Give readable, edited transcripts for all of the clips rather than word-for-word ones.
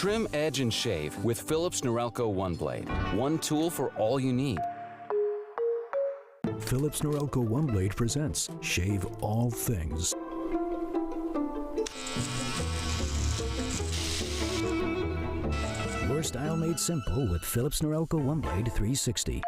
Trim, edge, and shave with Philips Norelco One Blade. One tool for all you need. Philips Norelco One Blade presents Shave All Things. Your style made simple with Philips Norelco One Blade 360.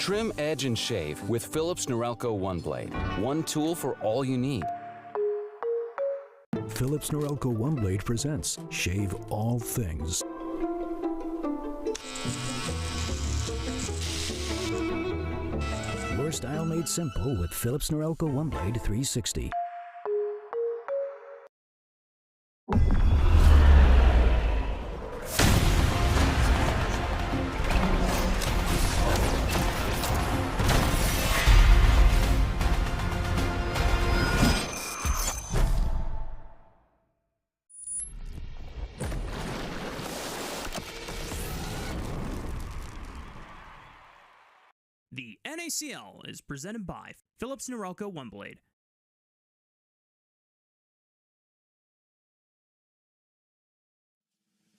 Trim, edge, and shave with Philips Norelco One Blade. One tool for all you need. Philips Norelco One Blade presents Shave All Things. Your style made simple with Philips Norelco One Blade 360. The NACL is presented by Philips Norelco One Blade.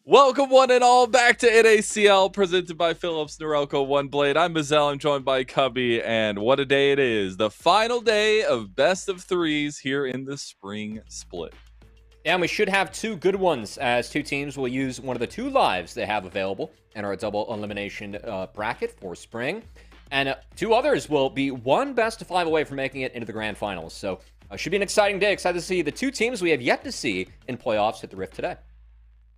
Welcome one and all back to NACL, presented by Philips Norelco One Blade. I'm Mazel, I'm joined by Cubby, and what a day it is. The final day of best of threes here in the spring split. Yeah, and we should have two good ones, as two teams will use one of the two lives they have available in our double elimination bracket for spring. And two others will be one best of five away from making it into the grand finals. So should be an exciting day. Excited to see the two teams we have yet to see in playoffs hit the Rift today.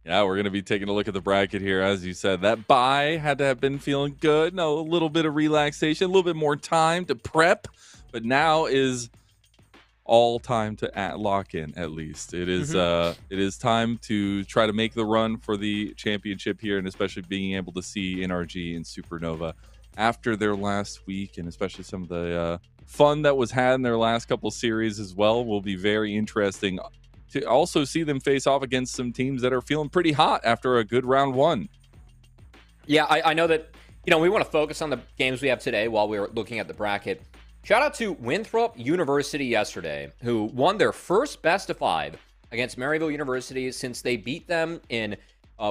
Yeah, we're going to be taking a look at the bracket here. As you said, that bye had to have been feeling good. No, a little bit of relaxation, a little bit more time to prep. But now is all time to lock in, at least. It is time to try to make the run for the championship here, and especially being able to see NRG and Supernova after their last week, and especially some of the fun that was had in their last couple series as well, will be very interesting to also see them face off against some teams that are feeling pretty hot after a good round one. Yeah, I know that, we want to focus on the games we have today while we're looking at the bracket. Shout out to Winthrop University yesterday, who won their first best of five against Maryville University since they beat them in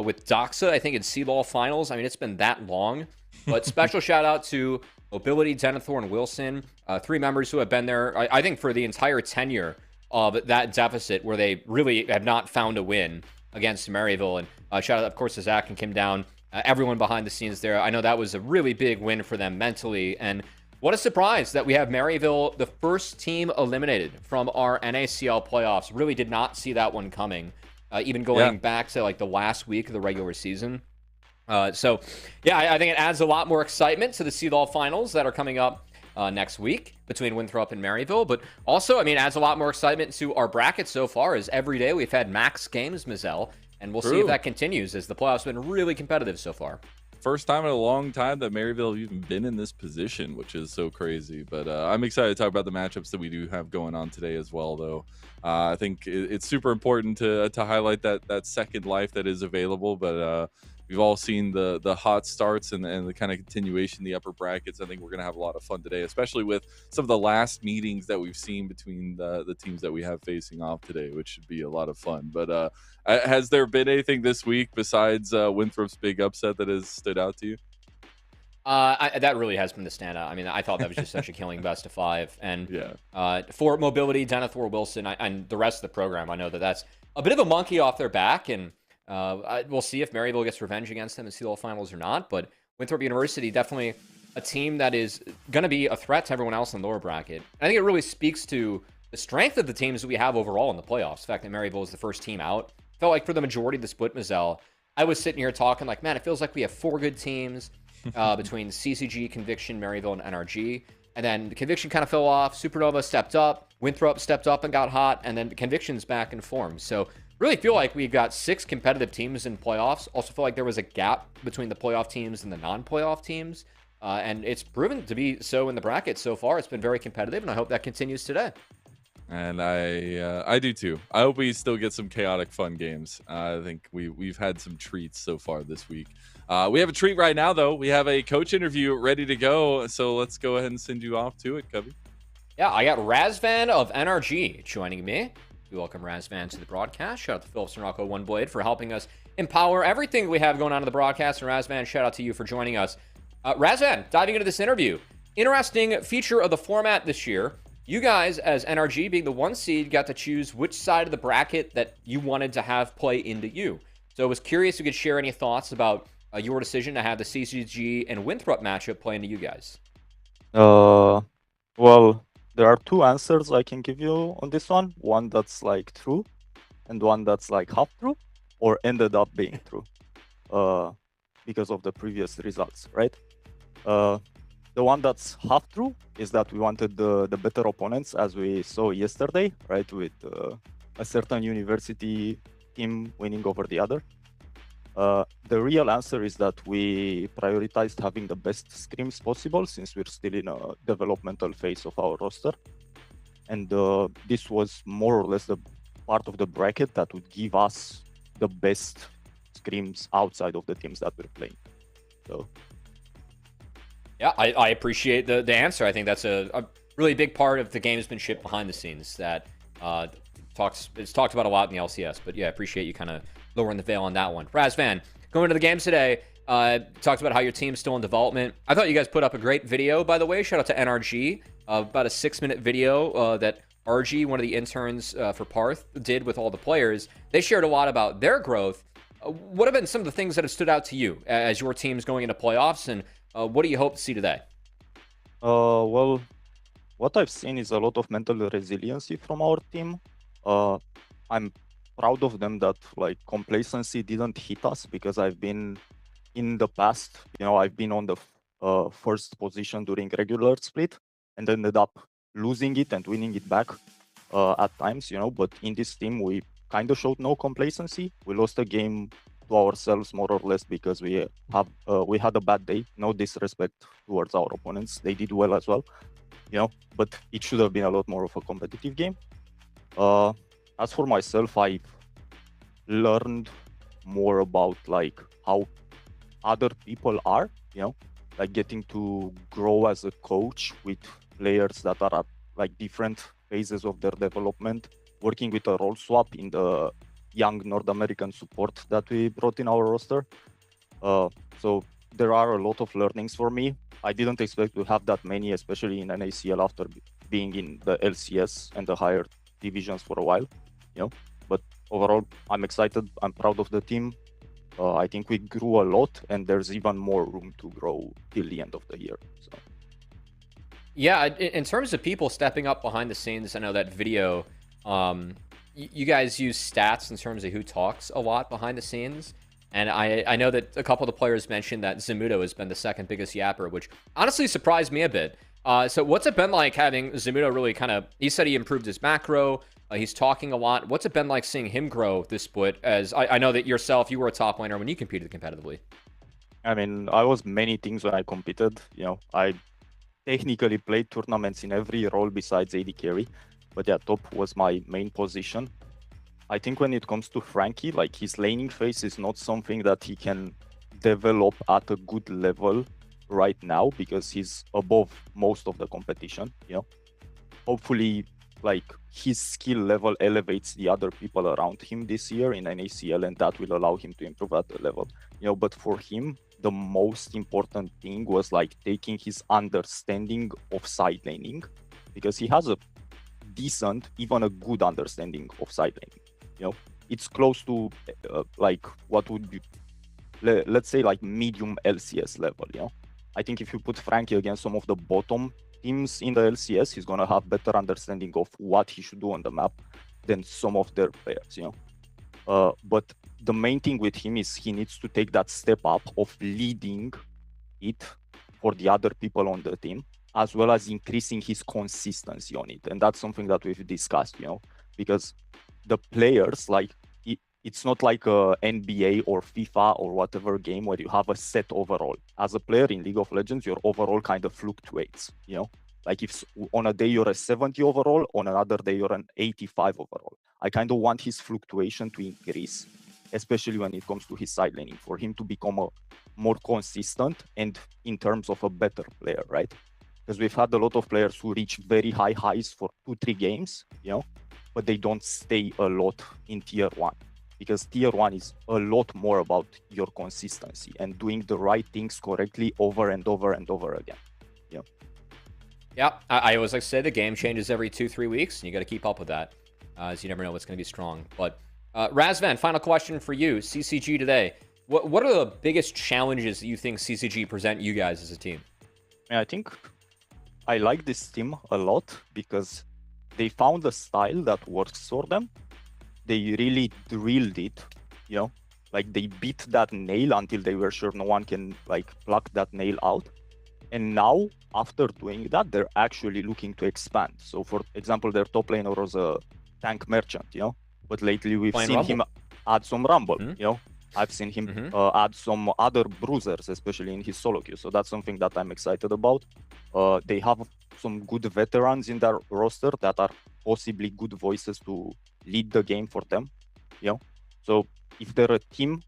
with Doxa, I think, in CLAW finals. I mean, it's been that long. But special shout out to Mobility, Denethor, and Wilson, three members who have been there, I think, for the entire tenure of that deficit, where they really have not found a win against Maryville. And shout out, of course, to Zach and Kim Down, everyone behind the scenes there. I know that was a really big win for them mentally. And what a surprise that we have Maryville, the first team eliminated from our NACL playoffs. Really did not see that one coming, even going back to like the last week of the regular season. I think it adds a lot more excitement to the CLAW finals that are coming up next week between Winthrop and Maryville. But also, adds a lot more excitement to our bracket so far, as every day we've had max games, Mazel, and we'll see if that continues, as the playoffs have been really competitive so far. First time in a long time that Maryville have even been in this position, which is so crazy. But I'm excited to talk about the matchups that we do have going on today as well, though. I think it's super important to highlight that second life that is available, but we've all seen the hot starts and the kind of continuation in the upper brackets. I think we're going to have a lot of fun today, especially with some of the last meetings that we've seen between the teams that we have facing off today, which should be a lot of fun. But has there been anything this week besides Winthrop's big upset that has stood out to you? That really has been the standout. I thought that was just such a killing best of five. And for Mobility, Denethor, Wilson, and the rest of the program, I know that's a bit of a monkey off their back, and we'll see if Maryville gets revenge against them in CLAW finals or not. But Winthrop University, definitely a team that is going to be a threat to everyone else in the lower bracket. I think it really speaks to the strength of the teams that we have overall in the playoffs. The fact that Maryville is the first team out. Felt like for the majority of the split, Mazel, I was sitting here talking like, man, it feels like we have four good teams between CCG, Conviction, Maryville, and NRG. And then the Conviction kind of fell off. Supernova stepped up. Winthrop stepped up and got hot. And then the Conviction's back in form. So really feel like we've got six competitive teams in playoffs. Also feel like there was a gap between the playoff teams and the non-playoff teams. And it's proven to be so in the bracket so far. It's been very competitive, and I hope that continues today. And I do too. I hope we still get some chaotic fun games. I think we've had some treats so far this week. We have a treat right now, though. We have a coach interview ready to go. So let's go ahead and send you off to it, Cubby. Yeah, I got Razvan of NRG joining me. We welcome Razvan to the broadcast. Shout out to Philips Norelco One Blade for helping us empower everything we have going on in the broadcast. And Razvan, shout out to you for joining us. Razvan, diving into this interview. Interesting feature of the format this year. You guys, as NRG, being the one seed, got to choose which side of the bracket that you wanted to have play into you. So I was curious if you could share any thoughts about your decision to have the CCG and Winthrop matchup play into you guys. Uh, well, there are two answers I can give you on this one. One that's like true, and one that's like half true, or ended up being true, because of the previous results, right? The one that's half true is that we wanted the better opponents, as we saw yesterday, right? With a certain university team winning over the other. The real answer is that we prioritized having the best scrims possible since we're still in a developmental phase of our roster. And this was more or less the part of the bracket that would give us the best scrims outside of the teams that we're playing. So, Yeah, I appreciate the answer. I think that's a really big part of the gamesmanship behind the scenes that it's talked about a lot in the LCS. But yeah, I appreciate you kind of lowering the veil on that one. Razvan, going into the games today, talked about how your team's still in development. I thought you guys put up a great video, by the way. Shout out to NRG. About a 6-minute video that RG, one of the interns for Parth, did with all the players. They shared a lot about their growth. What have been some of the things that have stood out to you as your team's going into playoffs, and what do you hope to see today? well, what I've seen is a lot of mental resiliency from our team. I'm proud of them that like complacency didn't hit us, because I've been in the past, I've been on the first position during regular split and ended up losing it and winning it back at times, but in this team we kind of showed no complacency. We lost a game to ourselves more or less because we had a bad day. No disrespect towards our opponents, they did well as well, but it should have been a lot more of a competitive game. As for myself, I learned more about like how other people are, like getting to grow as a coach with players that are at like different phases of their development, working with a role swap in the young North American support that we brought in our roster. So there are a lot of learnings for me. I didn't expect to have that many, especially in NACL after being in the LCS and the higher divisions for a while, but overall I'm excited. I'm proud of the team. I think we grew a lot, and there's even more room to grow till the end of the year. So. Yeah, in terms of people stepping up behind the scenes, I know that video, you guys use stats in terms of who talks a lot behind the scenes. And I know that a couple of the players mentioned that Zamudo has been the second biggest yapper, which honestly surprised me a bit. So what's it been like having Zamudo really he said he improved his macro, he's talking a lot. What's it been like seeing him grow this split? As I know that yourself, you were a top laner when you competed competitively. I mean, I was many things when I competed. I technically played tournaments in every role besides AD carry, but yeah, top was my main position. I think when it comes to Frankie, like his laning phase is not something that he can develop at a good level right now because he's above most of the competition. Hopefully, like his skill level elevates the other people around him this year in NACL, and that will allow him to improve at the level. But for him, the most important thing was like taking his understanding of side laning, because he has a decent, even a good understanding of side laning. It's close to like what would be, let's say, like medium LCS level. I think if you put Frankie against some of the bottom teams in the LCS, he's gonna have better understanding of what he should do on the map than some of their players. But the main thing with him is he needs to take that step up of leading it for the other people on the team, as well as increasing his consistency on it. And that's something that we've discussed, because the players, like, it's not like a NBA or FIFA or whatever game where you have a set overall. As a player in League of Legends, your overall kind of fluctuates, Like if on a day you're a 70 overall, on another day you're an 85 overall. I kind of want his fluctuation to increase, especially when it comes to his side laning, for him to become a more consistent and in terms of a better player, right? Because we've had a lot of players who reach very high highs for 2-3 games, but they don't stay a lot in tier 1. Because tier 1 is a lot more about your consistency and doing the right things correctly over and over and over again. Yeah, I always like to say the game changes every 2-3 weeks, and you got to keep up with that, as you never know what's going to be strong. But Razvan, final question for you. CCG today. What are the biggest challenges that you think CCG present you guys as a team? I think I like this team a lot because they found a style that works for them. They really drilled it, you know, like they beat that nail until they were sure no one can like pluck that nail out. And now, after doing that, they're actually looking to expand. So, for example, their top laner was a tank merchant, you know, but lately we've Playing seen Rumble. him add some rumble, Mhm. you know. I've seen him Mhm. add some other bruisers, especially in his solo queue. So that's something that I'm excited about. They have some good veterans in their roster that are possibly good voices to lead the game for them, you know. So if they're a team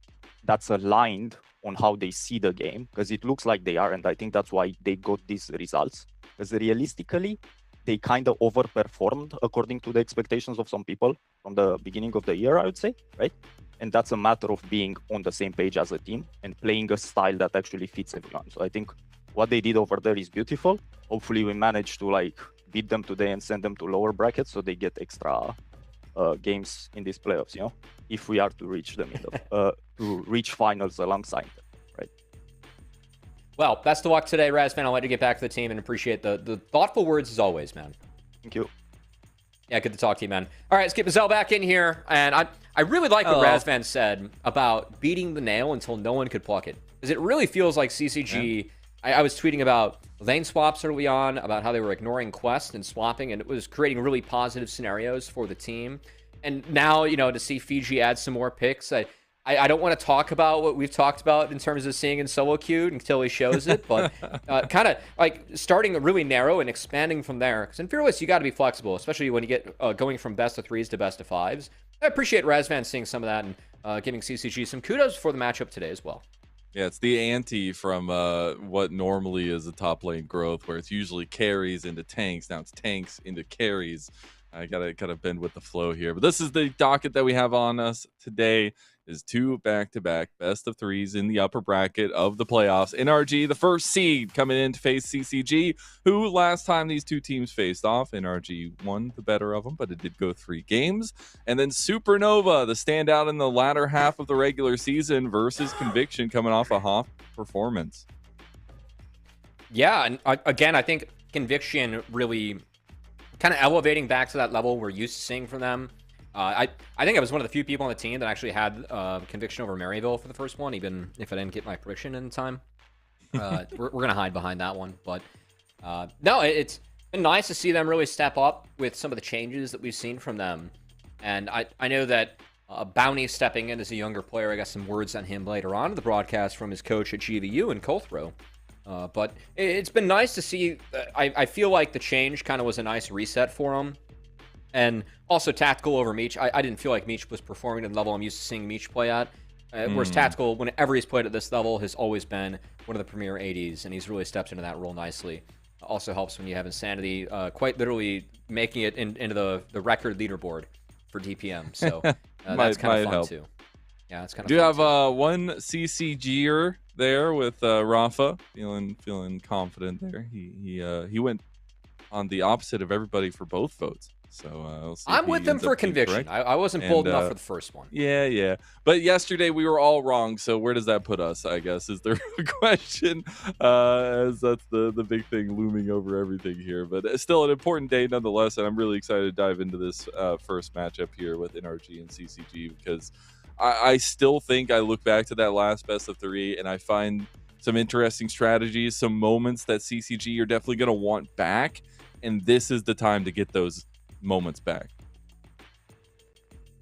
that's aligned on how they see the game, because it looks like they are, and I think that's why they got these results. Because realistically, they kind of overperformed according to the expectations of some people from the beginning of the year, I would say, right? And that's a matter of being on the same page as a team and playing a style that actually fits everyone. So I think what they did over there is beautiful. Hopefully we manage to like beat them today and send them to lower brackets so they get extra games in these playoffs, you know, if we are to reach them in the to reach finals alongside them, right? Well, best of luck today, Razvan. I'll let you get back to the team and appreciate the thoughtful words as always, man. Thank you. Yeah, good to talk to you, man. All right, let's get Mazel back in here. And I really like what Razvan said about beating the nail until no one could pluck it. Because it really feels like CCG... I was tweeting about lane swaps early on, about how they were ignoring Quest and swapping, and it was creating really positive scenarios for the team. And now, you know, to see Fiji add some more picks, I don't want to talk about what we've talked about in terms of seeing in solo queue until he shows it, but kind of like starting really narrow and expanding from there. Because in Fearless, you got to be flexible, especially when you get going from best of threes to best of fives. I appreciate Razvan seeing some of that and giving CCG some kudos for the matchup today as well. Yeah, it's the ante from what normally is a top lane growth, where it's usually carries into tanks. Now it's tanks into carries. I gotta bend with the flow here. But this is the docket that we have on us today. Is 2 back-to-back best of 3s in the upper bracket of the playoffs. NRG, the first seed, coming in to face CCG, who last time these two teams faced off, NRG won the better of them, but it did go 3 games. And then Supernova, the standout in the latter half of the regular season, versus Conviction, coming off a Hoff performance. Yeah, and again, I think Conviction really kind of elevating back to that level we're used to seeing from them. I think I was one of the few people on the team that actually had Conviction over Maryville for the first one, even if I didn't get my prediction in time. We're going to hide behind that one. But no, it's been nice to see them really step up with some of the changes that we've seen from them. And I know that Bounty stepping in as a younger player, I got some words on him later on in the broadcast from his coach at GVU in Colthrow. But it's been nice to see. I feel like the change kind of was a nice reset for him. And also Tactical over Meech. I didn't feel like Meech was performing at the level I'm used to seeing Meech play at. Whereas Tactical, whenever he's played at this level, has always been one of the premier 80s, and he's really stepped into that role nicely. Also helps when you have Insanity quite literally making it into the record leaderboard for DPM. So that's kind of fun too. Yeah, it's kind of. Do you have one CCGer there with Rafa? Feeling confident there. He went on the opposite of everybody for both votes. So we'll see. I'm with him for Conviction. I wasn't bold enough for the first one. Yeah. But yesterday we were all wrong. So where does that put us, I guess, is the question, as that's the big thing looming over everything here. But it's still an important day nonetheless, and I'm really excited to dive into this first matchup here with NRG and CCG, because I still think I look back to that last best of 3 and I find some interesting strategies, some moments that CCG are definitely going to want back, and this is the time to get those moments back.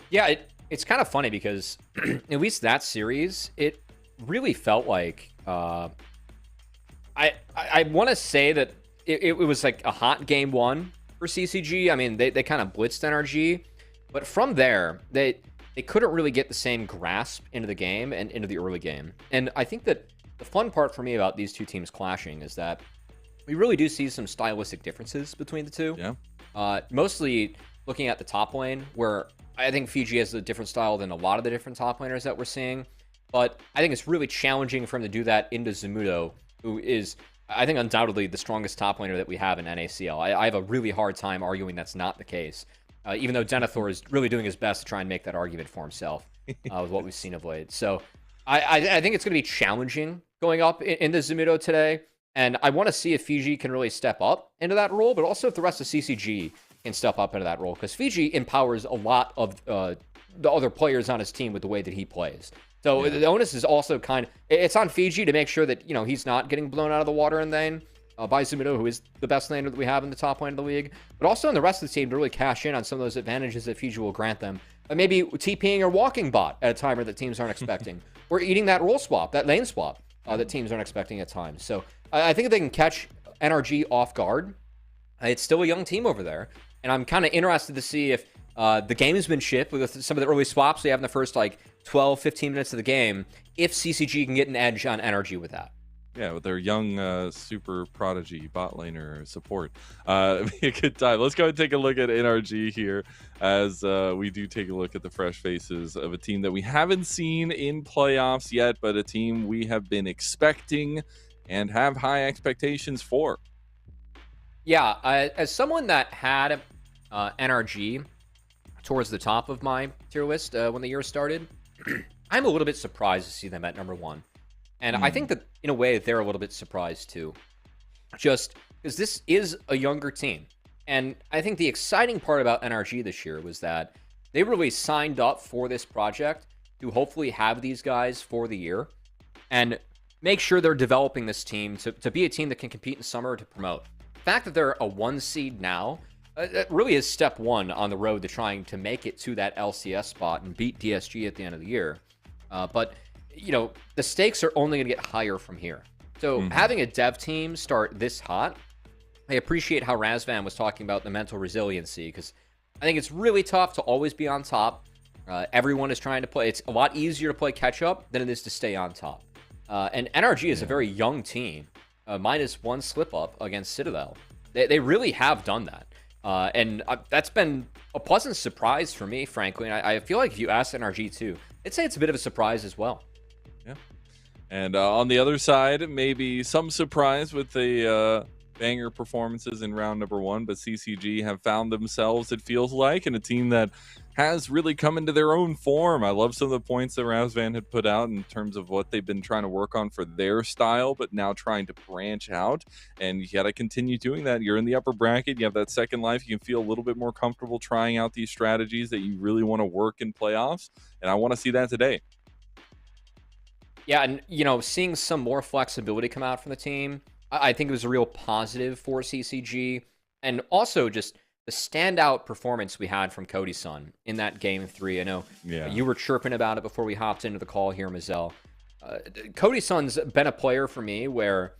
Yeah, it's kind of funny because at least that series, it really felt like I want to say that it was like a hot game 1 for CCG. I mean, they kind of blitzed NRG, but from there they couldn't really get the same grasp into the game and into the early game. And I think that the fun part for me about these two teams clashing is that we really do see some stylistic differences between the two. Yeah. Mostly looking at the top lane, where I think Fiji has a different style than a lot of the different top laners that we're seeing. But I think it's really challenging for him to do that into Zamudo, who is, I think, undoubtedly the strongest top laner that we have in NACL. I have a really hard time arguing that's not the case, even though Denethor is really doing his best to try and make that argument for himself with what we've seen of late. So I think it's going to be challenging going up into Zamudo today. And I want to see if Fiji can really step up into that role, but also if the rest of CCG can step up into that role, because Fiji empowers a lot of the other players on his team with the way that he plays. So the onus is also it's on Fiji to make sure that, he's not getting blown out of the water in lane by Zumudo, who is the best laner that we have in the top lane of the league, but also on the rest of the team to really cash in on some of those advantages that Fiji will grant them. Maybe TPing or walking bot at a timer that teams aren't expecting, or eating that role swap, that lane swap that teams aren't expecting at times. So I think if they can catch NRG off guard, it's still a young team over there. And I'm kind of interested to see if the gamesmanship with some of the early swaps they have in the first 12, 15 minutes of the game, if CCG can get an edge on NRG with that. Yeah, with their young super prodigy bot laner support. Be a good time. Let's go and take a look at NRG here as we do take a look at the fresh faces of a team that we haven't seen in playoffs yet, but a team we have been expecting and have high expectations for. Yeah, as someone that had NRG towards the top of my tier list when the year started, I'm a little bit surprised to see them at number 1. And I think that, in a way, they're a little bit surprised, too. Just because this is a younger team. And I think the exciting part about NRG this year was that they really signed up for this project to hopefully have these guys for the year and make sure they're developing this team to be a team that can compete in summer to promote. The fact that they're a 1 seed now, that really is step 1 on the road to trying to make it to that LCS spot and beat DSG at the end of the year. But the stakes are only going to get higher from here. So having a dev team start this hot, I appreciate how Razvan was talking about the mental resiliency, because I think it's really tough to always be on top. Everyone is trying to play. It's a lot easier to play catch up than it is to stay on top. And NRG is a very young team, -1 slip up against Citadel. They really have done that. And that's been a pleasant surprise for me, frankly. And I feel like if you ask NRG too, I'd say it's a bit of a surprise as well. Yeah. And on the other side, maybe some surprise with the banger performances in round number 1, but CCG have found themselves, it feels like, in a team that has really come into their own form. I love some of the points that Razvan had put out in terms of what they've been trying to work on for their style, but now trying to branch out. And you got to continue doing that. You're in the upper bracket. You have that second life. You can feel a little bit more comfortable trying out these strategies that you really want to work in playoffs. And I want to see that today. Yeah, and, seeing some more flexibility come out from the team, I think it was a real positive for CCG. And also just the standout performance we had from Cody Sun in that game 3. I know you were chirping about it before we hopped into the call here, Mazel. Cody Sun's been a player for me where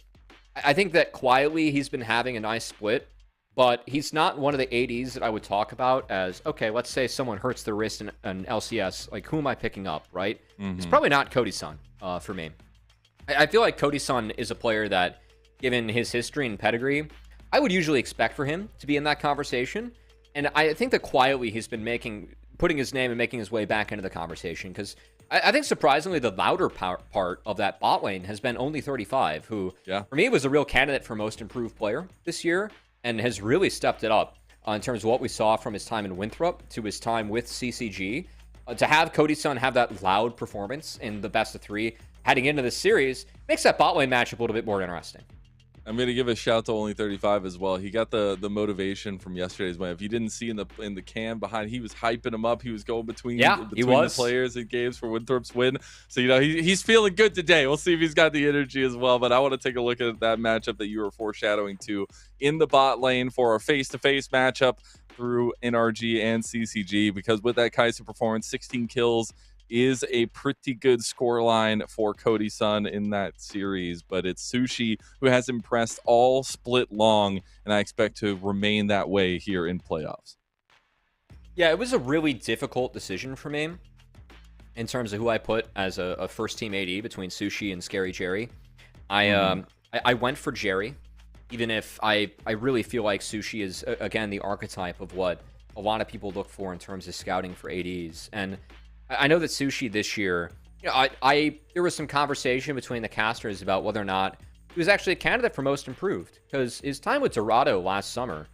I think that quietly he's been having a nice split, but he's not one of the ADs that I would talk about as, okay, let's say someone hurts their wrist in an LCS. Like, who am I picking up, right? It's probably not Cody Sun for me. I feel like Cody Sun is a player that, given his history and pedigree, I would usually expect for him to be in that conversation. And I think that quietly he's been putting his name and making his way back into the conversation, because I think surprisingly the louder part of that bot lane has been Only 35, who for me was a real candidate for most improved player this year and has really stepped it up in terms of what we saw from his time in Winthrop to his time with CCG. To have Cody Sun have that loud performance in the best of 3 heading into this series makes that bot lane matchup a little bit more interesting. I'm going to give a shout to Only 35 as well. He got the motivation from yesterday's win. If you didn't see in the cam behind, he was hyping him up. He was going between the players and games for Winthrop's win. So, he's feeling good today. We'll see if he's got the energy as well. But I want to take a look at that matchup that you were foreshadowing to in the bot lane for a face-to-face matchup through NRG and CCG, because with that Kai'Sa performance, 16 kills is a pretty good scoreline for Cody Sun in that series. But it's Sushi who has impressed all split long, and I expect to remain that way here in playoffs. Yeah, it was a really difficult decision for me in terms of who I put as a first team AD between Sushi and Scary Jerry. I went for Jerry, even if I really feel like Sushi is, again, the archetype of what a lot of people look for in terms of scouting for ADs. And I know that Sushi this year, there was some conversation between the casters about whether or not he was actually a candidate for most improved, because his time with Dorado last summer,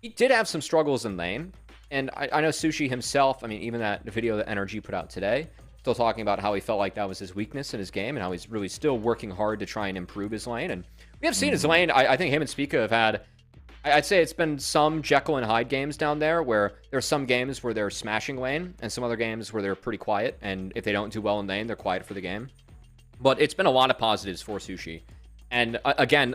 he did have some struggles in lane. And I know Sushi himself, even the video that NRG put out today, still talking about how he felt like that was his weakness in his game and how he's really still working hard to try and improve his lane. And we have seen his lane. I think him and Spica have had, I'd say it's been some Jekyll and Hyde games down there where there's some games where they're smashing lane and some other games where they're pretty quiet. And if they don't do well in lane, they're quiet for the game. But it's been a lot of positives for Sushi. And again,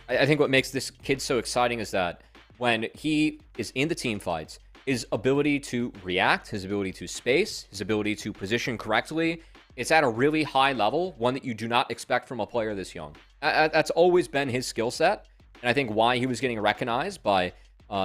I think what makes this kid so exciting is that when he is in the team fights, his ability to react, his ability to space, his ability to position correctly, it's at a really high level, one that you do not expect from a player this young. That's always been his skill set, and I think why he was getting recognized by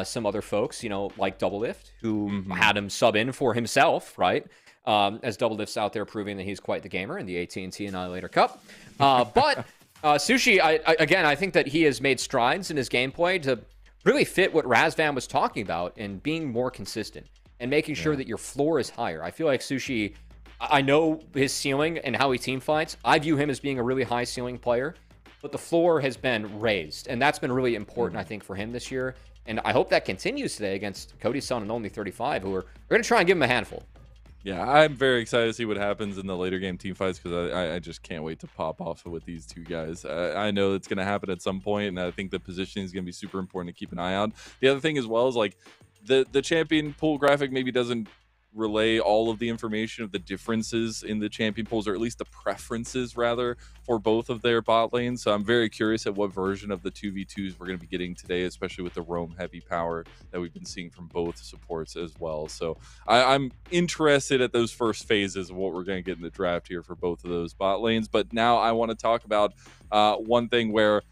some other folks, you know, like Doublelift, who had him sub in for himself, right? As Doublelift's out there proving that he's quite the gamer in the AT&T Annihilator Cup. But Sushi, I think that he has made strides in his gameplay to really fit what Razvan was talking about and being more consistent and making sure that your floor is higher. I feel like Sushi, I know his ceiling and how he team fights. I view him as being a really high ceiling player, but the floor has been raised, and that's been really important, I think, for him this year. And I hope that continues today against Cody's son and Only 35, who are going to try and give him a handful. Yeah, I'm very excited to see what happens in the later game team fights because I just can't wait to pop off with these two guys. I know it's going to happen at some point, and I think the positioning is going to be super important to keep an eye on. The other thing as well is like the champion pool graphic maybe doesn't relay all of the information of the differences in the champion pools, or at least the preferences rather, for both of their bot lanes. So I'm very curious at what version of the 2v2s we're going to be getting today, especially with the roam heavy power that we've been seeing from both supports as well. So I'm interested at those first phases of what we're going to get in the draft here for both of those bot lanes. But now I want to talk about one thing where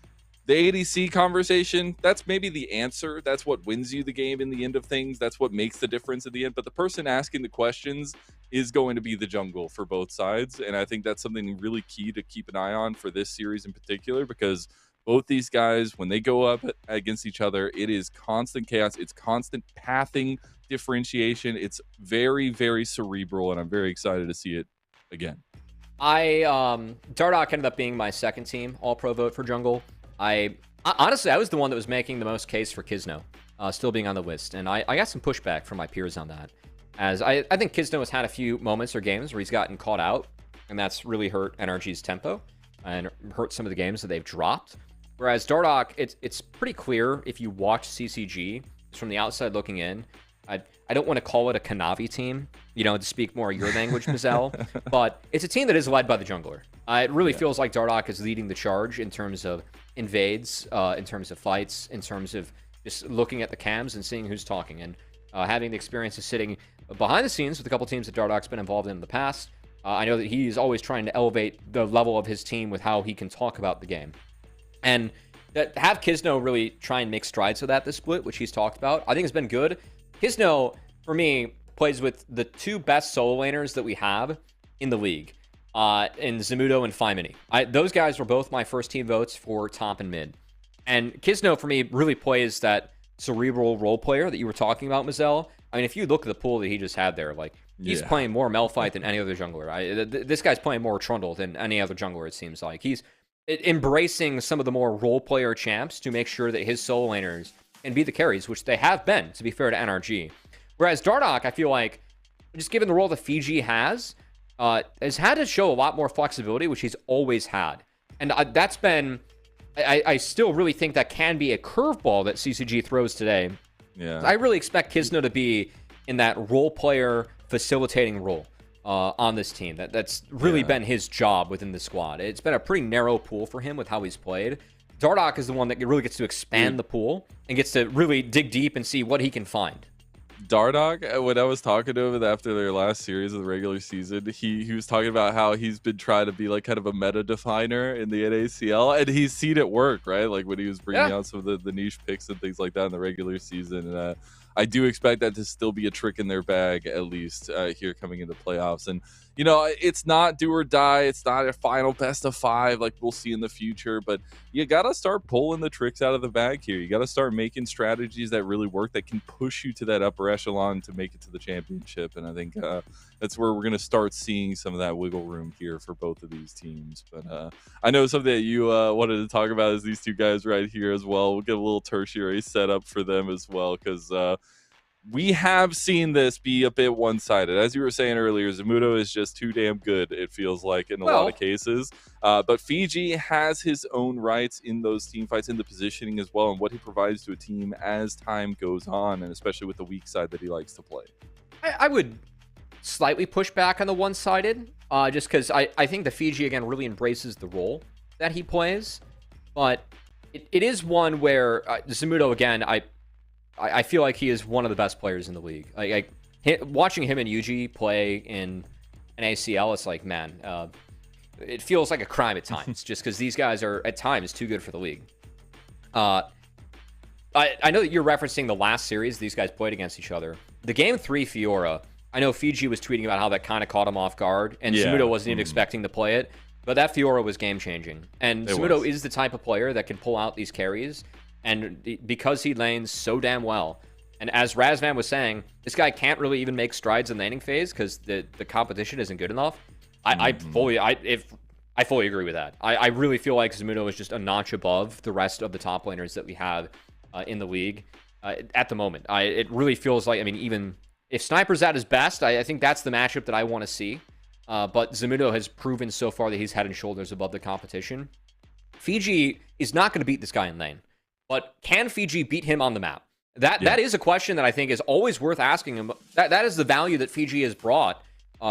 the ADC conversation, that's maybe the answer. That's what wins you the game in the end of things. That's what makes the difference at the end. But the person asking the questions is going to be the jungle for both sides. And I think that's something really key to keep an eye on for this series in particular, because both these guys, when they go up against each other, it is constant chaos. It's constant pathing differentiation. It's very, very cerebral, and I'm very excited to see it again. Dardoch ended up being my second team All-Pro vote for jungle. Honestly, I was the one that was making the most case for Kisno still being on the list, and I got some pushback from my peers on that, as I think Kisno has had a few moments or games where he's gotten caught out, and that's really hurt NRG's tempo and hurt some of the games that they've dropped. Whereas Dardoch, it's pretty clear if you watch CCG just from the outside looking in. I don't want to call it a Kanavi team, you know, to speak more your language, Mazel, but it's a team that is led by the jungler. It really feels like Dardoch is leading the charge in terms of invades, in terms of fights, in terms of just looking at the cams and seeing who's talking, and having the experience of sitting behind the scenes with a couple teams that Dardoch's been involved in the past. I know that he's always trying to elevate the level of his team with how he can talk about the game. And that have Kisno really try and make strides with that this split, which he's talked about, I think has been good. Kisno, for me, plays with the two best solo laners that we have in the league, in Zamudo and Fimini. Those guys were both my first team votes for top and mid. And Kisno, for me, really plays that cerebral role player that you were talking about, Mazel. I mean, if you look at the pool that he just had there, like, he's playing more Malphite than any other jungler. This guy's playing more Trundle than any other jungler, it seems like. He's embracing some of the more role player champs to make sure that his solo laners can be the carries, which they have been, to be fair to NRG. Whereas Dardoch, I feel like, just given the role that Fiji has had to show a lot more flexibility, which he's always had. And that's been, I still really think that can be a curveball that CCG throws today. Yeah. I really expect Kisno to be in that role player facilitating role on this team. That's really been his job within the squad. It's been a pretty narrow pool for him with how he's played. Dardoch is the one that really gets to expand the pool and gets to really dig deep and see what he can find. Dardoch, when I was talking to him after their last series of the regular season, he was talking about how he's been trying to be like kind of a meta definer in the NACL, and he's seen it work, right? Like when he was bringing out some of the niche picks and things like that in the regular season. And I do expect that to still be a trick in their bag, at least here coming into playoffs. And, you know, it's not do or die. It's not a final best of 5 like we'll see in the future. But you got to start pulling the tricks out of the bag here. You got to start making strategies that really work, that can push you to that upper echelon to make it to the championship. And I think that's where we're going to start seeing some of that wiggle room here for both of these teams. But I know something that you wanted to talk about is these two guys right here as well. We'll get a little tertiary setup for them as well, because we have seen this be a bit one-sided. As you were saying earlier, Zamudo is just too damn good, it feels like, in a lot of cases. But Fiji has his own rights in those team fights, in the positioning as well, and what he provides to a team as time goes on, and especially with the weak side that he likes to play. I would slightly push back on the one-sided, just because I think the Fiji, again, really embraces the role that he plays. But it is one where Zamudo, again, I feel like he is one of the best players in the league. Watching him and Yuji play in NACL, it's like, man, it feels like a crime at times, just because these guys are at times too good for the league. I know that you're referencing the last series these guys played against each other. The Game 3 Fiora, I know Fiji was tweeting about how that kind of caught him off guard, and Zamudo wasn't even expecting to play it, but that Fiora was game-changing. And Zamudo is the type of player that can pull out these carries, and because he lanes so damn well, and as Razvan was saying, this guy can't really even make strides in laning phase because the competition isn't good enough. I fully agree with that. I really feel like Zamudo is just a notch above the rest of the top laners that we have in the league at the moment. It really feels like, I mean, even if Sniper's at his best, I think that's the matchup that I want to see. But Zamudo has proven so far that he's head and shoulders above the competition. Fiji is not going to beat this guy in lane. But can Fiji beat him on the map? That is a question that I think is always worth asking him. That is the value that Fiji has brought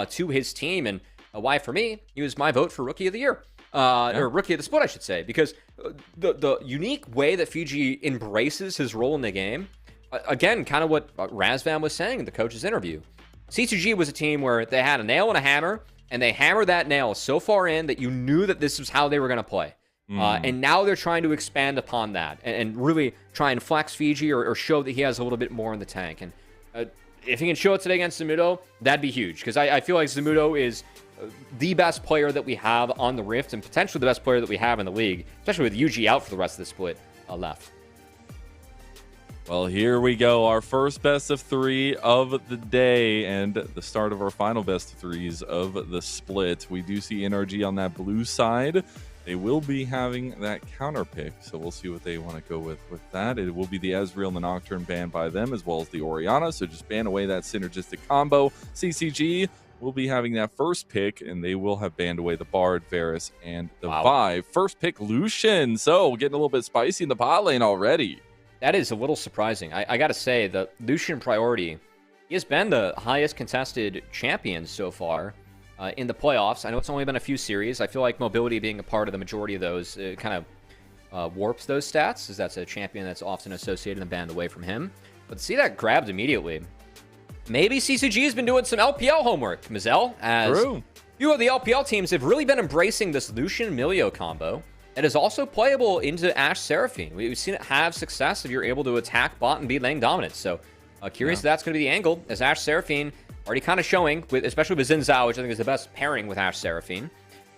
to his team, and why, for me, he was my vote for Rookie of the Year. Or Rookie of the Split, I should say. Because the unique way that Fiji embraces his role in the game, again, kind of what Razvan was saying in the coach's interview. CCG was a team where they had a nail and a hammer, and they hammered that nail so far in that you knew that this was how they were going to play. And now they're trying to expand upon that and really try and flex Fiji or show that he has a little bit more in the tank. And if he can show it today against Zamudo, that'd be huge. Because I feel like Zamudo is the best player that we have on the Rift and potentially the best player that we have in the league, especially with Yuji out for the rest of the split left. Well, here we go. Our first best of 3 of the day and the start of our final best of 3s of the split. We do see NRG on that blue side. They will be having that counter pick, so we'll see what they want to go with that. It will be the Ezreal and the Nocturne banned by them, as well as the Orianna, so just ban away that synergistic combo. CCG will be having that first pick, and they will have banned away the Bard, Varus, and the Vi. First pick, Lucian. So getting a little bit spicy in the bot lane already. That is a little surprising. I got to say, the Lucian priority, he has been the highest contested champion so far in the playoffs. I know it's only been a few series. I feel like mobility being a part of the majority of those kind of warps those stats, as that's a champion that's often associated and banned away from him. But to see that grabbed immediately, maybe CCG has been doing some LPL homework, Mazel, as few of the LPL teams have really been embracing this Lucian-Milio combo. That is also playable into Ashe Seraphine. We've seen it have success if you're able to attack bot and be lane dominant. So curious if that's going to be the angle, as Ashe Seraphine already kind of showing, especially with Xin Zhao, which I think is the best pairing with Ashe Seraphine.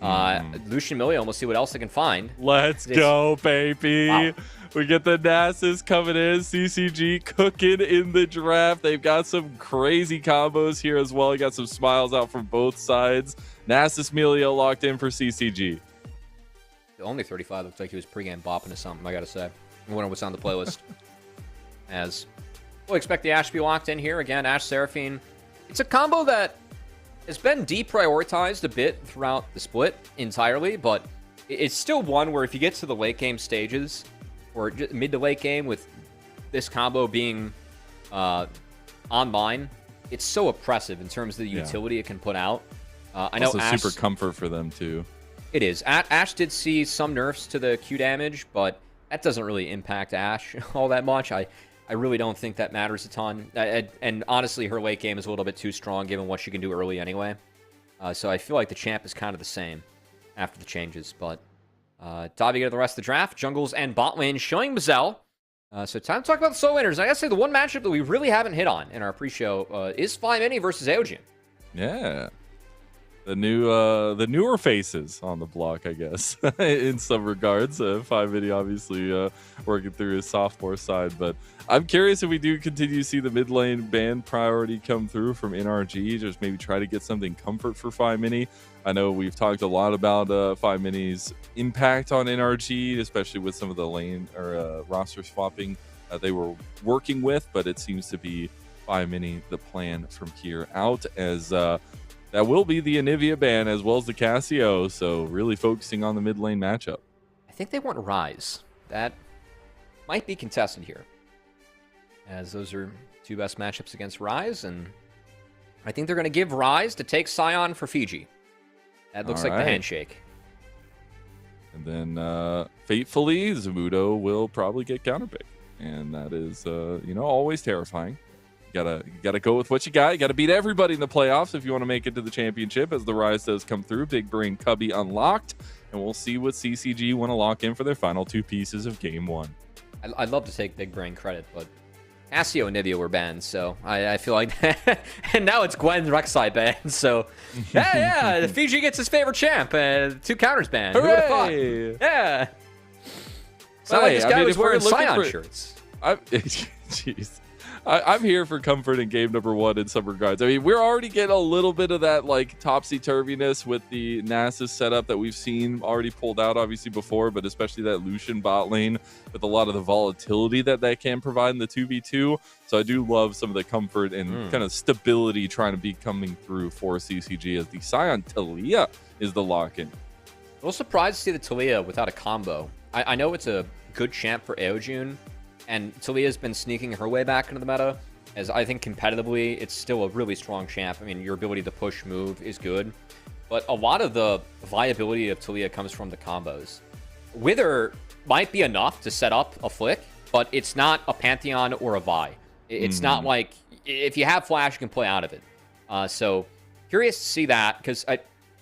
Lucian-Milio, we'll see what else they can find. Let's go, baby. Wow. We get the Nasus coming in. CCG cooking in the draft. They've got some crazy combos here as well. You got some smiles out from both sides. Nasus-Milio locked in for CCG. Only 35 looks like he was pregame bopping to something, I gotta say. I wonder what's on the playlist. As we'll expect the Ashe to be locked in here. Again, Ashe Seraphine. It's a combo that has been deprioritized a bit throughout the split entirely, but it's still one where if you get to the late game stages, or mid to late game with this combo being online, it's so oppressive in terms of the utility it can put out. I know also Ashe, super comfort for them too. It is. Ashe did see some nerfs to the Q damage, but that doesn't really impact Ashe all that much. I really don't think that matters a ton. And honestly, her late game is a little bit too strong given what she can do early anyway. So I feel like the champ is kind of the same after the changes. But diving into the rest of the draft, jungles and bot lane showing Mazel. So time to talk about the solo winners. I gotta say, the one matchup that we really haven't hit on in our pre-show is FlyMini versus Aeojin. Yeah. The newer faces on the block, I guess, in some regards. FlyMini obviously working through his sophomore side, but I'm curious if we do continue to see the mid lane ban priority come through from NRG, just maybe try to get something comfort for FlyMini. I know we've talked a lot about FlyMini's impact on NRG, especially with some of the lane or roster swapping they were working with, but it seems to be 5 Mini the plan from here out, as that will be the Anivia ban as well as the Casio, so really focusing on the mid lane matchup. I think they want Rise. That might be contested here, as those are two best matchups against Rise, and I think they're going to give Rise to take Scion for Fiji. That looks like the handshake. And then, fatefully, Zamudo will probably get counterpicked. And that is, always terrifying. You gotta go with what you got. You gotta beat everybody in the playoffs if you want to make it to the championship, as the Rise does come through. Big Brain Cubby unlocked. And we'll see what CCG want to lock in for their final 2 pieces of Game 1. I'd love to take Big Brain credit, but Casio and Nivea were banned, so I feel like and now it's Gwen's Rek'Sai banned, so yeah, Fiji gets his favorite champ, 2 counters banned. Who would have thought? Yeah. It's not like this guy was wearing Scion shirts. Jeez. I'm here for comfort in game number 1 in some regards. I mean, we're already getting a little bit of that like topsy-turviness with the Nasus setup that we've seen already pulled out obviously before, but especially that Lucian bot lane with a lot of the volatility that can provide in the 2v2. So I do love some of the comfort and kind of stability trying to be coming through for CCG, as the Scion Talia is the lock-in. A little surprised to see the Talia without a combo. I know it's a good champ for Aojun, and Talia's been sneaking her way back into the meta, as I think competitively it's still a really strong champ. I mean, your ability to push move is good, but a lot of the viability of Talia comes from the combos. Wither might be enough to set up a flick, but it's not a Pantheon or a Vi. It's not like, if you have flash, you can play out of it. So curious to see that, because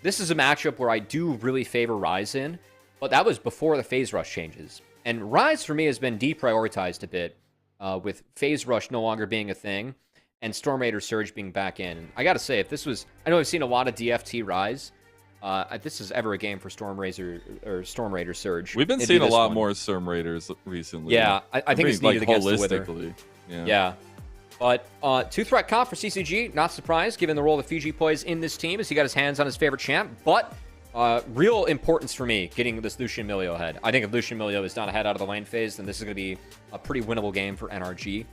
this is a matchup where I do really favor Rise in, but that was before the phase rush changes. And Rise, for me, has been deprioritized a bit, with Phase Rush no longer being a thing, and Storm Raider Surge being back in. I gotta say, if this was... I know I've seen a lot of DFT Rise. If this is ever a game for Storm Raider Surge... We've been seeing a lot more Storm Raiders recently. Yeah, I think it's needed like against the Wither. Yeah. But 2-threat comp for CCG, not surprised, given the role that Fiji plays in this team, as he got his hands on his favorite champ. But real importance for me, getting this Lucian Milio ahead. I think if Lucian Milio is not ahead out of the lane phase, then this is going to be a pretty winnable game for NRG.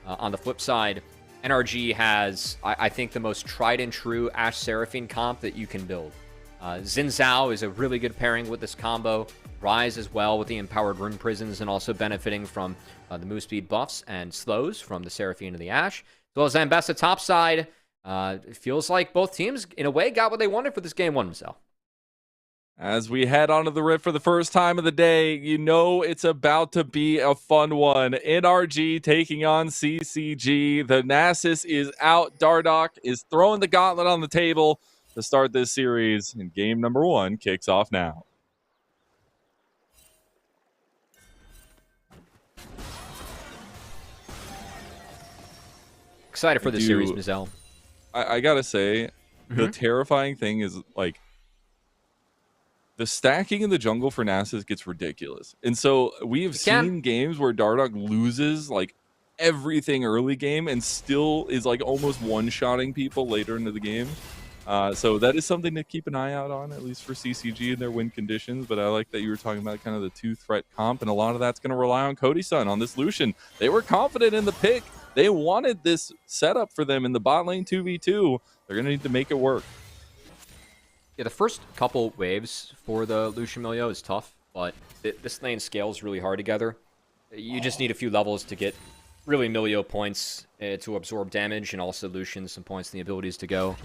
On the flip side, NRG has, I think, the most tried and true Ashe Seraphine comp that you can build. Xin Zhao is a really good pairing with this combo. Rise as well with the Empowered Rune Prisons, and also benefiting from the move speed buffs and slows from the Seraphine and the Ashe. As well as Zambessa topside. It feels like both teams, in a way, got what they wanted for this game 1, Michelle. As we head onto the Rift for the first time of the day, you know it's about to be a fun one. NRG taking on CCG. The Nasus is out. Dardoch is throwing the gauntlet on the table to start this series, and game number 1 kicks off now. Excited for this series, Mizel. I gotta say, the terrifying thing is, like, the stacking in the jungle for Nasus gets ridiculous. And so we have seen games where Dardoch loses like everything early game and still is like almost one-shotting people later into the game. So that is something to keep an eye out on, at least for CCG and their win conditions. But I like that you were talking about kind of the 2-threat comp, and a lot of that's going to rely on Cody Sun on this Lucian. They were confident in the pick. They wanted this setup for them in the bot lane 2v2. They're going to need to make it work. Yeah, the first couple waves for the Lucian Milio is tough, but this lane scales really hard together. You just need a few levels to get really Milio points to absorb damage, and also Lucian some points and the abilities to go.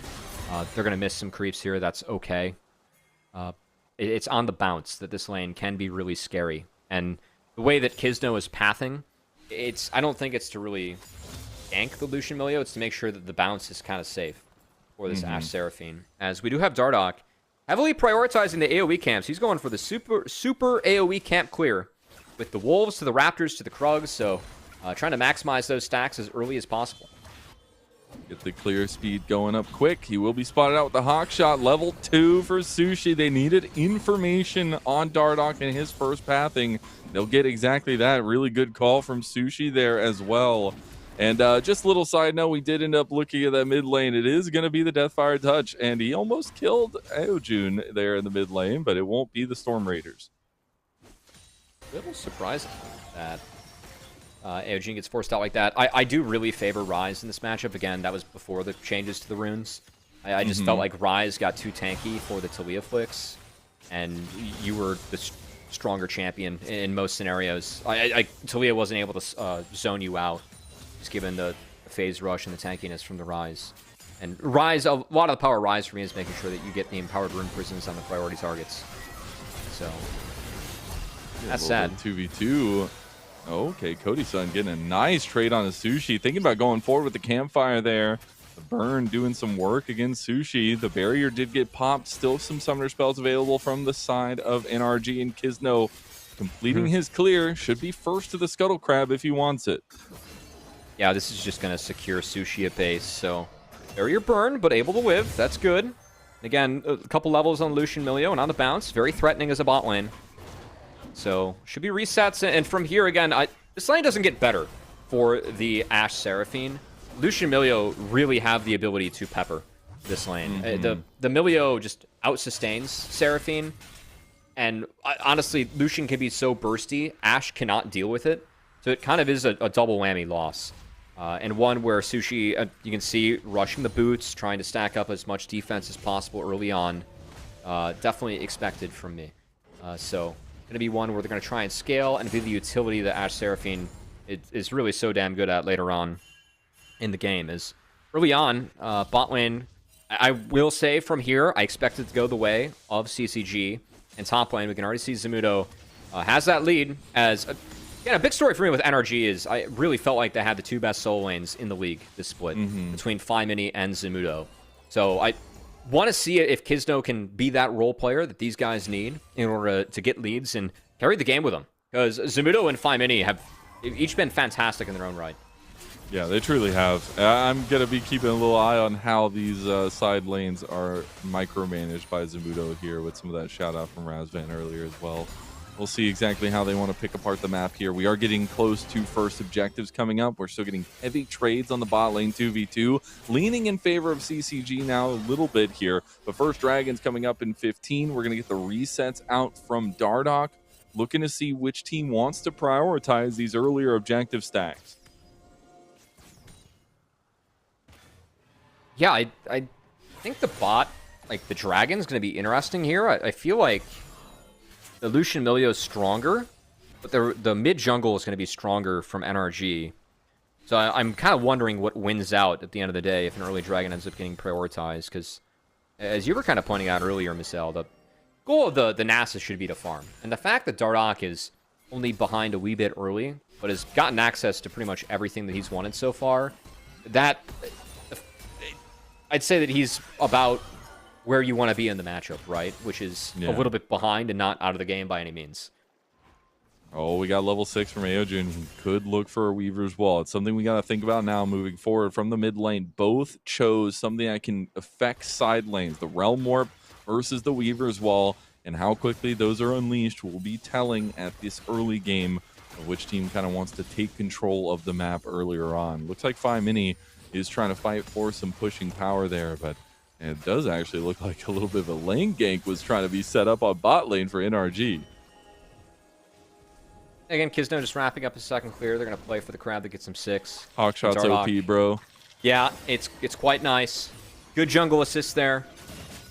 They're going to miss some creeps here. That's okay. It's on the bounce that this lane can be really scary. And the way that Kisno is pathing, I don't think it's to really gank the Lucian Milio. It's to make sure that the bounce is kind of safe for this Ashe Seraphine. As we do have Dardoch heavily prioritizing the AoE camps. He's going for the super AoE camp clear with the Wolves to the Raptors to the Krugs. So trying to maximize those stacks as early as possible. Get the clear speed going up quick. He will be spotted out with the Hawk Shot. Level 2 for Sushi. They needed information on Dardoch and his first pathing. They'll get exactly that. Really good call from Sushi there as well. And just a little side note, we did end up looking at that mid lane. It is going to be the Deathfire Touch, and he almost killed Aojun there in the mid lane, but it won't be the Storm Raiders. A little surprising that AOG gets forced out like that. I do really favor Ryze in this matchup. Again, that was before the changes to the runes. I just felt like Ryze got too tanky for the Talia flicks, and you were the stronger champion in most scenarios. Talia wasn't able to zone you out, just given the phase rush and the tankiness from the Ryze. And Ryze, a lot of the power of Ryze for me is making sure that you get the empowered rune prisons on the priority targets. So, that's sad. 2v2. Okay, Cody-san getting a nice trade on a Sushi. Thinking about going forward with the campfire there. The burn doing some work against Sushi. The barrier did get popped. Still some summoner spells available from the side of NRG, and Kizno completing his clear. Should be first to the Scuttle Crab if he wants it. Yeah, this is just going to secure Sushi at base. So, barrier burn, but able to live. That's good. Again, a couple levels on Lucian Milio and on the bounce. Very threatening as a bot lane. So, should be resets. And from here, again, this lane doesn't get better for the Ashe Seraphine. Lucian Milio really have the ability to pepper this lane. The Milio just out-sustains Seraphine. And honestly, Lucian can be so bursty, Ashe cannot deal with it. So it kind of is a double whammy loss. And one where Sushi, you can see, rushing the boots, trying to stack up as much defense as possible early on. Definitely expected from me. So, going to be one where they're going to try and scale and be the utility that Ashe Seraphine is really so damn good at later on in the game. Is early on, bot lane, I will say from here, I expect it to go the way of CCG. And top lane, we can already see Zamudo has that lead. As a big story for me with NRG is I really felt like they had the two best solo lanes in the league this split between Mini and Zamudo. So I want to see if Kizno can be that role player that these guys need in order to get leads and carry the game with them. Because Zamudo and Mini have each been fantastic in their own right. Yeah, they truly have. I'm going to be keeping a little eye on how these side lanes are micromanaged by Zamudo here with some of that shout out from Razvan earlier as well. We'll see exactly how they want to pick apart the map here. We are getting close to first objectives coming up. We're still getting heavy trades on the bot lane 2v2, leaning in favor of CCG now a little bit here. But first Dragon's coming up in 15. We're going to get the resets out from Dardoch, looking to see which team wants to prioritize these earlier objective stacks. Yeah, I think the bot, like the Dragon's going to be interesting here. I feel like the Lucian Milio is stronger, but the mid jungle is going to be stronger from NRG. So I'm kind of wondering what wins out at the end of the day if an early Dragon ends up getting prioritized. Because as you were kind of pointing out earlier, Michelle, the goal of the NASA should be to farm. And the fact that Dardoch is only behind a wee bit early, but has gotten access to pretty much everything that he's wanted so far, that I'd say that he's about where you want to be in the matchup, right? Which is a little bit behind and not out of the game by any means. Oh, we got level 6 from Aojin. He could look for a Weaver's Wall. It's something we got to think about now moving forward from the mid lane. Both chose something that can affect side lanes. The Realm Warp versus the Weaver's Wall, and how quickly those are unleashed will be telling at this early game of which team kind of wants to take control of the map earlier on. Looks like Mini is trying to fight for some pushing power there, but it does actually look like a little bit of a lane gank was trying to be set up on bot lane for NRG. Again, Kizno just wrapping up his second clear. They're going to play for the crab that gets him 6. Hawkshot's OP, bro. Yeah, it's quite nice. Good jungle assist there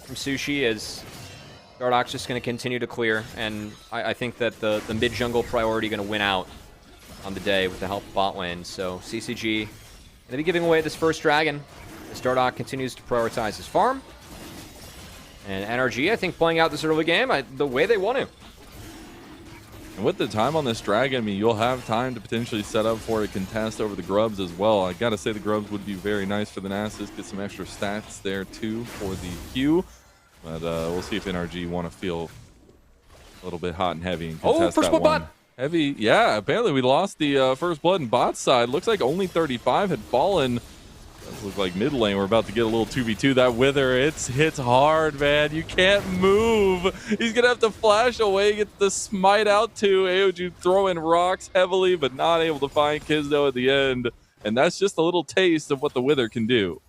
from Sushi as Dardoch's just going to continue to clear. And I think that the mid-jungle priority going to win out on the day with the help of bot lane. So CCG going to be giving away this first dragon as Dardoch continues to prioritize his farm. And NRG, I think, playing out this early game the way they want to. And with the time on this dragon, I mean, you'll have time to potentially set up for a contest over the Grubs as well. I got to say the Grubs would be very nice for the Nasus. Get some extra stats there, too, for the Q. But we'll see if NRG want to feel a little bit hot and heavy and contest first that blood one. bot. Heavy, yeah, apparently we lost the first blood in bot side. Looks like only 35 had fallen. Does look like mid lane. We're about to get a little 2v2. That Wither, it hits hard, man. You can't move. He's going to have to flash away, get the smite out too. Aoju throwing rocks heavily, but not able to find Kizno at the end. And that's just a little taste of what the Wither can do.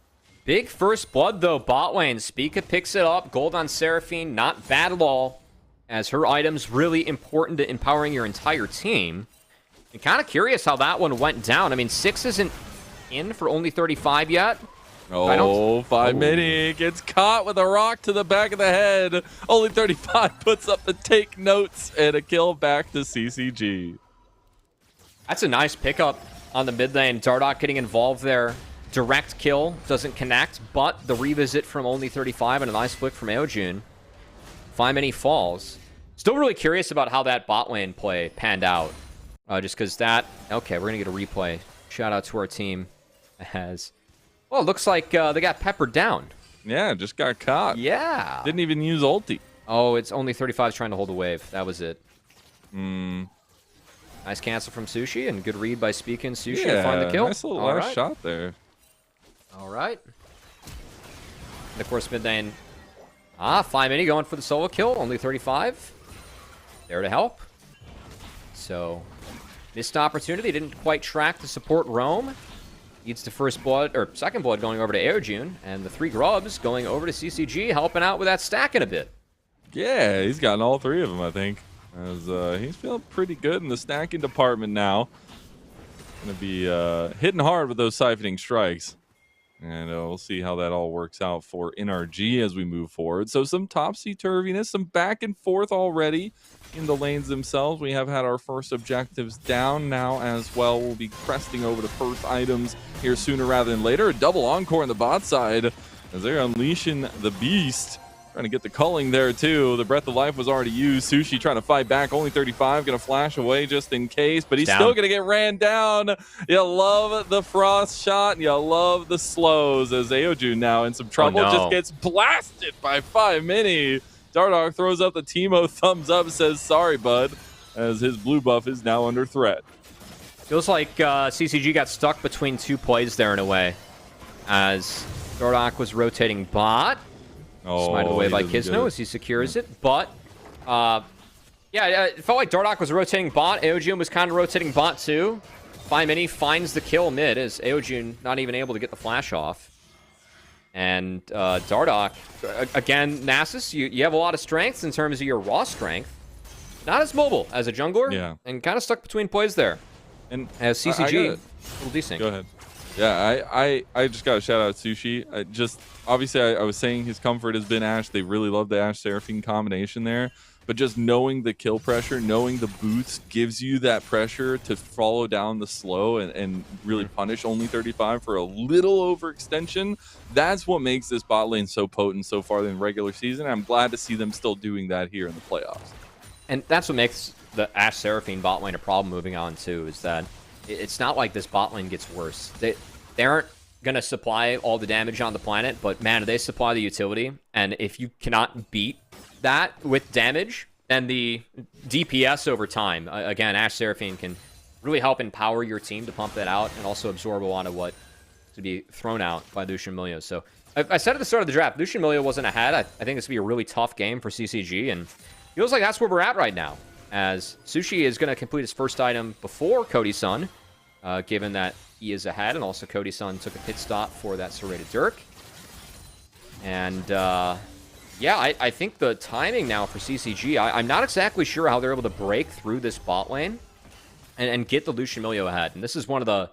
Big first blood, though, bot lane. Spica picks it up. Gold on Seraphine, not bad at all. As her item's really important to empowering your entire team. I'm kind of curious how that one went down. I mean, 6 isn't in for only 35 yet. Oh, 5 Mini gets caught with a rock to the back of the head. Only 35 puts up the take notes and a kill back to CCG. That's a nice pickup on the mid lane. Dardoch getting involved there. Direct kill doesn't connect, but the revisit from only 35 and a nice flick from Aojun. 5 Mini falls. Still really curious about how that bot lane play panned out. Just because that... Okay, we're going to get a replay. Shout out to our team. Well, it looks like they got peppered down. Yeah, just got caught. Yeah. Didn't even use ulti. Oh, it's only 35 trying to hold a wave. That was it. Nice cancel from Sushi and good read by Speakin' Sushi to find the kill. Nice little last shot there. All right. And of course, mid lane. 5 Mini going for the solo kill. Only 35. There to help. So, missed opportunity. Didn't quite track to support Rome. Needs the first blood, or second blood going over to Aojun. And the 3 grubs going over to CCG, helping out with that stacking a bit. Yeah, he's gotten all 3 of them, I think. As he's feeling pretty good in the stacking department now. Going to be hitting hard with those siphoning strikes. And we'll see how that all works out for NRG as we move forward. So some topsy-turviness, some back and forth already in the lanes themselves. We have had our first objectives down now as well. We'll be cresting over to first items here sooner rather than later. A double encore on the bot side as they're unleashing the beast. Trying to get the culling there too. The Breath of Life was already used. Sushi trying to fight back. Only 35. Going to flash away just in case. But he's still going to get ran down. You love the frost shot. You love the slows as Aojun now in some trouble. Just gets blasted by 5 Mini. Dardoch throws up the Teemo thumbs up. Says sorry, bud. As his blue buff is now under threat. Feels like CCG got stuck between 2 plays there in a way. As Dardoch was rotating bot. Smite away by Kisno as he secures it. But, yeah, it felt like Dardoch was rotating bot. Aojun was kind of rotating bot too. 5 Mini finds the kill mid as Aojun not even able to get the flash off. And Dardoch, again, Nasus, you have a lot of strengths in terms of your raw strength. Not as mobile as a jungler. Yeah. And kind of stuck between plays there. And as CCG, a little desync. Go ahead. Yeah, I just got to shout out Sushi. Obviously, I was saying his comfort has been Ashe. They really love the Ashe Seraphine combination there. But just knowing the kill pressure, knowing the boots gives you that pressure to follow down the slow and really punish only 35 for a little overextension. That's what makes this bot lane so potent so far in the regular season. I'm glad to see them still doing that here in the playoffs. And that's what makes the Ashe Seraphine bot lane a problem moving on too, is that it's not like this bot lane gets worse. They aren't going to supply all the damage on the planet, but man, they supply the utility. And if you cannot beat that with damage, then the DPS over time, again, Ashe Seraphine can really help empower your team to pump that out and also absorb a lot of what to be thrown out by Lucian Milio. So I said at the start of the draft, Lucian Milio wasn't ahead. I think this would be a really tough game for CCG, and feels like that's where we're at right now, as Sushi is going to complete his first item before Cody-san, given that he is ahead, and also Cody-san took a pit stop for that serrated Dirk. And yeah, I think the timing now for CCG, I'm not exactly sure how they're able to break through this bot lane and get the Lucian Milio ahead. And this is one of the,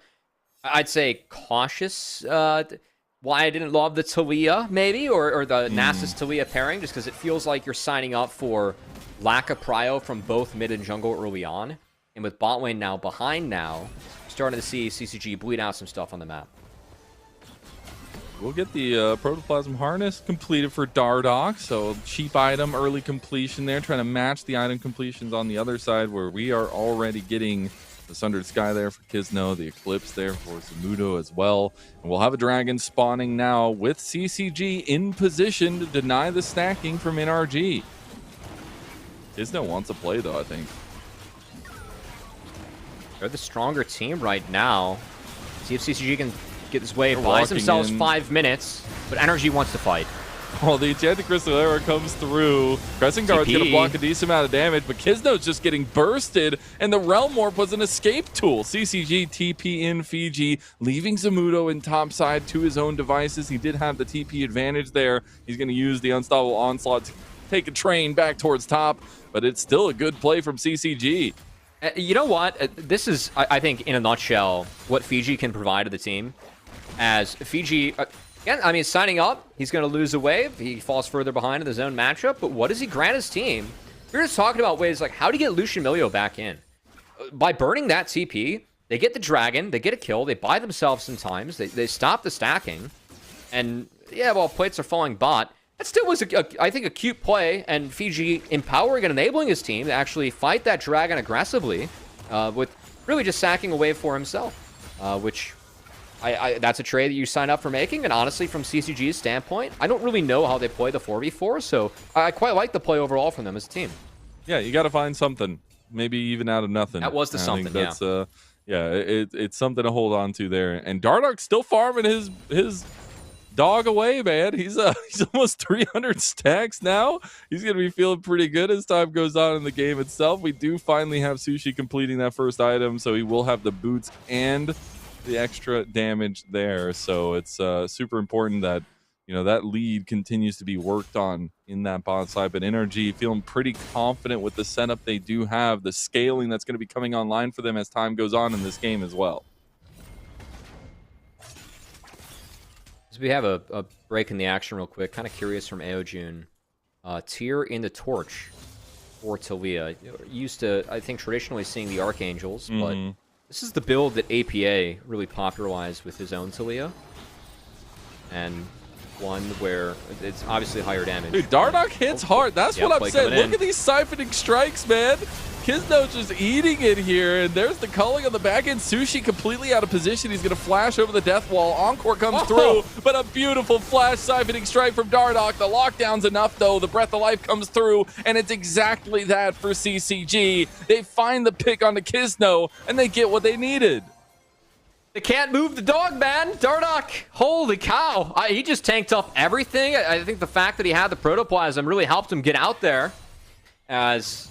I'd say, cautious, why I didn't love the Talia, maybe, or the Nasus Talia pairing, just because it feels like you're signing up for lack of prio from both mid and jungle early on. And with bot lane now behind now, starting to see CCG bleed out some stuff on the map. We'll get the Protoplasm Harness completed for Dardoch, so cheap item, early completion there, trying to match the item completions on the other side, where we are already getting the Sundered Sky there for Kisno, the Eclipse there for Zamudo as well. And we'll have a Dragon spawning now with CCG in position to deny the stacking from NRG. Kisno wants to play, though, I think. They're the stronger team right now. See if CCG can get this wave. Buys themselves 5 minutes, but NRG wants to fight. Well, the Enchanted Crystal Arrow comes through. Crescent Guard's going to block a decent amount of damage, but Kisno's just getting bursted, and the Realm Warp was an escape tool. CCG TP in Fiji, leaving Zamudo in topside to his own devices. He did have the TP advantage there. He's going to use the Unstoppable Onslaught to take a train back towards top, but it's still a good play from CCG. You know what? This is, I think, in a nutshell, what Fiji can provide to the team. As Fiji, again, I mean, signing up, he's going to lose a wave. He falls further behind in the zone matchup. But what does he grant his team? We're just talking about ways like, how do you get Lucian Milio back in? By burning that TP, they get the dragon, they get a kill, they buy themselves some times, they stop the stacking. And, yeah, while plates are falling bot, that still was, I think, a cute play, and Fiji empowering and enabling his team to actually fight that dragon aggressively with really just sacking a wave for himself, which that's a trade that you sign up for making, and honestly, from CCG's standpoint, I don't really know how they play the 4v4, so I quite like the play overall from them as a team. Yeah, you got to find something, maybe even out of nothing. That was the something, that's, it's something to hold on to there. And Dardark's still farming his dog away, man. He's almost 300 stacks now. He's going to be feeling pretty good as time goes on in the game itself. We do finally have Sushi completing that first item, so he will have the boots and the extra damage there. So it's super important that, you know, that lead continues to be worked on in that bot side. But NRG feeling pretty confident with the setup they do have, the scaling that's going to be coming online for them as time goes on in this game as well. So we have a break in the action real quick. Kind of curious from Aojun. Tier in the torch for Talia. Used to, I think, traditionally seeing the Archangels, but this is the build that APA really popularized with his own Talia. And one where it's obviously higher damage. Dude, Dardark hits hard. That's what I'm saying. Look at these siphoning strikes, man. Kisno just eating it here, and there's the culling on the back end. Sushi completely out of position. He's going to flash over the death wall. Encore comes through, but a beautiful flash siphoning strike from Dardark. The lockdown's enough, though. The breath of life comes through, and it's exactly that for CCG. They find the pick onto Kisno, and they get what they needed. They can't move the dog, man. Dardark, holy cow. He just tanked up everything. I think the fact that he had the protoplasm really helped him get out there, as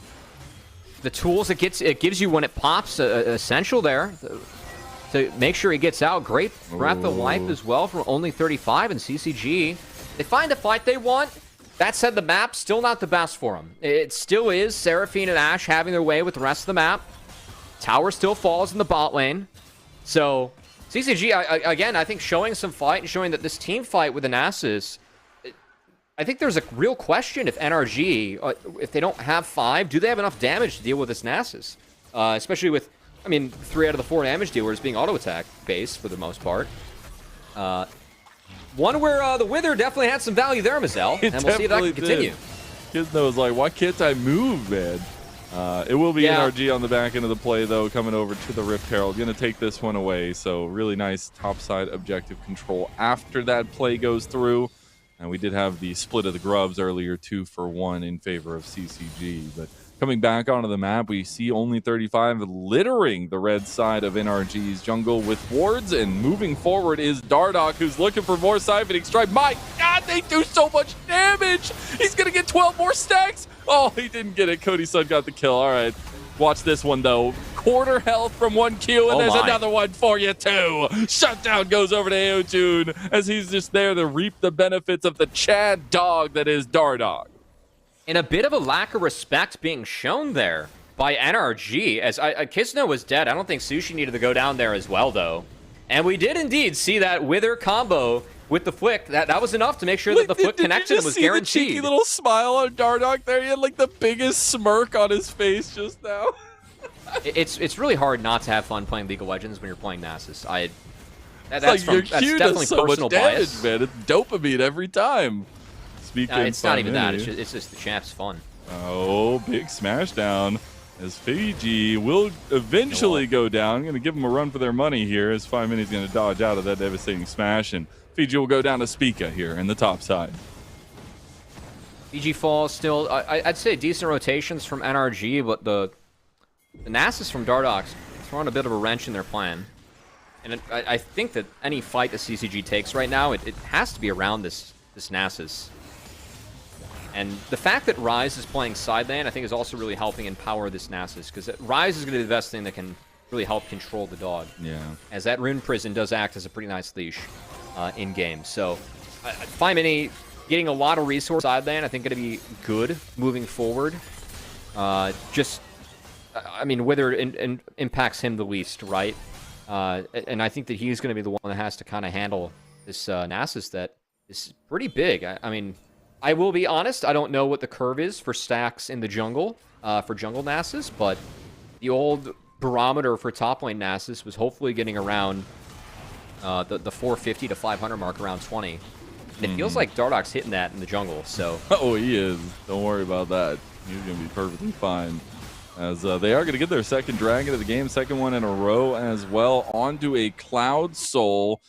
the tools it gives you when it pops essential there to make sure he gets out. Great breath of life as well from only 35 in CCG. They find a fight they want. That said, the map's still not the best for them. It still is Seraphine and Ashe having their way with the rest of the map. Tower still falls in the bot lane. So CCG, again, I think showing some fight and showing that this team fight with the Nasus, I think there's a real question if NRG, if they don't have 5, do they have enough damage to deal with this Nasus? Especially with, I mean, 3 out of the 4 damage dealers being auto-attack based for the most part. One where the Wither definitely had some value there, Mazel, and we'll see if that can continue. Kisno was like, why can't I move, man? It will be NRG on the back end of the play, though, coming over to the Rift Herald. Going to take this one away, so really nice topside objective control after that play goes through. And we did have the split of the grubs earlier, 2-for-1 in favor of CCG. But coming back onto the map, we see only 35 littering the red side of NRG's jungle with wards. And moving forward is Dardark, who's looking for more siphoning strike. My God, they do so much damage! He's going to get 12 more stacks! Oh, he didn't get it. Cody Sun got the kill. All right. Watch this one, though. Quarter health from 1Q, and there's another one for you, too. Shutdown goes over to Aojun as he's just there to reap the benefits of the Chad dog that is Dardark. And a bit of a lack of respect being shown there by NRG, as Kisno was dead. I don't think Sushi needed to go down there as well, though. And we did indeed see that Wither combo with the flick. That was enough to make sure that the flick connection was guaranteed. Did you see the cheeky little smile on Dardark there? He had like the biggest smirk on his face just now. It's really hard not to have fun playing League of Legends when you're playing Nasus. That's definitely so personal much damage, bias, man. It's dopamine every time. It's not even that. It's just the champ's fun. Oh, big smash down as Fiji will eventually go down. I'm going to give them a run for their money here as 5 minutes going to dodge out of that devastating smash, and Fiji will go down to Spica here in the top side. Fiji falls still. I'd say decent rotations from NRG, but the Nasus from Dardark's throwing a bit of a wrench in their plan. And I think that any fight that CCG takes right now, it has to be around this Nasus. And the fact that Ryze is playing side lane, I think, is also really helping empower this Nasus, because Ryze is going to be the best thing that can really help control the dog. Yeah. As that Rune Prison does act as a pretty nice leash in-game. So, 5 Mini getting a lot of resource side lane, I think, going to be good moving forward. Just I mean, Wither impacts him the least, right? And I think that he's going to be the one that has to kind of handle this Nasus that is pretty big. I mean, I will be honest, I don't know what the curve is for stacks in the jungle, for jungle Nasus, but the old barometer for top lane Nasus was hopefully getting around the 450 to 500 mark, around 20. And it feels like Dardoch's hitting that in the jungle, so... Oh, he is. Don't worry about that. He's going to be perfectly fine. As they are going to get their second dragon of the game, second one in a row as well, onto a Cloud Soul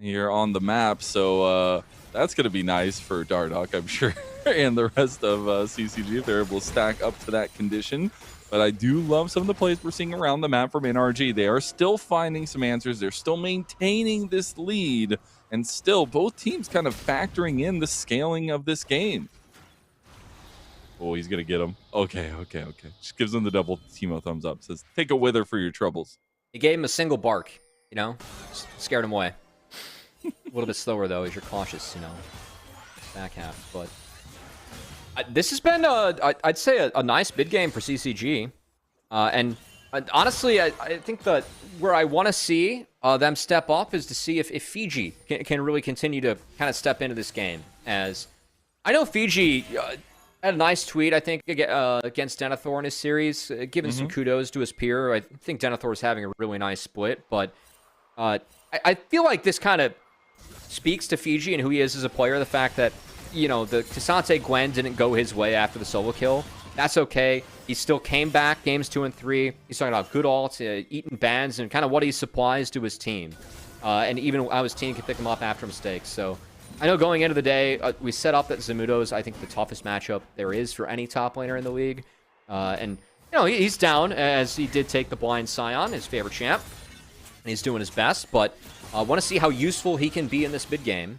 here on the map. So that's going to be nice for Dardoch, I'm sure, and the rest of CCG if they're able to stack up to that condition. But I do love some of the plays we're seeing around the map from NRG. They are still finding some answers. They're still maintaining this lead, and still both teams kind of factoring in the scaling of this game. Oh, he's going to get him. Okay. Just gives him the double Teemo thumbs up. Says, take a Wither for your troubles. He gave him a single bark, you know? Scared him away. A little bit slower, though, as you're cautious, you know? Back half, but... this has been, I'd say, a nice mid game for CCG. And honestly, I think that where I want to see them step up is to see if Fiji can really continue to kind of step into this game. As I know Fiji... had a nice tweet, I think, against Denethor in his series, giving some kudos to his peer. I think Denethor is having a really nice split, but I feel like this kind of speaks to Fiji and who he is as a player. The fact that, you know, the K'Sante Gwen didn't go his way after the solo kill. That's okay. He still came back games 2 and 3. He's talking about good ults, eating bans, and kind of what he supplies to his team. And even how his team can pick him up after mistakes. So I know going into the day, we set up that Zamudo's, I think, the toughest matchup there is for any top laner in the league. And, you know, he's down, as he did take the blind Scion, his favorite champ. And he's doing his best, but I want to see how useful he can be in this mid game.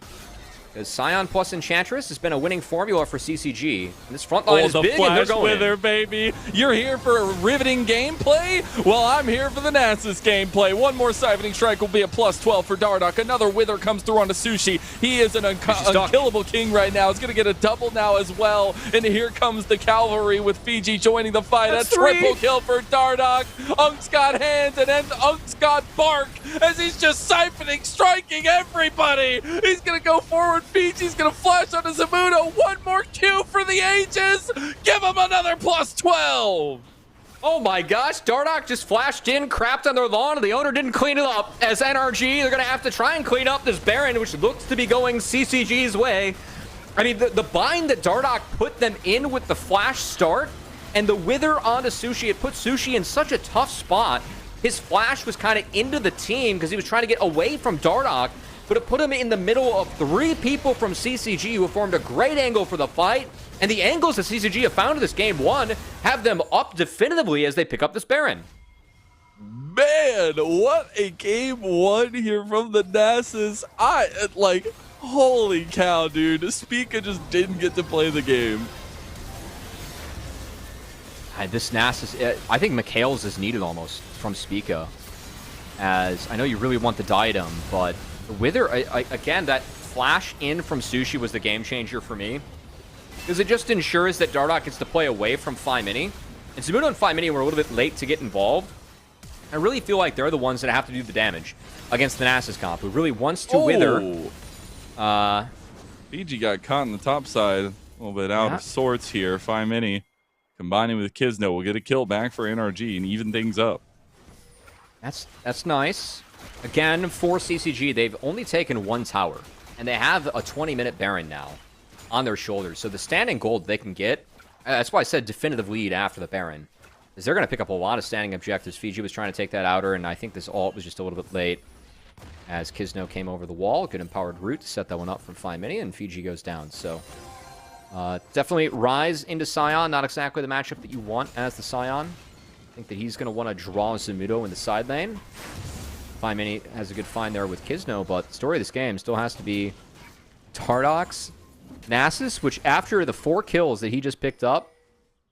Because Scion plus Enchantress has been a winning formula for CCG. And this front line is big, and they're going Wither, baby. You're here for a riveting gameplay? Well, I'm here for the Nasus gameplay. One more Siphoning Strike will be a plus 12 for Dardoch. Another Wither comes through onto Sushi. He is an unkillable king right now. He's going to get a double now as well. And here comes the Cavalry with Fiji joining the fight. That's a triple kill for Dardoch. Unk's got hands, and then Unk's got bark as he's just siphoning, striking everybody. He's going to go forward. Fiji's gonna flash onto Zamudo. One more Q for the ages. Give him another plus 12. Oh my gosh, Dardoch just flashed in, crapped on their lawn, and the owner didn't clean it up. As NRG, they're gonna have to try and clean up this Baron, which looks to be going CCG's way. I mean, the bind that Dardoch put them in with the flash start, and the Wither onto Sushi, it put Sushi in such a tough spot. His flash was kind of into the team because he was trying to get away from Dardoch, but it put him in the middle of 3 people from CCG who formed a great angle for the fight. And the angles that CCG have found in this game 1 have them up definitively as they pick up this Baron. Man, what a game 1 here from the Nasus. Holy cow, dude. Spica just didn't get to play the game. This Nasus, I think Mikhail's is needed almost from Spica. As I know you really want the diadem, but the Wither, again, that flash in from Sushi was the game changer for me. Because it just ensures that Dardoch gets to play away from Mini. And Zamudo and Mini were a little bit late to get involved. I really feel like they're the ones that have to do the damage against the Nasus comp, who really wants to Wither. Fiji got caught on the top side. A little bit out of sorts here. Mini combining with Kizno will get a kill back for NRG and even things up. That's nice. Again, for CCG, they've only taken 1 tower, and they have a 20-minute Baron now on their shoulders. So the standing gold they can get, that's why I said definitive lead after the Baron, is they're going to pick up a lot of standing objectives. Fiji was trying to take that outer, and I think this ult was just a little bit late as Kizno came over the wall. Good empowered root to set that one up from Mini, and Fiji goes down. So definitely Rise into Scion, not exactly the matchup that you want as the Scion. I think that he's going to want to draw Zamudo in the side lane. Mini has a good find there with Kizno, but the story of this game still has to be Dardoch's Nasus, which after the 4 kills that he just picked up,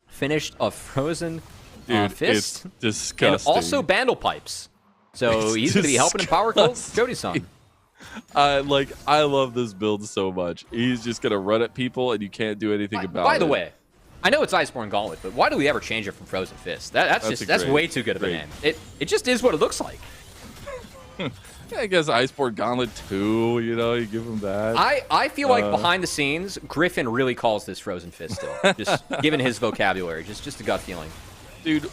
finished a frozen fist. It's disgusting. And also Bandle Pipes. So he's going to be helping in power kills Jody-san. I love this build so much. He's just going to run at people and you can't do anything about it. By the way, I know it's Iceborne Gauntlet, but why do we ever change it from Frozen Fist? That's way too good of a name. It just is what it looks like. I guess Iceborne Gauntlet 2, you know, you give him that. I feel like behind the scenes, Griffin really calls this Frozen Fist still. Just given his vocabulary, just a gut feeling. Dude,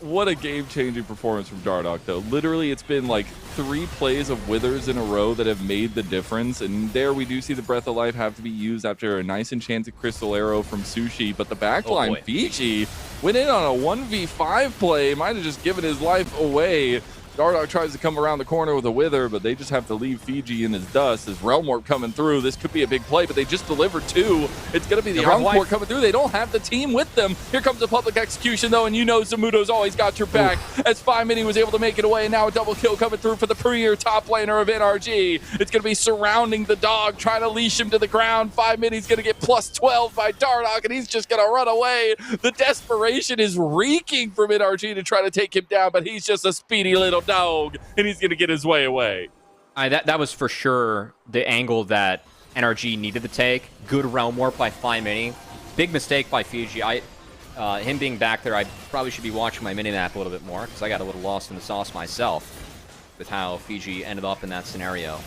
what a game-changing performance from Dardoch, though. Literally, it's been like 3 plays of Withers in a row that have made the difference. And there we do see the Breath of Life have to be used after a nice Enchanted Crystal Arrow from Sushi. But the backline, Fiji, went in on a 1v5 play. Might have just given his life away. Dardoch tries to come around the corner with a Wither, but they just have to leave Fiji in his dust. As Realm Warp coming through, this could be a big play, but they just delivered 2. It's going to be the Encore coming through. They don't have the team with them. Here comes the public execution, though, and you know Zamudo's always got your back. As 5 Mini was able to make it away, and now a double kill coming through for the premier top laner of NRG. It's going to be surrounding the dog, trying to leash him to the ground. 5 Mini's going to get plus 12 by Dardoch, and he's just going to run away. The desperation is reeking from NRG to try to take him down, but he's just a speedy little dog, and he's going to get his way away. That was for sure the angle that NRG needed to take. Good Realm Warp by 5 Mini. Big mistake by Fiji. Him being back there, I probably should be watching my mini-map a little bit more, because I got a little lost in the sauce myself with how Fiji ended up in that scenario.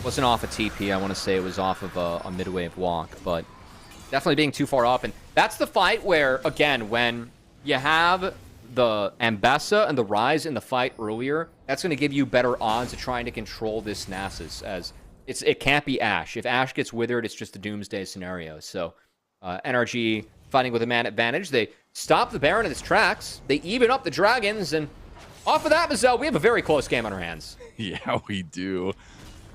Wasn't off a TP. I want to say it was off of a mid-wave walk, but definitely being too far up. And that's the fight where, again, when you have the Ambessa and the Rise in the fight earlier, that's going to give you better odds of trying to control this Nasus, as it can't be Ashe. If Ashe gets withered, it's just a doomsday scenario. So NRG fighting with a man advantage. They stop the Baron in its tracks. They even up the Dragons, and off of that, Mazel, we have a very close game on our hands. Yeah, we do.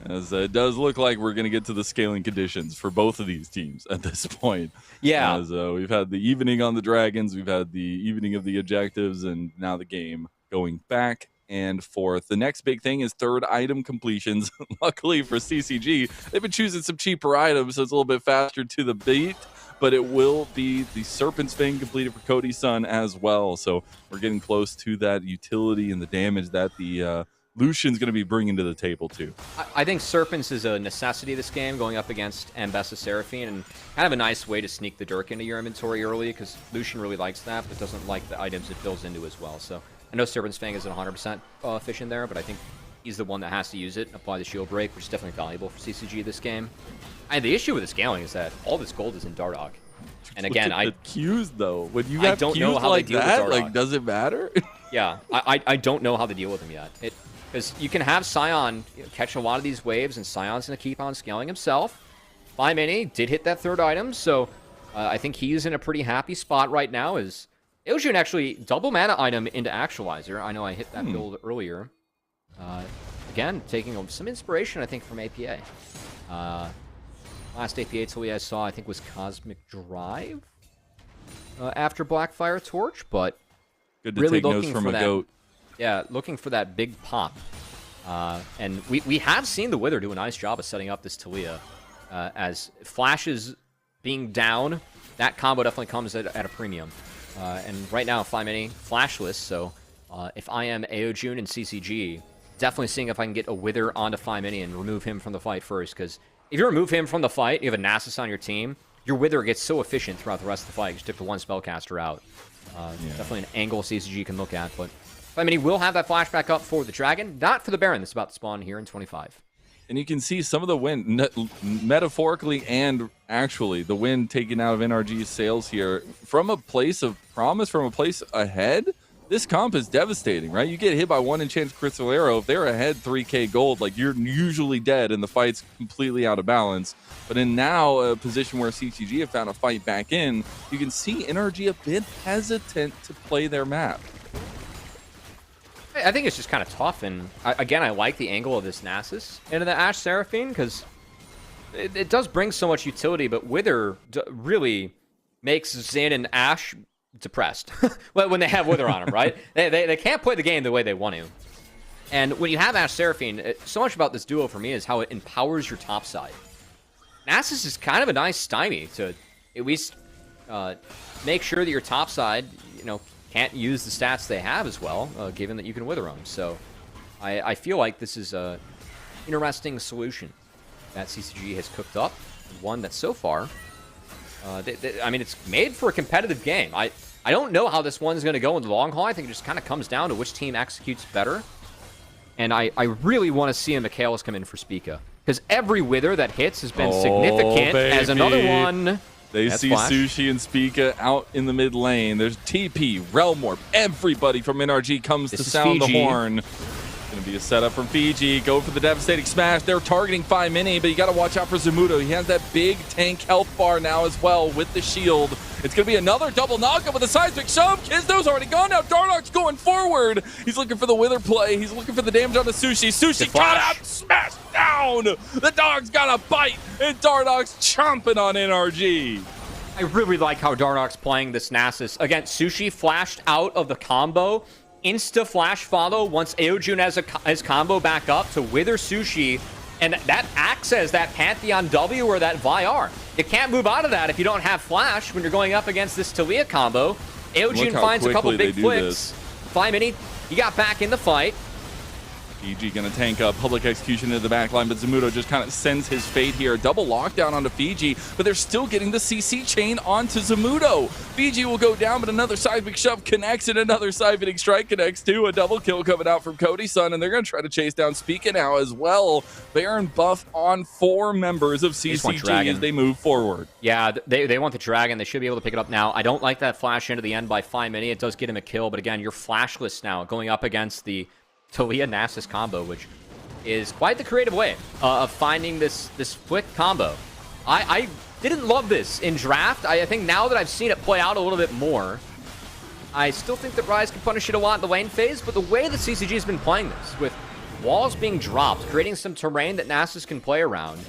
As it does look like we're going to get to the scaling conditions for both of these teams at this point. Yeah. As we've had the evening on the Dragons, we've had the evening of the objectives, and now the game going back and forth. The next big thing is third item completions. Luckily for CCG, they've been choosing some cheaper items, so it's a little bit faster to the beat, but it will be the Serpent's Fang completed for Cody's son as well. So we're getting close to that utility and the damage that the Lucian's going to be bringing to the table, too. I think Serpents is a necessity this game, going up against Ambessa Seraphine, and kind of a nice way to sneak the Dirk into your inventory early, because Lucian really likes that, but doesn't like the items it builds into as well. So I know Serpent's Fang isn't 100% efficient there, but I think he's the one that has to use it and apply the shield break, which is definitely valuable for CCG this game. And the issue with the scaling is that all this gold is in Dardoch. And again, the Qs, though. When you have Qs like that, like, does it matter? Yeah, I don't know how to deal with them yet. Because you can have Sion catch a lot of these waves, and Sion's going to keep on scaling himself. 5 Mini did hit that third item, so I think he's in a pretty happy spot right now. Is Illian actually double mana item into Actualizer? I know I hit that build earlier. Again, taking some inspiration, I think, from APA. Last APA Talia I saw, I think, was Cosmic Drive after Blackfire Torch, but good to really take notes from a goat. Yeah, looking for that big pop. And we have seen the Wither do a nice job of setting up this Talia. As Flashes being down, that combo definitely comes at a premium. And right now, 5 Mini flashless, so if I am Aojun and CCG, definitely seeing if I can get a Wither onto 5 Mini and remove him from the fight first, because if you remove him from the fight, you have a Nasus on your team, your Wither gets so efficient throughout the rest of the fight. You just tip the one spellcaster out. Definitely an angle CCG can look at, but 5 Mini will have that flashback up for the Dragon, not for the Baron that's about to spawn here in 25. And you can see some of the wind, metaphorically and actually, the wind taken out of NRG's sails here. From a place of promise, from a place ahead, this comp is devastating, right? You get hit by one Enchanted Crystal Arrow, if they're ahead 3k gold, like, you're usually dead and the fight's completely out of balance. But in now a position where CCG have found a fight back in, you can see NRG a bit hesitant to play their map. I think it's just kind of tough, and again, I like the angle of this Nasus into the Ashe Seraphine, because it does bring so much utility, but Wither really makes Xin and Ashe depressed when they have Wither on them, right? They can't play the game the way they want to. And when you have Ashe Seraphine, so much about this duo for me is how it empowers your top side. Nasus is kind of a nice stymie to at least make sure that your top side, can't use the stats they have as well, given that you can Wither them. So I feel like this is an interesting solution that CCG has cooked up, one that so far I mean, it's made for a competitive game. I don't know how this one's going to go in the long haul. I think it just kind of comes down to which team executes better. And I really want to see a Michaelis come in for Spica. Because every Wither that hits has been significant. Baby. As another one. They see Flash. Sushi and Spica out in the mid lane. There's TP, Relmorp, everybody from NRG comes to sound the horn. Going to be a setup from Fiji. Go for the devastating smash. They're targeting 5 Mini, but you got to watch out for Zamudo. He has that big tank health bar now as well with the shield. It's going to be another double knockup with a seismic shove. Kizdo's already gone now. Dardock's going forward. He's looking for the Wither play. He's looking for the damage on the Sushi. Sushi got out, smashed down. The dog's got a bite, and Dardock's chomping on NRG. I really like how Dardock's playing this Nasus. Again, Sushi flashed out of the combo. Insta flash follow once Aojun has his combo back up to Wither Sushi, and that acts as that Pantheon W or that VIR. You can't move out of that if you don't have flash when you're going up against this Talia combo. Aojun finds a couple big flicks. 5 Mini, he got back in the fight. Fiji going to tank up public execution into the back line, but Zamudo just kind of sends his fate here. Double lockdown onto Fiji, but they're still getting the CC chain onto Zamudo. Fiji will go down, but another seismic shove connects, and another siphoning strike connects too. A double kill coming out from Cody's son, and they're going to try to chase down Spica now as well. Baron buff on 4 members of CCG as they move forward. Yeah, they want the Dragon. They should be able to pick it up now. I don't like that flash into the end by 5 Mini. It does get him a kill, but again, you're flashless now going up against the Talia Nasus combo, which is quite the creative way of finding this quick combo. I didn't love this in draft. I think now that I've seen it play out a little bit more, I still think that Rise can punish it a lot in the lane phase, but the way that CCG has been playing this, with walls being dropped, creating some terrain that Nasus can play around,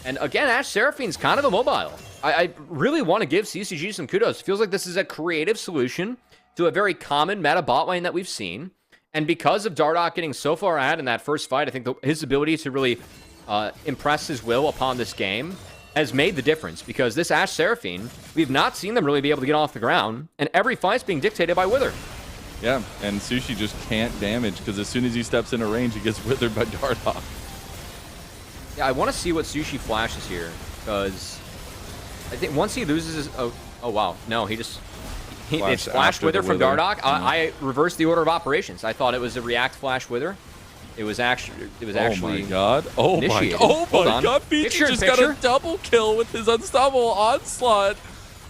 and again, Ashe Seraphine's kind of immobile. I really want to give CCG some kudos. It feels like this is a creative solution to a very common meta bot lane that we've seen. And because of Dardock getting so far ahead in that first fight, I think his ability to really impress his will upon this game has made the difference. Because this Ashe Seraphine, we've not seen them really be able to get off the ground. And every fight's being dictated by Wither. Yeah, and Sushi just can't damage because as soon as he steps into range, he gets withered by Dardock. Yeah, I want to see what Sushi flashes here. Because I think once he loses his... Oh, wow. No, he just... It's flash Wither from Dardock. I reversed the order of operations. I thought it was a react flash Wither. It was actually. Oh my god! Oh initiated. my god! Fiji just got a double kill with his unstoppable onslaught.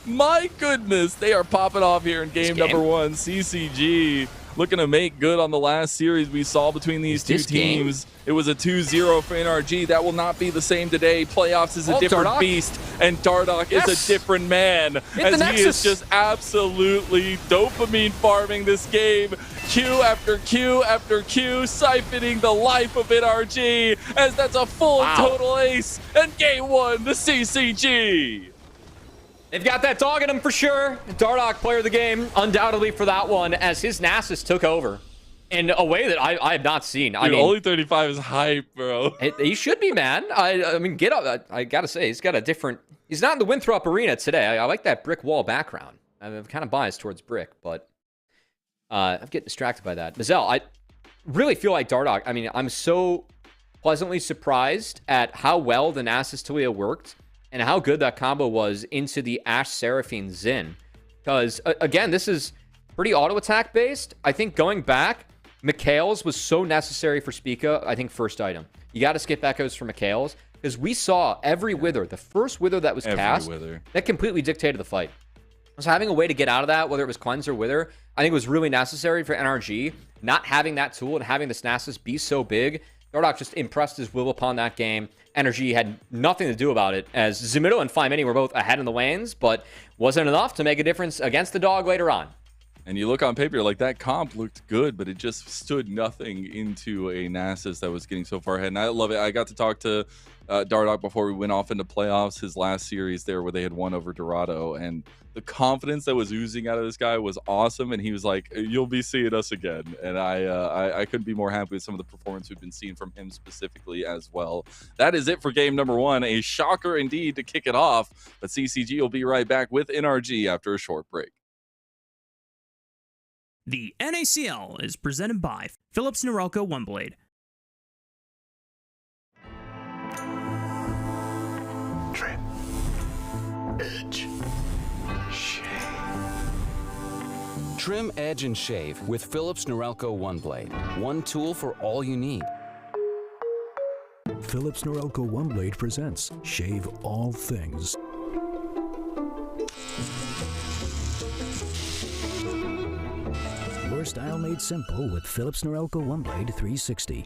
My goodness, they are popping off here in game number 1. CCG looking to make good on the last series we saw between these two teams. It was a 2-0 for NRG. That will not be the same today. Playoffs is a different beast, and Dardock is a different man. As he is just absolutely dopamine farming this game. Q after Q after Q, siphoning the life of NRG, as that's a full total ace. And game 1, the CCG. They've got that dog in him for sure. Dardock, player of the game, undoubtedly for that one, as his Nasus took over in a way that I have not seen. Dude, I mean, only 35 is hype, bro. He should be, man. I mean, get up. I gotta say, he's got a different... He's not in the Winthrop Arena today. I like that brick wall background. I'm kind of biased towards brick, but I'm getting distracted by that. Mazel, I really feel like Dardock... I mean, I'm so pleasantly surprised at how well the Nasus Talia worked and how good that combo was into the Ashe Seraphine Xin. Because, again, this is pretty auto-attack based. I think going back, Michaelis was so necessary for Spica, I think first item. You got to skip echoes for Michaelis, because we saw every Wither, the first Wither that was cast, that completely dictated the fight. So having a way to get out of that, whether it was Cleanse or Wither, I think was really necessary for NRG. Not having that tool and having this Nasus be so big, Dardock just impressed his will upon that game. NRG had nothing to do about it, as Zamudo and 5 Mini were both ahead in the lanes, but wasn't enough to make a difference against the dog later on. And you look on paper, like that comp looked good, but it just stood nothing into a Nasus that was getting so far ahead. And I love it. I got to talk to Dardock before we went off into playoffs, his last series there where they had won over Dorado. And the confidence that was oozing out of this guy was awesome. And he was like, you'll be seeing us again. And I couldn't be more happy with some of the performance we've been seeing from him specifically as well. That is it for game number 1. A shocker indeed to kick it off. But CCG will be right back with NRG after a short break. The NACL is presented by Philips Norelco OneBlade. Trip. Edge. Trim, edge, and shave with Philips Norelco One Blade. One tool for all you need. Philips Norelco One Blade presents Shave All Things. Your style made simple with Philips Norelco One Blade 360.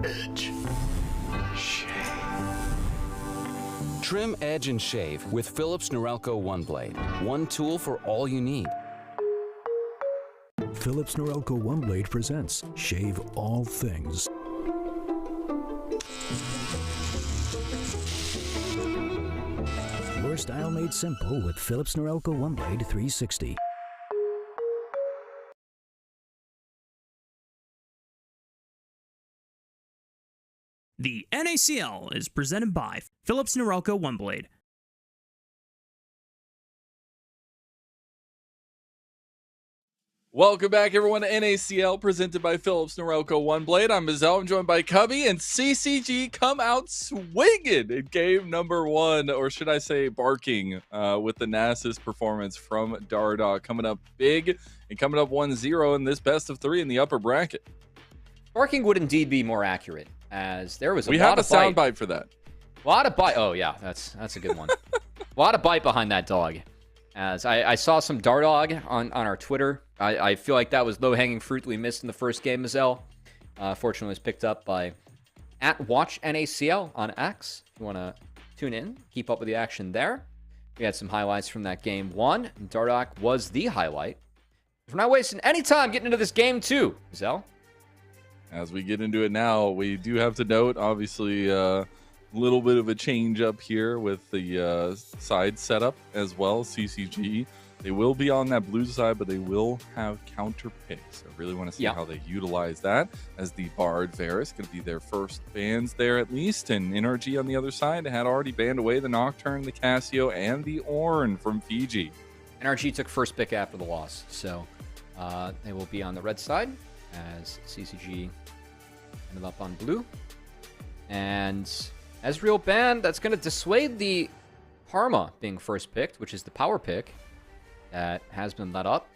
Edge. Trim, edge, and shave with Philips Norelco One Blade. One tool for all you need. Philips Norelco One Blade presents Shave All Things. Your style made simple with Philips Norelco One Blade 360. The NACL is presented by Philips Norelco One Blade. Welcome back, everyone, to NACL, presented by Philips Norelco One Blade. I'm Mazel. I'm joined by Cubby, and CCG come out swinging in game number one, or should I say barking, with the Nasus performance from Dardog coming up big and coming up 1-0 in this best of three in the upper bracket. Barking would indeed be more accurate, as there was a We lot have a of bite. soundbite for that. A lot of bite. Oh, yeah, that's a good one. A lot of bite behind that dog. As I saw some Dardog on our Twitter. I feel like that was low-hanging fruit that we missed in the first game, Mazel. Fortunately, it was picked up by @WatchNACL on X. If you want to tune in, keep up with the action there. We had some highlights from that game one. Dardog was the highlight. We're not wasting any time getting into this game two, Mazel. As we get into it now, we do have to note, obviously, a little bit of a change up here with the side setup as well. CCG, they will be on that blue side, but they will have counter picks. I really want to see how they utilize that, as the Bard Varus going to be their first bans there at least, and NRG on the other side had already banned away the Nocturne, the Casio, and the Ornn from Fiji. NRG took first pick after the loss, so they will be on the red side, as CCG ended up on blue. And Ezreal ban, that's going to dissuade the Karma being first picked, which is the power pick that has been let up.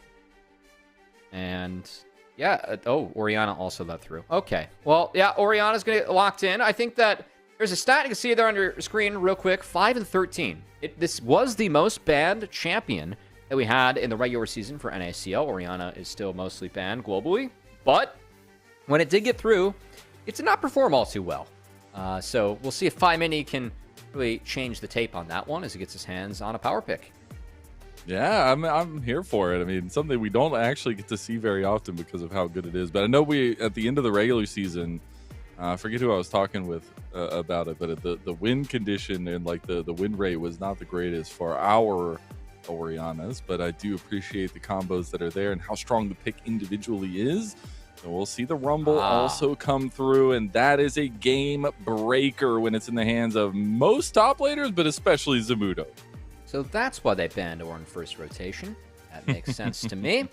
And yeah, Orianna also let through. Okay, well, yeah, Orianna's going to get locked in. I think that there's a stat, you can see it there on your screen real quick, 5-13. This was the most banned champion that we had in the regular season for NACL. Orianna is still mostly banned globally, but when it did get through, it did not perform all too well. So we'll see if Mini can really change the tape on that one as he gets his hands on a power pick. Yeah, I'm here for it. I mean, something we don't actually get to see very often because of how good it is. But I know at the end of the regular season, I forget who I was talking with about it, but the win condition and like the win rate was not the greatest for our Oriannas. But I do appreciate the combos that are there and how strong the pick individually is. So we'll see the Rumble also come through, and that is a game breaker when it's in the hands of most top laners, but especially Zamudo. So that's why they banned Ornn first rotation. That makes sense to me.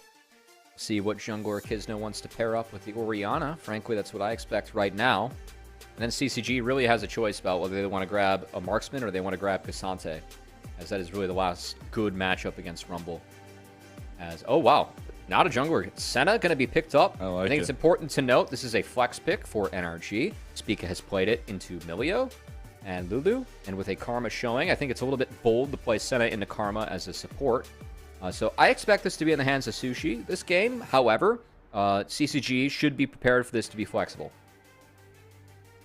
See what jungler Kisno wants to pair up with the Orianna. Frankly, that's what I expect right now. And then CCG really has a choice about whether they want to grab a marksman or they want to grab Cassante, as that is really the last good matchup against Rumble. Oh, wow. Not a jungler. Senna going to be picked up. I think it's important to note this is a flex pick for NRG. Spica has played it into Milio and Lulu. And with a Karma showing, I think it's a little bit bold to play Senna into Karma as a support. So I expect this to be in the hands of Sushi this game. However, CCG should be prepared for this to be flexible.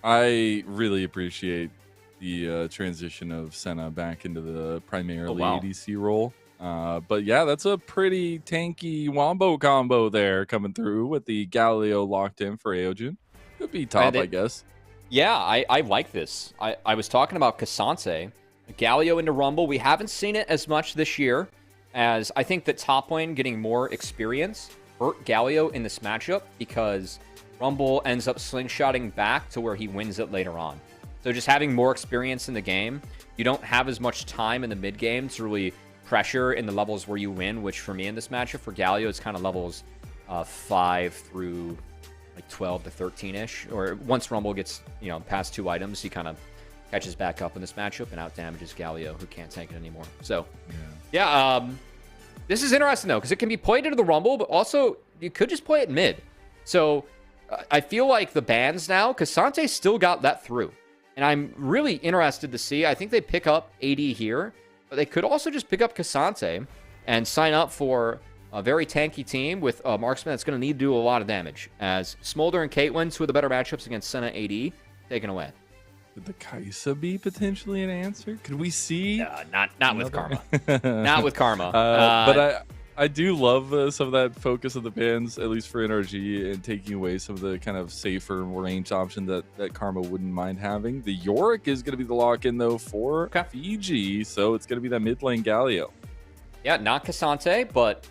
I really appreciate the transition of Senna back into the primarily ADC role. But yeah, that's a pretty tanky wombo combo there coming through with the Galileo locked in for Aojin. Could be top, I guess. Yeah, I like this. I was talking about Cassante. Galileo into Rumble. We haven't seen it as much this year, as I think that top lane getting more experience hurt Galileo in this matchup because Rumble ends up slingshotting back to where he wins it later on. So just having more experience in the game, you don't have as much time in the mid game to really pressure in the levels where you win, which for me in this matchup for Galileo is kind of levels 5 through like 12 to 13-ish, or once Rumble gets past 2 items, he kind of catches back up in this matchup and out damages Galileo, who can't tank it anymore. So this is interesting though, because it can be played into the Rumble, but also you could just play it mid. So I feel like the bans now, Cassante still got that through, and I'm really interested to see. I think they pick up AD here, but they could also just pick up Cassante and sign up for a very tanky team with a marksman that's going to need to do a lot of damage. As Smolder and Caitlyn, two of the better matchups against Senna AD, taken away. Could the Kaisa be potentially an answer? Could we see? Not with Karma. Not with Karma. But I do love some of that focus of the bans, at least for NRG, and taking away some of the kind of safer range option that Karma wouldn't mind having. The Yorick is going to be the lock-in, though, for Fiji, so it's going to be that mid lane Galio. Yeah, not Cassante, but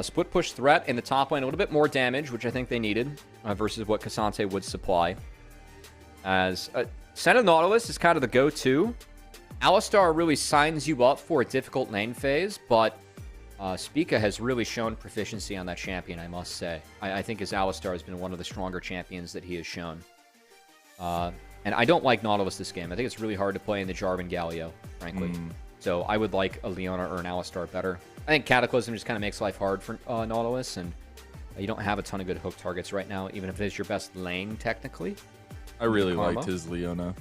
split push threat in the top lane, a little bit more damage, which I think they needed, versus what Cassante would supply. As Senna Nautilus is kind of the go-to. Alistar really signs you up for a difficult lane phase, but Spica has really shown proficiency on that champion, I must say. I think his Alistar has been one of the stronger champions that he has shown. And I don't like Nautilus this game. I think it's really hard to play in the Jarvan Galio, frankly. So I would like a Leona or an Alistar better. I think Cataclysm just kind of makes life hard for Nautilus, and you don't have a ton of good hook targets right now, even if it is your best lane, technically. I really liked his Leona.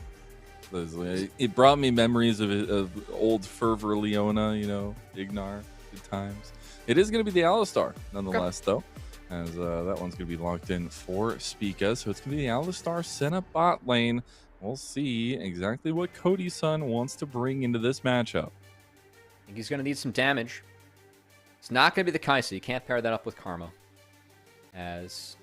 It brought me memories of old Fervor Leona, you know, Ignar. Times. It is going to be the Alistar, nonetheless, though, as that one's going to be locked in for Spica. So it's going to be the Alistar Senna bot lane. We'll see exactly what Cody's son wants to bring into this matchup. I think he's going to need some damage. It's not going to be the Kaisa. You can't pair that up with Karma. As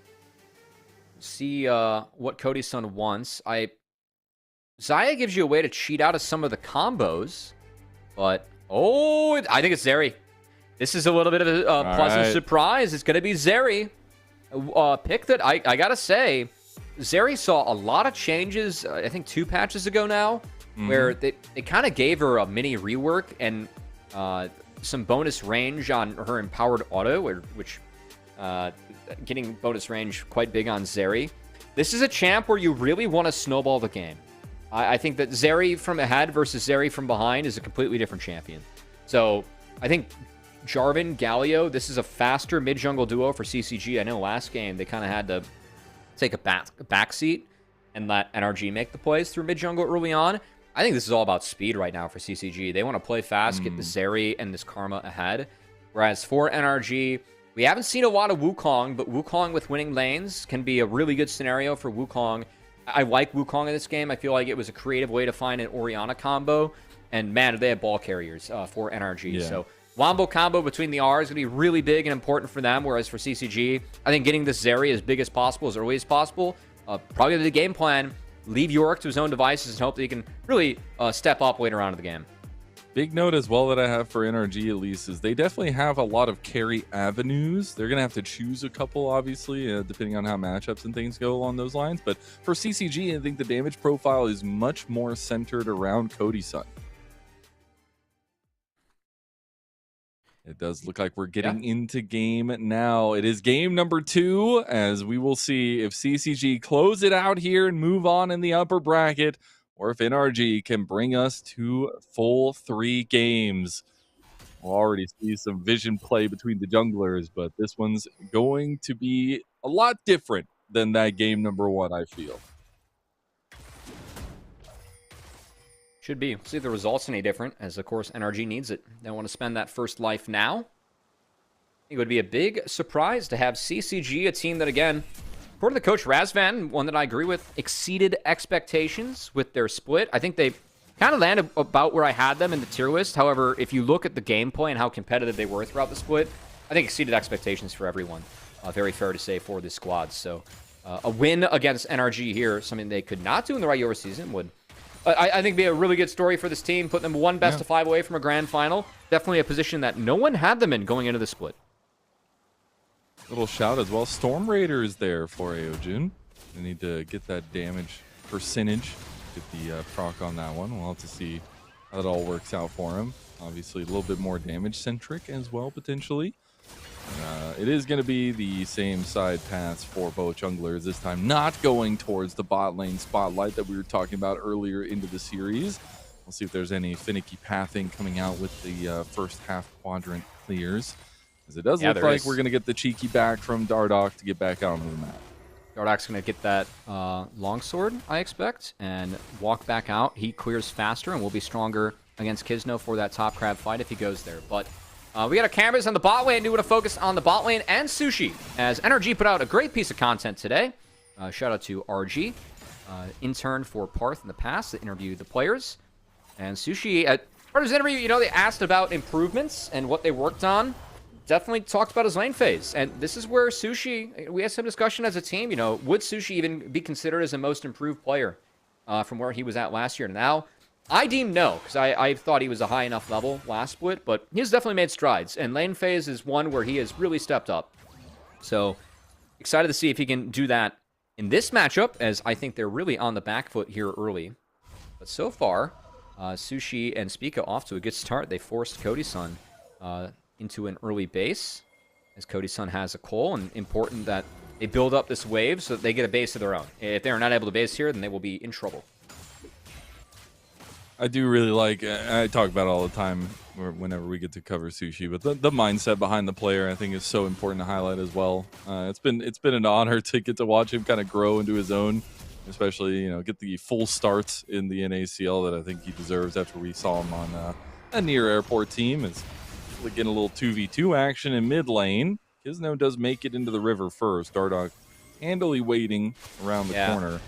see what Cody's son wants. Xayah gives you a way to cheat out of some of the combos, but I think it's Zeri. This is a little bit of a pleasant surprise. It's going to be Zeri. Pick that I got to say, Zeri saw a lot of changes, I think 2 patches ago now, where they kind of gave her a mini rework and some bonus range on her Empowered Auto, which getting bonus range quite big on Zeri. This is a champ where you really want to snowball the game. I think that Zeri from ahead versus Zeri from behind is a completely different champion. So I think Jarvan, Galio, this is a faster mid-jungle duo for CCG. I know last game they kind of had to take a backseat and let NRG make the plays through mid-jungle early on. I think this is all about speed right now for CCG. They want to play fast, get the Zeri and this Karma ahead. Whereas for NRG, we haven't seen a lot of Wukong, but Wukong with winning lanes can be a really good scenario for Wukong. I like Wukong in this game. I feel like it was a creative way to find an Orianna combo. And man, they have ball carriers for NRG. Yeah. So Wombo combo between the R is going to be really big and important for them. Whereas for CCG, I think getting this Zeri as big as possible, as early as possible, probably the game plan. Leave Yorick to his own devices and hope that he can really step up later on in the game. Big note as well that I have for NRG at least is they definitely have a lot of carry avenues. They're going to have to choose a couple, obviously, depending on how matchups and things go along those lines. But for CCG, I think the damage profile is much more centered around Cody's son. It does look like we're getting into game now. It is game number 2, as we will see if CCG close it out here and move on in the upper bracket, or if NRG can bring us to full 3 games. We'll already see some vision play between the junglers, but this one's going to be a lot different than that game number 1, I feel. Should be. See if the results any different, as of course NRG needs it. They want to spend that first life now. I think it would be a big surprise to have CCG, a team that, again, according to Coach Razvan, one that I agree with, exceeded expectations with their split. I think they kind of landed about where I had them in the tier list. However, if you look at the gameplay and how competitive they were throughout the split, I think exceeded expectations for everyone. Very fair to say for this squad. So a win against NRG here, something they could not do in the regular season, would I think be a really good story for this team, putting them one best of 5 away from a grand final. Definitely a position that no one had them in going into the split. Little shout as well. Storm Raider is there for Aojun. They need to get that damage percentage, get the proc on that one. We'll have to see how that all works out for him. Obviously, a little bit more damage centric as well, potentially. It is going to be the same side paths for both junglers, this time not going towards the bot lane spotlight that we were talking about earlier into the series. We'll see if there's any finicky pathing coming out with the first half quadrant clears. As it does look like we're going to get the cheeky back from Dardoch to get back out on the map. Dardoch's going to get that longsword, I expect, and walk back out. He clears faster and will be stronger against Kisno for that top crab fight if he goes there. But We got our cameras on the bot lane. We want to focus on the bot lane and Sushi, as NRG put out a great piece of content today. Shout out to RG, intern for Parth in the past that interviewed the players. And Sushi, at part of his interview, they asked about improvements and what they worked on. Definitely talked about his lane phase. And this is where Sushi, we had some discussion as a team, would Sushi even be considered as the most improved player from where he was at last year? Now, I deem no, because I thought he was a high enough level last split, but he's definitely made strides. And lane phase is one where he has really stepped up. So, excited to see if he can do that in this matchup, as I think they're really on the back foot here early. But so far, Sushi and Spica off to a good start. They forced Cody-san into an early base, as Cody-san has a Cole, and important that they build up this wave so that they get a base of their own. If they're not able to base here, then they will be in trouble. I do really like, I talk about it all the time whenever we get to cover Sushi, but the mindset behind the player I think is so important to highlight as well. It's been an honor to get to watch him kind of grow into his own, especially, get the full starts in the NACL that I think he deserves after we saw him on a near airport team. Is getting a little 2v2 action in mid lane. Kisno does make it into the river first. Dardoch handily waiting around the corner.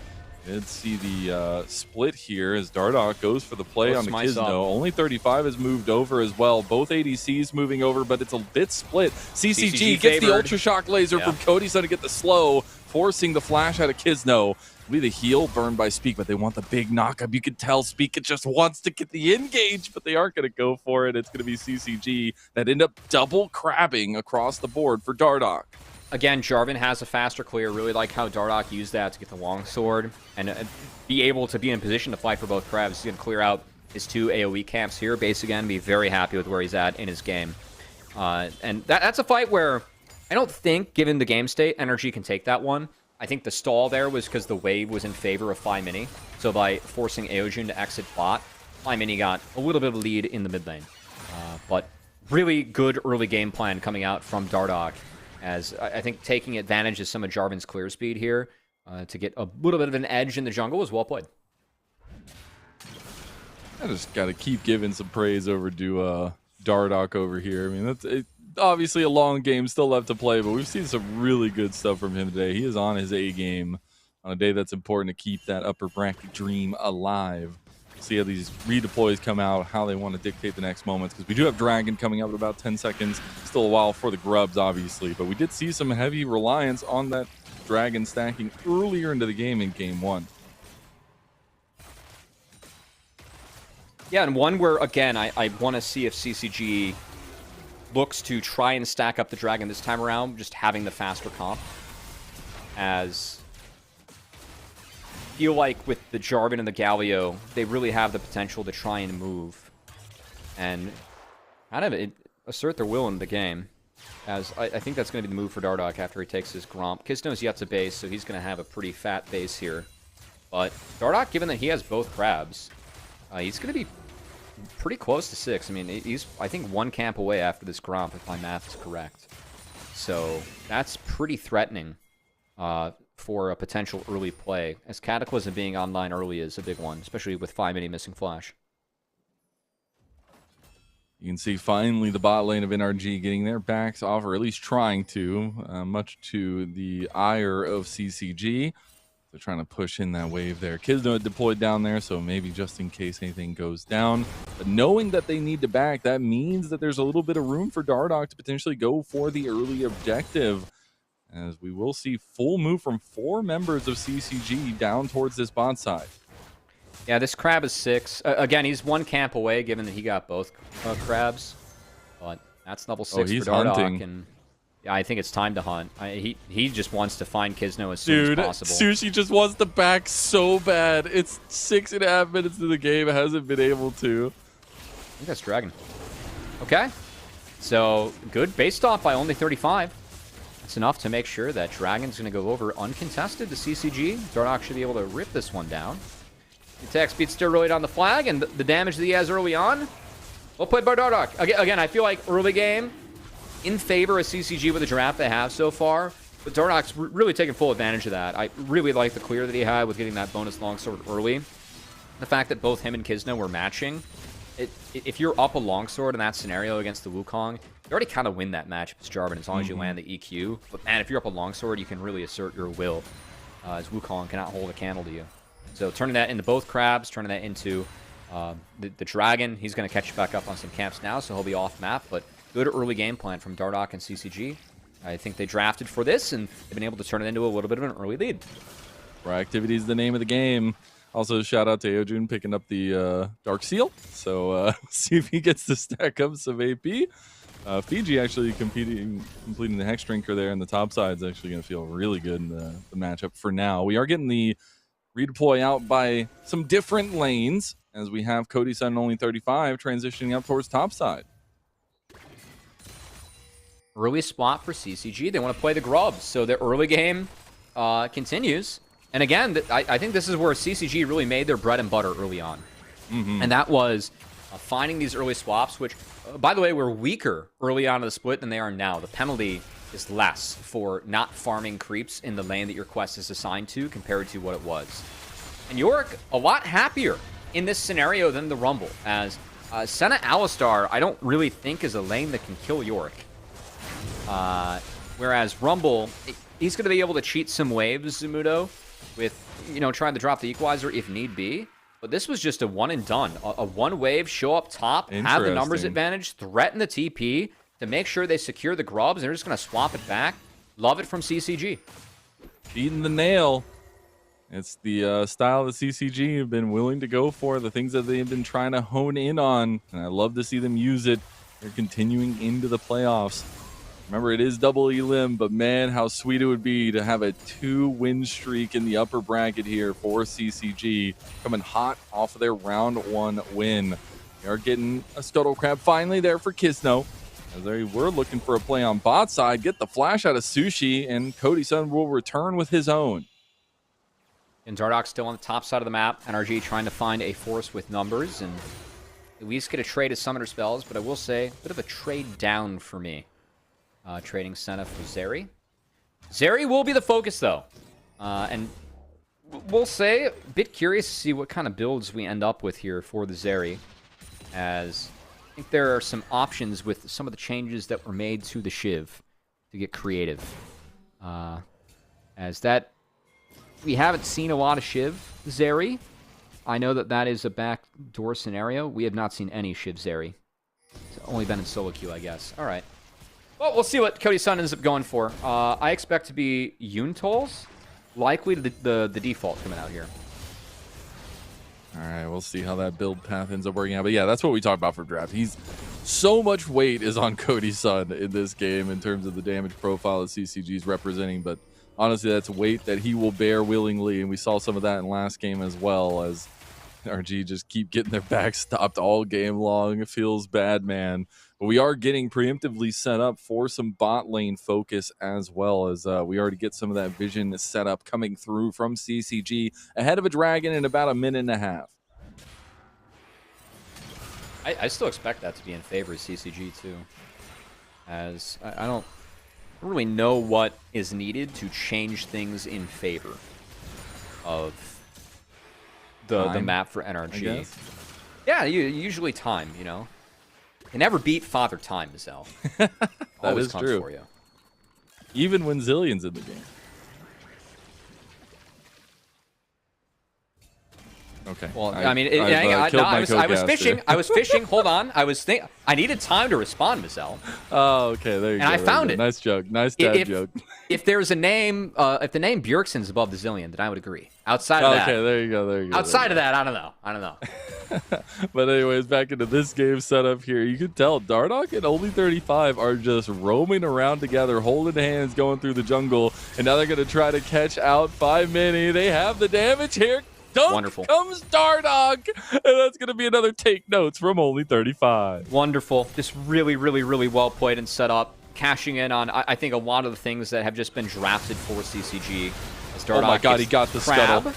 Did see the split here as Dardoch goes for the play on the Kisno. Only 35 has moved over as well. Both ADCs moving over, but it's a bit split. CCG gets the Ultra Shock Laser from Cody-san to get the slow, forcing the flash out of Kisno. Be the heal burned by Speak, but they want the big knockup. You can tell Speak just wants to get the engage, but they aren't going to go for it. It's going to be CCG that end up double crabbing across the board for Dardoch. Again, Jarvan has a faster clear. Really like how Dardoch used that to get the longsword and be able to be in position to fight for both crabs. He's going to clear out his 2 AoE camps here. Base again, be very happy with where he's at in his game. And that's a fight where I don't think, given the game state, NRG can take that one. I think the stall there was because the wave was in favor of Fly Mini. So by forcing Aojun to exit bot, Fly Mini got a little bit of a lead in the mid lane. But really good early game plan coming out from Dardoch, as I think taking advantage of some of Jarvan's clear speed here to get a little bit of an edge in the jungle was well played. I just got to keep giving some praise over to Dardoch over here. I mean, that's obviously a long game still left to play, but we've seen some really good stuff from him today. He is on his A game on a day that's important to keep that upper bracket dream alive. See how these redeploys come out, how they want to dictate the next moments, because we do have Dragon coming up in about 10 seconds. Still a while for the grubs, obviously, but we did see some heavy reliance on that Dragon stacking earlier into the game in game 1. Yeah, and one where, again, I want to see if CCG looks to try and stack up the Dragon this time around, just having the faster comp. As I feel like with the Jarvan and the Galio, they really have the potential to try and move and kind of assert their will in the game. As I think that's going to be the move for Dardoch after he takes his Gromp. Kisno's yet to base, so he's going to have a pretty fat base here. But Dardoch, given that he has both crabs, he's going to be pretty close to 6. I mean, he's, I think, 1 camp away after this Gromp, if my math is correct. So that's pretty threatening for a potential early play, as Cataclysm being online early is a big one, especially with 5 mini missing flash. You can see finally the bot lane of NRG getting their backs off, or at least trying to, much to the ire of CCG. They're trying to push in that wave there. Kisno deployed down there, so maybe just in case anything goes down. But knowing that they need to back, that means that there's a little bit of room for Dardoch to potentially go for the early objective, as we will see full move from 4 members of CCG down towards this bot side. Yeah, this crab is 6. Again, he's 1 camp away, given that he got both crabs. But that's level 6 for Dardoch, hunting. And yeah, I think it's time to hunt. He just wants to find Kisno as soon as possible. Sushi just wants to back so bad. It's 6.5 minutes into the game. Hasn't been able to. I think that's Dragon. Okay. So, good. Based off by only 35. That's enough to make sure that Dragon's going to go over uncontested to CCG. Dardoch should be able to rip this one down. The attack speed steroid on the flag, and the damage that he has early on. Well played by Dardoch. Again, I feel like early game in favor of CCG with the draft they have so far. But Dardoch's really taking full advantage of that. I really like the clear that he had with getting that bonus longsword early. The fact that both him and Kisno were matching. If you're up a longsword in that scenario against the Wukong, You already kind of win that matchup as Jarvan as long as you land the EQ. But man, if you're up a longsword, you can really assert your will, as Wukong cannot hold a candle to you. So turning that into both crabs, turning that into the dragon. He's going to catch back up on some camps now, so he'll be off map. But good early game plan from Dardoch and CCG. I think they drafted for this, and they've been able to turn it into a little bit of an early lead. Proactivity is the name of the game. Also, shout out to Eojun picking up the Dark Seal. So see if he gets to stack up some AP. Fiji actually completing the Hex Drinker there, and the top side is actually going to feel really good in the matchup for now. We are getting the redeploy out by some different lanes, as we have Cody Sun only 35 transitioning up towards top side. Early spot for CCG. They want to play the grubs, so the early game continues. And again, I think this is where CCG really made their bread and butter early on. And that was finding these early swaps, which, by the way, were weaker early on in the split than they are now. The penalty is less for not farming creeps in the lane that your quest is assigned to compared to what it was. And Yorick, a lot happier in this scenario than the Rumble, as Senna Alistar, I don't really think is a lane that can kill Yorick. Whereas Rumble, he's going to be able to cheat some waves, Zumudo, with, you know, trying to drop the equalizer if need be. But this was just a one and done. A one wave, show up top, have the numbers advantage, threaten the TP to make sure they secure the grubs, and they're just going to swap it back. Love it from CCG. Beating the nail. It's the style that CCG have been willing to go for, the things that they've been trying to hone in on. And I love to see them use it. They're continuing into the playoffs. Remember, it is double elim, but man, how sweet it would be to have a 2-win streak in the upper bracket here for CCG, coming hot off of their round 1 win. They are getting a Scuttle Crab finally there for Kisno, as they were looking for a play on bot side. Get the flash out of Sushi, and Cody Sun will return with his own. And Dardoch still on the top side of the map. NRG trying to find a force with numbers and at least get a trade of summoner spells, but I will say, a bit of a trade down for me. Trading Senna for Zeri. Zeri will be the focus, though. And we'll say, a bit curious to see what kind of builds we end up with here for the Zeri, as I think there are some options with some of the changes that were made to the Shiv to get creative. As that, we haven't seen a lot of Shiv Zeri. I know that that is a backdoor scenario. We have not seen any Shiv Zeri. It's only been in solo queue, I guess. All right. Well, we'll see what Cody Sun ends up going for. I expect to be Yuntol's, likely the default coming out here. All right, we'll see how that build path ends up working out. But yeah, that's what we talk about for draft. So much weight is on Cody Sun in this game in terms of the damage profile that CCG is representing. But honestly, that's weight that he will bear willingly. And we saw some of that in last game as well, as NRG just keep getting their back stopped all game long. It feels bad, man. But we are getting preemptively set up for some bot lane focus as well, as we already get some of that vision set up coming through from CCG ahead of a dragon in about a minute and a half. I still expect that to be in favor of CCG too, as I don't really know what is needed to change things in favor of the map for NRG. Yeah, usually time, you know. You never beat Father Time, Mizel. That is true. For you. Even when Zillion's in the game. Okay. Well, I mean, I was fishing. I was fishing. Hold on. I needed time to respond, Mizel. Oh, okay. There you go. And I found it. Nice joke. Nice dad joke. If there's a name, if the name Bjergsen's above the Zillion, then I would agree. Outside of that. Okay, there you go. Outside of that, I don't know. But anyways, back into this game setup here. You can tell Dardoch and Only 35 are just roaming around together, holding hands, going through the jungle. And now they're going to try to catch out 5 Mini. They have the damage here. Wonderful. Comes Dardoch, and that's going to be another take notes from Only 35. Wonderful. Just really, really, really well played and set up. Cashing in on, I think, a lot of the things that have just been drafted for CCG. As Dardoch, oh my god, he got the scuttle.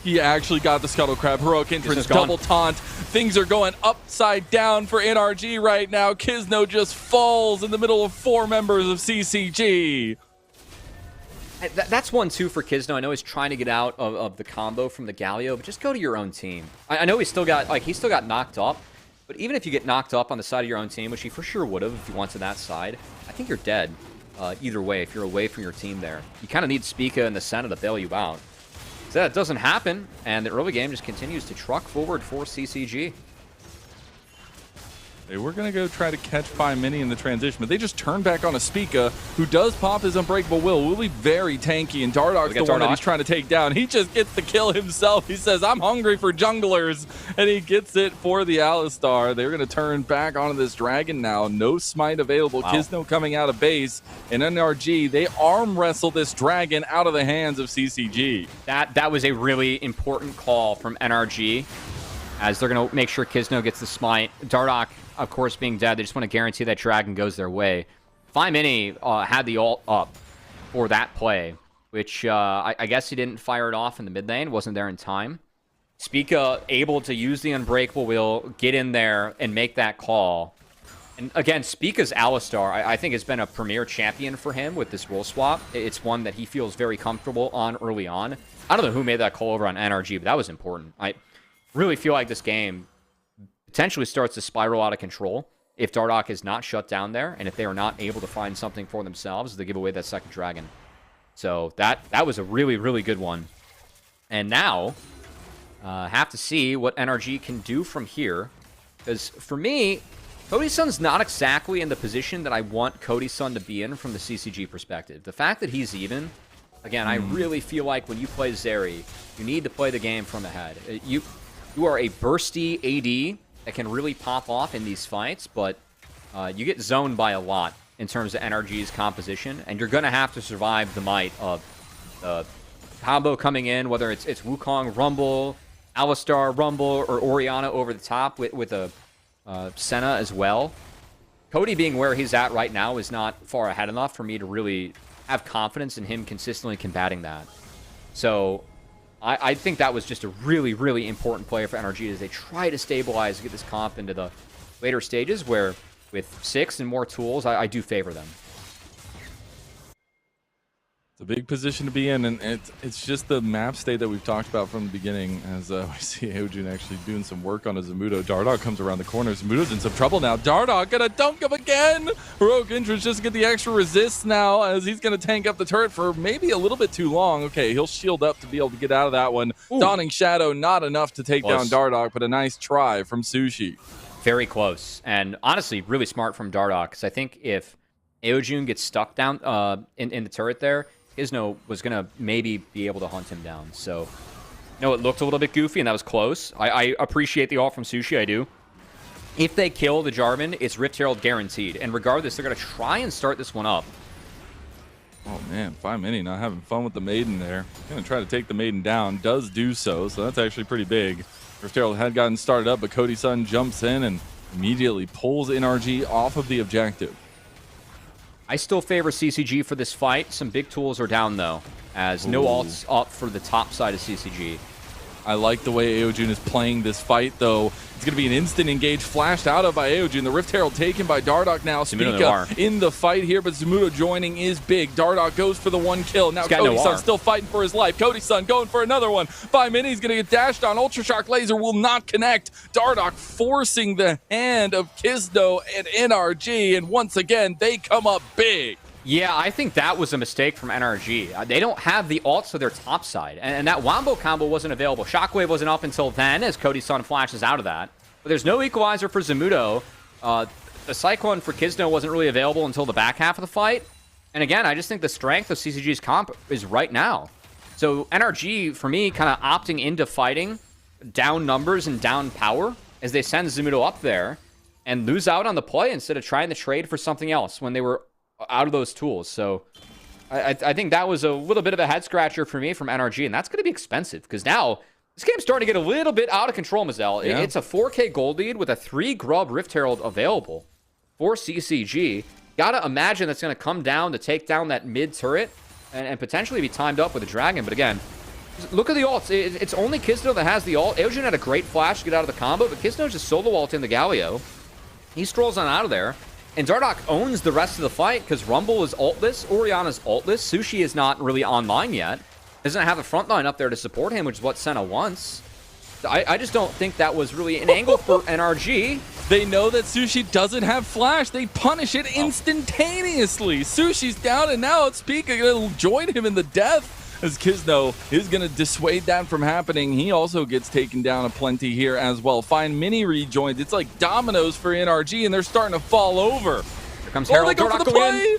He actually got the Scuttle Crab. Heroic entrance, double taunt. Things are going upside down for NRG right now. Kisno just falls in the middle of 4 members of CCG. That's one, too, for Kisno. I know he's trying to get out of the combo from the Galio, but just go to your own team. I know he still got knocked up, But even if you get knocked up on the side of your own team, which you for sure would have if you went to that side, I think you're dead either way if you're away from your team there. You kind of need Spica and the Senna to bail you out. So that doesn't happen, and the early game just continues to truck forward for CCG. They were going to go try to catch Phi Mini in the transition, but they just turned back on a Spica, who does pop his Unbreakable Will be very tanky, and Dardark's the one that he's trying to take down. He just gets the kill himself. He says, I'm hungry for junglers, and he gets it for the Alistar. They're going to turn back onto this Dragon now. No smite available. Wow. Kisno coming out of base, and NRG, they arm wrestle this Dragon out of the hands of CCG. That was a really important call from NRG, as they're going to make sure Kisno gets the smite. Dardark, of course, being dead, they just want to guarantee that Dragon goes their way. Phi Mini had the ult up for that play, which I guess he didn't fire it off in the mid lane, wasn't there in time. Spica able to use the Unbreakable Wheel, get in there, and make that call. And again, Spica's Alistar, I think, has been a premier champion for him with this role swap. It's one that he feels very comfortable on early on. I don't know who made that call over on NRG, but that was important. I really feel like this game potentially starts to spiral out of control if Dardark is not shut down there, and if they are not able to find something for themselves to give away that second Dragon. So that was a really, really good one. And now, have to see what NRG can do from here. Because for me, Cody Sun's not exactly in the position that I want Cody Sun to be in from the CCG perspective. The fact that he's even, again, I really feel like when you play Zeri, you need to play the game from ahead. You are a bursty AD that can really pop off in these fights, but you get zoned by a lot in terms of NRG's composition, and you're going to have to survive the might of the combo coming in, whether it's Wukong Rumble, Alistar Rumble, or Orianna over the top with a Senna as well. Cody being where he's at right now is not far ahead enough for me to really have confidence in him consistently combating that. So I think that was just a really, really important play for NRG as they try to stabilize and get this comp into the later stages where with 6 and more tools, I do favor them. It's a big position to be in, and it's just the map state that we've talked about from the beginning as we see Eojun actually doing some work on a Zamudo. Dardark comes around the corner. Zamudo's in some trouble now. Dardark gonna dunk him again! Heroic Entrance just to get the extra resist now as he's gonna tank up the turret for maybe a little bit too long. Okay, he'll shield up to be able to get out of that one. Ooh. Dawning Shadow, not enough to take down Dardark, but a nice try from Sushi. Very close, and honestly, really smart from Dardark, because I think if Eojun gets stuck down in the turret there, Kisno was going to maybe be able to hunt him down. So, it looked a little bit goofy, and that was close. I appreciate the ult from Sushi, I do. If they kill the Jarvan, it's Rift Herald guaranteed. And regardless, they're going to try and start this one up. Oh, man, Phi Mini not having fun with the Maiden there. Going to try to take the Maiden down. Does do so that's actually pretty big. Rift Herald had gotten started up, but Cody Sun jumps in and immediately pulls NRG off of the objective. I still favor CCG for this fight. Some big tools are down, though, as no ults up for the top side of CCG. I like the way Eojun is playing this fight, though. It's going to be an instant engage flashed out of by Eojun. The Rift Herald taken by Dardark now. Spica in the fight here, but Zamudo joining is big. Dardark goes for the one kill. Now Cody Sun still fighting for his life. Cody Sun going for another one. Phi Mini's going to get dashed on. Ultra Shock Laser will not connect. Dardark forcing the hand of Kisno and NRG, and once again, they come up big. Yeah, I think that was a mistake from NRG. They don't have the ults to their top side, and that Wombo combo wasn't available. Shockwave wasn't up until then, as Cody Sun flashes out of that. But there's no equalizer for Zamudo. The Cyclone for Kisno wasn't really available until the back half of the fight. And again, I just think the strength of CCG's comp is right now. So NRG, for me, kind of opting into fighting down numbers and down power as they send Zamudo up there and lose out on the play instead of trying to trade for something else when they were out of those tools. So I think that was a little bit of a head scratcher for me from NRG, and that's going to be expensive because now this game's starting to get a little bit out of control, Mazel. Yeah. It's a 4K gold lead with a 3 Grub Rift Herald available for CCG. Gotta imagine that's going to come down to take down that mid turret and potentially be timed up with a dragon. But again, look at the ults. It's only Kisno that has the ult. Eojun had a great flash to get out of the combo, but Kisno's just solo ulting the Galio. He strolls on out of there. And Dardark owns the rest of the fight because Rumble is ultless, Orianna's ultless, Sushi is not really online yet. Doesn't have a front line up there to support him, which is what Senna wants. I just don't think that was really an angle for NRG. They know that Sushi doesn't have flash. They punish it instantaneously. Sushi's down, and now it's Pika going to join him in the death, as Kizno is going to dissuade that from happening. He also gets taken down aplenty here as well. Fine Mini rejoins. It's like dominoes for NRG, and they're starting to fall over. Here comes Harold. They go for the going play. in.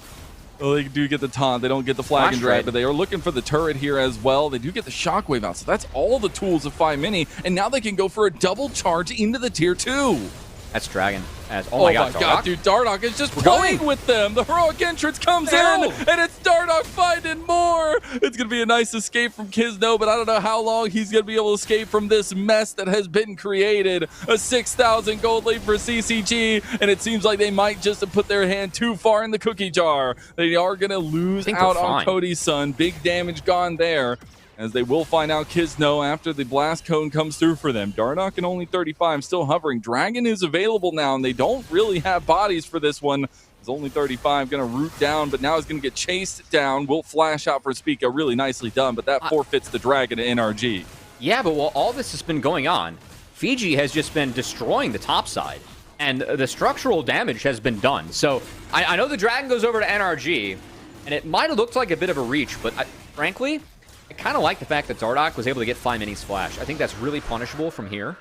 Well, they do get the taunt. They don't get the flag and drag, but they are looking for the turret here as well. They do get the shockwave out, so that's all the tools of Fine Mini, and now they can go for a double charge into the tier 2. That's Dragon. Oh my god, dude, Dardoch is just playing with them. The heroic entrance comes in, and it's Dardoch finding more. It's going to be a nice escape from Kizno, but I don't know how long he's going to be able to escape from this mess that has been created. A 6,000 gold lead for CCG, and it seems like they might just have put their hand too far in the cookie jar. They are going to lose out on Cody's son. Big damage gone there, as they will find out Kizno after the blast cone comes through for them. Dardoch and only 35, still hovering. Dragon is available now, and they don't really have bodies for this one. It's only 35, going to root down, but now he's going to get chased down. Will flash out for Spica, really nicely done, but that forfeits the Dragon to NRG. Yeah, but while all this has been going on, Fiji has just been destroying the top side, and the structural damage has been done. So I know the Dragon goes over to NRG, and it might have looked like a bit of a reach, but frankly, I kind of like the fact that Dardoch was able to get Fine Mini's flash. I think that's really punishable from here.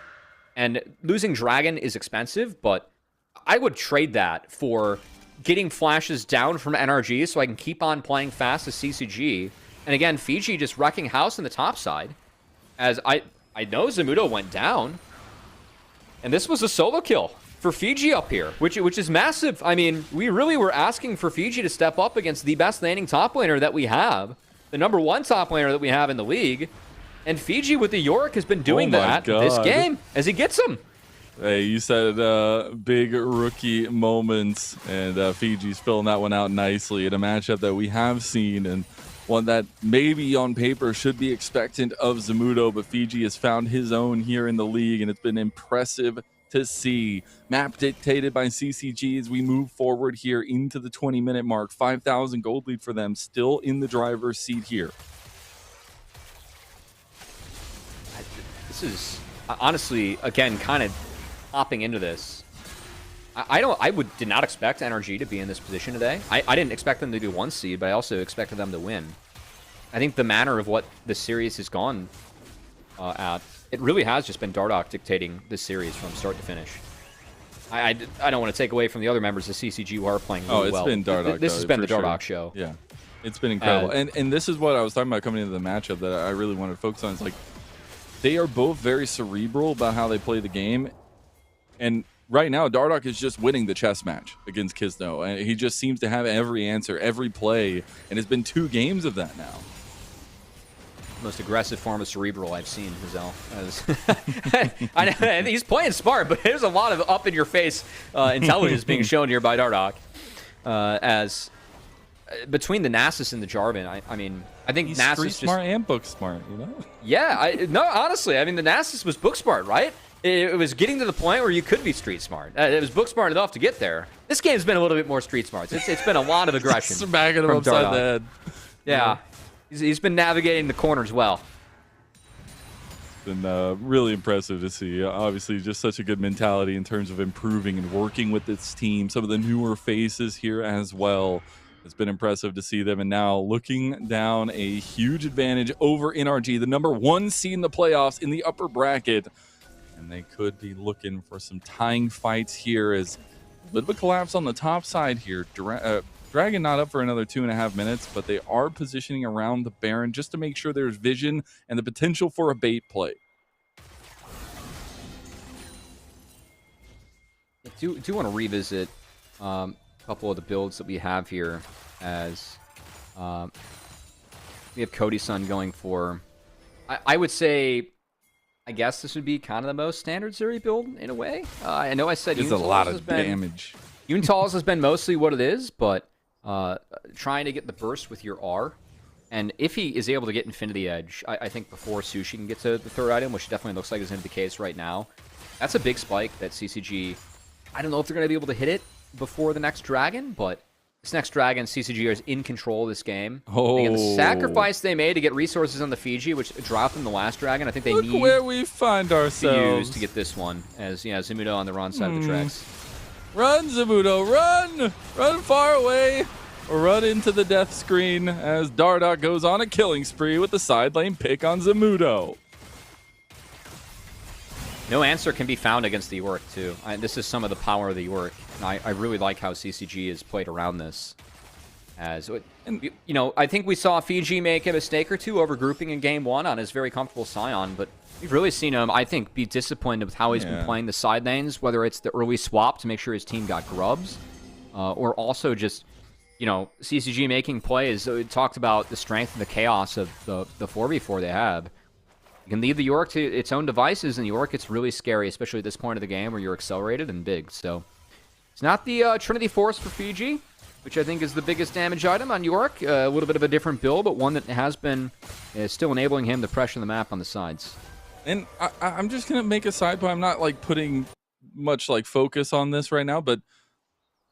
And losing Dragon is expensive, but I would trade that for getting flashes down from NRG so I can keep on playing fast as CCG. And again, Fiji just wrecking house in the top side. As I know Zamudo went down. And this was a solo kill for Fiji up here, which is massive. I mean, we really were asking for Fiji to step up against the best laning top laner that we have. The number 1 top laner that we have in the league. And Fiji with the Yorick has been doing that this game as he gets him. Hey, you said big rookie moments, and Fiji's filling that one out nicely in a matchup that we have seen, and one that maybe on paper should be expectant of Zamudo, but Fiji has found his own here in the league, and it's been impressive to see. Map dictated by CCG as we move forward here into the 20-minute mark. 5,000 gold lead for them, still in the driver's seat here. This is honestly, again, kind of hopping into this. I did not expect NRG to be in this position today. I didn't expect them to do 1 seed, but I also expected them to win. I think the manner of what the series has gone at, it really has just been Dardoch dictating this series from start to finish. I don't want to take away from the other members of CCG who are playing really well. Oh, it's been Dardoch. This has been the Dardoch show. Yeah, it's been incredible. And this is what I was talking about coming into the matchup that I really wanted to focus on. It's like they are both very cerebral about how they play the game. And right now, Dardoch is just winning the chess match against Kizno. And he just seems to have every answer, every play. And it's been 2 games of that now. Most aggressive form of cerebral I've seen, Hazel. I think he's playing smart, but there's a lot of up-in-your-face intelligence being shown here by Dardoch. As between the Nasus and the Jarvan, I mean, I think he's Nasus street smart and book smart, you know? Yeah, no, honestly, I mean, the Nasus was book smart, right? It was getting to the point where you could be street smart. It was book smart enough to get there. This game's been a little bit more street smart. It's been a lot of aggression. Smacking him upside the head. Yeah. He's been navigating the corners well. Been really impressive to see. Obviously, just such a good mentality in terms of improving and working with this team. Some of the newer faces here as well. It's been impressive to see them. And now looking down, a huge advantage over NRG, the number 1 seed in the playoffs in the upper bracket. And they could be looking for some tying fights here as a little bit collapse on the top side here. Dragon not up for another 2.5 minutes, but they are positioning around the Baron just to make sure there's vision and the potential for a bait play. I do want to revisit a couple of the builds that we have here, as we have Cody Sun going for, I would say, I guess this would be kind of the most standard Zuri build in a way. I know I said it's a lot of damage. Unitals has been mostly what it is, but trying to get the burst with your R. And if he is able to get Infinity Edge, I think before Sushi can get to the 3rd item, which definitely looks like is going to be the case right now, that's a big spike that CCG, I don't know if they're going to be able to hit it before the next Dragon, but this next Dragon, CCG is in control of this game. Oh. Again, the sacrifice they made to get resources on the Fiji, which dropped in the last Dragon, I think they Look need where we find to ourselves. use to get this one. As yeah, Zamudo on the wrong side of the tracks. Run, Zamudo, run! Run far away, or run into the death screen as Dardoch goes on a killing spree with the side lane pick on Zamudo. No answer can be found against the York, too. This is some of the power of the York, and I really like how CCG has played around this. As you know, I think we saw Fiji make a mistake or two overgrouping in Game 1 on his very comfortable Scion, but we've really seen him, I think, be disappointed with how he's been playing the side lanes, whether it's the early swap to make sure his team got grubs, or also just, you know, CCG making plays. It talked about the strength and the chaos of the 4v4 they have. You can leave the York to its own devices, and the York gets really scary, especially at this point of the game where you're accelerated and big. So it's not the Trinity Force for Fiji, which I think is the biggest damage item on York. A little bit of a different build, but one that has been still enabling him to pressure the map on the sides. And I'm just going to make a side point. I'm not like putting much like focus on this right now, but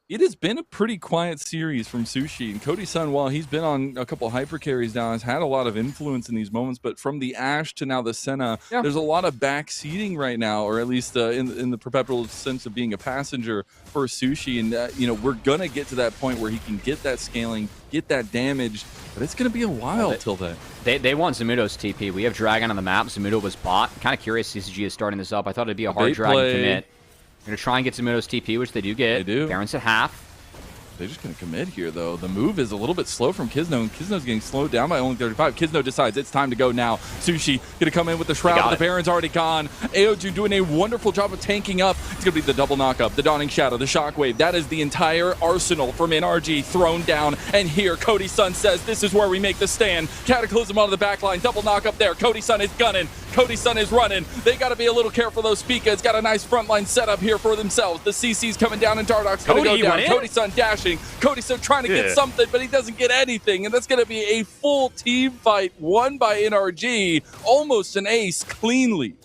it has been a pretty quiet series from Sushi. And Cody Sun, while he's been on a couple hyper carries now, has had a lot of influence in these moments. But from the Ashe to now the Senna, there's a lot of backseating right now, or at least in the perpetual sense of being a passenger for Sushi. And, you know, we're going to get to that point where he can get that scaling, get that damage. But it's going to be a while till then. They want Zamudo's TP. We have Dragon on the map. Zamudo was bot. Kind of curious CCG is starting this up. I thought it'd be a hard Dragon commit. They're going to try and get Zamudo's TP, which they do get. They do. Baron's at half. They're just going to commit here, though. The move is a little bit slow from Kizno, and Kizno's getting slowed down by only 35. Kizno decides it's time to go now. Sushi going to come in with the Shroud, but the Baron's already gone. Aoju doing a wonderful job of tanking up. It's going to be the double knock-up, the Dawning Shadow, the Shockwave. That is the entire arsenal from NRG thrown down. And here, Cody Sun says, this is where we make the stand. Cataclysm on the back line, double knock-up there. Cody Sun is gunning. Cody Sun is running. They got to be a little careful, though. Spica's got a nice frontline setup here for themselves. The CC's coming down, and Dardoch's going to go down. Cody Sun dashing. Cody Sun trying to get something, but he doesn't get anything. And that's going to be a full team fight won by NRG. Almost an ace cleanly.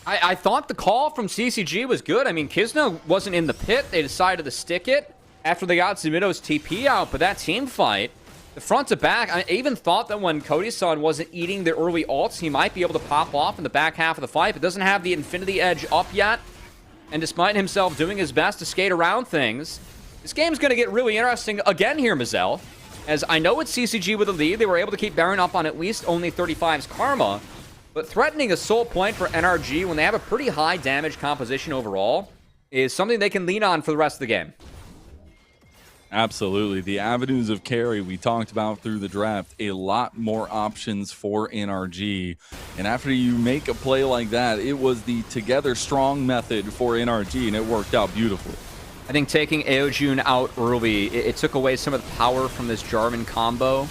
I thought the call from CCG was good. I mean, Kizno wasn't in the pit. They decided to stick it after they got Zamudo's TP out. But that team fight, the front to back, I even thought that when Cody-san wasn't eating the early ults, he might be able to pop off in the back half of the fight. But doesn't have the Infinity Edge up yet. And despite himself doing his best to skate around things, this game's going to get really interesting again here, Mazel. As I know it's CCG with a lead. They were able to keep Baron up on at least only 35's Karma. But threatening a soul point for NRG when they have a pretty high damage composition overall is something they can lean on for the rest of the game. Absolutely. The avenues of carry we talked about through the draft, a lot more options for NRG. And after you make a play like that, it was the together strong method for NRG, and it worked out beautifully. I think taking Aojun out early, it took away some of the power from this Jarvan combo.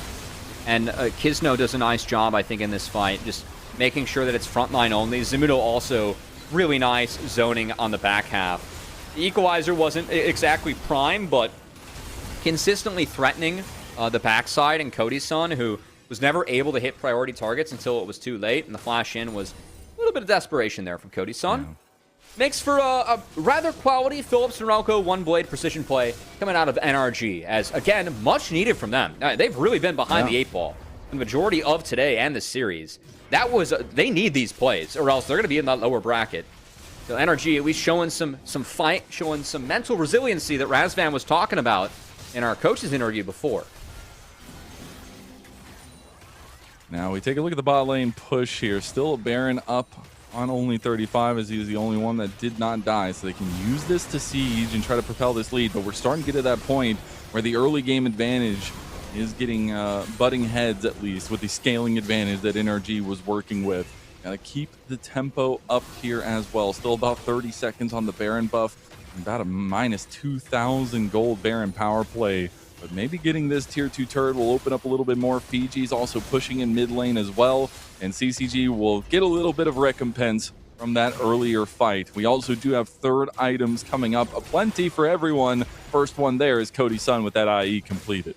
And Kizno does a nice job, I think, in this fight, just making sure that it's frontline only. Zamudo also really nice zoning on the back half. The equalizer wasn't exactly prime, but consistently threatening the backside, and Cody-san, who was never able to hit priority targets until it was too late, and the flash in was a little bit of desperation there from Cody-san. Yeah. Makes for a rather quality Philips Norelco one-blade precision play coming out of NRG, as, again, much needed from them. They've really been behind the 8-ball the majority of today and the series. That was they need these plays, or else they're going to be in that lower bracket. So NRG at least showing some fight, showing some mental resiliency that Razvan was talking about in our coach's interview before. Now we take a look at the bot lane push here. Still a Baron up on only 35, as he was the only one that did not die. So they can use this to siege and try to propel this lead. But we're starting to get to that point where the early game advantage is getting butting heads, at least, with the scaling advantage that NRG was working with. Gotta keep the tempo up here as well. Still about 30 seconds on the Baron buff. About a minus 2,000 gold Baron power play. But maybe getting this tier 2 turret will open up a little bit more. Fiji's also pushing in mid lane as well. And CCG will get a little bit of recompense from that earlier fight. We also do have third items coming up. Aplenty for everyone. First one there is Cody Sun with that IE completed.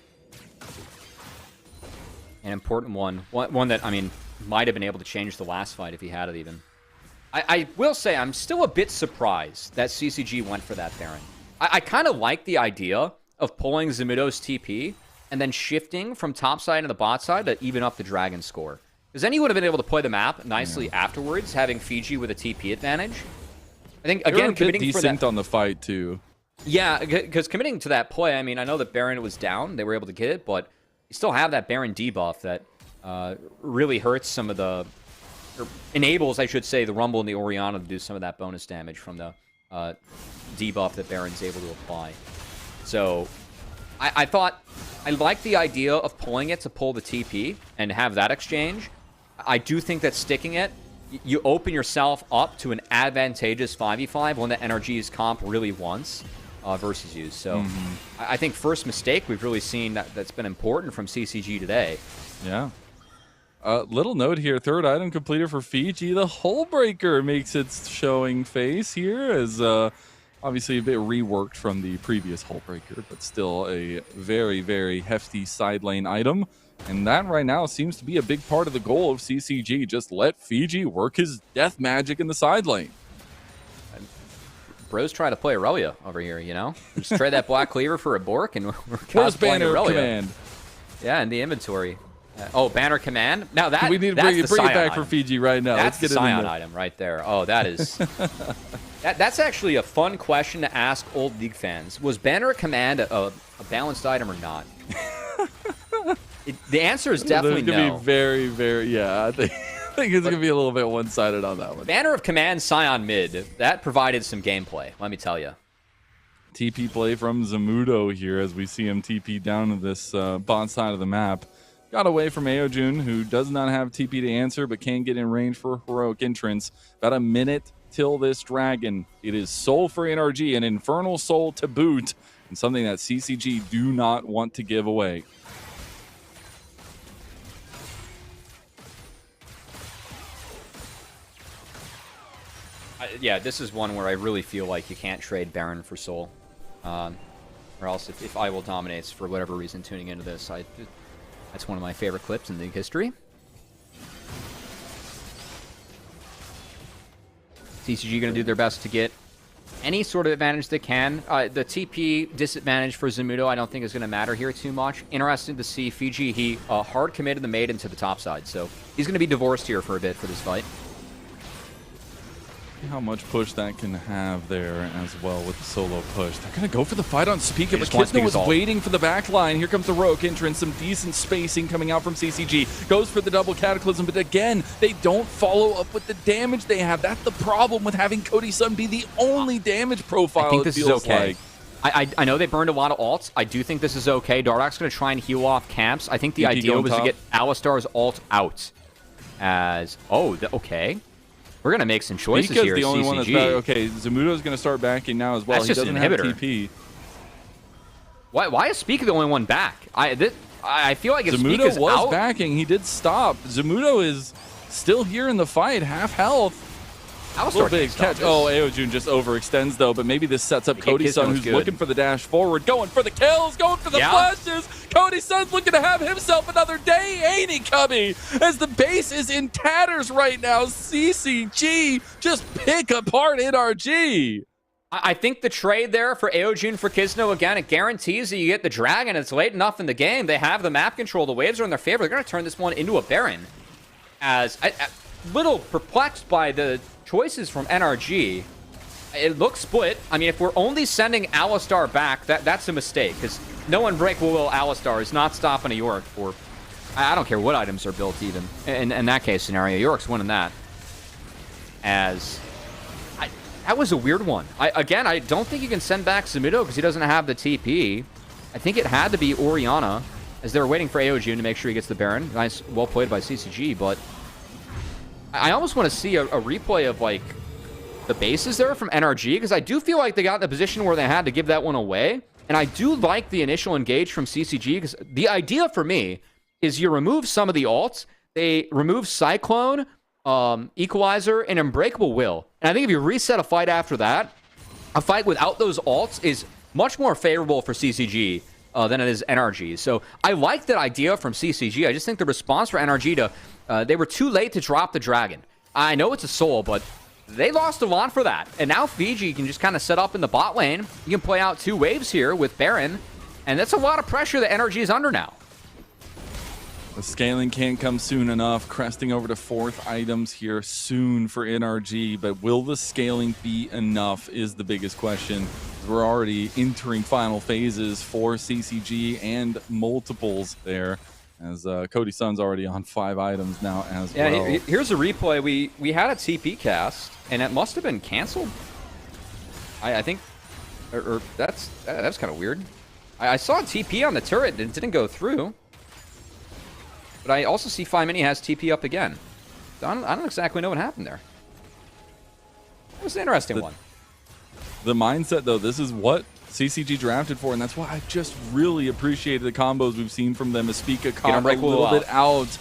An important one. One that, I mean, might have been able to change the last fight if he had it even. I will say I'm still a bit surprised that CCG went for that Baron. I kind of like the idea of pulling Zamudo's TP and then shifting from top side to the bot side to even up the dragon score. Because then you would have been able to play the map nicely afterwards, having Fiji with a TP advantage. I think, again, committing for that... on the fight, too. Yeah, because committing to that play, I mean, I know that Baron was down. They were able to get it, but you still have that Baron debuff that really hurts some of the... or enables, I should say, the Rumble and the Orianna to do some of that bonus damage from the debuff that Baron's able to apply. So, I thought... I like the idea of pulling it to pull the TP and have that exchange. I do think that sticking it, you open yourself up to an advantageous 5v5, one that NRG's comp really wants versus you. So I think first mistake we've really seen that's been important from CCG today. Yeah. Little note here, third item completed for Fiji. The Hullbreaker makes its showing face here as obviously a bit reworked from the previous Hullbreaker, but still a very, very hefty side lane item. And that right now seems to be a big part of the goal of CCG. Just let Fiji work his death magic in the side lane. Bro's trying to play Aurelia over here, you know? Just trade that Black Cleaver for a Bork and we're cosplaying Banner Aurelia. Command. Yeah, in the invitory. Oh, Banner Command? Now that, we need to bring it back item. For Fiji right now. That's Let's the get Scion item right there. Oh, that is... That's actually a fun question to ask old League fans. Was Banner Command a balanced item or not? The answer is definitely no. It's going to be very, very... Yeah, I think it's going to be a little bit one-sided on that one. Banner of Command Scion mid. That provided some gameplay, let me tell you. TP play from Zamudo here as we see him TP down to this bot side of the map. Got away from Aojun, who does not have TP to answer, but can get in range for heroic entrance. About a minute till this dragon. It is Soul for NRG, an Infernal Soul to boot, and something that CCG do not want to give away. Yeah, this is one where I really feel like you can't trade Baron for Soul. Or else if I Will dominates for whatever reason tuning into this, that's one of my favorite clips in League history. CCG going to do their best to get any sort of advantage they can. The TP disadvantage for Zamudo I don't think is going to matter here too much. Interesting to see Fiji. He hard committed the maiden to the top side, so he's going to be divorced here for a bit for this fight. How much push that can have there as well with the solo push. They're going to go for the fight on Speaker, but Kizno was waiting for the back line. Here comes the Rogue entrance, some decent spacing coming out from CCG. Goes for the double Cataclysm, but again, they don't follow up with the damage they have. That's the problem with having Cody Sun be the only damage profile. I think this is okay. I know they burned a lot of ults. I do think this is okay. Dardoch's going to try and heal off camps. I think the idea was to get Alistar's ult out. As, okay. We're going to make some choices here. The only one that's back. Okay, Zamudo's going to start backing now as well. That's just an inhibitor. TP. Why is Speaker the only one back? I feel like if Zamudo was backing, he did stop. Zamudo is still here in the fight, half health. Alistar big catch. Oh, Aojun just overextends though, but maybe this sets up Cody Sun, who's looking for the dash forward, going for the kills, going for the flashes. Cody Sun's looking to have himself another day, ain't he, Cubby? As the base is in tatters right now, CCG just pick apart NRG. I think the trade there for Aojun for Kizno, again, it guarantees that you get the Dragon. It's late enough in the game. They have the map control. The waves are in their favor. They're going to turn this one into a Baron. As little perplexed by the choices from NRG. It looks split. I mean, if we're only sending Alistar back, that's a mistake, because no Unbreakable Alistar is not stopping a Yorick for... I don't care what items are built, even. In that case scenario, Yorick's winning that. As... that was a weird one. Again, I don't think you can send back Zamudo because he doesn't have the TP. I think it had to be Orianna, as they're waiting for Aojun to make sure he gets the Baron. Nice, well played by CCG, but... I almost want to see a replay of, like, the bases there from NRG, because I do feel like they got in a position where they had to give that one away. And I do like the initial engage from CCG, because the idea for me is you remove some of the ults. They remove Cyclone, Equalizer, and Unbreakable Will. And I think if you reset a fight after that, a fight without those ults is much more favorable for CCG than it is NRG. So I like that idea from CCG. I just think the response for NRG to... they were too late to drop the Dragon. I know it's a soul, but they lost a lot for that. And now Fiji can just kind of set up in the bot lane. You can play out two waves here with Baron. And that's a lot of pressure that NRG is under now. The scaling can't come soon enough. Cresting over to 4th items here soon for NRG, but will the scaling be enough is the biggest question. We're already entering final phases for CCG and multiples there, as Cody Sun's already on 5 items now as well. Yeah, here's a replay. We had a TP cast, and it must have been canceled. I think, or that's kind of weird. I saw a TP on the turret, and it didn't go through. But I also see Mini has TP up again. So I don't exactly know what happened there. That was an interesting one. The mindset, though, this is what CCG drafted for, and that's why I just really appreciated the combos we've seen from them. Aspika combo a little bit out.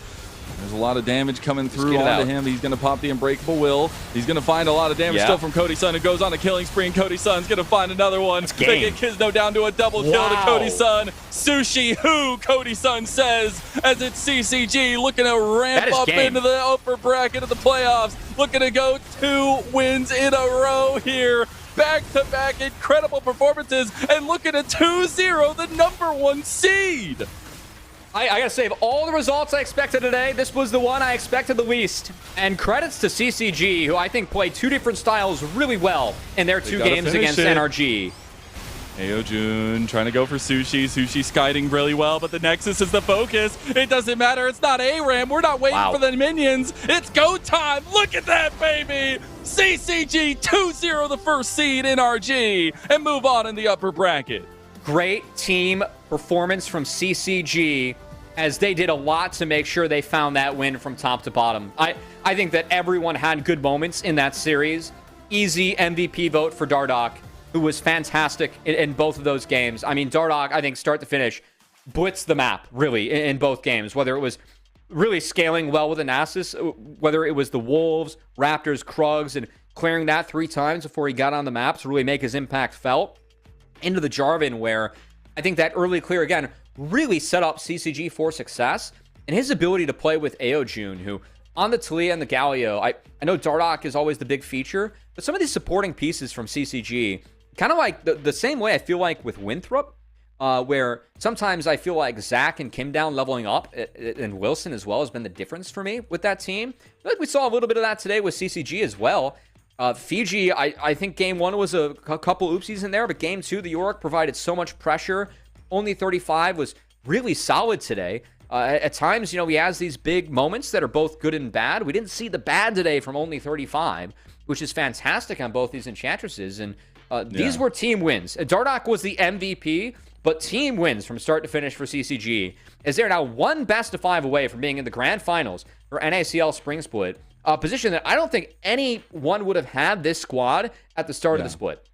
There's a lot of damage coming through onto him. He's going to pop the Unbreakable Will. He's going to find a lot of damage still from Cody Sun, who goes on a killing spree, and Cody Sun's going to find another one. They get Kizno down to a double kill to Cody Sun. Sushi who, Cody Sun says, as it's CCG looking to ramp up into the upper bracket of the playoffs. Looking to go 2 wins in a row here. Back-to-back incredible performances, and looking at 2-0, the #1 seed. I gotta say, of all the results I expected today, this was the one I expected the least. And credits to CCG, who I think played 2 different styles really well in their 2 games against NRG. Aeojun trying to go for Sushi. Sushi skiting really well, but the Nexus is the focus. It doesn't matter. It's not ARAM. We're not waiting for the minions. It's go time. Look at that, baby. CCG 2-0 the first seed in NRG and move on in the upper bracket. Great team performance from CCG, as they did a lot to make sure they found that win from top to bottom. I think that everyone had good moments in that series. Easy MVP vote for Dardoch, who was fantastic in both of those games. I mean, Dardoch, I think, start to finish, blitzed the map, really, in both games. Whether it was really scaling well with Anasis, whether it was the Wolves, Raptors, Krugs, and clearing that 3 times before he got on the map to really make his impact felt, into the Jarvan, where I think that early clear, again, really set up CCG for success. And his ability to play with Aeojun, who on the Talia and the Galio, I know Dardoch is always the big feature, but some of these supporting pieces from CCG, kind of like the same way I feel like with Winthrop, where sometimes I feel like Zach and Kim down leveling up, and Wilson as well has been the difference for me with that team. I feel like we saw a little bit of that today with CCG as well. Fiji, I think game 1 was a couple oopsies in there, but game 2, the Yorick provided so much pressure. Only 35 was really solid today. At times, he has these big moments that are both good and bad. We didn't see the bad today from Only 35, which is fantastic on both these Enchantresses. And these were team wins. Dardoch was the MVP, but team wins from start to finish for CCG, as they're now 1 best of 5 away from being in the grand finals for NACL Spring Split. A position that I don't think anyone would have had this squad at the start of the split.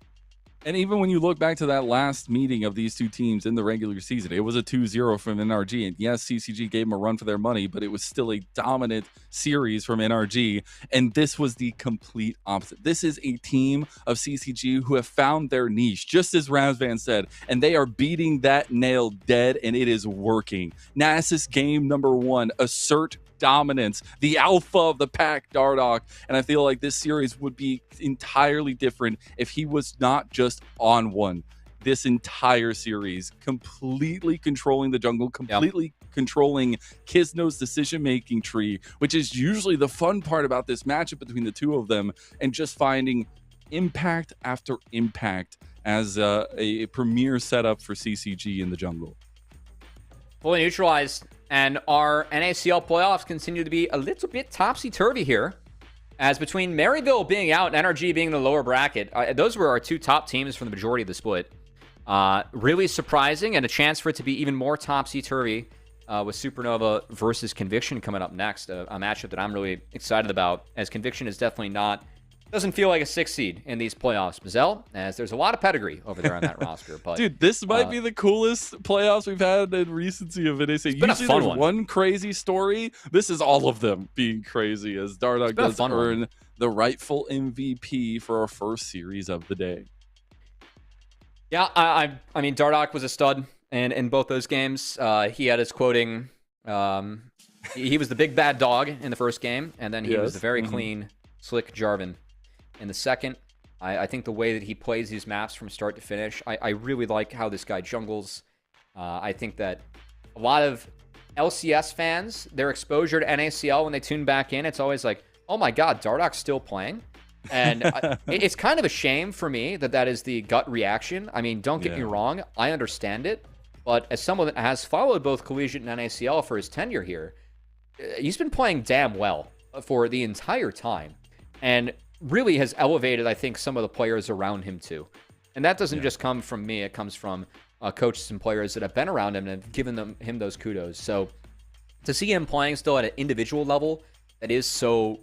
And even when you look back to that last meeting of these 2 teams in the regular season, it was a 2-0 from NRG. And yes, CCG gave them a run for their money, but it was still a dominant series from NRG. And this was the complete opposite. This is a team of CCG who have found their niche, just as Razvan said, and they are beating that nail dead, and it is working. Nasus game #1, assert dominance, the alpha of the pack, Dardoch. And I feel like this series would be entirely different if he was not just on one. This entire series, completely controlling the jungle, completely controlling Kizno's decision-making tree, which is usually the fun part about this matchup between the 2 of them, and just finding impact after impact as a premier setup for CCG in the jungle. Fully neutralized. And our NACL playoffs continue to be a little bit topsy-turvy here, as between Maryville being out and NRG being in the lower bracket, those were our 2 top teams for the majority of the split. Really surprising, and a chance for it to be even more topsy-turvy with Supernova versus Conviction coming up next, a matchup that I'm really excited about, as Conviction is definitely doesn't feel like a 6th seed in these playoffs, Mazel, as there's a lot of pedigree over there on that roster. But dude, this might be the coolest playoffs we've had in recency of it. Usually there's one crazy story. This is all of them being crazy, as Dardoch does earn the rightful MVP for our first series of the day. Yeah, I mean, Dardoch was a stud in both those games. He had his quoting. He was the big bad dog in the first game, and then he was the very clean, slick Jarvan in the second. I think the way that he plays these maps from start to finish, I really like how this guy jungles. I think that a lot of LCS fans, their exposure to NACL when they tune back in, it's always like, oh my God, Dardoch's still playing. And it's kind of a shame for me that is the gut reaction. I mean, don't get me wrong, I understand it. But as someone that has followed both Collegiate and NACL for his tenure here, he's been playing damn well for the entire time. And really has elevated, I think, some of the players around him too. And that doesn't just come from me. It comes from coaches and players that have been around him and have given him those kudos. So to see him playing still at an individual level that is so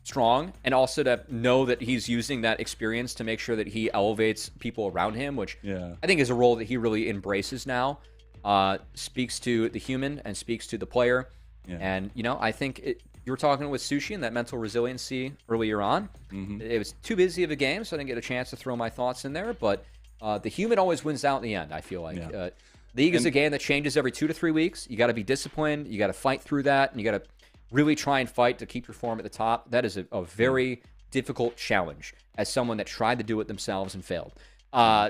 strong, and also to know that he's using that experience to make sure that he elevates people around him, which I think is a role that he really embraces now, speaks to the human and speaks to the player. And, you know, I think you were talking with Sushi and that mental resiliency earlier on. It was too busy of a game, so I didn't get a chance to throw my thoughts in there. But the human always wins out in the end, I feel like. League is a game that changes every 2 to 3 weeks. You got to be disciplined. You got to fight through that. And you got to really try and fight to keep your form at the top. That is a very difficult challenge as someone that tried to do it themselves and failed.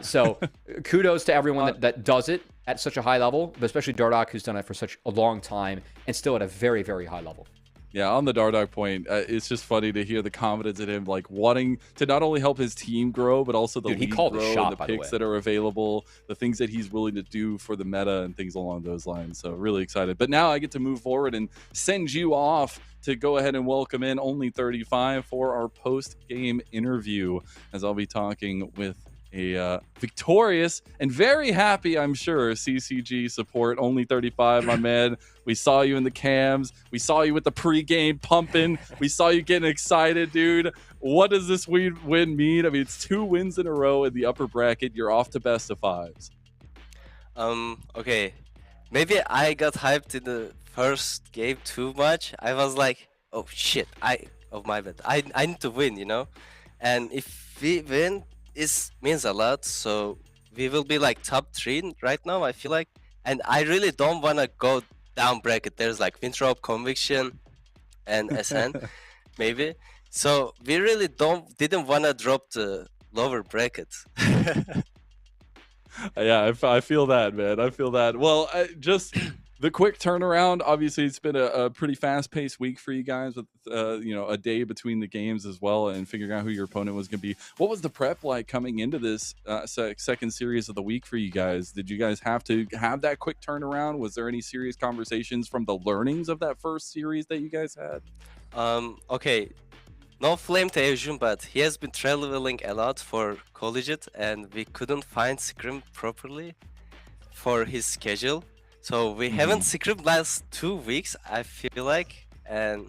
So kudos to everyone that does it at such a high level, but especially Dardoch, who's done it for such a long time and still at a very, very high level. Yeah, on the Dardoch point, it's just funny to hear the confidence in him, like wanting to not only help his team grow, but also the league grow, and the picks that are available, the things that he's willing to do for the meta and things along those lines. So really excited. But now I get to move forward and send you off to go ahead and welcome in Only 35 for our post-game interview, as I'll be talking with a victorious and very happy, I'm sure, CCG support. Only 35, my man. We saw you in the cams. We saw you with the pregame pumping. We saw you getting excited, dude. What does this win mean? I mean, it's 2 wins in a row in the upper bracket. You're off to best of 5s. Okay. Maybe I got hyped in the first game too much. I was like, oh shit, my bad. I need to win, you know? And if we win, it means a lot, so we will be like top 3 right now, I feel like. And I really don't want to go down bracket. There's like Winthrop, Conviction, and SN, maybe. So we really didn't want to drop the lower bracket. Yeah, I feel that, man. I feel that. Well, just the quick turnaround. Obviously, it's been a pretty fast-paced week for you guys with, a day between the games as well and figuring out who your opponent was going to be. What was the prep like coming into this second series of the week for you guys? Did you guys have to have that quick turnaround? Was there any serious conversations from the learnings of that first series that you guys had? Okay. No flame to Asian, but he has been traveling a lot for collegiate, and we couldn't find scrim properly for his schedule. So we haven't scrimmed last 2 weeks, I feel like. And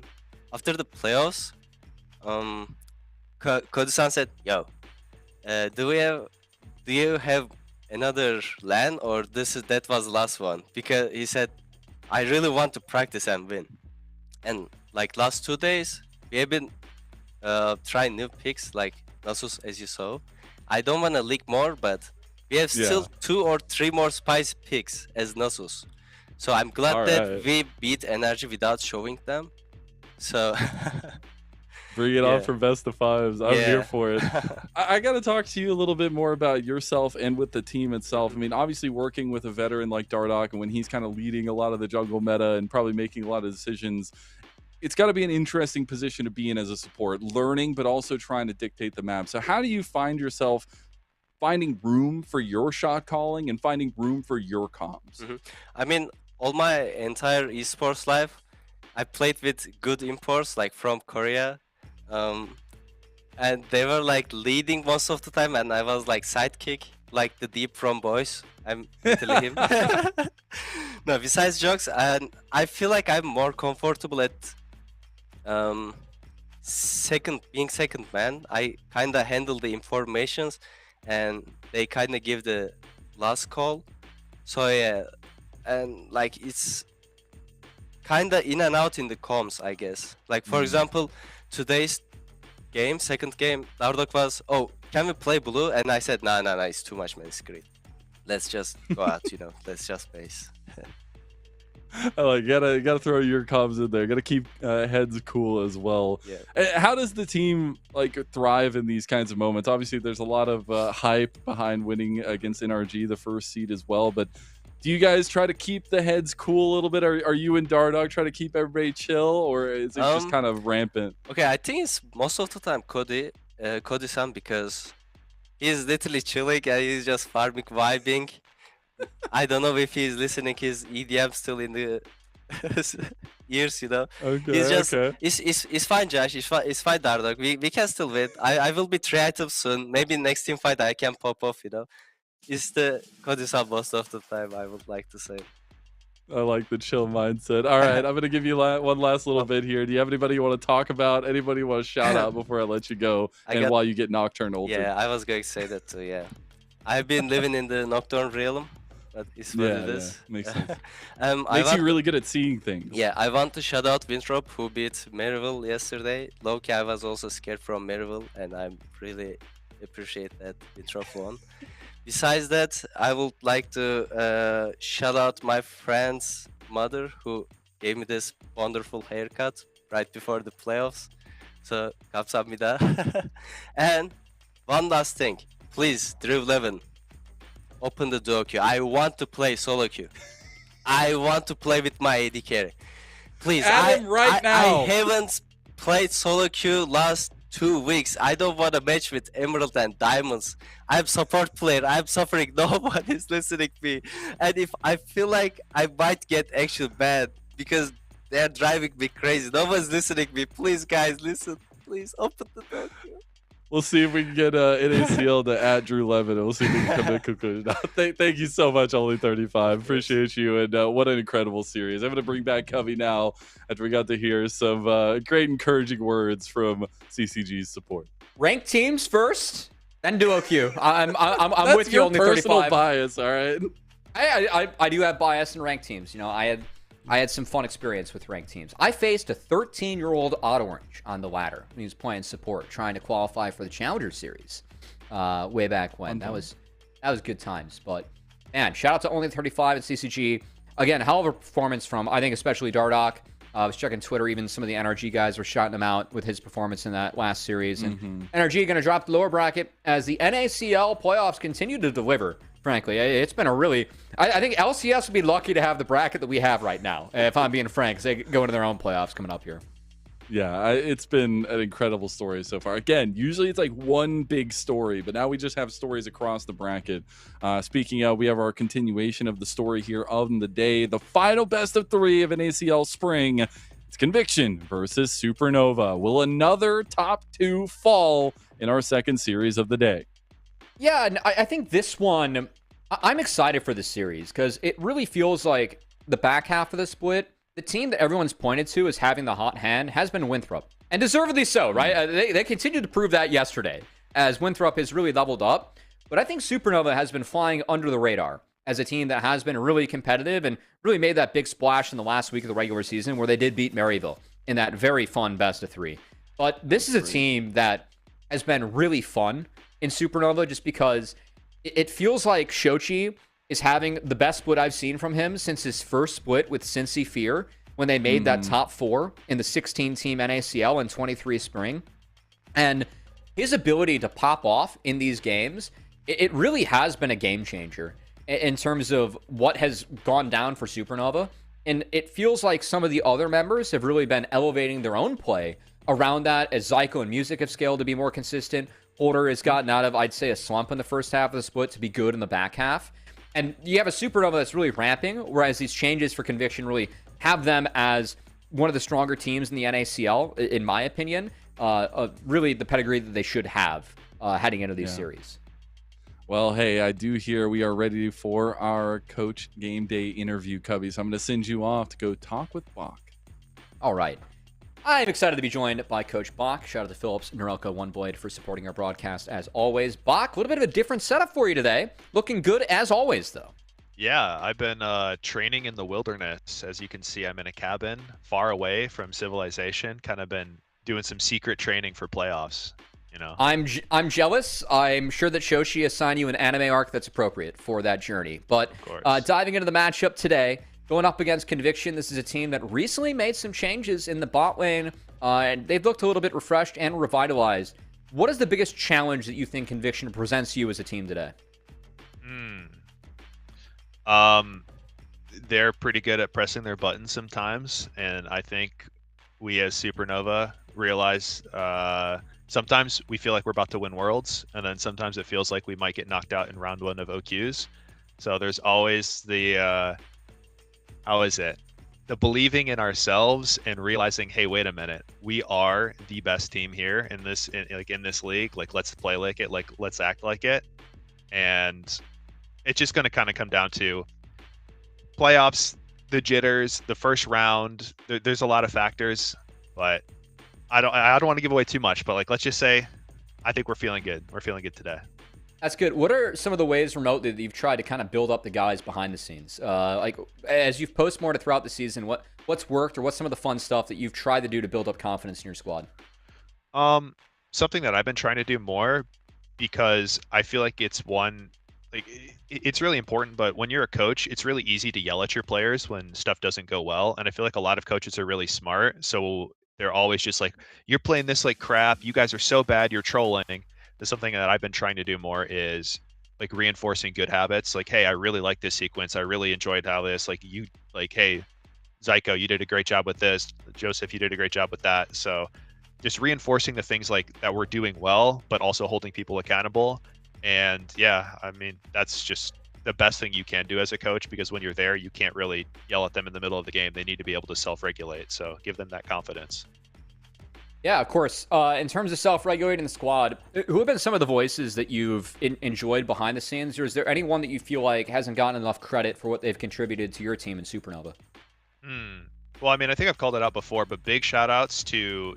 after the playoffs, Kodu-san said, "Yo, do you have another LAN, or that was the last one?" Because he said, "I really want to practice and win." And like last 2 days, we have been trying new picks like Nasus, as you saw. I don't want to leak more, but we have still 2 or 3 more spice picks as Nasus. So I'm glad that we beat NRG without showing them. So bring it on for best of 5s. I'm here for it. I got to talk to you a little bit more about yourself and with the team itself. I mean, obviously working with a veteran like Dardoch, and when he's kind of leading a lot of the jungle meta and probably making a lot of decisions, it's got to be an interesting position to be in as a support, learning, but also trying to dictate the map. So how do you find yourself finding room for your shot calling and finding room for your comms? I mean, all my entire esports life, I played with good imports like from Korea. And they were like leading most of the time, and I was like sidekick, like the Deep from Boys. I'm telling him. No, besides jokes, and I feel like I'm more comfortable at being second man. I kind of handle the informations, and they kind of give the last call. So yeah, and like it's kind of in and out in the comms, I guess. Like for example, today's game, second game, Dardoch was, "Oh, can we play blue?" And I said, "No, it's too much man screen. Let's just go out, let's just base." I like gotta throw your comms in there. Gotta keep heads cool as well. Yeah. How does the team like thrive in these kinds of moments? Obviously, there's a lot of hype behind winning against NRG, the first seed as well. But Do you guys try to keep the heads cool a little bit? Are you and Dardog try to keep everybody chill, or is it just kind of rampant? Okay, I think it's most of the time Cody-san, because he's literally chilling and he's just farming, vibing. I don't know if he's listening his EDM still in the ears, you know. Okay, He's just, okay. it's fine, Josh. It's fine, Dardog. We can still win. I will be 3 items soon. Maybe next team fight I can pop off, you know. It's the Cody-san most of the time, I would like to say. I like the chill mindset. All right, I'm going to give you one last little bit here. Do you have anybody you want to talk about? Anybody you want to shout out before I let you go while you get Nocturne ulted? Yeah, I was going to say that too, yeah. I've been living in the Nocturne realm, but it's what it is. Yeah, makes sense. Makes you really good at seeing things. Yeah, I want to shout out Winthrop, who beat Maryville yesterday. Low-key, I was also scared from Maryville, and I really appreciate that Winthrop won. Besides that, I would like to shout out my friend's mother, who gave me this wonderful haircut right before the playoffs. So, 감사합니다. And one last thing. Please, Drew11, open the duo queue. I want to play solo queue. I want to play with my AD carry. Please, Add him right now. I haven't played solo queue last 2 weeks. I don't want to match with Emerald and Diamonds. I'm support player. I'm suffering. No one is listening to me. And if I feel like I might get actually bad because they're driving me crazy. No one's listening to me. Please, guys, listen. Please, open the door. We'll see if we can get NACL to add Drew Levin. We'll see if we can come to a conclusion. Thank you so much, Only 35. Appreciate you, and what an incredible series. I'm going to bring back Covey now after we got to hear some great encouraging words from CCG's support. Ranked teams first, then duo queue. I'm with you, Only 35. That's your personal bias, all right? I do have bias in ranked teams. You know, I had some fun experience with ranked teams. I faced a 13-year-old Orange on the ladder when he was playing support, trying to qualify for the Challenger Series way back when. That was good times. But, man, shout out to Only 35 and CCG. Again, hell of a performance from, I think, especially Dardoch. I was checking Twitter. Even some of the NRG guys were shouting him out with his performance in that last series. And NRG going to drop the lower bracket as the NACL playoffs continue to deliver. Frankly, it's been a really... I think LCS would be lucky to have the bracket that we have right now, if I'm being frank, because they go into their own playoffs coming up here. Yeah, it's been an incredible story so far. Again, usually it's like one big story, but now we just have stories across the bracket. Speaking of, we have our continuation of the story here on the day. The final best of 3 of NACL Spring. It's Conviction versus Supernova. Will another top 2 fall in our second series of the day? Yeah, and I think this one, I'm excited for this series because it really feels like the back half of the split, the team that everyone's pointed to as having the hot hand has been Winthrop. And deservedly so, right? They continued to prove that yesterday as Winthrop has really leveled up. But I think Supernova has been flying under the radar as a team that has been really competitive and really made that big splash in the last week of the regular season where they did beat Maryville in that very fun best of 3. But this is a team that has been really fun in Supernova just because it feels like Shochi is having the best split I've seen from him since his first split with Cincy Fear when they made that top 4 in the 16-team NACL in 23 spring. And his ability to pop off in these games, it really has been a game changer in terms of what has gone down for Supernova. And it feels like some of the other members have really been elevating their own play around that as Zyko and Music have scaled to be more consistent. Holder has gotten out of, I'd say, a slump in the first half of the split to be good in the back half. And you have a Supernova that's really ramping, whereas these changes for Conviction really have them as one of the stronger teams in the NACL, in my opinion. Really the pedigree that they should have heading into these series. Well, hey, I do hear we are ready for our Coach Game Day interview, Cubby. So I'm going to send you off to go talk with Bach. All right. I'm excited to be joined by Coach Bach. Shout out to Phillips Norelco One Blade for supporting our broadcast as always. Bach, a little bit of a different setup for you today. Looking good as always, though. Yeah, I've been training in the wilderness. As you can see, I'm in a cabin far away from civilization. Kind of been doing some secret training for playoffs. You know, I'm jealous. I'm sure that Shoshi assigned you an anime arc that's appropriate for that journey. But diving into the matchup today, going up against Conviction, this is a team that recently made some changes in the bot lane, and they've looked a little bit refreshed and revitalized. What is the biggest challenge that you think Conviction presents you as a team today? they're pretty good at pressing their buttons sometimes, and I think we as Supernova realize sometimes we feel like we're about to win Worlds, and then sometimes it feels like we might get knocked out in round 1 of OQs. So there's always the how is it? The believing in ourselves and realizing, hey, wait a minute, we are the best team here in this league. Like, let's play like it, like let's act like it. And it's just going to kind of come down to playoffs, the jitters, the first round. There's a lot of factors, but I don't want to give away too much. But like, let's just say, I think we're feeling good. We're feeling good today. That's good. What are some of the ways remotely that you've tried to kind of build up the guys behind the scenes? Like, as you've postmorted throughout the season, what's worked, or what's some of the fun stuff that you've tried to do to build up confidence in your squad? Something that I've been trying to do more, because I feel like it's really important, but when you're a coach, it's really easy to yell at your players when stuff doesn't go well. And I feel like a lot of coaches are really smart. So they're always just like, you're playing this like crap. You guys are so bad. You're trolling. There's something that I've been trying to do more is like reinforcing good habits. Like, hey, I really like this sequence. I really enjoyed how this, hey, Zyko, you did a great job with this. Joseph, you did a great job with that. So just reinforcing the things like that we're doing well, but also holding people accountable. And yeah, I mean, that's just the best thing you can do as a coach, because when you're there, you can't really yell at them in the middle of the game. They need to be able to self-regulate. So give them that confidence. Yeah, of course. In terms of self-regulating the squad, who have been some of the voices that you've enjoyed behind the scenes? Or is there anyone that you feel like hasn't gotten enough credit for what they've contributed to your team in Supernova? Well, I mean, I think I've called it out before, but big shout outs to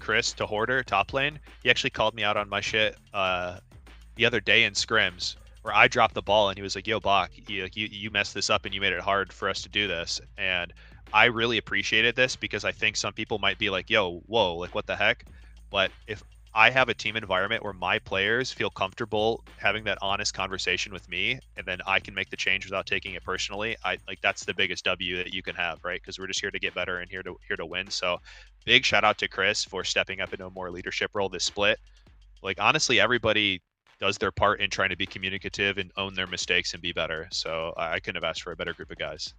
Chris, to Hoarder, top lane. He actually called me out on my shit the other day in scrims, where I dropped the ball and he was like, yo, Bach, you messed this up and you made it hard for us to do this. And I really appreciated this, because I think some people might be like, yo, whoa, like what the heck? But if I have a team environment where my players feel comfortable having that honest conversation with me, and then I can make the change without taking it personally, that's the biggest W that you can have, right? Because we're just here to get better and here to win. So big shout out to Chris for stepping up into a more leadership role this split. Like, honestly, everybody does their part in trying to be communicative and own their mistakes and be better. So I couldn't have asked for a better group of guys.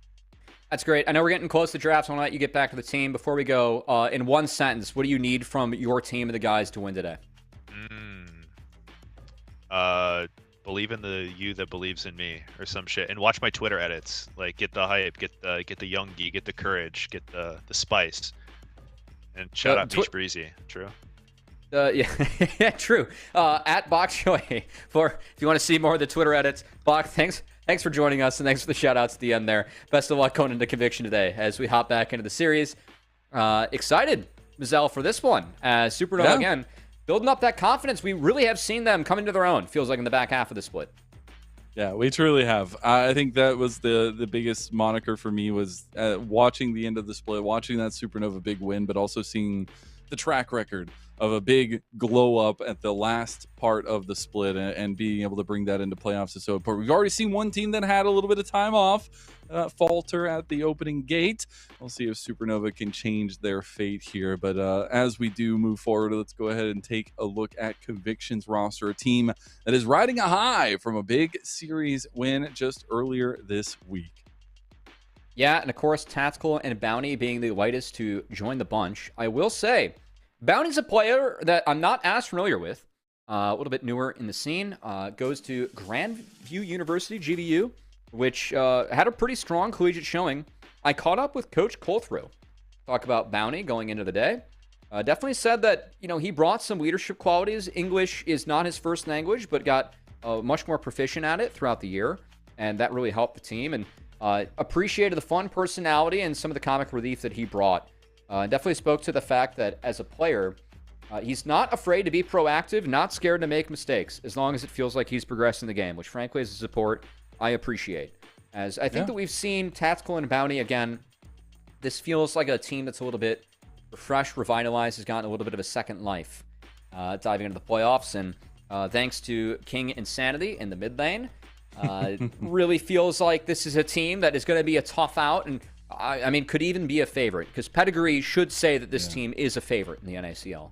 That's great. I know we're getting close to drafts. I want to let you get back to the team. Before we go, in one sentence, what do you need from your team and the guys to win today? Believe in the you that believes in me, or some shit, and watch my Twitter edits. Like, get the hype, get the Youngie, get the courage, get the spice, and shout out Beach Breezy. True. Yeah, true. At Bach Choi, if you want to see more of the Twitter edits. Bach, thanks for joining us, and thanks for the shout outs at the end there. Best of luck going into Conviction today as we hop back into the series. Excited, Mazel, for this one. Supernova again, building up that confidence. We really have seen them come into their own, feels like, in the back half of the split. Yeah, we truly have. I think that was the biggest moniker for me, was watching the end of the split, watching that Supernova big win, but also seeing the track record of a big glow up at the last part of the split, and being able to bring that into playoffs is so important. We've already seen one team that had a little bit of time off falter at the opening gate. We'll see if Supernova can change their fate here. But as we do move forward, let's go ahead and take a look at Conviction's roster, a team that is riding a high from a big series win just earlier this week. Yeah, and of course, Tactical and Bounty being the lightest to join the bunch. I will say, Bounty's a player that I'm not as familiar with. A little bit newer in the scene. Goes to Grandview University, GVU, which had a pretty strong collegiate showing. I caught up with Coach Colthrow. Talk about Bounty going into the day. Definitely said that, he brought some leadership qualities. English is not his first language, but got much more proficient at it throughout the year. And that really helped the team. And appreciated the fun personality and some of the comic relief that he brought. Definitely spoke to the fact that as a player, he's not afraid to be proactive, not scared to make mistakes, as long as it feels like he's progressing the game, which frankly is a support I appreciate. As I think that we've seen Tactical and Bounty again, this feels like a team that's a little bit refreshed, revitalized, has gotten a little bit of a second life diving into the playoffs. And thanks to King Insanity in the mid lane, really feels like this is a team that is going to be a tough out, and I mean, could even be a favorite, because pedigree should say that this team is a favorite in the NACL.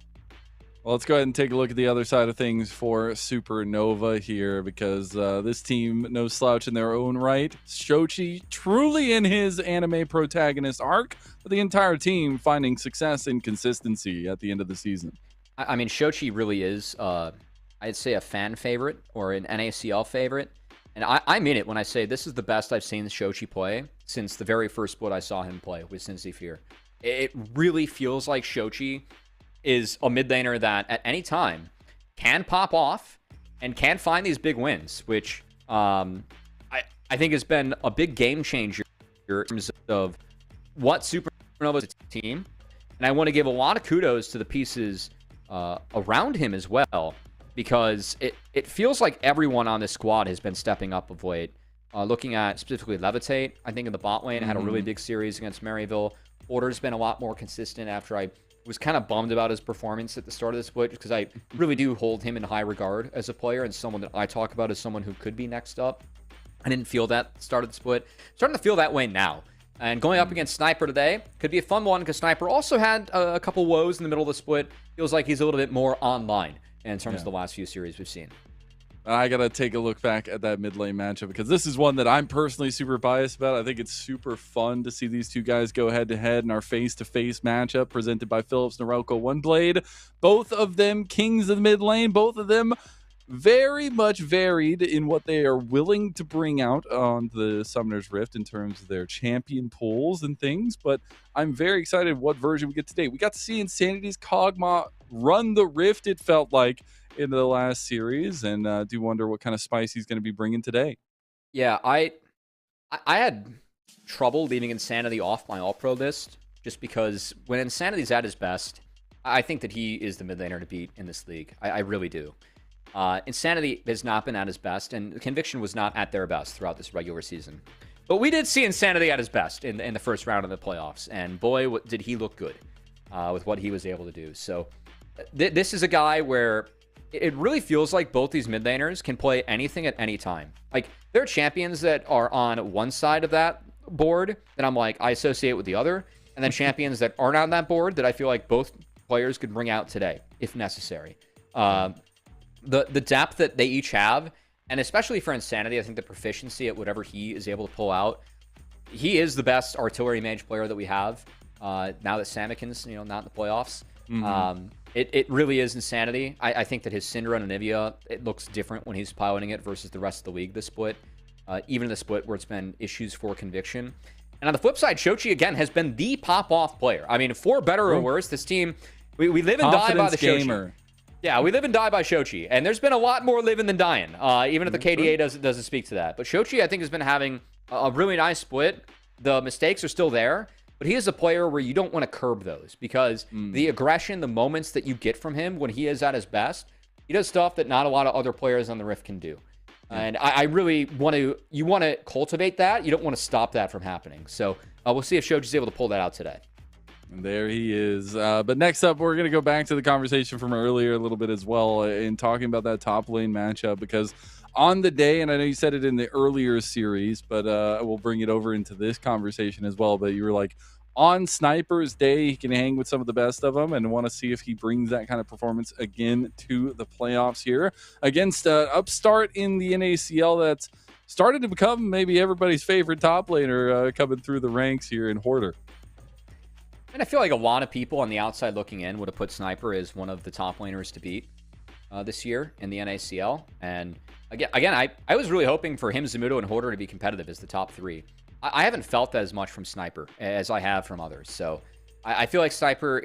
Well, let's go ahead and take a look at the other side of things for Supernova here, because this team, no slouch in their own right. Shochi truly in his anime protagonist arc, but the entire team finding success and consistency at the end of the season. I mean, Shochi really is, I'd say, a fan favorite or an NACL favorite. And I mean it when I say this is the best I've seen Shochi play since the very first split I saw him play with Cincy Fear. It really feels like Shochi is a mid laner that at any time can pop off and can find these big wins, which I think has been a big game changer in terms of what Supernova's team. And I want to give a lot of kudos to the pieces around him as well, because it feels like everyone on this squad has been stepping up of late. Looking at specifically Levitate, I think in the bot lane, had a really big series against Maryville. Order's been a lot more consistent after I was kind of bummed about his performance at the start of the split, because I really do hold him in high regard as a player and someone that I talk about as someone who could be next up. I didn't feel that start of the split. Starting to feel that way now. And going up against Sniper today could be a fun one, because Sniper also had a couple woes in the middle of the split. Feels like he's a little bit more online in terms of the last few series we've seen. I got to take a look back at that mid lane matchup, because this is one that I'm personally super biased about. I think it's super fun to see these two guys go head to head in our face-to-face matchup presented by Philips Norelco OneBlade. Both of them kings of the mid lane, both of them very much varied in what they are willing to bring out on the Summoner's Rift in terms of their champion pools and things, but I'm very excited what version we get today. We got to see Insanity's Kog'Maw run the Rift, it felt like, in the last series, and do wonder what kind of spice he's going to be bringing today. Yeah, I had trouble leaving Insanity off my All-Pro list, just because when Insanity's at his best, I think that he is the mid laner to beat in this league. I really do. Insanity has not been at his best, and Conviction was not at their best throughout this regular season. But we did see Insanity at his best in the first round of the playoffs, and boy, did he look good with what he was able to do. So this is a guy where it really feels like both these mid laners can play anything at any time. Like, there are champions that are on one side of that board that I'm like, I associate with the other, and then champions that aren't on that board that I feel like both players could bring out today, if necessary. The depth that they each have, and especially for Insanity, I think the proficiency at whatever he is able to pull out, he is the best artillery mage player that we have now that Samikin's not in the playoffs. It really is Insanity. I think that his Syndra and Anivia, it looks different when he's piloting it versus the rest of the league this split. Even in the split where it's been issues for Conviction. And on the flip side, Shochi, again, has been the pop-off player. I mean, for better or worse, this team, we live and die by the Shochi. Yeah, we live and die by Shochi. And there's been a lot more living than dying, even if the KDA doesn't speak to that. But Shochi, I think, has been having a really nice split. The mistakes are still there. But he is a player where you don't want to curb those, because the aggression, the moments that you get from him when he is at his best, he does stuff that not a lot of other players on the Rift can do. And I really want to cultivate that. You don't want to stop that from happening. So we'll see if Shochi's able to pull that out today. And there he is. But next up, we're going to go back to the conversation from earlier a little bit as well in talking about that top lane matchup, because on the day, and I know you said it in the earlier series, but we'll bring it over into this conversation as well, but you were like, on Sniper's day, he can hang with some of the best of them, and want to see if he brings that kind of performance again to the playoffs here against upstart in the NACL that's started to become maybe everybody's favorite top laner coming through the ranks here in Hoarder. And I feel like a lot of people on the outside looking in would have put Sniper as one of the top laners to beat this year in the NACL. And again, I was really hoping for him, Zamudo, and Hoarder to be competitive as the top three. I haven't felt that as much from Sniper as I have from others. So I feel like Sniper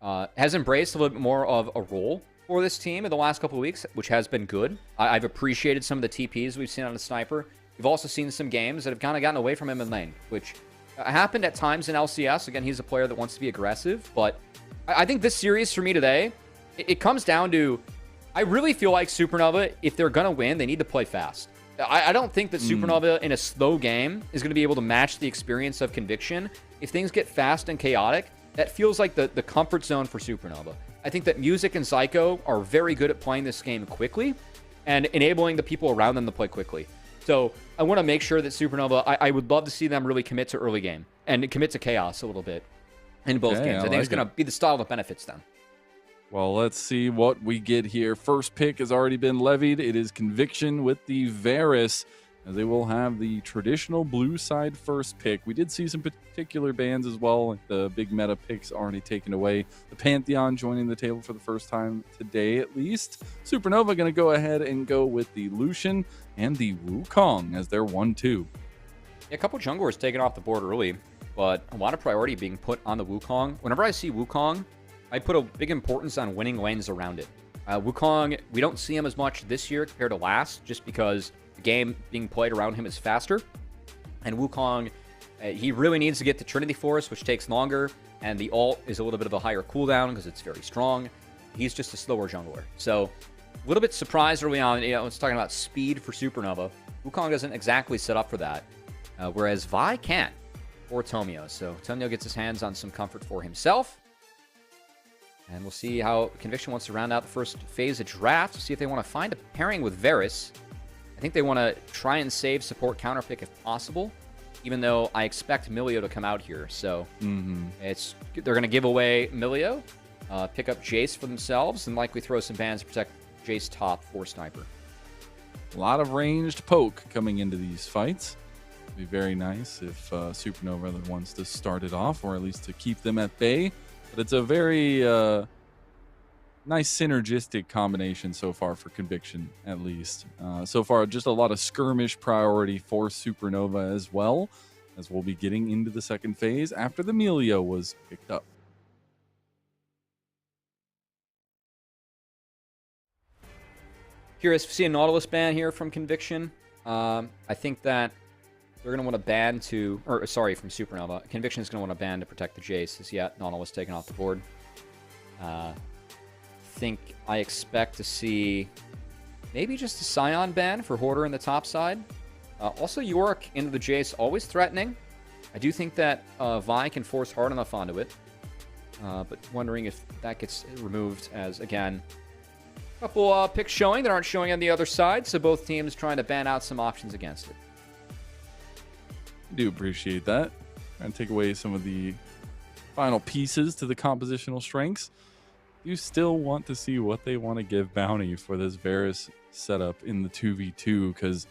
has embraced a little bit more of a role for this team in the last couple of weeks, which has been good. I've appreciated some of the TPs we've seen on the Sniper. We've also seen some games that have kind of gotten away from him in lane, which happened at times in LCS. Again, he's a player that wants to be aggressive, but I think this series for me today, it comes down to, I really feel like Supernova, if they're going to win, they need to play fast. I don't think that Supernova in a slow game is going to be able to match the experience of Conviction. If things get fast and chaotic, that feels like the comfort zone for Supernova. I think that Music and Psycho are very good at playing this game quickly and enabling the people around them to play quickly. So I want to make sure that Supernova, I would love to see them really commit to early game and commit to chaos a little bit in both games. I think it's going to be the style that benefits them. Well, let's see what we get here. First pick has already been levied. It is Conviction with the Varus, as they will have the traditional blue side first pick. We did see some particular bans as well, like the big meta picks already taken away. The Pantheon joining the table for the first time today, at least. Supernova going to go ahead and go with the Lucian and the Wukong as their 1-2. Yeah, a couple junglers taken off the board early, but a lot of priority being put on the Wukong. Whenever I see Wukong, I put a big importance on winning lanes around it. Wukong, we don't see him as much this year compared to last, just because the game being played around him is faster. And Wukong, he really needs to get to Trinity Force, which takes longer, and the ult is a little bit of a higher cooldown because it's very strong. He's just a slower jungler. So, a little bit surprised early on. You know, it's talking about speed for Supernova. Wukong doesn't exactly set up for that, whereas Vi can for Tomio. So, Tomio gets his hands on some comfort for himself. And we'll see how Conviction wants to round out the first phase of draft to see if they want to find a pairing with Varus. I think they want to try and save support counterpick if possible, even though I expect Milio to come out here. So they're going to give away Milio, pick up Jace for themselves, and likely throw some bans to protect Jace top for Sniper. A lot of ranged poke coming into these fights. It'd be very nice if Supernova wants to start it off, or at least to keep them at bay. But it's a very nice synergistic combination so far for Conviction, at least. So far, just a lot of skirmish priority for Supernova as well, as we'll be getting into the second phase after the Milio was picked up. Curious to see a Nautilus ban here from Conviction. I think that they're going to want to ban to... Or, sorry, from Supernova. Conviction is going to want to ban to protect the Jace. As yet, Nautilus taken off the board. I expect to see maybe just a Scion ban for Hoarder in the top side. Also, Yorick into the Jace, always threatening. I do think that Vi can force hard enough onto it. But wondering if that gets removed as, again, a couple picks showing that aren't showing on the other side. So both teams trying to ban out some options against it. I do appreciate that. Trying to take away some of the final pieces to the compositional strengths. You still want to see what they want to give Bounty for this Varus setup in the 2v2, because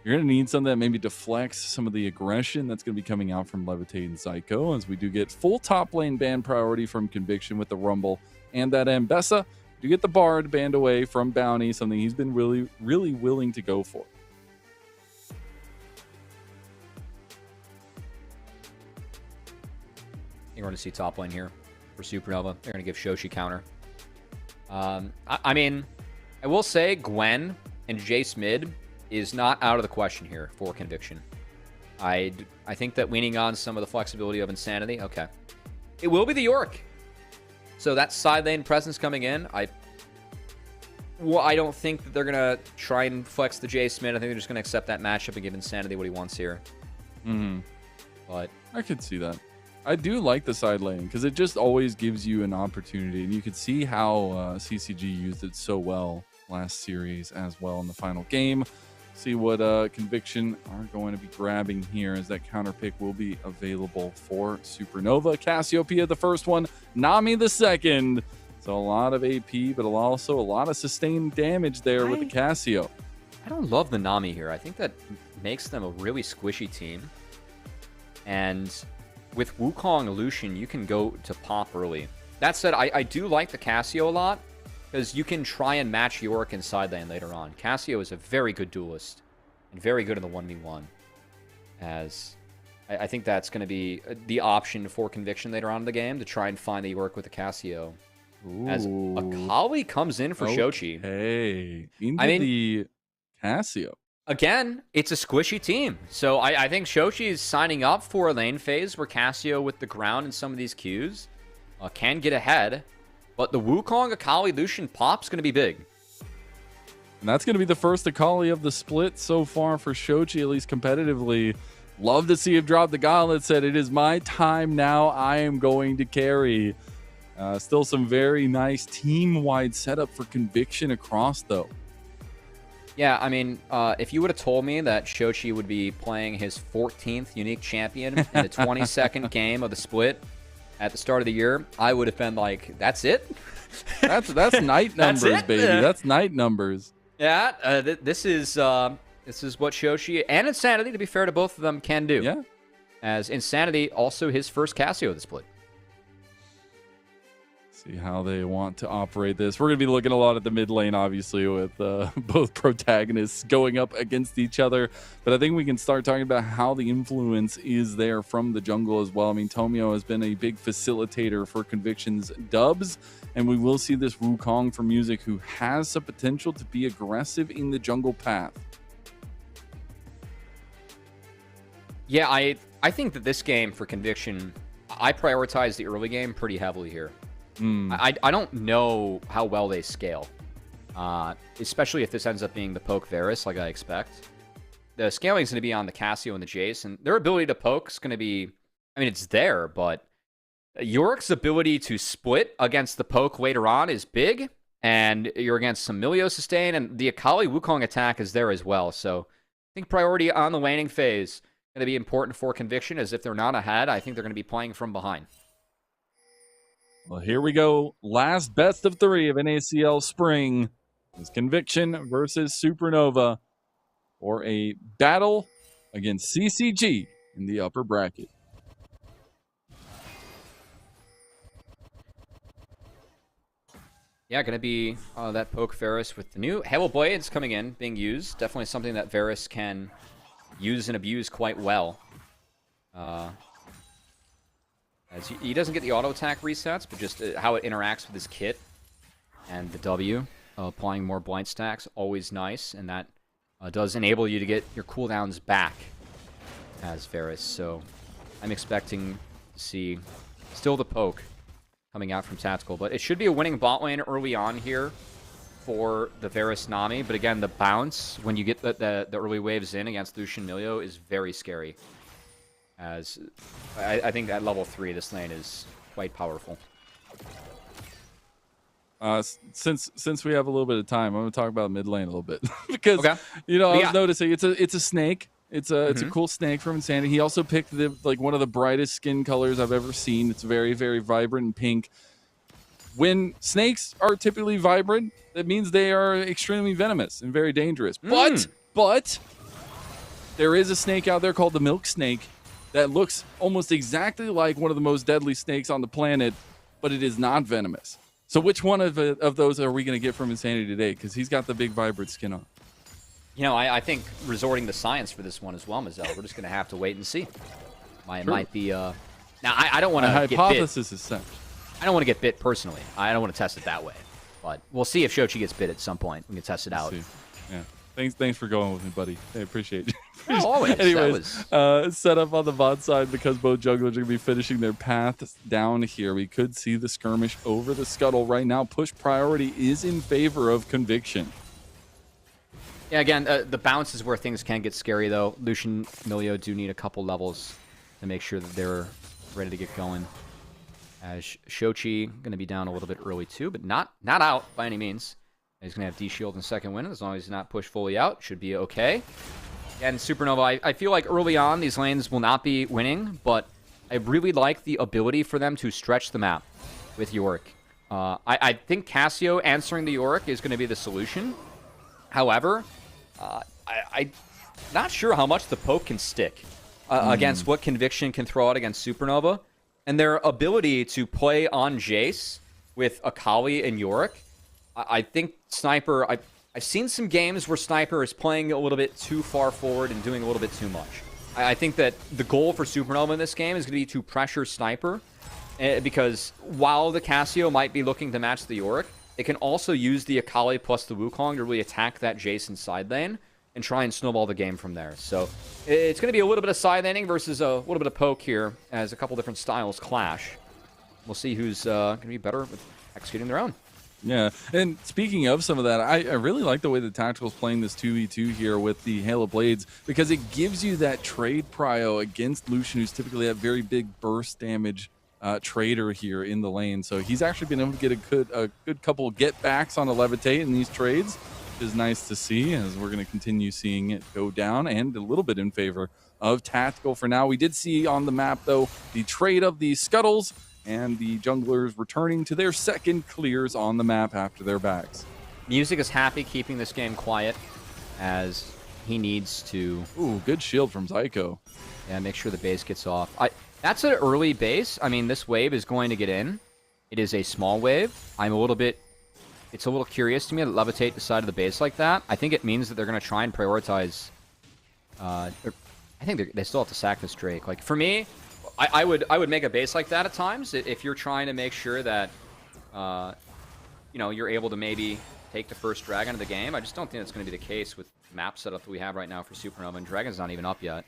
you're going to need something that maybe deflects some of the aggression that's going to be coming out from Levitate and Psycho, as we do get full top lane ban priority from Conviction with the Rumble and that Ambessa. You get the Bard banned away from Bounty, something he's been really, really willing to go for. We're going to see top lane here for Supernova. They're going to give Shoshi counter. I mean, I will say Gwen and Jace mid is not out of the question here for Conviction. I think that leaning on some of the flexibility of Insanity, okay. It will be the Yorick. So that side lane presence coming in, I don't think that they're going to try and flex the Jace mid. I think they're just going to accept that matchup and give Insanity what he wants here. But I could see that. I do like the side lane because it just always gives you an opportunity, and you could see how CCG used it so well last series as well in the final game. See what Conviction are going to be grabbing here, as that counter pick will be available for Supernova. Cassiopeia the first one, Nami the second. So a lot of AP, but also a lot of sustained damage there with the Cassio. I don't love the Nami here. I think that makes them a really squishy team. And with Wukong Lucian, you can go to pop early. That said, I do like the Cassio a lot, because you can try and match Yorick in side lane later on. Cassio is a very good duelist, and very good in the 1v1. As I think that's going to be the option for Conviction later on in the game, to try and find the Yorick with the Cassio. Ooh. As Akali comes in for Shochi. Hey, the Cassio. Again, it's a squishy team. So I think Shoshi is signing up for a lane phase where Cassio with the ground and some of these Qs can get ahead. But the Wukong Akali Lucian pop's going to be big. And that's going to be the first Akali of the split so far for Shochi, at least competitively. Love to see him drop the gauntlet, said, "It is my time now. I am going to carry." Still some very nice team-wide setup for Conviction across, though. Yeah, I mean, if you would have told me that Shochi would be playing his 14th unique champion in the 22nd game of the split, at the start of the year, I would have been like, that's it? That's night numbers, baby. That's night numbers. Yeah, this is what Shoshi and Insanity, to be fair to both of them, can do. Yeah. As Insanity, also his first Cassio this split. See how they want to operate this. We're going to be looking a lot at the mid lane, obviously, with both protagonists going up against each other. But I think we can start talking about how the influence is there from the jungle as well. I mean, Tomio has been a big facilitator for Conviction's dubs, and we will see this Wukong for Music, who has the potential to be aggressive in the jungle path. Yeah, I think that this game for Conviction, I prioritize the early game pretty heavily here. I don't know how well they scale, especially if this ends up being the poke Varus like I expect. The scaling is going to be on the Cassio and the Jace, and their ability to poke is going to be, I mean, it's there, but Yorick's ability to split against the poke later on is big, and you're against some Milio sustain, and the Akali Wukong attack is there as well. So I think priority on the laning phase is going to be important for Conviction, as if they're not ahead, I think they're going to be playing from behind. Well, here we go. Last best of 3 of NACL Spring is Conviction versus Supernova for a battle against CCG in the upper bracket. Yeah, going to be that poke Varus with the new Halo Blades coming in, being used. Definitely something that Varus can use and abuse quite well. As he doesn't get the auto attack resets, but just how it interacts with his kit and the W, applying more blind stacks, always nice, and that does enable you to get your cooldowns back as Varus. So I'm expecting to see still the poke coming out from Tactical, but it should be a winning bot lane early on here for the Varus Nami. But again, the bounce when you get the early waves in against Lucian Milio is very scary. As I think at level 3, this lane is quite powerful. Since we have a little bit of time, I'm going to talk about mid lane a little bit because I was noticing it's a snake. It's a cool snake from Insanity. He also picked one of the brightest skin colors I've ever seen. It's very, very vibrant and pink. When snakes are typically vibrant, that means they are extremely venomous and very dangerous. But there is a snake out there called the milk snake that looks almost exactly like one of the most deadly snakes on the planet, but it is not venomous. So which one of those are we going to get from Insanity today? Because he's got the big vibrant skin on. You know, I think resorting to science for this one as well, Mazel. We're just going to have to wait and see. Might be... Now, I don't want to get bit. Hypothesis is set. I don't want to get bit personally. I don't want to test it that way. But we'll see if Shochi gets bit at some point. We can test it out. Yeah. Thanks for going with me, buddy. I appreciate you. Always. Anyways, set up on the bot side because both jugglers are going to be finishing their paths down here. We could see the skirmish over the scuttle right now. Push priority is in favor of Conviction. Yeah, again, the bounce is where things can get scary, though. Lucian Milio do need a couple levels to make sure that they're ready to get going. As Shochi going to be down a little bit early, too, but not out by any means. He's going to have D-Shield in second win. As long as he's not pushed fully out, should be okay. And Supernova, I feel like early on, these lanes will not be winning, but I really like the ability for them to stretch the map with Yorick. I think Cassio answering the Yorick is going to be the solution. However, I'm not sure how much the poke can stick against what Conviction can throw out against Supernova. And their ability to play on Jace with Akali and Yorick, I think Sniper... I've seen some games where Sniper is playing a little bit too far forward and doing a little bit too much. I think that the goal for Supernova in this game is going to be to pressure Sniper, because while the Cassio might be looking to match the Yorick, it can also use the Akali plus the Wukong to really attack that Jason side lane and try and snowball the game from there. So it's going to be a little bit of side laning versus a little bit of poke here as a couple different styles clash. We'll see who's going to be better with executing their own. Yeah, and speaking of some of that, I really like the way the Tactical's playing this 2v2 here with the Halo Blades, because it gives you that trade prio against Lucian, who's typically a very big burst damage trader here in the lane. So he's actually been able to get a good couple get backs on a levitate in these trades, which is nice to see, as we're going to continue seeing it go down and a little bit in favor of Tactical for now. We did see on the map, though, the trade of the Scuttles, and the junglers returning to their second clears on the map after their bags. Music is happy keeping this game quiet as he needs to... Ooh, good shield from Zyko. Yeah, make sure the base gets off. That's an early base. I mean, this wave is going to get in. It is a small wave. It's a little curious to me to levitate the side of the base like that. I think it means that they're going to try and prioritize... I think they still have to sack this Drake. Like, for me, I would make a base like that at times if you're trying to make sure that, you're able to maybe take the first Dragon of the game. I just don't think that's going to be the case with the map setup that we have right now for Supernova, and Dragon's not even up yet.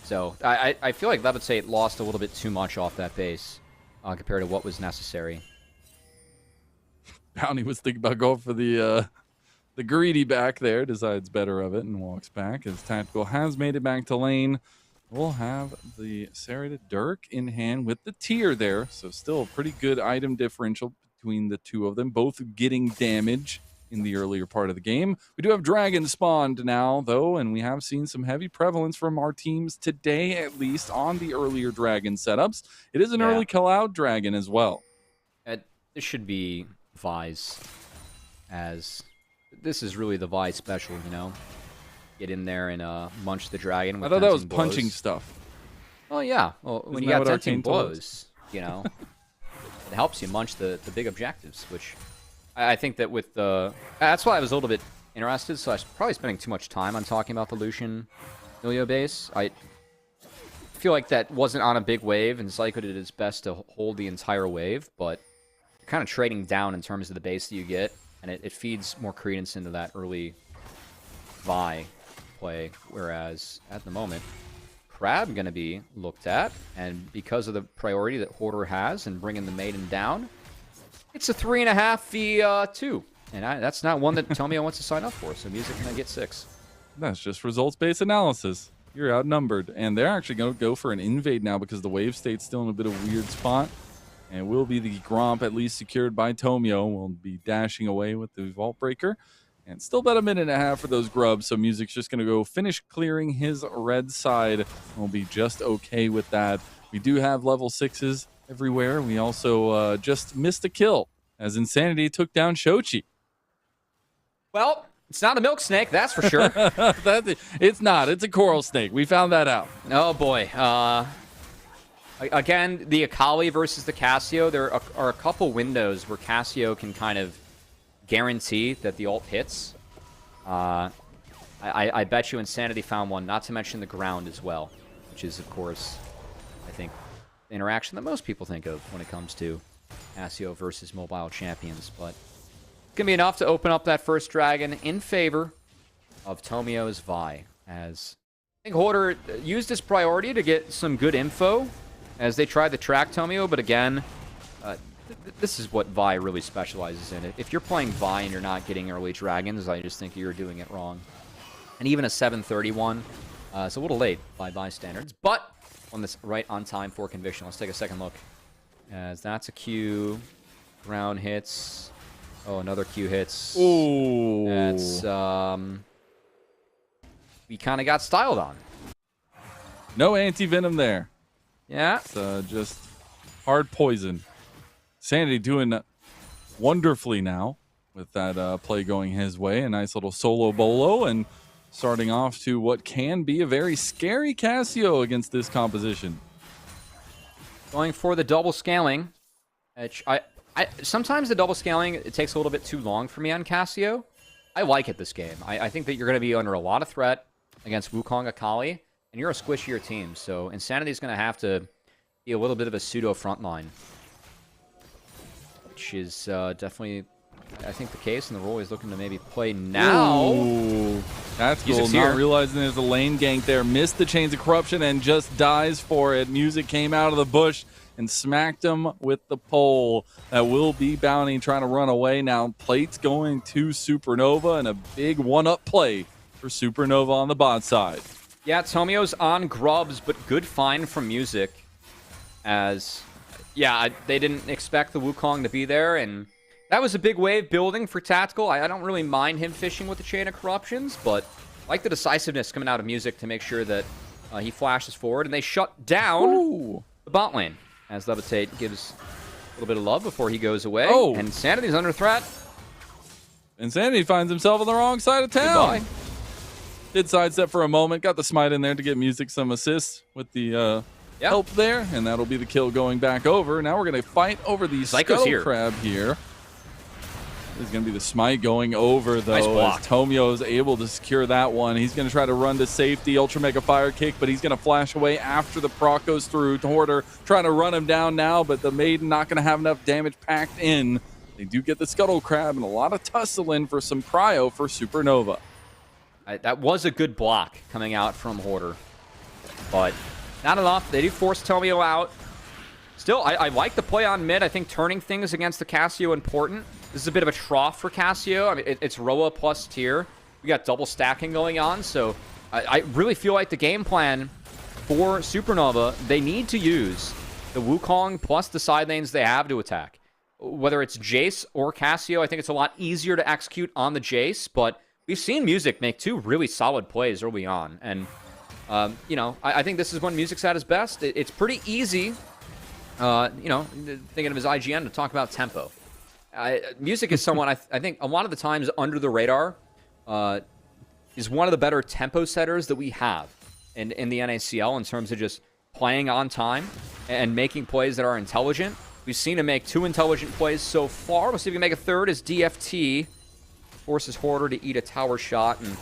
So I feel like Levitate lost a little bit too much off that base compared to what was necessary. Bounty was thinking about going for the greedy back there, decides better of it and walks back as Tactical has made it back to lane. We'll have the Serrated Dirk in hand with the tier there, so still a pretty good item differential between the two of them, both getting damage in the earlier part of the game. We do have Dragon spawned now, though, and we have seen some heavy prevalence from our teams today, at least, on the earlier Dragon setups. It is an early kill-out Dragon as well. This should be Vi's, as this is really the Vi special, Get in there and munch the Dragon with I thought that was blows. punching stuff. Oh, yeah. Well, when you got 10 blows, it helps you munch the big objectives, which... I think that with the... That's why I was a little bit interested, so I was probably spending too much time on talking about the Lucian Ilio base. I feel like that wasn't on a big wave, and Zyko did its best to hold the entire wave, but you're kind of trading down in terms of the base that you get, and it feeds more credence into that early Vi play, whereas at the moment, Crab going to be looked at, and because of the priority that Hoarder has and bringing the Maiden down, it's a 3.5 v2, and that's not one that Tomio wants to sign up for, so Music can get 6. That's just results-based analysis. You're outnumbered, and they're actually going to go for an invade now because the wave state's still in a bit of a weird spot, and will be the Gromp at least secured by Tomio. Will be dashing away with the Vault Breaker, and still about a minute and a half for those grubs, so Music's just going to go finish clearing his red side, and will be just okay with that. We do have level 6s everywhere. We also just missed a kill as Insanity took down Shochi. Well, it's not a milk snake, that's for sure. It's not. It's a coral snake. We found that out. Oh, boy. Again, the Akali versus the Cassio, there are a couple windows where Cassio can kind of guarantee that the ult hits. I bet you Insanity found one, not to mention the ground as well, which is, of course, I think, the interaction that most people think of when it comes to Cassio versus mobile champions. But it's going to be enough to open up that first Dragon in favor of Tomio's Vi, as I think Hoarder used his priority to get some good info as they tried to track Tomio, but again, this is what Vi really specializes in. If you're playing Vi and you're not getting early Dragons, I just think you're doing it wrong. And even a 731 is a little late by Vi standards, but on this right on time for Conviction. Let's take a second look, as that's a Q. Ground hits. Oh, another Q hits. Ooh. That's, we kind of got styled on. No anti-venom there. Yeah. It's just hard poison. Sanity doing wonderfully now with that play going his way. A nice little solo bolo, and starting off to what can be a very scary Cassio against this composition. Going for the double scaling. Sometimes the double scaling, it takes a little bit too long for me on Cassio. I like it this game. I think that you're going to be under a lot of threat against Wukong Akali, and you're a squishier team, so Insanity is going to have to be a little bit of a pseudo frontline, which is definitely, I think, the case, and the role he's looking to maybe play now. Ooh. That's cool. Not realizing there's a lane gank there. Missed the Chains of Corruption and just dies for it. Music came out of the bush and smacked him with the pole. That will be Bounty trying to run away now. Plate's going to Supernova, and a big one-up play for Supernova on the bot side. Yeah, Tomio's on Grubs, but good find from Music, as, yeah, they didn't expect the Wukong to be there, and that was a big wave building for Tactical. I don't really mind him fishing with the Chain of Corruptions, but I like the decisiveness coming out of Music to make sure that he flashes forward, and they shut down the bot lane, as Levitate gives a little bit of love before he goes away. Oh. And Insanity's under threat. Insanity finds himself on the wrong side of town. Goodbye. Did sidestep for a moment. Got the smite in there to get Music some assists with the help there. And that'll be the kill going back over. Now we're going to fight over the Scuttle Crab here. This is going to be the smite going over, though, nice block. as Tomio is able to secure that one. He's going to try to run to safety, Ultra Mega Fire Kick, but he's going to flash away after the proc goes through. Hoarder trying to run him down now, but the Maiden not going to have enough damage packed in. They do get the Scuttle Crab and a lot of tussling for some prio for Supernova. That was a good block coming out from Hoarder, but not enough. They do force Tomio out. Still, I like the play on mid. I think turning things against the Cassio important. This is a bit of a trough for Cassio. I mean, it's Roa plus tier. We got double stacking going on, so I really feel like the game plan for Supernova, they need to use the Wukong plus the side lanes they have to attack. Whether it's Jace or Cassio, I think it's a lot easier to execute on the Jace, but we've seen Music make 2 really solid plays early on, and you know, I think this is when Music's at his best. It's pretty easy, you know, thinking of his IGN, to talk about tempo. Music is someone I think a lot of the times under the radar, is one of the better tempo setters that we have in the NACL in terms of just playing on time and making plays that are intelligent. We've seen him make 2 intelligent plays so far. We'll see if we can make a third as DFT forces Hoarder to eat a tower shot, and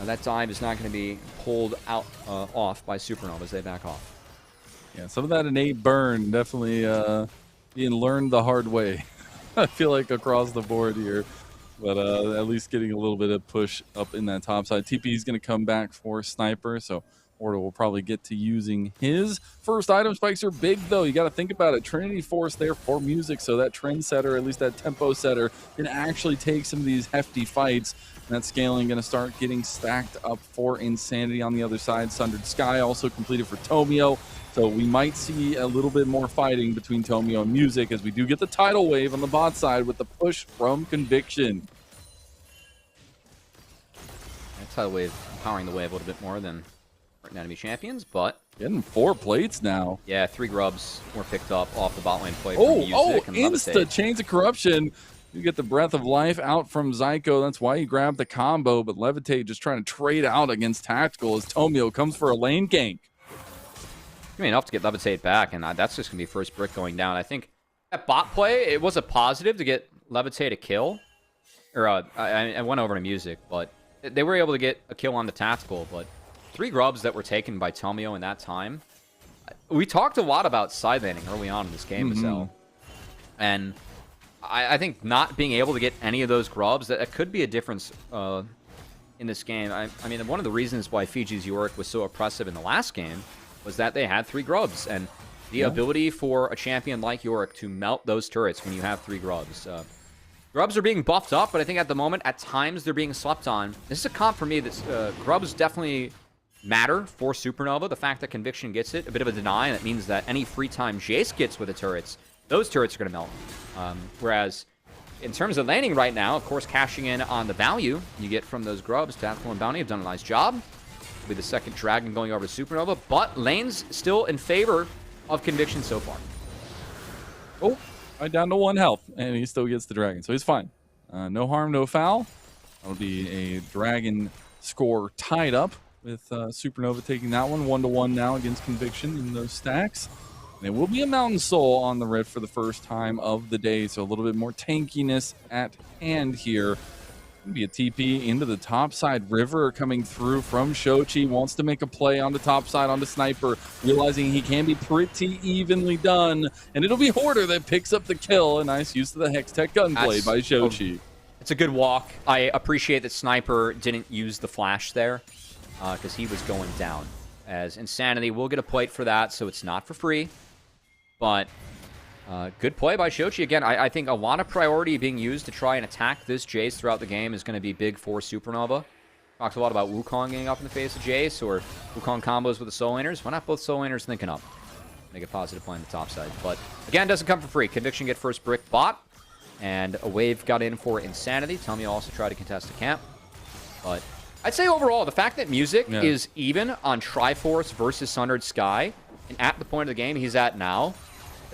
that dive is not going to be pulled out off by Supernova as they back off. Yeah, some of that innate burn definitely being learned the hard way. I feel like across the board here, but at least getting a little bit of push up in that top side. TP is going to come back for Sniper, so Order will probably get to using his first item. Spikes are big, though. You got to think about it. Trinity Force there for Music, so that trend setter, at least that tempo setter, can actually take some of these hefty fights. And that scaling going to start getting stacked up for Insanity on the other side. Sundered Sky also completed for Tomio. So we might see a little bit more fighting between Tomio and Music as we do get the tidal wave on the bot side with the push from Conviction. That tidal wave empowering the wave a little bit more than enemy champions, but getting 4 plates now. Yeah, 3 grubs were picked up off the bot lane play. Insta Chains of Corruption. You get the Breath of Life out from Zyko. That's why he grabbed the combo, but Levitate just trying to trade out against Tactical as Tomio comes for a lane gank. I mean, enough to get Levitate back, and that's just going to be first brick going down. I think that bot play, it was a positive to get Levitate a kill. Or I went over to Music, but they were able to get a kill on the Tactical, but 3 grubs that were taken by Tomio in that time. We talked a lot about side laning early on in this game, Marcel. And I think not being able to get any of those grubs, that could be a difference in this game. I mean, one of the reasons why Fiji's Yorick was so oppressive in the last game was that they had 3 grubs. And the ability for a champion like Yorick to melt those turrets when you have 3 grubs. Grubs are being buffed up, but I think at the moment, at times, they're being slept on. This is a comp for me that grubs definitely matter for Supernova. The fact that Conviction gets it, a bit of a deny, and that means that any free time Jace gets with the turrets, those turrets are going to melt. Whereas, in terms of laning right now, of course, cashing in on the value you get from those grubs, Tactical and Bounty have done a nice job. Will be the second Dragon going over to Supernova, but lane's still in favor of Conviction so far. Oh, right down to 1 health, and he still gets the Dragon, so he's fine. No harm, no foul. That'll be a Dragon score tied up, with Supernova taking that one 1-1 now against Conviction in those stacks. And it will be a Mountain Soul on the Rift for the first time of the day, so a little bit more tankiness at hand here. It'll be a TP into the top side. River coming through from Shochi, wants to make a play on the top side onto Sniper, realizing he can be pretty evenly done. And it'll be Hoarder that picks up the kill. A nice use of the Hextech gunblade by Shochi. It's a good walk. I appreciate that Sniper didn't use the flash there, because he was going down. As Insanity will get a plate for that, so it's not for free. But good play by Shochi. Again, I think a lot of priority being used to try and attack this Jace throughout the game is going to be big for Supernova. Talks a lot about Wukong getting up in the face of Jace, or Wukong combos with the soul laners. Why not both soul laners linking up? Make a positive play on the top side. But again, doesn't come for free. Conviction get first brick bot, and a wave got in for Insanity. Tomio also tried to contest the camp. But I'd say overall, the fact that Music is even on Triforce versus Sundered Sky, and at the point of the game he's at now,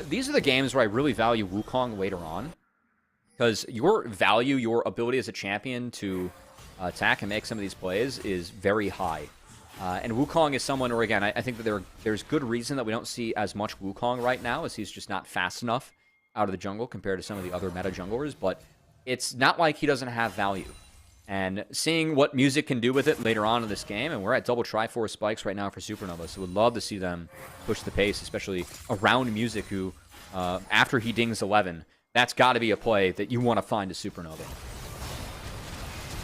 these are the games where I really value Wukong later on. Because your value, your ability as a champion to attack and make some of these plays is very high. And Wukong is someone where, again, I think that there's good reason that we don't see as much Wukong right now, as he's just not fast enough out of the jungle compared to some of the other meta junglers. But it's not like he doesn't have value. And seeing what Music can do with it later on in this game, and we're at double Triforce spikes right now for Supernova, so we'd love to see them push the pace, especially around Music, who, after he dings 11, that's got to be a play that you want to find a Supernova.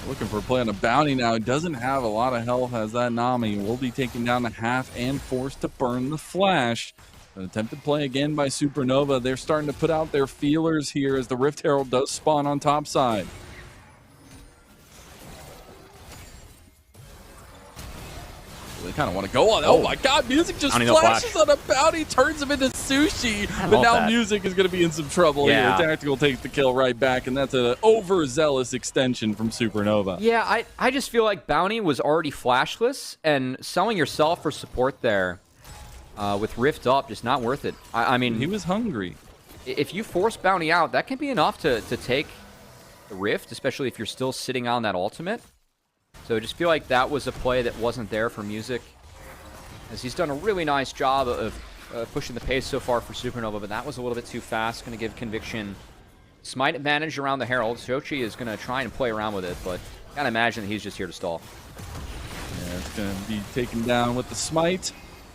Looking for a play on a bounty now. He doesn't have a lot of health as that Nami will be taken down to half and forced to burn the flash. An attempted play again by Supernova. They're starting to put out their feelers here as the Rift Herald does spawn on top side. They kind of want to go on. Oh my god, Music just flashes on a bounty, turns him into sushi. But now Music is going to be in some trouble here. Tactical takes the kill right back, and that's an overzealous extension from Supernova. Yeah, I just feel like bounty was already flashless, and selling yourself for support there with Rift up, just not worth it. I mean, he was hungry. If you force bounty out, that can be enough to take the Rift, especially if you're still sitting on that ultimate. So I just feel like that was a play that wasn't there for Music, as he's done a really nice job of pushing the pace so far for Supernova, but that was a little bit too fast. Going to give Conviction smite advantage around the Herald. Shochi is going to try and play around with it, but gotta imagine that he's just here to stall. Yeah, it's going to be taken down with the smite.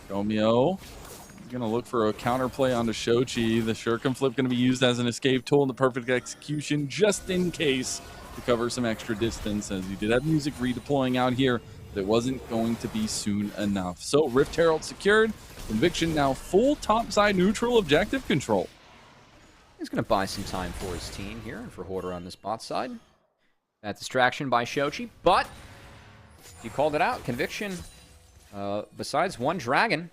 Romeo is going to look for a counterplay onto Shochi. The Shuriken Flip going to be used as an escape tool in the perfect execution just in case, to cover some extra distance, as you did have Music redeploying out here. That wasn't going to be soon enough. So Rift Herald secured. Conviction now full topside neutral objective control. He's going to buy some time for his team here and for Hoarder on this bot side. That distraction by Shochi, but you called it out. Conviction, besides one dragon,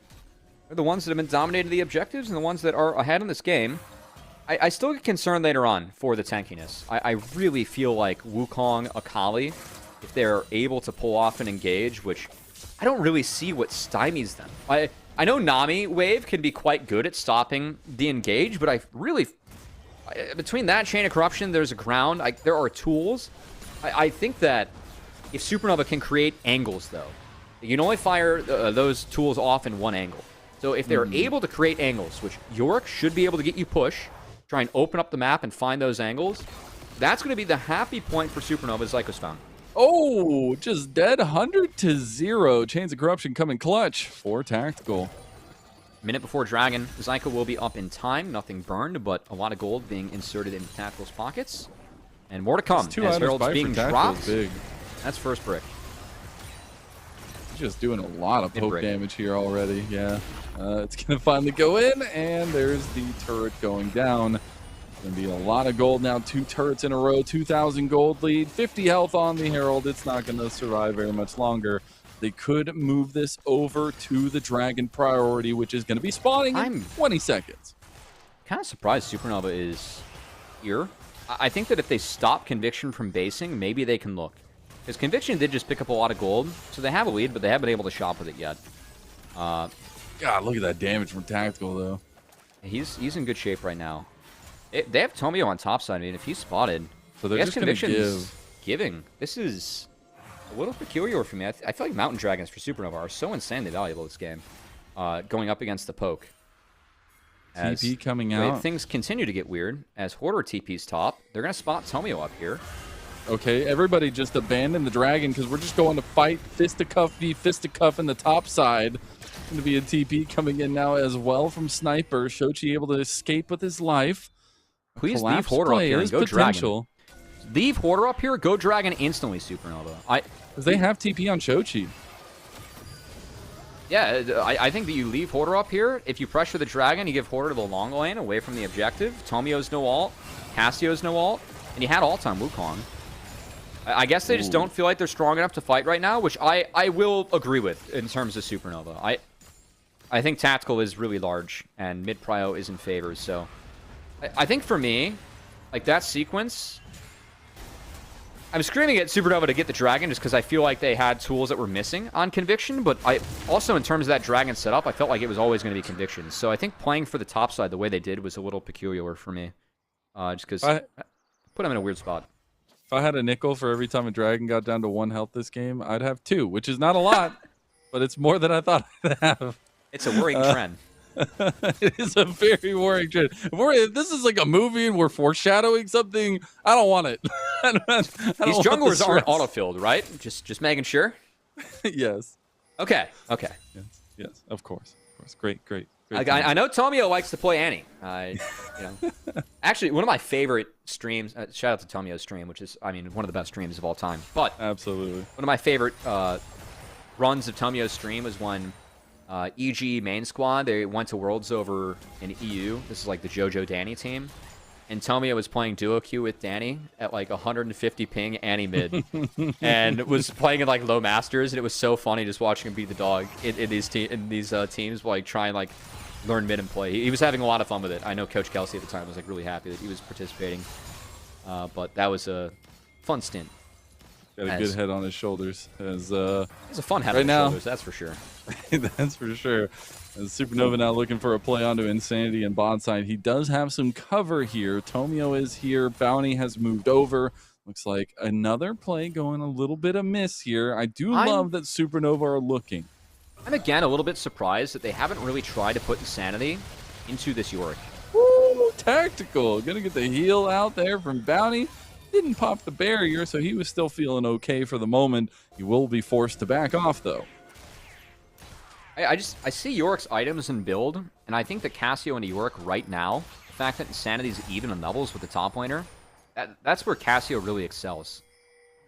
they're the ones that have been dominating the objectives and the ones that are ahead in this game. I still get concerned later on for the tankiness. I really feel like Wukong, Akali, if they're able to pull off an engage, which I don't really see what stymies them. I know Nami Wave can be quite good at stopping the engage, but between that, Chain of Corruption, there's a ground, there are tools. I think that if Supernova can create angles, though, you can only fire those tools off in one angle. So if they're able to create angles, which Yorick should be able to get you push, try and open up the map and find those angles, that's going to be the happy point for Supernova, Zyko's found. Oh, just dead 100-0. Chains of Corruption coming clutch for Tactical. Minute before Dragon, Zyko will be up in time. Nothing burned, but a lot of gold being inserted into Tactical's pockets. And more to come as Herald's being dropped. Big. That's first brick. Just doing a lot of poke damage here already. Yeah. It's going to finally go in, and there's the turret going down. Going to be a lot of gold now. 2 turrets in a row, 2,000 gold lead, 50 health on the Herald. It's not going to survive very much longer. They could move this over to the Dragon priority, which is going to be spawning in 20 seconds. Kind of surprised Supernova is here. I think that if they stop Conviction from basing, maybe they can look. Because Conviction did just pick up a lot of gold, so they have a lead, but they haven't been able to shop with it yet. God, look at that damage from Tactical, though. He's in good shape right now. They have Tomio on top side. I mean, if he's spotted, so they're just going to giving. This is a little peculiar for me. I feel like Mountain Dragons for Supernova are so insanely valuable this game, going up against the poke. As TP coming out. Things continue to get weird as Hoarder TP's top. They're going to spot Tomio up here. Okay, everybody just abandon the Dragon because we're just going to fight fisticuff v fisticuff in the top side. Going to be a TP coming in now as well from Sniper. Shochi able to escape with his life. Please leave Hoarder up here and go Dragon. Leave Hoarder up here, go Dragon instantly, Supernova. Because they have TP on Shochi. Yeah, I think that you leave Hoarder up here. If you pressure the Dragon, you give Hoarder to the long lane away from the objective. Tomio's no ult. Cassio's no ult. And you had ult on Wukong. I guess they just don't feel like they're strong enough to fight right now, which I will agree with in terms of Supernova. I think Tactical is really large, and mid-prio is in favor, so... I think for me, like that sequence, I'm screaming at Supernova to get the Dragon just because I feel like they had tools that were missing on Conviction, but I also, in terms of that Dragon setup, I felt like it was always going to be Conviction. So I think playing for the top side the way they did was a little peculiar for me, just because I put them in a weird spot. If I had a nickel for every time a Dragon got down to 1 health this game, I'd have 2, which is not a lot, but it's more than I thought I'd have. It's a worrying trend. It is a very worrying trend. If this is like a movie and we're foreshadowing something, I don't want it. These junglers aren't auto-filled, right? Just making sure? Yes. Okay. Yes, of course. Great. I know Tomio likes to play Annie. Actually, one of my favorite streams, shout out to Tomio's stream, which is, one of the best streams of all time. But absolutely. One of my favorite runs of Tomio's stream was when EG main squad, they went to Worlds over in EU. This is like the JoJo Danny team. And Tomio was playing duo queue with Danny at like 150 ping Annie mid. And was playing in like low masters, and it was so funny just watching him beat the dog in these teams, like try and like learn mid and play. He was having a lot of fun with it. I know Coach Kelsey at the time was like really happy that he was participating. But that was a fun stint. Got a good head on his shoulders. It's a fun head on his shoulders, that's for sure. That's for sure. As Supernova now looking for a play onto Insanity and bot side. He does have some cover here. Tomio is here. Bounty has moved over. Looks like another play going a little bit amiss here. I do love that Supernova are looking. I'm again a little bit surprised that they haven't really tried to put Insanity into this Yorick. Woo! Tactical. Gonna get the heal out there from Bounty. Didn't pop the barrier, so he was still feeling okay for the moment. He will be forced to back off, though. I see Yorick's items and build, and I think that Cassio into Yorick right now, the fact that Insanity's even in levels with the top laner, that's where Cassio really excels.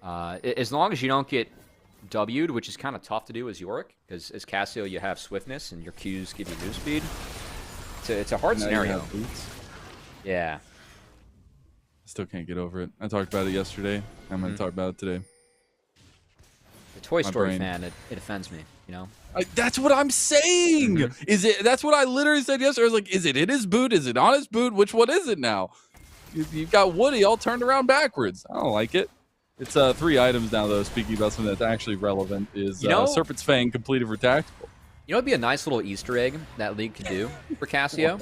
As long as you don't get W'd, which is kind of tough to do as Yorick, because as Cassio you have swiftness and your Qs give you move speed. It's a hard scenario. Yeah. Still can't get over it. I talked about it yesterday. I'm going to talk about it today. The Toy Story fan, it offends me, you know? That's what I'm saying! That's what I literally said yesterday. I was like, is it in his boot? Is it on his boot? Which one is it now? You've got Woody all turned around backwards. I don't like it. It's 3 items now, though. Speaking about something that's actually relevant is Serpent's Fang completed for tactical. You know, it'd be a nice little Easter egg that League could do for Cassio.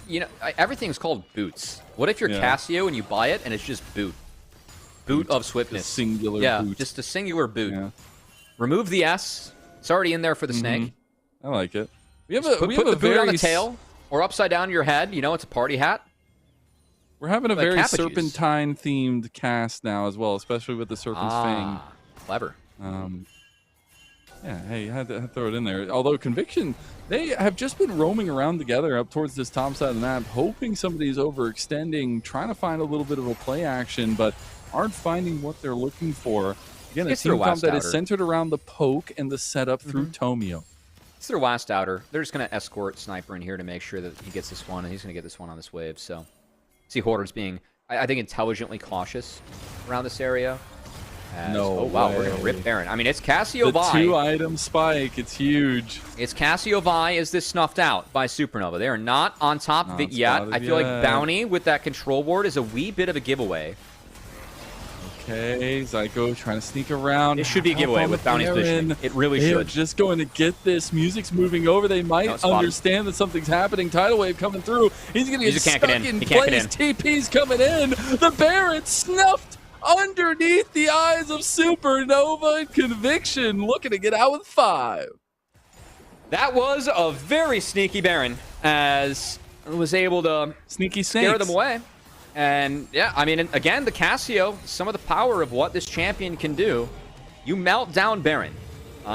You know, everything's called boots. What if you're Cassio and you buy it and it's just boot? Boot of swiftness. A singular boot. Yeah, just a singular boot. Yeah. Remove the S. It's already in there for the snake. I like it. Put the boot on the tail or upside down your head. You know, it's a party hat. We're having a very Serpentine-themed cast now as well, especially with the Serpent's Fang. Clever. Yeah, hey, had to throw it in there. Although Conviction, they have just been roaming around together up towards this top side of the map, hoping somebody's overextending, trying to find a little bit of a play action, but aren't finding what they're looking for. Again, a team comp that is centered around the poke and the setup through Tomio. It's their last outer. They're just going to escort Sniper in here to make sure that he gets this one, and he's going to get this one on this wave. So, see Hoarder's being, I think, intelligently cautious around this area. Oh, wow, we're going to rip Baron. I mean, it's Cassio Vi. The 2-item spike, it's huge. It's Cassio Vi. Is this snuffed out by Supernova? They are not on top of it yet. I feel like Bounty with that control ward is a wee bit of a giveaway. Okay, Zyko trying to sneak around. It should be a giveaway with Bounty's positioning. It really should. They're just going to get this. Music's moving over. They might understand that something's happening. Tidal wave coming through. He's going to get stuck in place. TP's coming in. The Baron snuffed underneath the eyes of Supernova and Conviction, looking to get out with 5. That was a very sneaky Baron, as was able to scare them away. And yeah, I mean, again, the Cassio, some of the power of what this champion can do. You melt down Baron.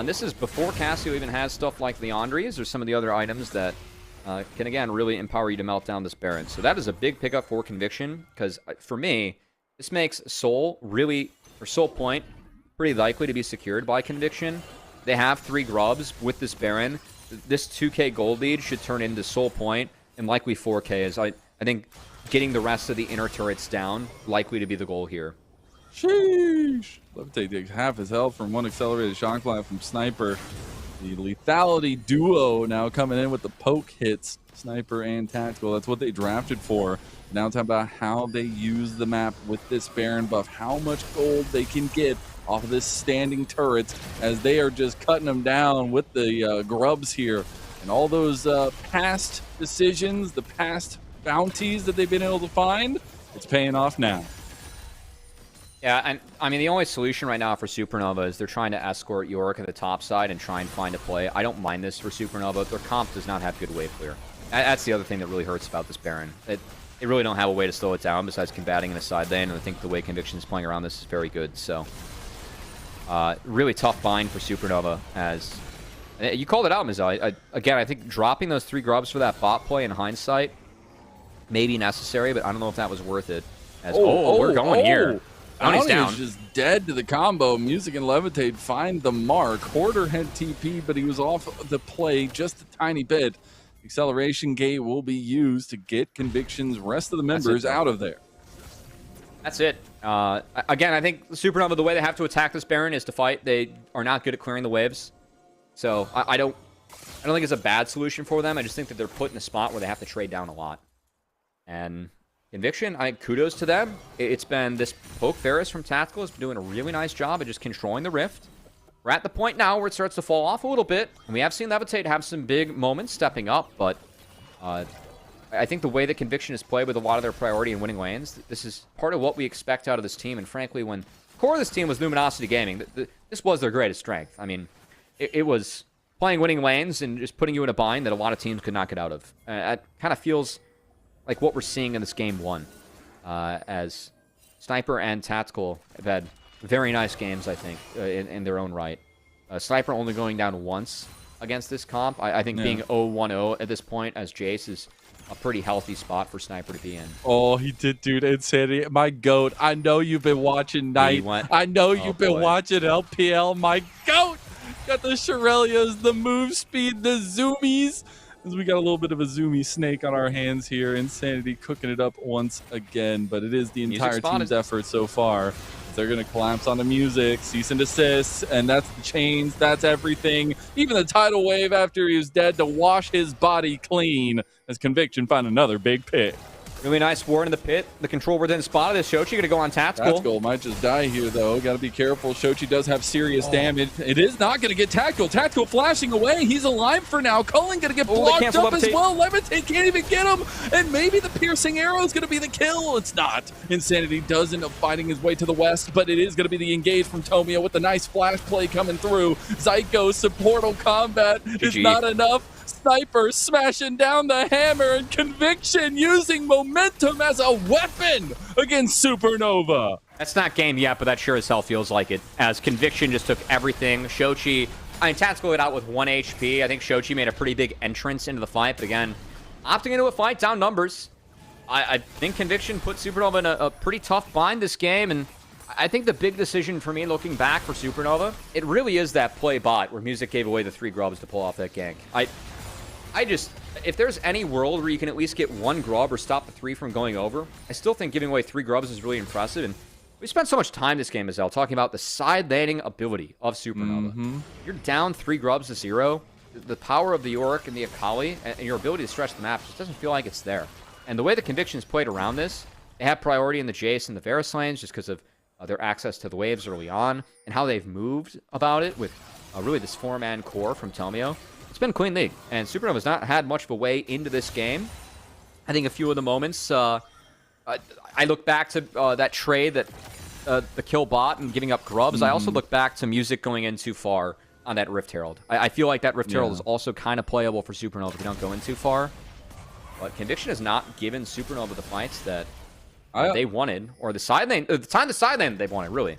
This is before Cassio even has stuff like the Andres or some of the other items that can, again, really empower you to melt down this Baron. So that is a big pickup for Conviction, because for me, this makes Soul Soul Point pretty likely to be secured by Conviction. They have 3 grubs with this Baron. This 2k gold lead should turn into Soul Point and likely 4k, as I think getting the rest of the inner turrets down likely to be the goal here. Sheesh. Levitate takes half his health from one accelerated shock blast from Sniper. The lethality duo now coming in with the poke hits, sniper and tactical. That's what they drafted for. Now talking about how they use the map with this Baron buff, how much gold they can get off of this standing turret as they are just cutting them down with the grubs here. And all those past decisions, the past bounties that they've been able to find, it's paying off now. Yeah, and I mean, the only solution right now for Supernova is they're trying to escort York at the top side and try and find a play. I don't mind this for Supernova. Their comp does not have good wave clear. That's the other thing that really hurts about this Baron. They really don't have a way to slow it down besides combating in the side lane, and I think the way Conviction is playing around this is very good. So, really tough bind for Supernova. As you called it out, Mizzou. Again, I think dropping those 3 grubs for that bot play in hindsight may be necessary, but I don't know if that was worth it. As, we're going here. Bounty's down. Just dead to the combo. Music and Levitate find the mark. Hoarder had TP, but he was off the play just a tiny bit. Acceleration gate will be used to get Conviction's rest of the members out of there. That's it. Again, I think Supernova, the way they have to attack this Baron is to fight. They are not good at clearing the waves. So I don't think it's a bad solution for them. I just think that they're put in a spot where they have to trade down a lot. And Conviction, kudos to them. It's been this Poke Ferris from Tactical has been doing a really nice job of just controlling the Rift. We're at the point now where it starts to fall off a little bit. And we have seen Levitate have some big moments stepping up, but I think the way that Conviction is played with a lot of their priority in winning lanes, this is part of what we expect out of this team. And frankly, when core of this team was Luminosity Gaming, this was their greatest strength. I mean, it was playing winning lanes and just putting you in a bind that a lot of teams could not get out of. It kind of feels like what we're seeing in this game 1, as Sniper and Tactical have had very nice games, I think, in their own right. Sniper only going down once against this comp. I think being 0-1-0 at this point as Jace is a pretty healthy spot for Sniper to be in. Oh, he did, dude. Insanity. My GOAT. I know you've been watching Night. I know you've been watching LPL. My GOAT. Got the Shirelias, the move speed, the zoomies. As we got a little bit of a zoomy snake on our hands here. Insanity cooking it up once again, but it is the entire team's effort so far. They're going to collapse on the music, cease and desist, and that's the chains, that's everything. Even the tidal wave after he was dead to wash his body clean as Conviction found another big pick. Really nice ward in the pit. The control were then spotted as Shochi going to go on Tactical. Tactical might just die here, though. Got to be careful. Shochi does have serious damage. It is not going to get Tactical. Tactical flashing away. He's alive for now. Cullen going to get blocked up as well. Levitate can't even get him. And maybe the piercing arrow is going to be the kill. It's not. Insanity does end up fighting his way to the west, but it is going to be the engage from Tomio with the nice flash play coming through. Zyko supportal combat is not enough. Sniper smashing down the hammer, and Conviction using momentum as a weapon against Supernova. That's not game yet, but that sure as hell feels like it, as Conviction just took everything. Shochi, Tactical got out with 1 HP. I think Shochi made a pretty big entrance into the fight, but again, opting into a fight, down numbers. I think Conviction put Supernova in a pretty tough bind this game, and I think the big decision for me looking back for Supernova, it really is that play bot where Music gave away the 3 grubs to pull off that gank. If there's any world where you can at least get 1 grub or stop the 3 from going over, I still think giving away 3 grubs is really impressive. And we spent so much time this game, Azelle, talking about the side landing ability of Supernova. You're down 3 grubs to 0. The power of the Yorick and the Akali and your ability to stretch the map just doesn't feel like it's there. And the way the Conviction's played around this, they have priority in the Jace and the Varus lanes just because of their access to the waves early on and how they've moved about it with really this 4-man core from Tomio. It's been clean league, and Supernova's not had much of a way into this game. I think a few of the moments, I look back to that trade that the kill bot and giving up grubs. I also look back to Music going in too far on that Rift Herald. I feel like that Rift Herald is also kind of playable for Supernova if you don't go in too far. But Conviction has not given Supernova the fights that they wanted, or the side lane, the time the side lane they wanted, really.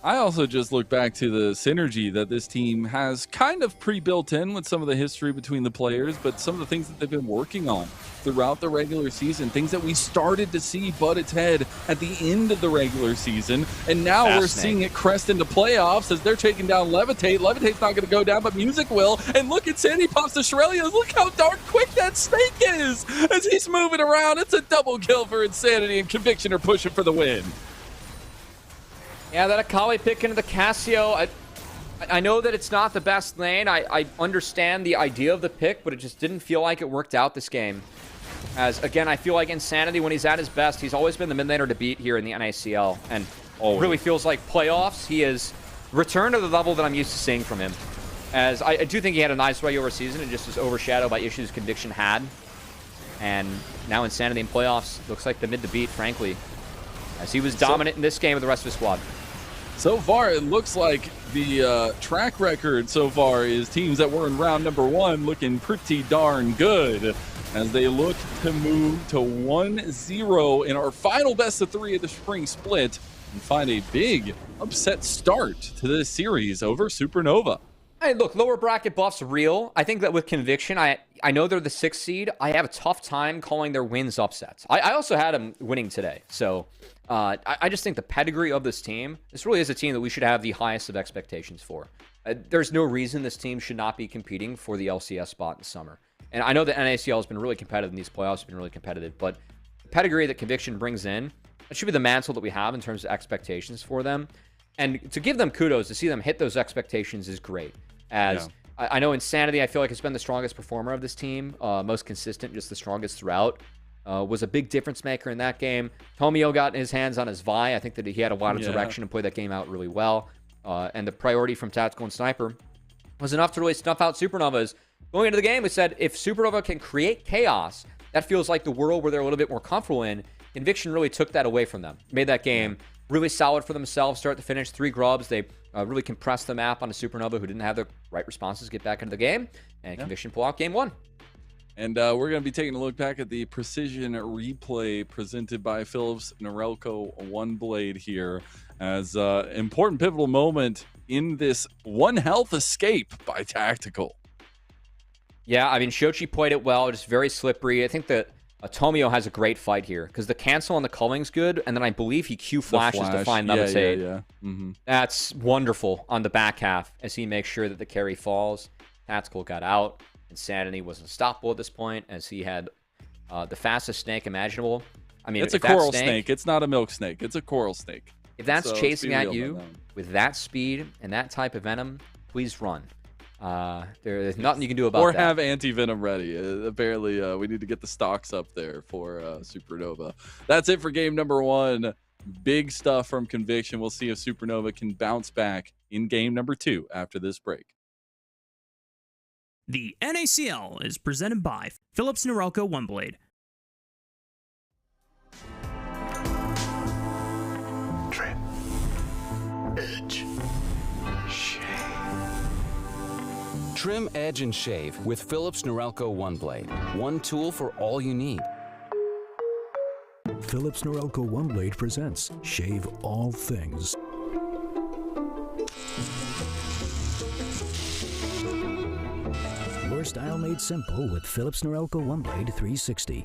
I also just look back to the synergy that this team has kind of pre-built in with some of the history between the players, but some of the things that they've been working on throughout the regular season, things that we started to see butt its head at the end of the regular season, and now we're seeing it crest into playoffs as they're taking down Levitate. Levitate's not going to go down, but Music will, and look at Sandy pops the Shirelias. Look how dark quick that snake is as he's moving around. It's a double kill for Insanity, and Conviction are pushing for the win. Yeah, that Akali pick into the Casio. I know that it's not the best lane. I understand the idea of the pick, but it just didn't feel like it worked out this game. As, again, I feel like Insanity, when he's at his best, he's always been the mid laner to beat here in the NACL. And really feels like playoffs, he is returned to the level that I'm used to seeing from him. As I do think he had a nice regular season and just was overshadowed by issues Conviction had. And now Insanity in playoffs looks like the mid to beat, frankly. As he was dominant in this game with the rest of his squad. So far, it looks like the track record so far is teams that were in round number 1 looking pretty darn good as they look to move to 1-0 in our final best of 3 of the spring split and find a big upset start to this series over Supernova. Hey, look, lower bracket buff's real. I think that with Conviction, I know they're the 6th seed. I have a tough time calling their wins upsets. I also had them winning today. So I just think the pedigree of this team, this really is a team that we should have the highest of expectations for. There's no reason this team should not be competing for the LCS spot in the summer. And I know that NACL has been really competitive in these playoffs, been really competitive, but the pedigree that Conviction brings in, it should be the mantle that we have in terms of expectations for them. And to give them kudos, to see them hit those expectations is great. As I know Insanity, I feel like has been the strongest performer of this team, most consistent, just the strongest throughout. Was a big difference maker in that game. Tomio got his hands on his Vi. I think that he had a lot of direction and played that game out really well. And the priority from Tactical and Sniper was enough to really snuff out Supernovas. Going into the game, we said if Supernova can create chaos, that feels like the world where they're a little bit more comfortable in. Conviction really took that away from them. Made that game really solid for themselves, start to finish. 3 grubs. They really compressed the map on a Supernova who didn't have the right responses get back into the game. And Conviction pull out game 1. And we're going to be taking a look back at the precision replay presented by Philips Norelco OneBlade here as important pivotal moment in this one health escape by Tactical. Yeah, I mean, Shochi played it well, just very slippery. I think that Tomio has a great fight here because the cancel on the Culling's good, and then I believe he Q flashes to find Levitate. That's wonderful on the back half as he makes sure that the carry falls. Tactical got out. Insanity was unstoppable at this point as he had the fastest snake imaginable. I mean, it's a coral snake. It's not a milk snake. It's a coral snake. If that's chasing at you with that speed and that type of venom, please run. There's nothing you can do about that. Or have anti-venom ready. Apparently, we need to get the stocks up there for Supernova. That's it for game number 1. Big stuff from Conviction. We'll see if Supernova can bounce back in game number 2 after this break. The NACL is presented by Philips Norelco OneBlade. Trim, edge, shave. Trim, edge, and shave with Philips Norelco OneBlade. One tool for all you need. Philips Norelco OneBlade presents Shave All Things. Your style made simple with Philips Norelco OneBlade 360.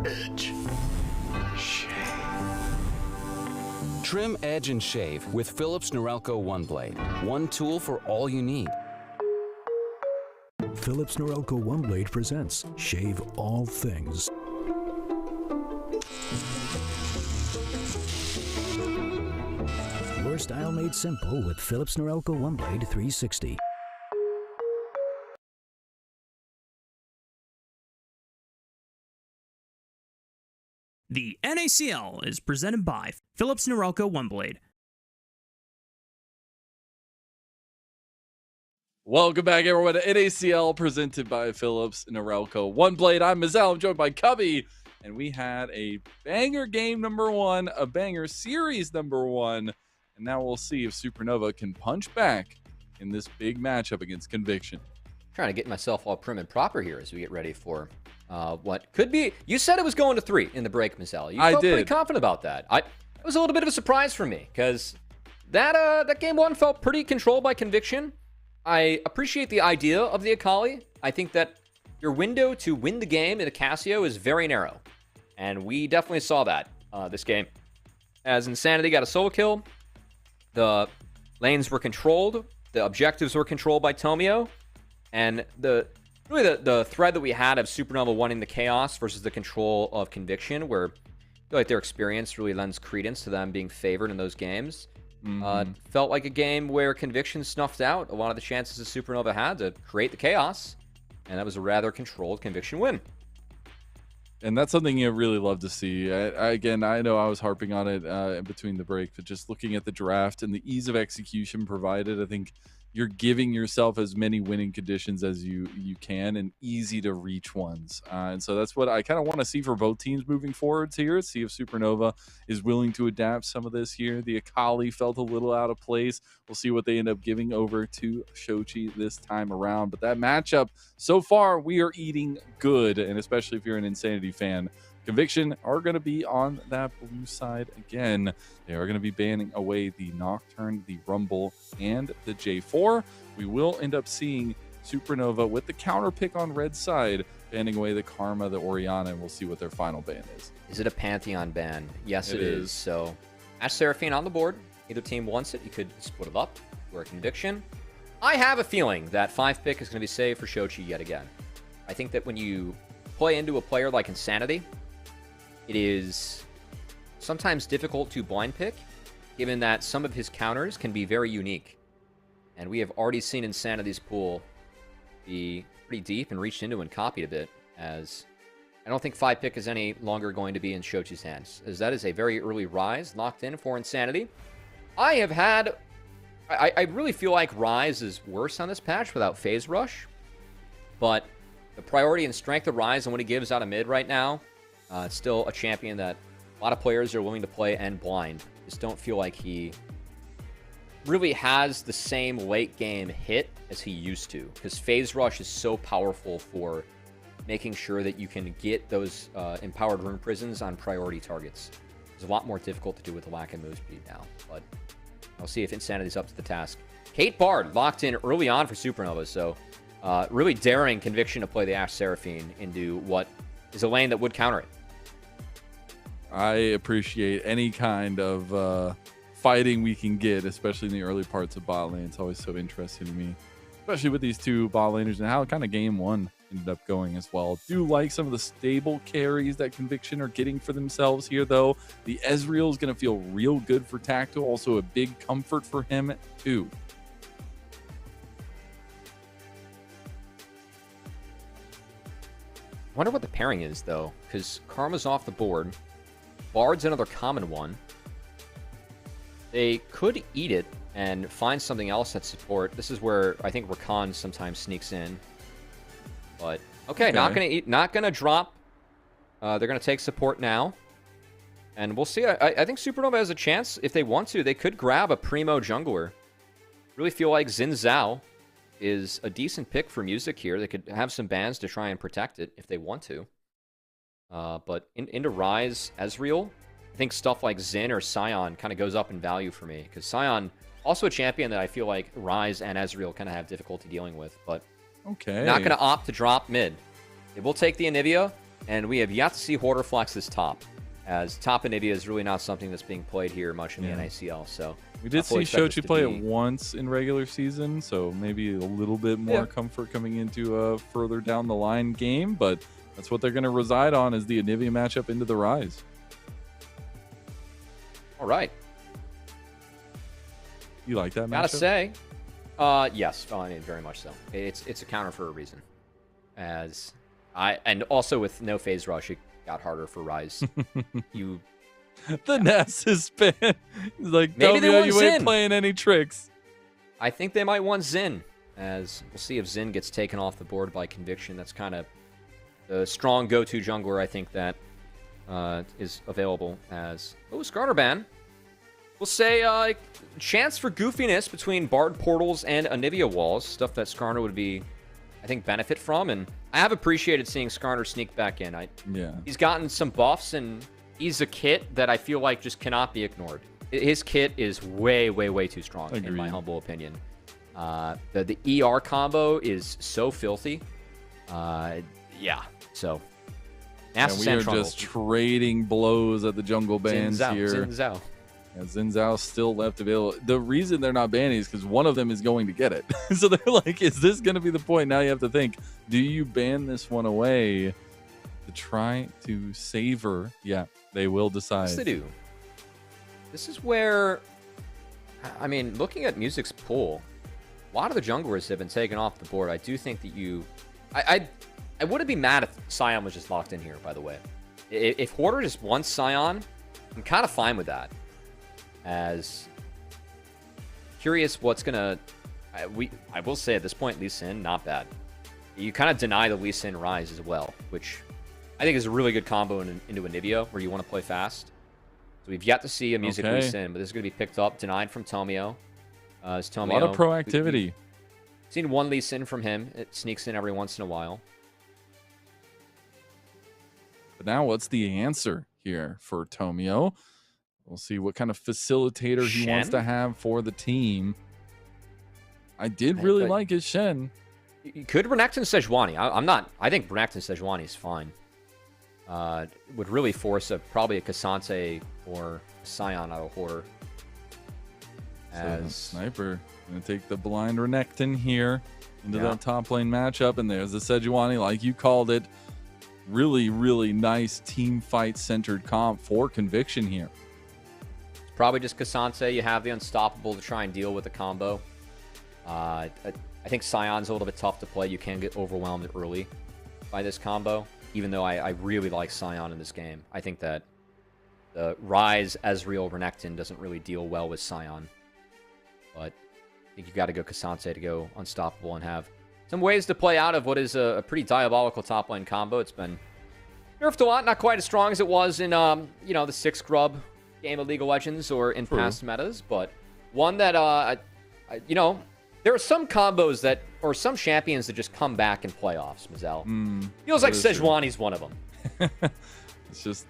Edge. Trim, edge, and shave with Philips Norelco One Blade. One tool for all you need. Philips Norelco One Blade presents Shave All Things. Your style made simple with Philips Norelco One Blade 360. The NACL is presented by Philips Norelco One Blade. Welcome back, everyone, to NACL presented by Philips Norelco One Blade. I'm Mazel. I'm joined by Cubby, and we had a banger game number 1, a banger series number 1, and now we'll see if Supernova can punch back in this big matchup against Conviction. Trying to get myself all prim and proper here as we get ready for what could be. You said it was going to 3 in the break, Mazel. You felt pretty confident about that. It was a little bit of a surprise for me because that game 1 felt pretty controlled by Conviction. I appreciate the idea of the Akali. I think that your window to win the game in a Casio is very narrow. And we definitely saw that this game. As Insanity got a solo kill, the lanes were controlled, the objectives were controlled by Tomio, and the thread that we had of Supernova wanting the chaos versus the control of Conviction, where I feel like their experience really lends credence to them being favored in those games. Felt like a game where Conviction snuffed out a lot of the chances that Supernova had to create the chaos, and that was a rather controlled Conviction win. And that's something you really love to see. Again, I know I was harping on it in between the break, but just looking at the draft and the ease of execution provided, I think you're giving yourself as many winning conditions as you can, and easy to reach ones. And so that's what I kind of want to see for both teams moving forwards here. See if Supernova is willing to adapt some of this here. The Akali felt a little out of place. We'll see what they end up giving over to Shochi this time around. But that matchup, so far, we are eating good. And especially if you're an Insanity fan, Conviction are going to be on that blue side again. They are going to be banning away the Nocturne, the Rumble, and the J4. We will end up seeing Supernova with the counter pick on red side, banning away the Karma, the Orianna, and we'll see what their final ban is. Is it a Pantheon ban? Yes, it is. So, Ash Seraphine on the board. Either team wants it. You could split it up for a Conviction. I have a feeling that 5 pick is going to be saved for Shochi yet again. I think that when you play into a player like Insanity, it is sometimes difficult to blind pick, given that some of his counters can be very unique. And we have already seen Insanity's pool be pretty deep and reached into and copied a bit, as I don't think 5 pick is any longer going to be in Shochi's hands, as that is a very early rise locked in for Insanity. I really feel like Rise is worse on this patch without Phase Rush, but the priority and strength of Rise and what he gives out of mid right now, it's still a champion that a lot of players are willing to play and blind. Just don't feel like he really has the same late game hit as he used to, because Phase Rush is so powerful for making sure that you can get those empowered rune prisons on priority targets. It's a lot more difficult to do with the lack of move speed now, but I'll see if Insanity's up to the task. Kate Bard locked in early on for Supernova, so really daring Conviction to play the Ash Seraphine into what is a lane that would counter it. I appreciate any kind of fighting we can get, especially in the early parts of bot lane. It's always so interesting to me, especially with these two bot laners and how kind of game 1 ended up going as well. Do like some of the stable carries that Conviction are getting for themselves here, though. The Ezreal is going to feel real good for Tacto, also a big comfort for him, too. I wonder what the pairing is, though, because Karma's off the board. Bard's another common one. They could eat it and find something else that support. This is where I think Rakan sometimes sneaks in. But, okay. Not gonna drop. They're gonna take support now. And we'll see. I think Supernova has a chance. If they want to, they could grab a primo jungler. Really feel like Xin Zhao is a decent pick for music here. They could have some bans to try and protect it if they want to. But into Rise, Ezreal, I think stuff like Xin or Sion kind of goes up in value for me. Because Sion, also a champion that I feel like Rise and Ezreal kind of have difficulty dealing with. But okay, not going to opt to drop mid. They will take the Anivia. And we have yet to see Hoarder flex this top, as top Anivia is really not something that's being played here much in the NACL. So we did see Shochi play it once in regular season, so maybe a little bit more comfort coming into a further down the line game, but that's what they're going to reside on, is the Anivia matchup into the Rise. All right. You like that matchup? Gotta say, yes. I mean, very much so. It's a counter for a reason. And also with no phase rush, it got harder for Rise. The Ness is spin. He's like, maybe they want you ain't playing any tricks. I think they might want Xin, as we'll see if Xin gets taken off the board by Conviction. That's kind of the strong go-to jungler I think that is available. As Skarnerban. We'll say chance for goofiness between Bard portals and Anivia walls, stuff that Skarner would be, I think, benefit from. And I have appreciated seeing Skarner sneak back in. He's gotten some buffs, and he's a kit that I feel like just cannot be ignored. His kit is way, way, way too strong, in my humble opinion. The ER combo is so filthy. Yeah, so. And we are just trading blows at the jungle bans here. Xin Zhao. And Xin Zhao's still left available. The reason they're not banning is because one of them is going to get it. So they're like, is this going to be the point? Now you have to think, do you ban this one away to try to savor? Yeah, they will decide. Yes, they do. This is where, I mean, looking at Music's pool, a lot of the junglers have been taken off the board. I do think that I wouldn't be mad if Sion was just locked in here, by the way. If Hoarder just wants Sion, I'm kind of fine with that. As curious what's gonna I will say at this point, Lee Sin, not bad. You kind of deny the Lee Sin Rise as well, which I think is a really good combo into Anivia, where you want to play fast. So we've yet to see a Music Lee Sin, but this is going to be picked up, denied from Tomio. A lot of proactivity. We've seen one Lee Sin from him. It sneaks in every once in a while. But now what's the answer here for Tomio? We'll see what kind of facilitator he wants to have for the team. I did really like his Shen. Could Renekton Sejuani? I think Renekton Sejuani is fine. Would really force probably a Cassante or Sion out of Hoarder. As Sniper going to take the blind Renekton here into that top lane matchup. And there's the Sejuani, like you called it. Really, really nice team fight centered comp for Conviction here. Probably just Cassante. You have the Unstoppable to try and deal with the combo. I think Sion's a little bit tough to play. You can get overwhelmed early by this combo, even though I really like Sion in this game. I think that the Rise Ezreal Renekton doesn't really deal well with Sion. But I think you got to go Cassante to go Unstoppable and have some ways to play out of what is a pretty diabolical top lane combo. It's been nerfed a lot, not quite as strong as it was in the 6th Grub game of League of Legends or in past metas, but one that there are some combos that, or some champions that just come back in playoffs, Mazel. Feels like Sejuani's one of them. It's just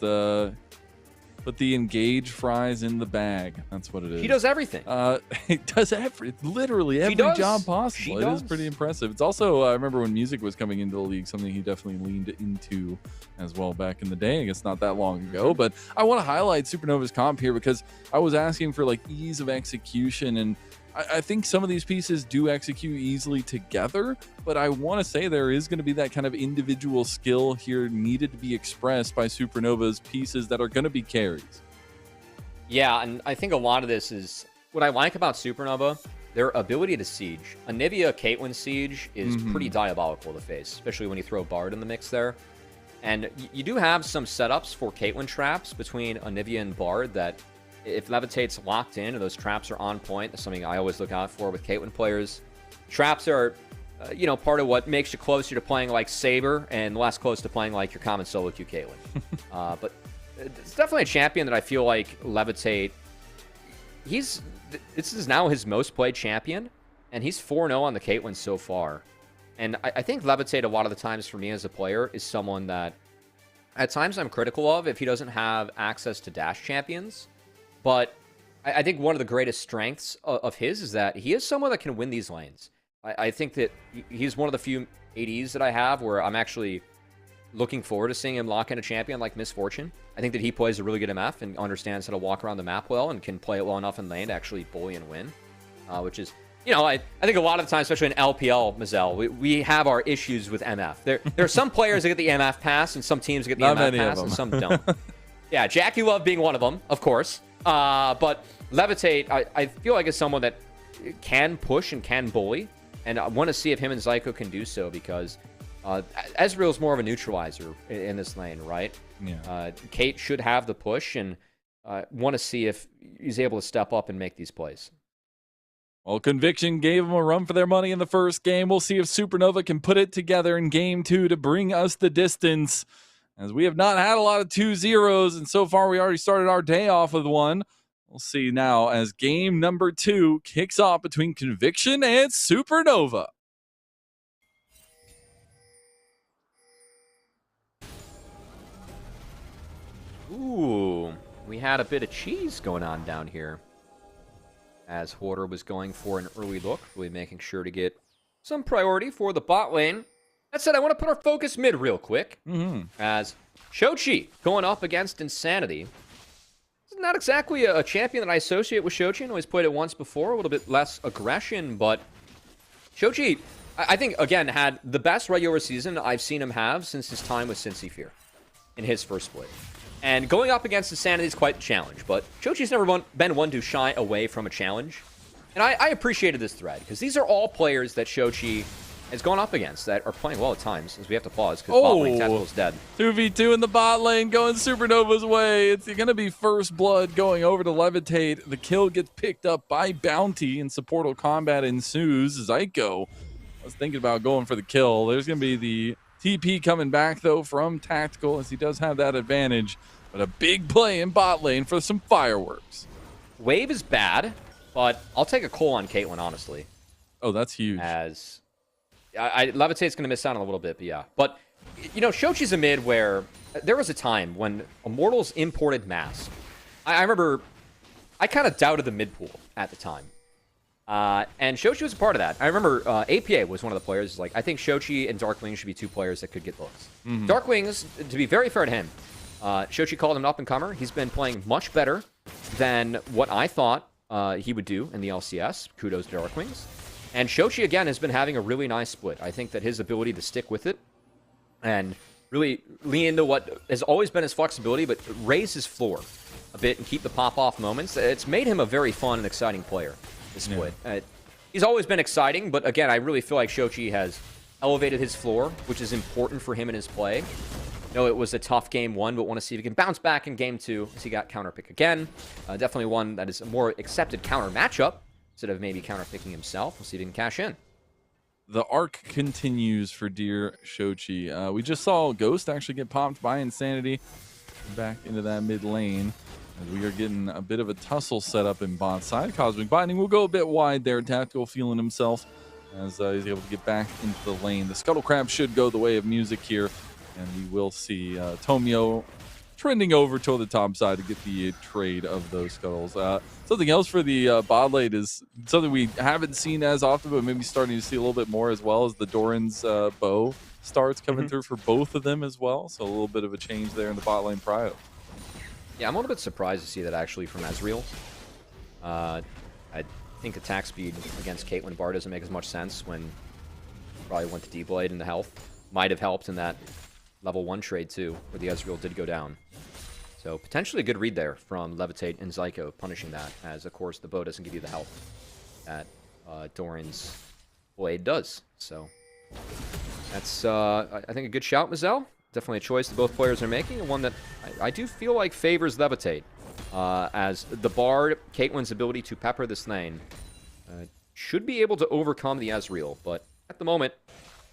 put the engage fries in the bag. That's what it is. He does everything. He does literally every job possible. It is pretty impressive. It's also, I remember when Music was coming into the league, something he definitely leaned into as well back in the day. I guess not that long ago, but I want to highlight Supernova's comp here because I was asking for like ease of execution, and I think some of these pieces do execute easily together, but I want to say there is going to be that kind of individual skill here needed to be expressed by Supernova's pieces that are going to be carries. Yeah, and I think a lot of this is what I like about Supernova, their ability to siege. Anivia Caitlyn siege is pretty diabolical to face, especially when you throw Bard in the mix there. And you do have some setups for Caitlyn traps between Anivia and Bard that, if Levitate's locked in and those traps are on point, that's something I always look out for with Caitlyn players. Traps are, part of what makes you closer to playing like Saber and less close to playing like your common solo queue Caitlyn. But it's definitely a champion that I feel like Levitate, this is now his most played champion, and he's 4-0 on the Caitlyn so far. And I think Levitate, a lot of the times for me as a player, is someone that at times I'm critical of if he doesn't have access to dash champions. But I think one of the greatest strengths of his is that he is someone that can win these lanes. I think that he's one of the few ADs that I have where I'm actually looking forward to seeing him lock in a champion like Misfortune. I think that he plays a really good MF and understands how to walk around the map well and can play it well enough in lane to actually bully and win, which is, you know, I think a lot of the time, especially in LPL, Mazel, we have our issues with MF. There are some players that get the MF pass and some teams that get the MF pass and some don't. Yeah, Jack, you love being one of them, of course. But Levitate, I feel like is someone that can push and can bully, and I want to see if him and Zyko can do so because Ezreal's more of a neutralizer in this lane, right? Yeah. Kate should have the push, and want to see if he's able to step up and make these plays. Well, Conviction gave them a run for their money in the first game. We'll see if Supernova can put it together in game 2 to bring us the distance, as we have not had a lot of 2-0s, and so far we already started our day off with one. We'll see now as game number 2 kicks off between Conviction and Supernova. Ooh, we had a bit of cheese going on down here, as Hoarder was going for an early look, really making sure to get some priority for the bot lane. That said, I want to put our focus mid real quick, as Shochi going up against Insanity. This is not exactly a champion that I associate with Shochi. I know he's played it once before, a little bit less aggression, but Shochi, I think, again, had the best regular season I've seen him have since his time with Cincy Fear in his first split. And going up against Insanity is quite a challenge, but Shochi's never been one to shy away from a challenge. And I appreciated this thread, because these are all players that Shochi has gone up against that are playing well at times, as we have to pause, because bot lane Tactical's dead. 2v2 in the bot lane, going Supernova's way. It's going to be first blood going over to Levitate. The kill gets picked up by Bounty, and supportal combat ensues. Zyko was thinking about going for the kill. There's going to be the TP coming back, though, from Tactical, as he does have that advantage. But a big play in bot lane for some fireworks. Wave is bad, but I'll take a call on Caitlyn, honestly. Oh, that's huge. As Levitate's going to miss out on a little bit, but yeah. But, you know, Shochi's a mid where there was a time when Immortals imported Mask. I remember I kind of doubted the mid pool at the time. And Shochi was a part of that. I remember APA was one of the players. Like, I think Shochi and Darkwings should be two players that could get looks. Darkwings, to be very fair to him, Shochi called him an up-and-comer. He's been playing much better than what I thought he would do in the LCS. Kudos to Darkwings. And Shochi, again, has been having a really nice split. I think that his ability to stick with it and really lean into what has always been his flexibility, but raise his floor a bit and keep the pop-off moments, it's made him a very fun and exciting player, this split. He's always been exciting, but again, I really feel like Shochi has elevated his floor, which is important for him in his play. I know it was a tough game 1, but want to see if he can bounce back in game 2 as he got counter pick again. Definitely one that is a more accepted counter matchup instead of maybe counter picking himself. We'll see if he can cash in. The arc continues for dear Shochi. We just saw Ghost actually get popped by Insanity back into that mid lane. And we are getting a bit of a tussle set up in bot side. Cosmic Binding will go a bit wide there. Tactical feeling himself as he's able to get back into the lane. The Scuttle Crab should go the way of music here. And we will see Tomio trending over to the top side to get the trade of those scuttles. Something else for the bot lane is something we haven't seen as often, but maybe starting to see a little bit more as well, as the Doran's bow starts coming through for both of them as well. So a little bit of a change there in the bot lane prio. Yeah, I'm a little bit surprised to see that actually from Ezreal. I think attack speed against Caitlyn Bar doesn't make as much sense when probably went to D-Blade into health. Might have helped in that level 1 trade too, where the Ezreal did go down. So potentially a good read there from Levitate and Zyko punishing that, as of course the bow doesn't give you the health that Doran's blade does. So that's, I think, a good shout, Mazel. Definitely a choice that both players are making, and one that I do feel like favors Levitate. As the Bard, Caitlyn's ability to pepper this lane should be able to overcome the Ezreal, but at the moment,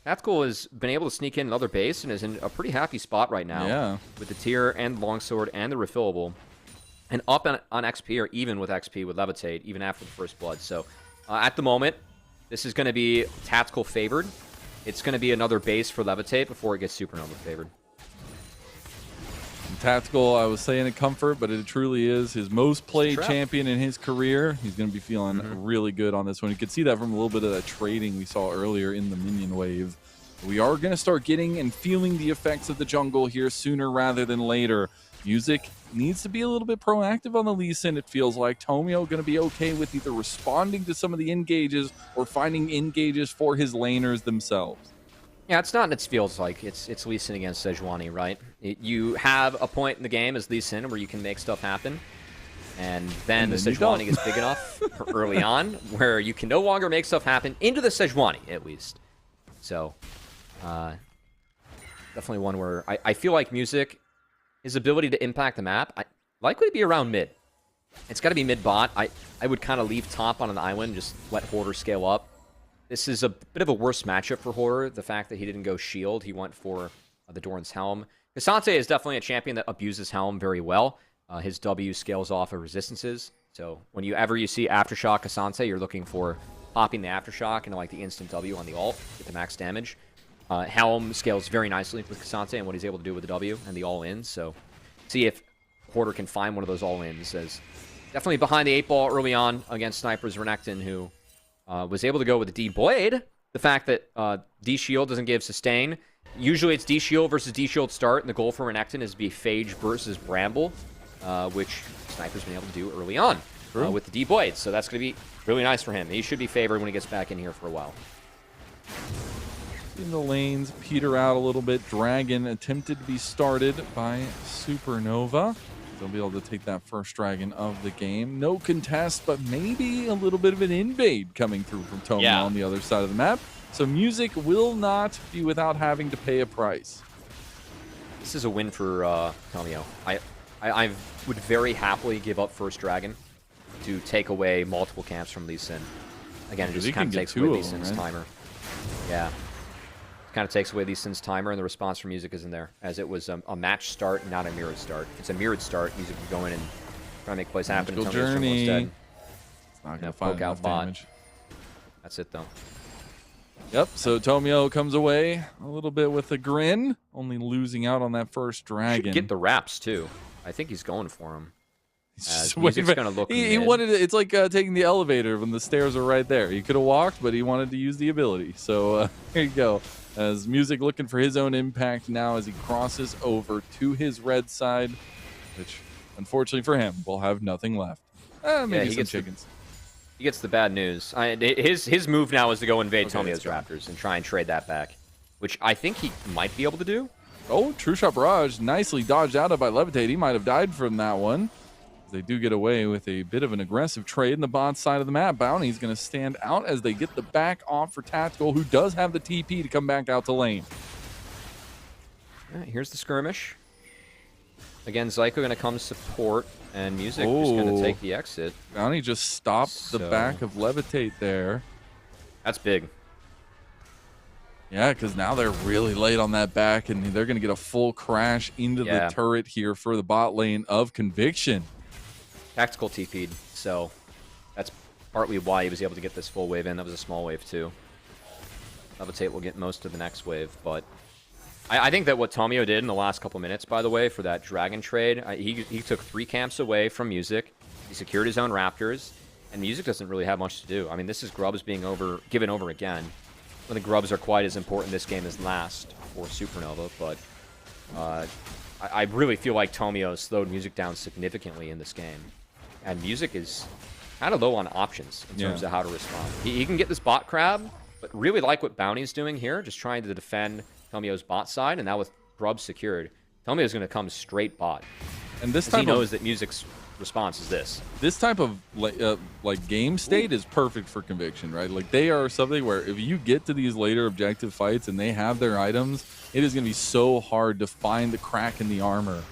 Tactical has been able to sneak in another base and is in a pretty happy spot right now. Yeah. With the tier and longsword and the refillable. And up on XP, or even with XP with Levitate, even after the first blood. So at the moment, this is going to be Tactical favored. It's going to be another base for Levitate before it gets Supernova favored. Tactical, I was saying a comfort, but it truly is his most played champion in his career. He's going to be feeling really good on this one. You could see that from a little bit of that trading we saw earlier in the minion wave. We are going to start getting and feeling the effects of the jungle here sooner rather than later. Music needs to be a little bit proactive on the Lee Sin, it feels like. Tomio going to be okay with either responding to some of the engages or finding engages for his laners themselves. Yeah, it's not. It feels like it's Lee Sin against Sejuani, right? You have a point in the game as Lee Sin where you can make stuff happen, and then the Sejuani gets big enough early on where you can no longer make stuff happen into the Sejuani, at least. So, definitely one where I feel like Music, his ability to impact the map, likely to be around mid. It's got to be mid bot. I would kind of leave top on an island, just let Hoarder scale up. This is a bit of a worse matchup for Hoarder. The fact that he didn't go shield, he went for the Doran's Helm. Cassante is definitely a champion that abuses Helm very well. His W scales off of resistances. So whenever you see Aftershock Cassante, you're looking for popping the Aftershock into like the instant W on the ult, get the max damage. Helm scales very nicely with Cassante and what he's able to do with the W and the all-in. So see if Hoarder can find one of those all-ins. As definitely behind the 8-ball early on against Snipers Renekton, who was able to go with the D-Blade. The fact that D-Shield doesn't give sustain. Usually it's D-Shield versus D-Shield start, and the goal for Renekton is to be Phage versus Bramble, which Sniper's been able to do early on with the D-Blade. So that's going to be really nice for him. He should be favored when he gets back in here for a while. In the lanes, peter out a little bit. Dragon attempted to be started by Supernova. They'll be able to take that first dragon of the game. No contest, but maybe a little bit of an invade coming through from Tomio on the other side of the map. So Music will not be without having to pay a price. This is a win for Tomio. I would very happily give up first dragon to take away multiple camps from Lee Sin. Again, it just kind of takes away Lee Sin's timer. Yeah. Kind of takes away Lee Sin's timer, and the response from Music is in there, as it was a match start, not a mirrored start. It's a mirrored start. Music can go in and try to make plays happen. Magical Journey. Instead. It's not going to find enough damage. That's it, though. Yep, so Tomio comes away a little bit with a grin, only losing out on that first dragon. Should get the wraps, too. I think he's going for him. He's Music's going to look he wanted it. It's like taking the elevator when the stairs are right there. He could have walked, but he wanted to use the ability. So here you go. As Music looking for his own impact now as he crosses over to his red side, which, unfortunately for him, will have nothing left. Maybe some chickens. He gets the bad news. His move now is to go invade Tomio's Raptors and try and trade that back, which I think he might be able to do. Oh, True Shot Barrage nicely dodged out of by Levitate. He might have died from that one. They do get away with a bit of an aggressive trade in the bot side of the map. Bounty's going to stand out as they get the back off for Tactical, who does have the TP to come back out to lane. All right, here's the skirmish. Again, Zyko going to come support, and Music is going to take the exit. Bounty just stopped the back of Levitate there. That's big. Yeah, because now they're really late on that back, and they're going to get a full crash into the turret here for the bot lane of Conviction. Tactical TP'd, so that's partly why he was able to get this full wave in. That was a small wave, too. Levitate will get most of the next wave, but I think that what Tomio did in the last couple minutes, by the way, for that Dragon trade, he took 3 camps away from Music. He secured his own Raptors, and Music doesn't really have much to do. I mean, this is Grubs being given over again. I don't think Grubs are quite as important this game as last for Supernova, but I really feel like Tomio slowed Music down significantly in this game. And Music is kind of low on options in terms of how to respond. He can get this bot crab, but really like what Bounty's doing here, just trying to defend Tomio's bot side, and now with Grubs secured, Tomio's going to come straight bot. And this time he knows that Music's response is this. This type of like game state is perfect for Conviction, right? Like they are something where if you get to these later objective fights and they have their items, it is going to be so hard to find the crack in the armor.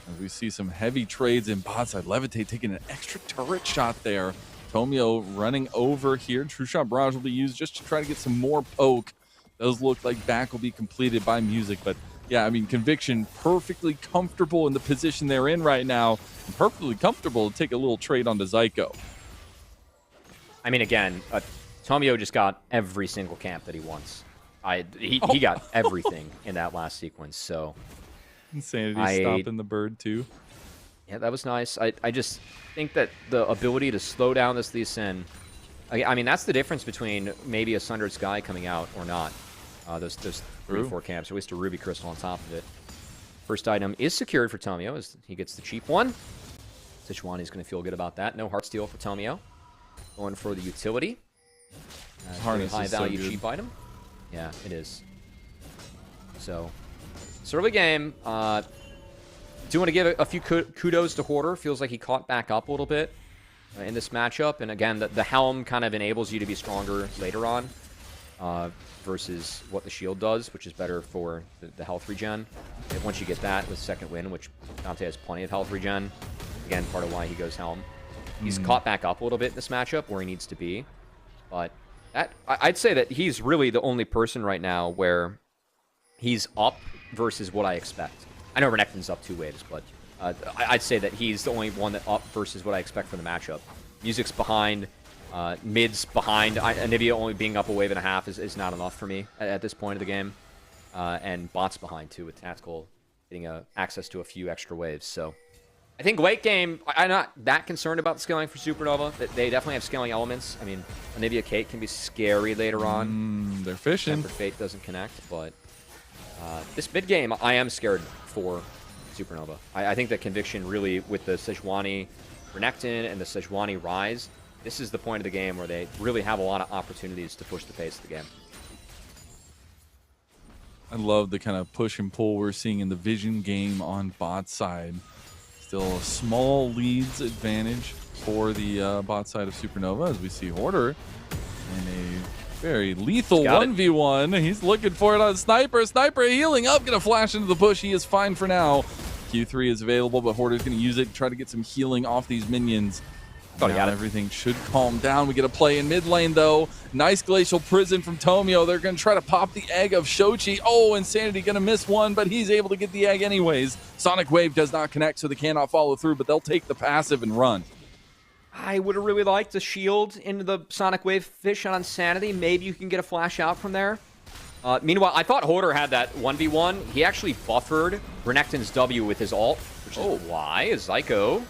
As we see some heavy trades in bot side. Levitate taking an extra turret shot there. Tomio running over here. True Shot Barrage will be used just to try to get some more poke. Those look like back will be completed by Music, but yeah, I mean, Conviction perfectly comfortable in the position they're in right now, and perfectly comfortable to take a little trade onto Zyko. I mean, again, Tomio just got every single camp that he wants. He got everything in that last sequence, so... Insanity stopping the bird, too. Yeah, that was nice. I just think that the ability to slow down this Lee Sin... I mean, that's the difference between maybe a Sundered Sky coming out or not. Those 3 or 4 camps, or at least a ruby crystal on top of it. First item is secured for Tomio as he gets the cheap one. Sejuani's going to feel good about that. No Heartsteel for Tomio. Going for the utility. Harness high is so value good. cheap item. Yeah, it is. So, it's early game. Do want to give a few kudos to Hoarder. Feels like he caught back up a little bit in this matchup. And again, the Helm kind of enables you to be stronger later on versus what the shield does, which is better for the health regen. And once you get that with second win, which Dante has plenty of health regen, again, part of why he goes Helm. He's caught back up a little bit in this matchup where he needs to be. But I'd say that he's really the only person right now where he's up versus what I expect. I know Renekton's up 2 waves, but I'd say that he's the only one that up versus what I expect from the matchup. Music's behind, mid's behind. Anivia only being up a wave and a half is not enough for me at this point of the game. And bot's behind too, with Tactical getting access to a few extra waves. So I think late game, I'm not that concerned about the scaling for Supernova. They definitely have scaling elements. I mean, Anivia Kate can be scary later on. They're fishing. Tempered Fate doesn't connect, but this mid game, I am scared for Supernova. I think that Conviction really, with the Sejuani Renekton and the Sejuani Rise, this is the point of the game where they really have a lot of opportunities to push the pace of the game. I love the kind of push and pull we're seeing in the Vision game on bot side. Still a small leads advantage for the bot side of Supernova as we see Hoarder in a very lethal 1v1. He's looking for it on Sniper. Sniper healing up, gonna flash into the push. He is fine for now. Q3 is available, but Hoarder's gonna use it to try to get some healing off these minions. Now everything should calm down. We get a play in mid lane though. Nice Glacial Prison from Tomio. They're going to try to pop the egg of Shochi. Oh, Insanity going to miss one, but he's able to get the egg anyways. Sonic Wave does not connect, so they cannot follow through, but they'll take the passive and run. I would have really liked to shield into the Sonic Wave fish on Insanity. Maybe you can get a flash out from there. Meanwhile, I thought Hoarder had that 1v1. He actually buffered Renekton's W with his ult, which is why Zyko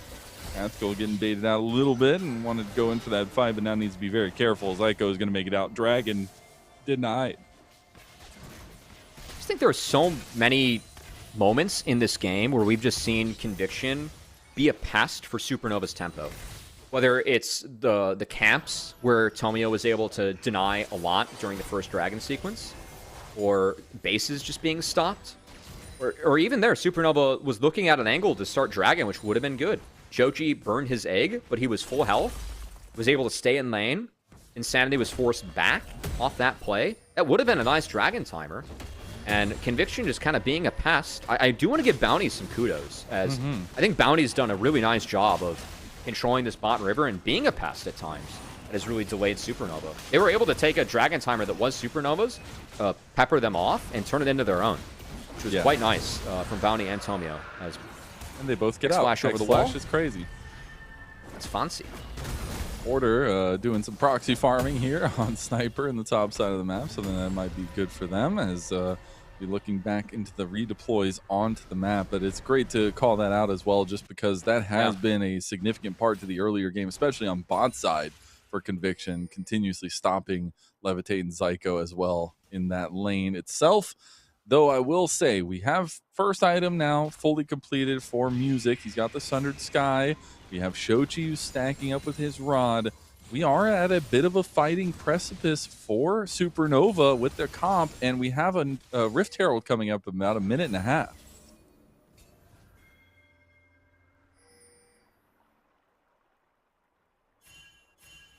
Tactical getting baited out a little bit and wanted to go in for that fight, but now needs to be very careful. Zyko is going to make it out. Dragon denied. I just think there are so many moments in this game where we've just seen Conviction be a pest for Supernova's tempo. Whether it's the camps where Tomio was able to deny a lot during the first Dragon sequence, or bases just being stopped, or even there, Supernova was looking at an angle to start Dragon, which would have been good. Joji burned his egg, but he was full health, was able to stay in lane. Insanity was forced back off that play. That would have been a nice Dragon timer. And Conviction just kind of being a pest. I do want to give Bounty some kudos, as I think Bounty's done a really nice job of controlling this bot river and being a pest at times. That has really delayed Supernova. They were able to take a Dragon timer that was Supernova's, pepper them off, and turn it into their own, which was quite nice from Bounty and Tomio. And they both get out. Flash over the wall. Flash is crazy. That's fancy. Hoarder doing some proxy farming here on Sniper in the top side of the map, so then that might be good for them as we're looking back into the redeploys onto the map. But it's great to call that out as well, just because that has been a significant part to the earlier game, especially on bot side for Conviction, continuously stopping Levitate and Zyko as well in that lane itself. Though I will say, we have first item now fully completed for Music. He's got the Sundered Sky. We have Shochi stacking up with his rod. We are at a bit of a fighting precipice for Supernova with their comp, and we have a Rift Herald coming up in about a minute and a half.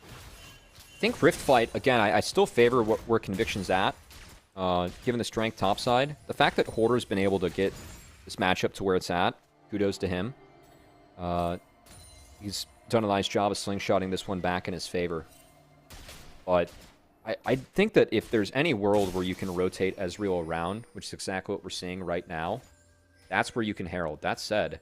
I think Rift Fight, again, I still favor where Conviction's at. Given the strength topside, the fact that Hoarder's been able to get this matchup to where it's at, kudos to him. He's done a nice job of slingshotting this one back in his favor. But I think that if there's any world where you can rotate Ezreal around, which is exactly what we're seeing right now, that's where you can Herald. That said,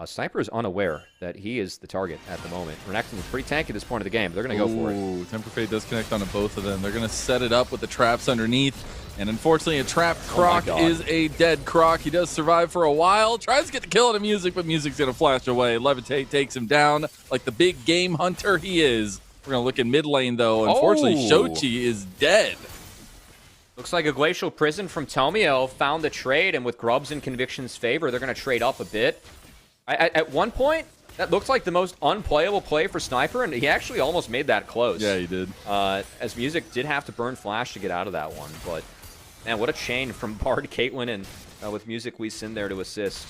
Sniper is unaware that he is the target at the moment. Renekton is pretty tanky at this point of the game. They're going to go for it. Temper Fate does connect onto both of them. They're going to set it up with the traps underneath. And unfortunately, a trapped Croc is a dead Croc. He does survive for a while. Tries to get the kill into Music, but Music's going to flash away. Levitate takes him down like the big game hunter he is. We're going to look in mid lane, though. Unfortunately, Shochi is dead. Looks like a Glacial Prison from Tomio found the trade, and with Grubs in Conviction's favor, they're going to trade up a bit. At one point, that looked like the most unplayable play for Sniper, and he actually almost made that close. Yeah, he did. As Music did have to burn Flash to get out of that one, but man, what a chain from Bard, Caitlyn, and with Music Lee Sin there to assist.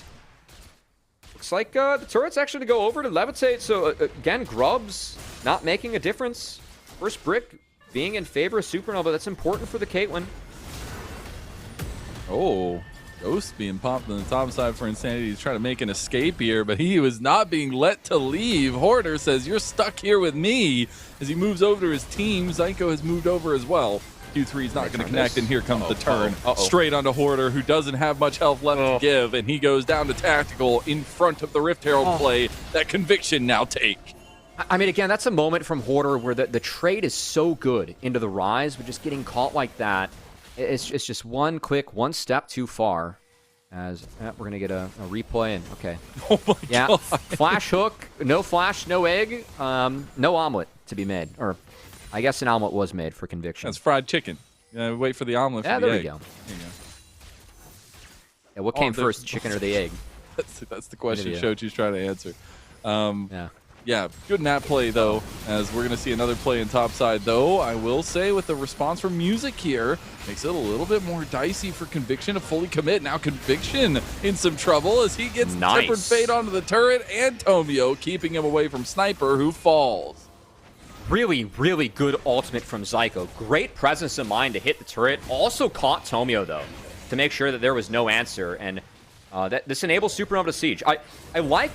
Looks like the turret's actually to go over to Levitate, so again, Grubs not making a difference. First brick being in favor of Supernova. That's important for the Caitlyn. Oh, Ghost being popped on the top side for Insanity. He's trying to make an escape here, but he was not being let to leave. Hoarder says, you're stuck here with me. As he moves over to his team, Zyko has moved over as well. Q3 is not going to connect, and here comes the turn. Straight onto Hoarder, who doesn't have much health left to give, and he goes down to Tactical in front of the Rift Herald play that Conviction now take. I mean, again, that's a moment from Hoarder where the trade is so good into the Rise, but just getting caught like that, it's just one step too far. As we're going to get a replay, and okay. Oh my God. Flash hook, no flash, no egg, no omelet to be made. Or I guess an omelet was made for Conviction. That's fried chicken. Wait for the omelet for the egg. There we go. Yeah, what came first, the chicken or the egg? That's the question Shochi's trying to answer. Yeah, good nap play, though, as we're going to see another play in topside, though. I will say with the response from Music here, makes it a little bit more dicey for Conviction to fully commit. Now Conviction in some trouble as he gets Tempered Fate onto the turret, and Tomio keeping him away from Sniper, who falls. Really, really good ultimate from Zyko. Great presence of mind to hit the turret. Also caught Tomio, though, to make sure that there was no answer, and this enables Supernova to siege. I like...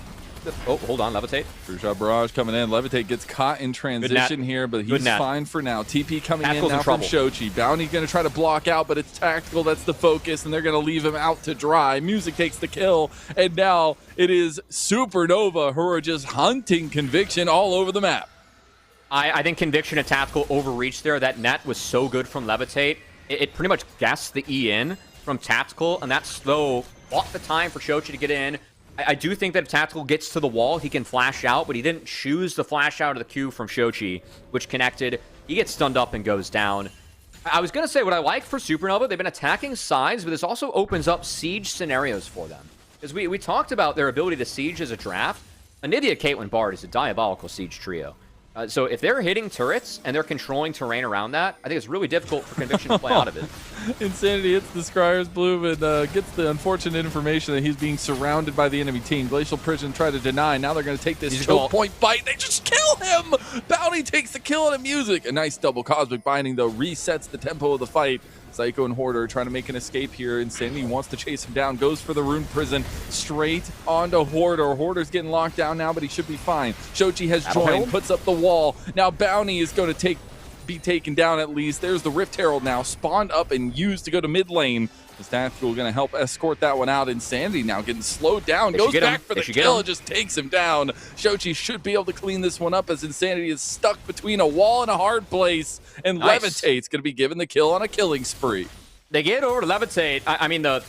Oh, hold on, Levitate. True shot barrage coming in. Levitate gets caught in transition here, but he's fine for now. TP coming in now from Shochi. Bounty going to try to block out, but it's Tactical. That's the focus, and they're going to leave him out to dry. Music takes the kill, and now it is Supernova who are just hunting Conviction all over the map. I think Conviction and Tactical overreached there. That net was so good from Levitate. It pretty much guessed the E in from Tactical, and that slow bought the time for Shochi to get in. I do think that if Tactical gets to the wall, he can flash out, but he didn't choose the flash out of the Q from Shochi, which connected. He gets stunned up and goes down. I was going to say what I like for Supernova, they've been attacking sides, but this also opens up siege scenarios for them. Because we talked about their ability to siege as a draft. Anivia, Caitlyn, Bard is a diabolical siege trio. So if they're hitting turrets and they're controlling terrain around that, I think it's really difficult for Conviction to play out of it. Insanity hits the Scryer's Bloom and gets the unfortunate information that he's being surrounded by the enemy team. Glacial Prison tried to deny. Now they're going to take this choke point bite. They just kill him! Bounty takes the kill on the Music. A nice double Cosmic Binding, though, resets the tempo of the fight. Zyko and Hoarder trying to make an escape here. Insanity wants to chase him down. Goes for the Rune Prison. Straight onto Hoarder. Hoarder's getting locked down now, but he should be fine. Shochi has joined. Puts up the wall. Now Bounty is going to be taken down at least. There's the Rift Herald now. Spawned up and used to go to mid lane. Is Tactical going to help escort that one out? Insanity now getting slowed down. Goes back for the kill and just takes him down. Shochi should be able to clean this one up as Insanity is stuck between a wall and a hard place. And Levitate's going to be given the kill on a killing spree. They get over to Levitate. I mean, the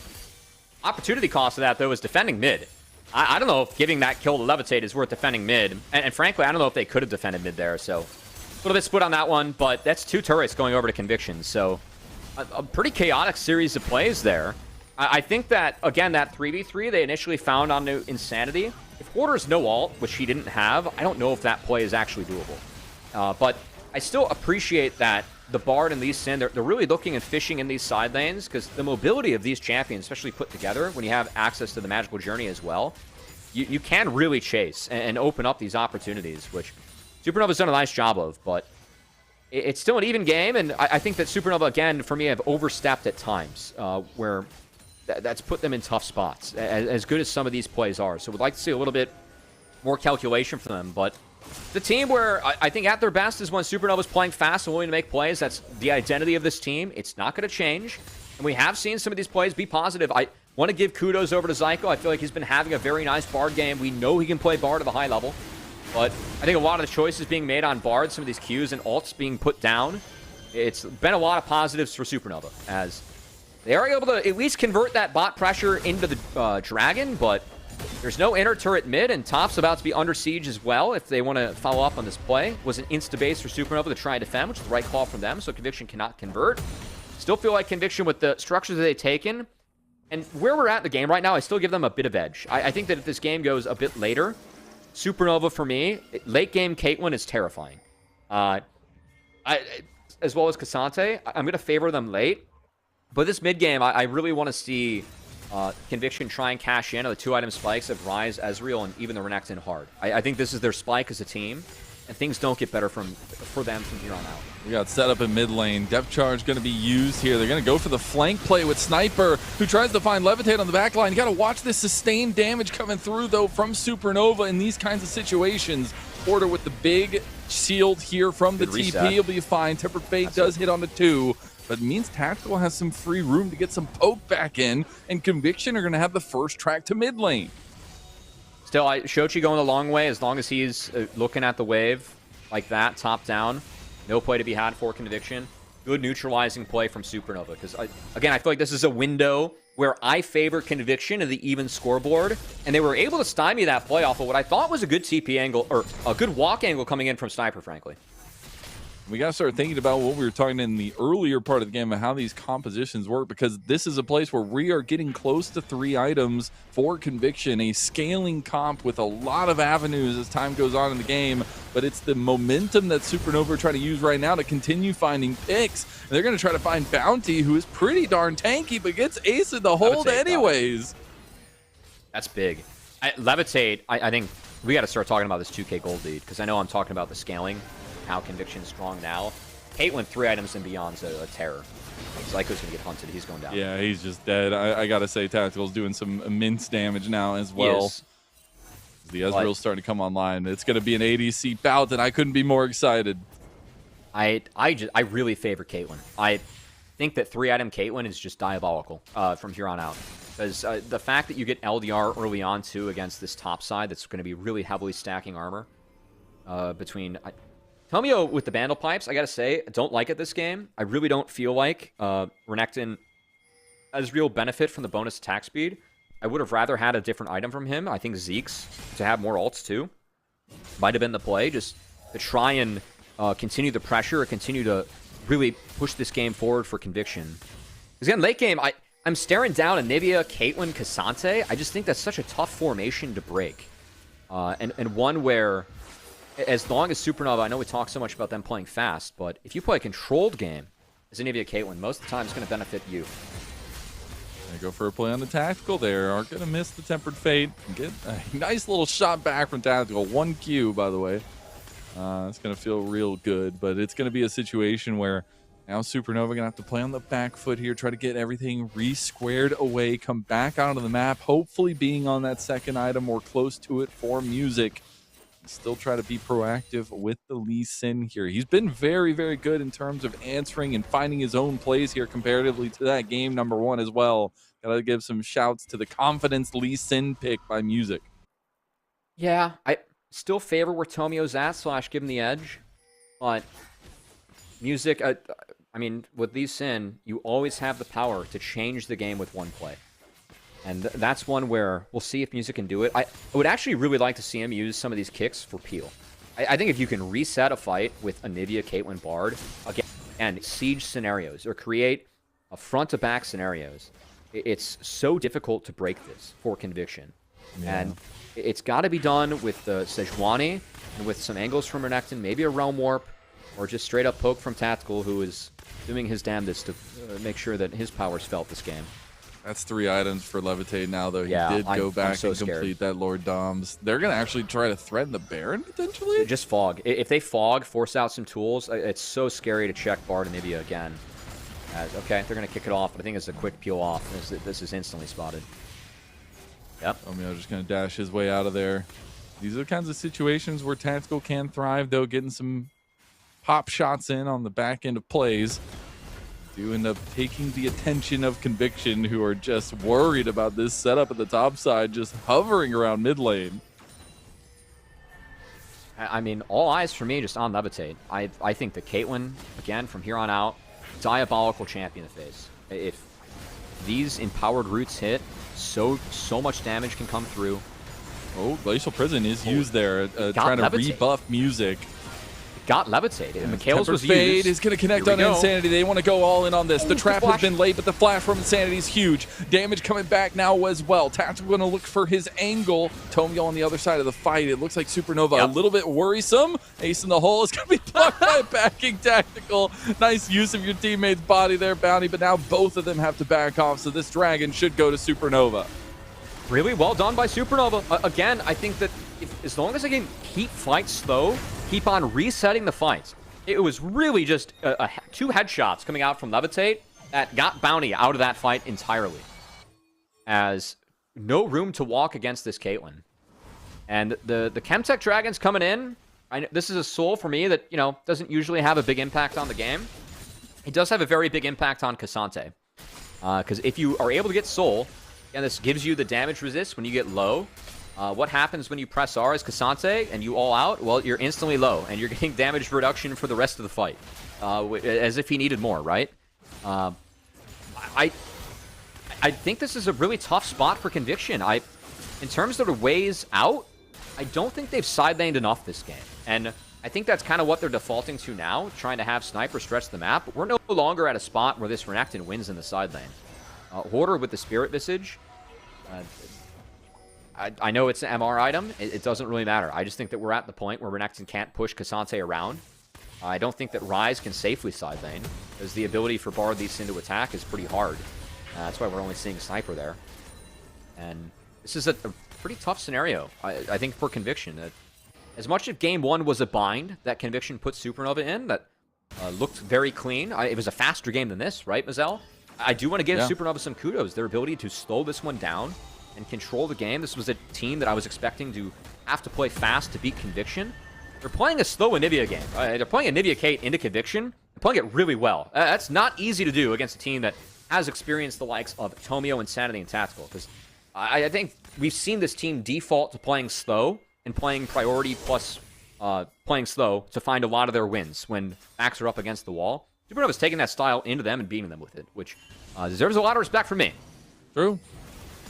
opportunity cost of that, though, is defending mid. I don't know if giving that kill to Levitate is worth defending mid. And frankly, I don't know if they could have defended mid there. So a little bit split on that one. But that's 2 turrets going over to Conviction. So a pretty chaotic series of plays there. I think that, again, that 3v3 they initially found on Insanity, if Hoarder's no ult, which he didn't have, I don't know if that play is actually doable. But I still appreciate that the Bard and Lee Sin, they're really looking and fishing in these side lanes, because the mobility of these champions, especially put together, when you have access to the Magical Journey as well, you can really chase and open up these opportunities, which Supernova's done a nice job of, but it's still an even game, and I think that Supernova, again, for me, have overstepped at times, where that's put them in tough spots, as good as some of these plays are. So we'd like to see a little bit more calculation from them, but the team where I think at their best is when Supernova's playing fast and willing to make plays. That's the identity of this team. It's not going to change, and we have seen some of these plays be positive. I want to give kudos over to Zyko. I feel like he's been having a very nice Bard game. We know he can play Bard at a high level. But I think a lot of the choices being made on Bard, some of these Qs and ults being put down, it's been a lot of positives for Supernova, as they are able to at least convert that bot pressure into the Dragon, but there's no inner turret mid, and top's about to be under siege as well if they want to follow up on this play. Was an insta-base for Supernova to try and defend, which is the right call from them, so Conviction cannot convert. Still feel like Conviction with the structures that they've taken, and where we're at in the game right now, I still give them a bit of edge. I think that if this game goes a bit later, Supernova for me, late game Caitlyn is terrifying. As well as Cassante, I'm going to favor them late. But this mid game, I really want to see Conviction try and cash in on the 2-item spikes of Rise, Ezreal, and even the Renekton hard. I think this is their spike as a team, and things don't get better for them from here on out. We got set up in mid lane. Depth charge going to be used here. They're going to go for the flank play with Sniper, who tries to find Levitate on the back line. You got to watch this sustained damage coming through, though, from Supernova in these kinds of situations. Order with the big shield here from the TP. He'll be fine. Tempered Fate does hit on the 2, but it means Tactical has some free room to get some poke back in, and Conviction are going to have the first track to mid lane. Still, Shochi going the long way as long as he's looking at the wave like that, top down. No play to be had for Conviction. Good neutralizing play from Supernova. Because, again, I feel like this is a window where I favor Conviction of the even scoreboard. And they were able to stymie that play off of what I thought was a good TP angle, or a good walk angle coming in from Sniper, frankly. We got to start thinking about what we were talking in the earlier part of the game and how these compositions work, because this is a place where we are getting close to 3 items for Conviction, a scaling comp with a lot of avenues as time goes on in the game, but it's the momentum that Supernova are trying to use right now to continue finding picks. And they're going to try to find Bounty, who is pretty darn tanky, but gets ace in the hold anyways. That's big. Levitate, I think we got to start talking about this 2K gold lead, because I know I'm talking about the scaling, how Conviction is strong now. Caitlyn 3 items and beyond's a terror. Zyko's going to get hunted. He's going down. Yeah, he's just dead. I got to say, Tactical's doing some immense damage now as well. The Ezreal's starting to come online. It's going to be an ADC bout, and I couldn't be more excited. I really favor Caitlyn. I think that 3-item Caitlyn is just diabolical from here on out. Because the fact that you get LDR early on, too, against this top side that's going to be really heavily stacking armor between... Tomio with the Bandle Pipes, I gotta say, I don't like it this game. I really don't feel like Renekton has real benefit from the bonus attack speed. I would have rather had a different item from him. I think Zeke's, to have more ults too, might have been the play, just to try and continue the pressure or continue to really push this game forward for Conviction. Because again, late game, I'm staring down Anivia, Caitlyn, Cassante. I just think that's such a tough formation to break. And one where... As long as Supernova, I know we talk so much about them playing fast, but if you play a controlled game as Anivia Caitlyn, most of the time it's going to benefit you. They go for a play on the Tactical there. Aren't going to miss the Tempered Fate. Get a nice little shot back from Tactical. 1 Q, by the way. It's going to feel real good, but it's going to be a situation where now Supernova going to have to play on the back foot here, try to get everything re-squared away, come back onto the map, hopefully being on that second item or close to it for Music. Still try to be proactive with the Lee Sin here. He's been very, very good in terms of answering and finding his own plays here comparatively to that game number 1 as well. Gotta give some shouts to the confidence Lee Sin pick by Music. Yeah, I still favor where Tomio's at, / give him the edge. But Music, I mean, with Lee Sin, you always have the power to change the game with one play. And that's one where we'll see if Music can do it. I would actually really like to see him use some of these kicks for peel. I think if you can reset a fight with Anivia, Caitlyn, Bard, again, and siege scenarios, or create a front-to-back scenarios, it's so difficult to break this for Conviction. Yeah. And it's got to be done with the Sejuani, and with some angles from Renekton, maybe a Realm Warp, or just straight-up poke from Tactical, who is doing his damnedest to make sure that his power's felt this game. That's 3 items for Levitate now, though. He did go back and complete that Lord Doms. They're going to actually try to threaten the Baron, potentially? Just fog. If they fog, force out some tools, it's so scary to check Bard and Anivia again. Okay, they're going to kick it off, but I think it's a quick peel off. This is instantly spotted. Yep. Omeo just going to dash his way out of there. These are the kinds of situations where Tactical can thrive, though, getting some pop shots in on the back end of plays. Do end up taking the attention of Conviction, who are just worried about this setup at the top side, just hovering around mid lane. I mean, all eyes for me just on Levitate. I think that Caitlyn, again, from here on out, diabolical champion to face. If these empowered roots hit, so much damage can come through. Oh, Glacial Prison is used there, trying to rebuff Music. got Levitate. And McHale's was Fade used. is going to connect on Insanity. They want to go all in on this. The trap has been late, but the flash from Insanity is huge. Damage coming back now as well. Tactical going to look for his angle. Tomio on the other side of the fight. It looks like Supernova a little bit worrisome. Ace in the hole is going to be blocked by backing Tactical. Nice use of your teammate's body there, Bounty, but now both of them have to back off, so this Dragon should go to Supernova. Really well done by Supernova. Again, I think that as long as they can keep fights slow, keep on resetting the fights. It was really just 2 headshots coming out from Levitate that got Bounty out of that fight entirely. As no room to walk against this Caitlyn. And the Chemtech Dragon's coming in. This is a soul for me that, doesn't usually have a big impact on the game. It does have a very big impact on Cassante. Because if you are able to get soul, and this gives you the damage resist when you get low, what happens when you press R as Cassante and you all out? Well, you're instantly low, and you're getting damage reduction for the rest of the fight. As if he needed more, right? I think this is a really tough spot for Conviction. In terms of the ways out, I don't think they've side laned enough this game. And I think that's kind of what they're defaulting to now, trying to have Sniper stretch the map. But we're no longer at a spot where this Renekton wins in the side lane. Hoarder with the Spirit Visage. I know it's an MR item. It doesn't really matter. I just think that we're at the point where Renekton can't push Cassante around. I don't think that Ryze can safely side lane, because the ability for Bard Lee Sin to attack is pretty hard. That's why we're only seeing Sniper there. And this is a pretty tough scenario, I think, for Conviction. As much as Game 1 was a bind that Conviction put Supernova in, that looked very clean. It was a faster game than this, right, Mazel? I do want to give Supernova some kudos. Their ability to slow this one down and control the game. This was a team that I was expecting to have to play fast to beat Conviction. They're playing a slow Anivia game. They're playing Anivia Kate into Conviction. They're playing it really well. That's not easy to do against a team that has experienced the likes of Tomio, Insanity, and Tactical. Because I think we've seen this team default to playing slow and playing priority plus playing slow to find a lot of their wins when backs are up against the wall. Supernova's taking that style into them and beating them with it, which deserves a lot of respect from me. True.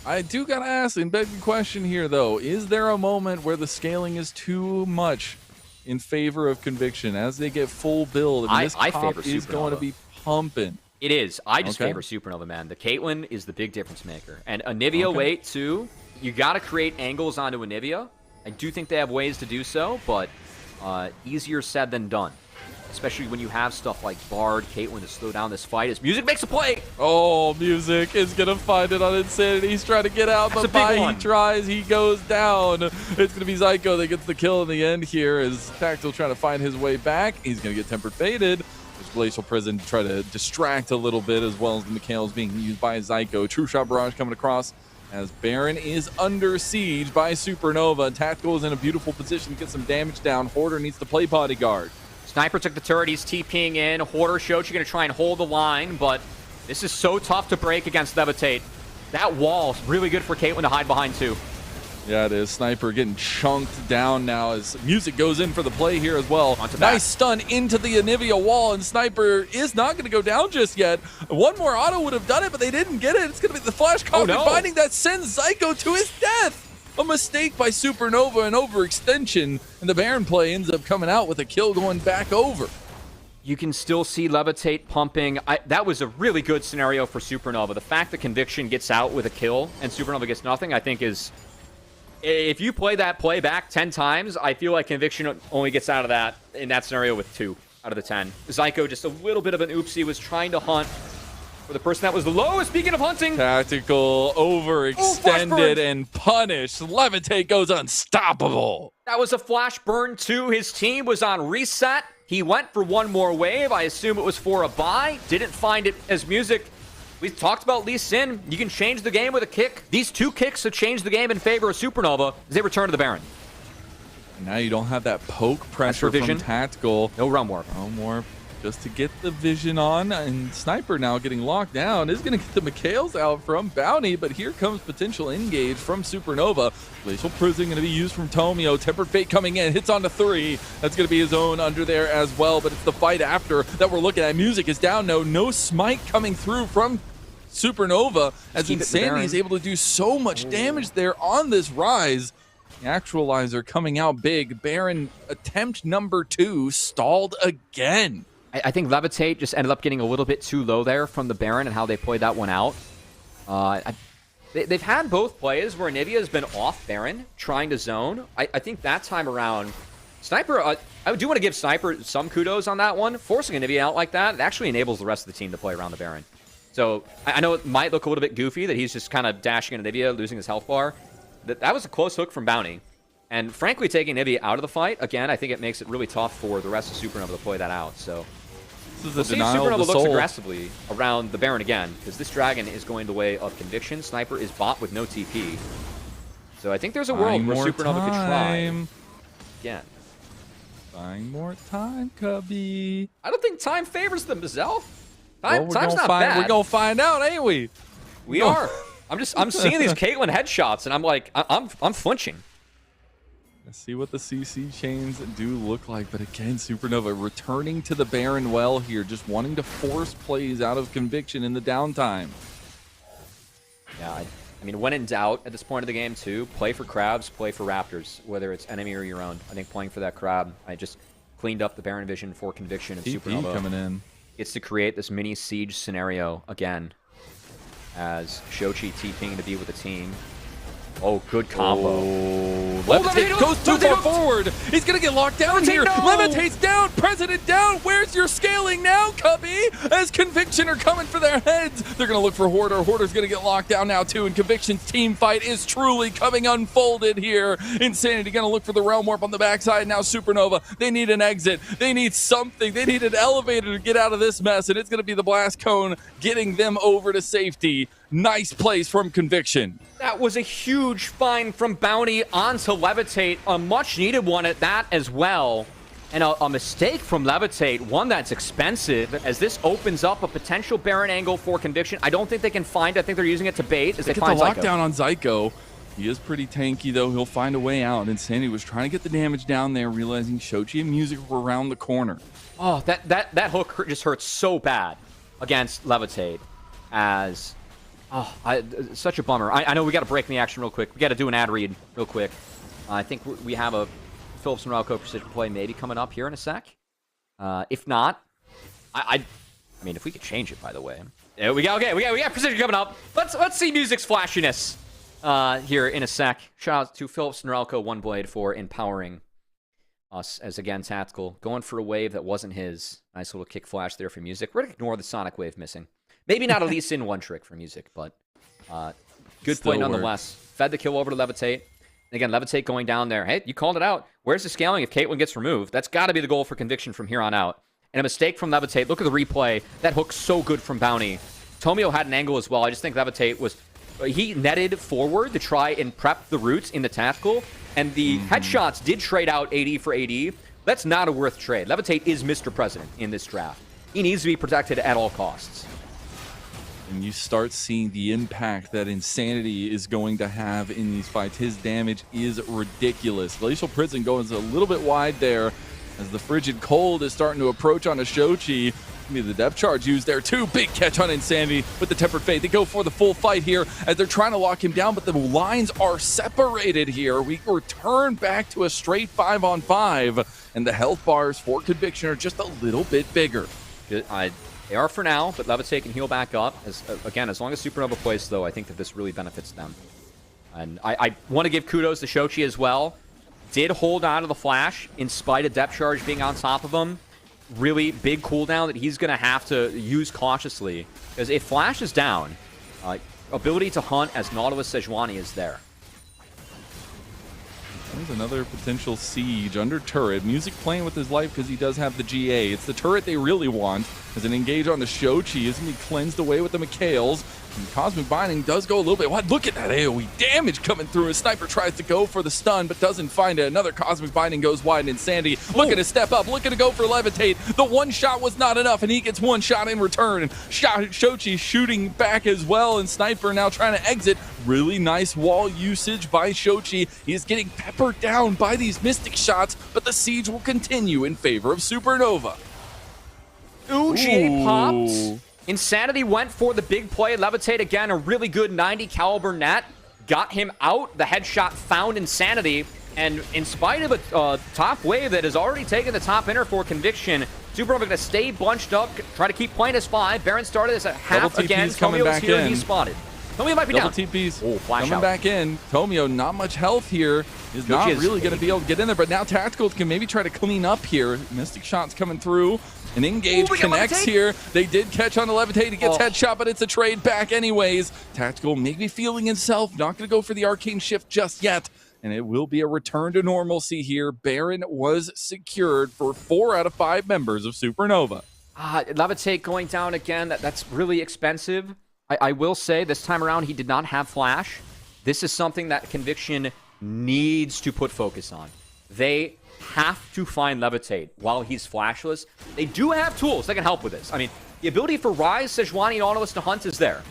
I do gotta ask, and beg the question here, though, is there a moment where the scaling is too much in favor of Conviction as they get full build? I mean, this favor is Supernova. going to be pumping. It is. I just favor Supernova, man. The Caitlyn is the big difference maker. And Anivia late, too. You got to create angles onto Anivia. I do think they have ways to do so, but easier said than done. Especially when you have stuff like Bard, Caitlyn to slow down this fight as Music makes a play. Oh, Music is going to find it on Insanity. He's trying to get out, but he tries. He goes down. It's going to be Zyko that gets the kill in the end here as Tactical trying to find his way back. He's going to get Tempered Faded. There's Glacial Prison to try to distract a little bit, as well as the McHale's being used by Zyko. True Shot Barrage coming across as Baron is under siege by Supernova. Tactical is in a beautiful position to get some damage down. Hoarder needs to play bodyguard. Sniper took the turret. He's TPing in. Hoarder showed you're going to try and hold the line, but this is so tough to break against Levitate. That wall is really good for Caitlyn to hide behind, too. Yeah, it is. Sniper getting chunked down now as Music goes in for the play here as well. Nice stun into the Anivia wall, and Sniper is not going to go down just yet. One more auto would have done it, but they didn't get it. It's going to be the flash coffin finding that sends Zyko to his death. A mistake by Supernova, an overextension, and the Baron play ends up coming out with a kill going back over. You can still see Levitate pumping. That was a really good scenario for Supernova. The fact that Conviction gets out with a kill and Supernova gets nothing, I think is... If you play that play back 10 times, I feel like Conviction only gets out of that in that scenario with 2 out of the 10. Zyko, just a little bit of an oopsie, was trying to hunt for the person that was the lowest. Speaking of hunting, Tactical overextended and punished. Levitate goes unstoppable. That was a flash burn too. His team was on reset. He went for one more wave. I assume it was for a buy. Didn't find it as Music. We talked about Lee Sin. You can change the game with a kick. These 2 kicks have changed the game in favor of Supernova as they return to the Baron. Now you don't have that poke pressure from Tactical. No Realm Warp. Realm Warp just to get the vision on, and Sniper now getting locked down is going to get the McHale's out from Bounty, but here comes potential engage from Supernova. Glacial Prison going to be used from Tomio. Tempered Fate coming in, hits onto 3. That's going to be his own under there as well, but it's the fight after that we're looking at. Music is down, no smite coming through from Supernova as Insanity is able to do so much damage there on this Ryze. The Actualizer coming out big. Baron attempt number 2 stalled again. I think Levitate just ended up getting a little bit too low there from the Baron and how they played that one out. They've had both plays where Anivia has been off Baron, trying to zone. I think that time around, Sniper, I do want to give Sniper some kudos on that one. Forcing Anivia out like that, it actually enables the rest of the team to play around the Baron. So I know it might look a little bit goofy that he's just kind of dashing into Anivia, losing his health bar. That was a close hook from Bounty. And frankly, taking Anivia out of the fight, again, I think it makes it really tough for the rest of Supernova to play that out. So we'll see if Supernova looks aggressively around the Baron again, because this Dragon is going the way of Conviction. Sniper is bot with no TP. So I think there's a world where Supernova could try again. Buying more time, Cubby. I don't think time favors them, Mazel. Time's not bad. We're gonna find out, ain't we? We are. I'm seeing these Caitlyn headshots, and I'm like, I'm flinching. Let's see what the CC chains do look like. But again, Supernova returning to the Baron well here, just wanting to force plays out of Conviction in the downtime. Yeah, I mean, when in doubt at this point of the game, too, play for crabs, play for raptors, whether it's enemy or your own. I think playing for that crab, I just cleaned up the Baron vision for Conviction and Supernova. Coming in. Gets to create this mini siege scenario again as Shochi TPing to be with the team. Oh, good combo. Levitate goes too far forward. He's going to get locked down here. Levitate's down. President down. Where's your scaling now, Cubby? As Conviction are coming for their heads. They're going to look for Hoarder. Hoarder's going to get locked down now, too. And Conviction's team fight is truly coming unfolded here. Insanity going to look for the Realm Warp on the backside. Now Supernova. They need an exit. They need something. They need an elevator to get out of this mess. And it's going to be the Blast Cone getting them over to safety. Nice plays from Conviction. That was a huge find from Bounty onto Levitate. A much-needed one at that as well. And a mistake from Levitate, one that's expensive, as this opens up a potential Baron angle for Conviction. I don't think they can find it. I think they're using it to bait as they find the lockdown on Zyko. He is pretty tanky, though. He'll find a way out. Insanity was trying to get the damage down there, realizing Shochi and Music were around the corner. Oh, that hook just hurts so bad against Levitate as... Oh, such a bummer. I know we got to break in the action real quick. We got to do an ad read real quick. I think we have a Phillips Norelco Precision play maybe coming up here in a sec. If not, I mean, if we could change it, by the way. Yeah, we got Precision coming up. Let's see Music's flashiness here in a sec. Shout out to Phillips Norelco One Blade for empowering us as, again, Tactical. Going for a wave that wasn't his. Nice little kick flash there for Music. We're going to ignore the Sonic Wave missing. Maybe not a Lee Sin one trick for Music, but good play nonetheless. Fed the kill over to Levitate. And again, Levitate going down there. Hey, you called it out. Where's the scaling if Caitlyn gets removed? That's got to be the goal for Conviction from here on out. And a mistake from Levitate. Look at the replay. That hook's so good from Bounty. Tomio had an angle as well. I just think Levitate was... He netted forward to try and prep the roots in the tactical. And the headshots did trade out AD for AD. That's not a worth trade. Levitate is Mr. President in this draft. He needs to be protected at all costs. And you start seeing the impact that Insanity is going to have in these fights. His damage is ridiculous. Glacial Prison going a little bit wide there as the Frigid Cold is starting to approach on a Shochi. The depth charge used there too. Big catch on Insanity with the Tempered Fate. They go for the full fight here as they're trying to lock him down, but the lines are separated here. We return back to a straight 5-on-5, and the health bars for Conviction are just a little bit bigger. They are for now, but Levitate can heal back up. Again, as long as Supernova plays, though, I think that this really benefits them. And I want to give kudos to Shochi as well. Did hold on to the flash in spite of depth charge being on top of him. Really big cooldown that he's going to have to use cautiously. Because if flash is down, ability to hunt as Nautilus Sejuani is there. There's another potential siege under turret. Music playing with his life because he does have the GA. It's the turret they really want. As an engage on the Shochi is going to be cleansed away with the McHale's. And Cosmic Binding does go a little bit wide. Look at that AoE damage coming through. A Sniper tries to go for the stun, but doesn't find it. Another Cosmic Binding goes wide, and Insanity looking to step up, looking to go for Levitate. The one shot was not enough, and he gets one shot in return. And Shochi shooting back as well, and Sniper now trying to exit. Really nice wall usage by Shochi. He is getting peppered down by these Mystic shots, but the siege will continue in favor of Supernova. Ooh, GA popped. Insanity went for the big play. Levitate again, a really good 90 caliber net. got him out. The headshot found Insanity. And in spite of a top wave that has already taken the top inner for Conviction, Supernova going to stay bunched up, try to keep playing as 5. Baron started as a half again. Tomio's here, and he's spotted. Tomio might be down. TP's flash coming out. back in. Tomio, not much health here. Is not really going to be able to get in there, but now Tactical can maybe try to clean up here. Mystic shots coming through. An engage connects here. They did catch on the Levitate. He gets headshot, but it's a trade back anyways. Tactical maybe feeling himself. Not going to go for the arcane shift just yet. And it will be a return to normalcy here. Baron was secured for 4 out of 5 members of Supernova. Levitate going down again. That's really expensive. I will say this time around he did not have flash. This is something that Conviction needs to put focus on. They have to find Levitate while he's flashless. They do have tools that can help with this. I mean, the ability for Ryze, Sejuani, and Nautilus to hunt is there.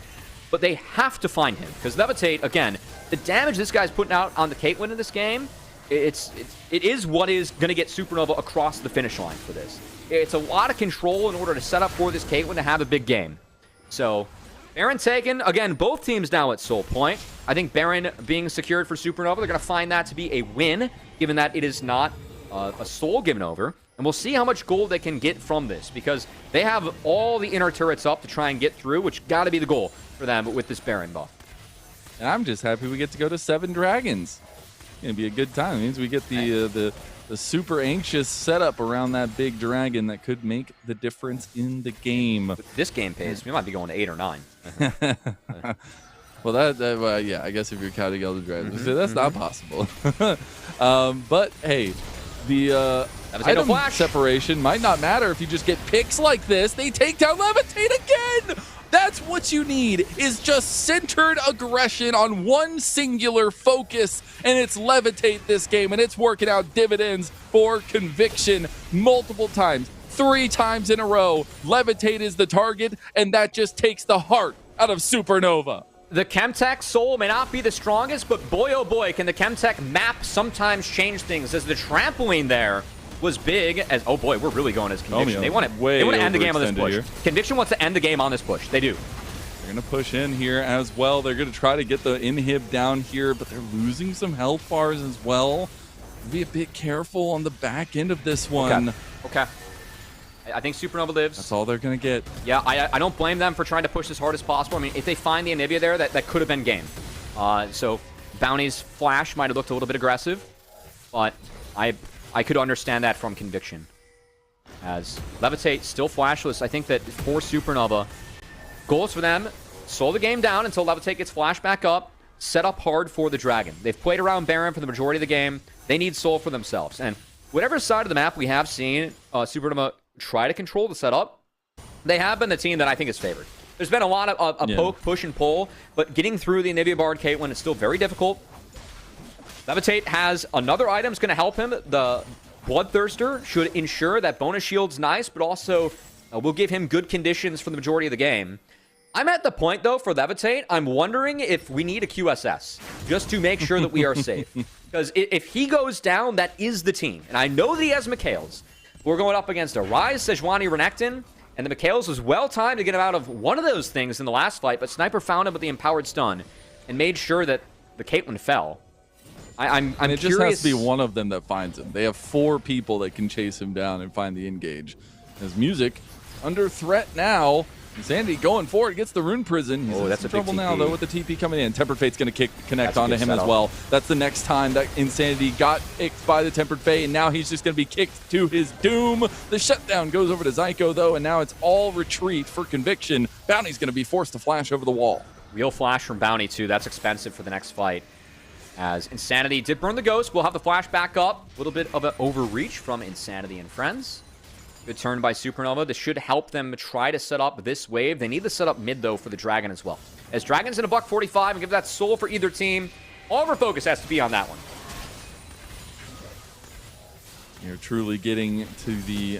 But they have to find him. Because Levitate, again, the damage this guy's putting out on the Caitlyn in this game, it is what is going to get Supernova across the finish line for this. It's a lot of control in order to set up for this Caitlyn to have a big game. So, Baron taken. Again, both teams now at Soul Point. I think Baron being secured for Supernova, they're going to find that to be a win, given that it is not a soul given over. And we'll see how much gold they can get from this, because they have all the inner turrets up to try and get through, which got to be the goal for them with this Baron buff. And I'm just happy we get to go to 7 dragons. It's going to be a good time. It means we get the super anxious setup around that big dragon that could make the difference in the game. With this game pace, we might be going to 8 or 9. Well, yeah, I guess if you're counting Elder Dragons, that's not possible. But hey, the item separation might not matter if you just get picks like this. They take down Levitate again. That's what you need, is just centered aggression on one singular focus, and it's Levitate this game, and it's working out dividends for Conviction multiple times. 3 times in a row, Levitate is the target, and that just takes the heart out of Supernova. The Chemtech Soul may not be the strongest, but boy oh boy, can the Chemtech map sometimes change things, as the trampoline there was big. As oh boy, we're really going as Conviction. They want to end the game on this push. Here. Conviction wants to end the game on this push. They do. They're going to push in here as well. They're going to try to get the inhib down here, but they're losing some health bars as well. Be a bit careful on the back end of this one. Okay. I think Supernova lives. That's all they're going to get. Yeah, I don't blame them for trying to push as hard as possible. I mean, if they find the Anivia there, that could have been game. So Bounty's flash might have looked a little bit aggressive, but I could understand that from Conviction. As Levitate still flashless, I think that for Supernova, goals for them, slow the game down until Levitate gets flashed back up, set up hard for the Dragon. They've played around Baron for the majority of the game. They need Soul for themselves. And whatever side of the map we have seen Supernova try to control the setup, they have been the team that I think is favored. There's been a lot of poke, push, and pull, but getting through the Anivia Bard Caitlyn is still very difficult. Levitate has another item that's going to help him. The Bloodthirster should ensure that bonus shield's nice, but also will give him good conditions for the majority of the game. I'm at the point, though, for Levitate, I'm wondering if we need a QSS just to make sure that we are safe. Because if he goes down, that is the team. And I know that he has Mikhails. We're going up against a Ryze, Sejuani, Renekton, and the Mikhails was well timed to get him out of one of those things in the last fight, but Sniper found him with the Empowered Stun and made sure that the Caitlyn fell. I'm and it curious. Just has to be one of them that finds him. They have 4 people that can chase him down and find the engage. As Music under threat now. Insanity going for it, gets the Rune Prison. He's in trouble now, though, with the TP coming in. Tempered Fate's going to connect onto him as well. That's the next time that Insanity got kicked by the Tempered Fate, and now he's just going to be kicked to his doom. The shutdown goes over to Zyko, though, and now it's all retreat for Conviction. Bounty's going to be forced to flash over the wall. Real flash from Bounty, too. That's expensive for the next fight. As Insanity did burn the Ghost. We'll have the flash back up. A little bit of an overreach from Insanity and friends. Good turn by Supernova. This should help them try to set up this wave. They need to set up mid, though, for the Dragon as well. As Dragon's in a $145 and give that soul for either team, all of our focus has to be on that one. You're truly getting to the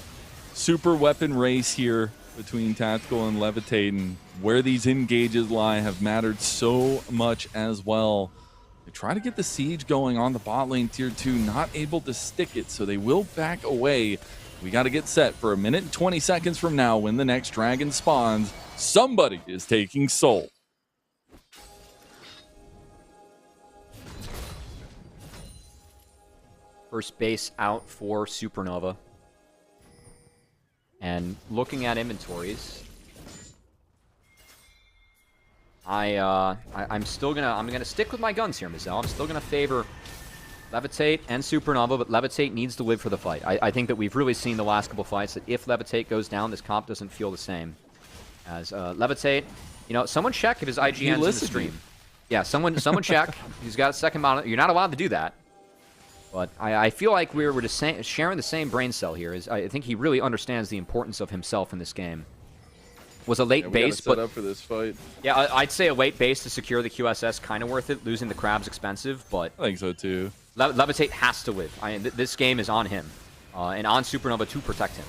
super weapon race here between Tactical and Levitate, and where these engages lie have mattered so much as well. They try to get the siege going on the bot lane tier 2, not able to stick it, so they will back away. We got to get set for 1 minute and 20 seconds from now when the next dragon spawns. Somebody is taking soul. First base out for Supernova. And looking at inventories, I'm gonna stick with my guns here, Mizel. I'm still gonna favor Levitate and Supernova, but Levitate needs to live for the fight. I think that we've really seen the last couple fights that if Levitate goes down, this comp doesn't feel the same. As Levitate, you know, someone check if his IGN's in the stream. Yeah, someone check. He's got a second monitor. You're not allowed to do that. But I feel like we're just sharing the same brain cell here. I think he really understands the importance of himself in this game. Was a late base, but set up for this fight. Yeah, I'd say a late base to secure the QSS kind of worth it. Losing the Crab's expensive, but I think so too. Levitate has to live. This game is on him, and on Supernova to protect him.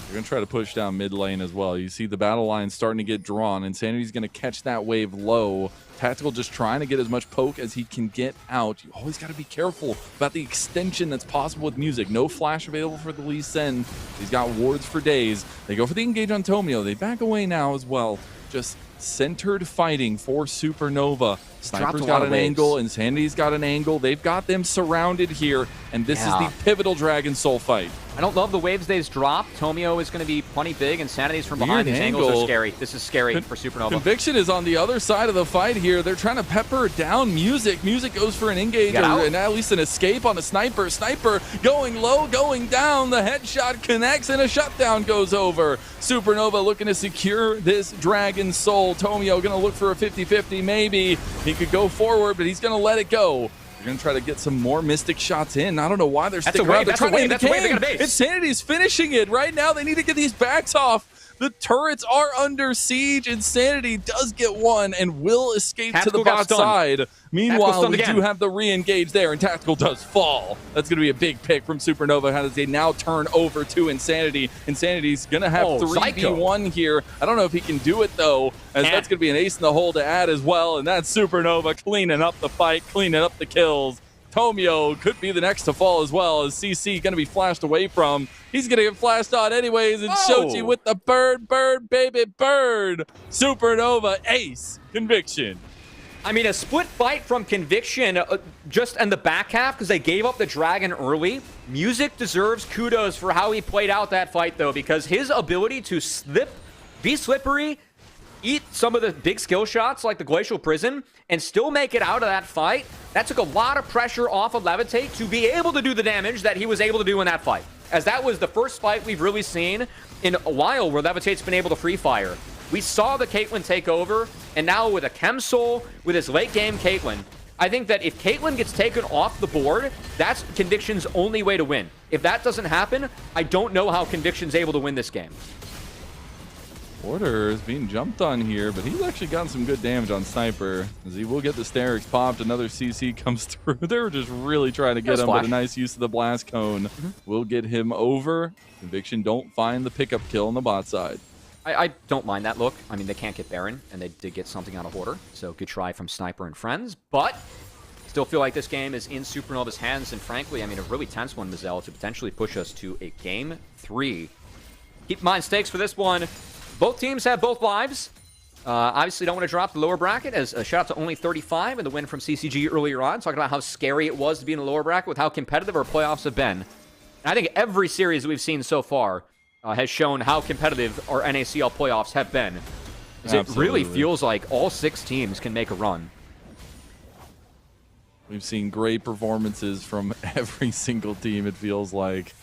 They're going to try to push down mid lane as well. You see the battle line starting to get drawn. Insanity's going to catch that wave low. Tactical just trying to get as much poke as he can get out. You always got to be careful about the extension that's possible with music. No flash available for the Lee Sin. He's got wards for days. They go for the engage on Tomio. They back away now as well. Just centered fighting for Supernova. Sniper's got an angle. Insanity's got an angle. They've got them surrounded here. And this is the pivotal Dragon Soul fight. I don't love the waves they've dropped. Tomio is going to be plenty big. Insanity's from behind. These angles are scary. This is scary for Supernova. Conviction is on the other side of the fight here. They're trying to pepper down Music. Music goes for an engage, or at least an escape on a Sniper. Sniper going low, going down. The headshot connects, and a shutdown goes over. Supernova looking to secure this Dragon Soul. Tomio going to look for a 50-50 maybe. He could go forward, but he's going to let it go. They're going to try to get some more Mystic shots in. I don't know why they're sticking around. They're trying to win the game. Insanity's finishing it. Right now, they need to get these backs off. The turrets are under siege. Insanity does get one and will escape to the bot side. Meanwhile, we do have the re-engage there, and Tactical does fall. That's going to be a big pick from Supernova. How does they now turn over to Insanity? Insanity's going to have 3v1 here. I don't know if he can do it, though, as that's going to be an ace in the hole to add as well, and that's Supernova cleaning up the fight, cleaning up the kills. Tomio could be the next to fall as well, as CC going to be flashed away from. He's going to get flashed on anyways, and Shochi with the bird, baby, bird. Supernova, ace, Conviction. I mean, a split fight from Conviction just in the back half because they gave up the Dragon early. Music deserves kudos for how he played out that fight, though, because his ability to be slippery, eat some of the big skill shots like the Glacial Prison, and still make it out of that fight, that took a lot of pressure off of Levitate to be able to do the damage that he was able to do in that fight. As that was the first fight we've really seen in a while where Levitate's been able to free fire. We saw the Caitlyn take over, and now with a Chem Soul, with his late game Caitlyn, I think that if Caitlyn gets taken off the board, that's Conviction's only way to win. If that doesn't happen, I don't know how Conviction's able to win this game. Order is being jumped on here, but he's actually gotten some good damage on Sniper, as he will get the Sterix popped. Another CC comes through. They're just really trying to get him, but a nice use of the Blast Cone will get him over. Conviction don't find the pickup kill on the bot side. I don't mind that look. I mean, they can't get Baron, and they did get something out of Hoarder, so good try from Sniper and friends, but still feel like this game is in Supernova's hands, and frankly, I mean, a really tense one, Mizel, to potentially push us to a Game 3. Keep in mind, stakes for this one. Both teams have both lives. Obviously, don't want to drop the lower bracket, as a shout out to Only 35 and the win from CCG earlier on, talking about how scary it was to be in the lower bracket with how competitive our playoffs have been. And I think every series we've seen so far has shown how competitive our NACL playoffs have been. It really feels like all 6 teams can make a run. We've seen great performances from every single team, it feels like.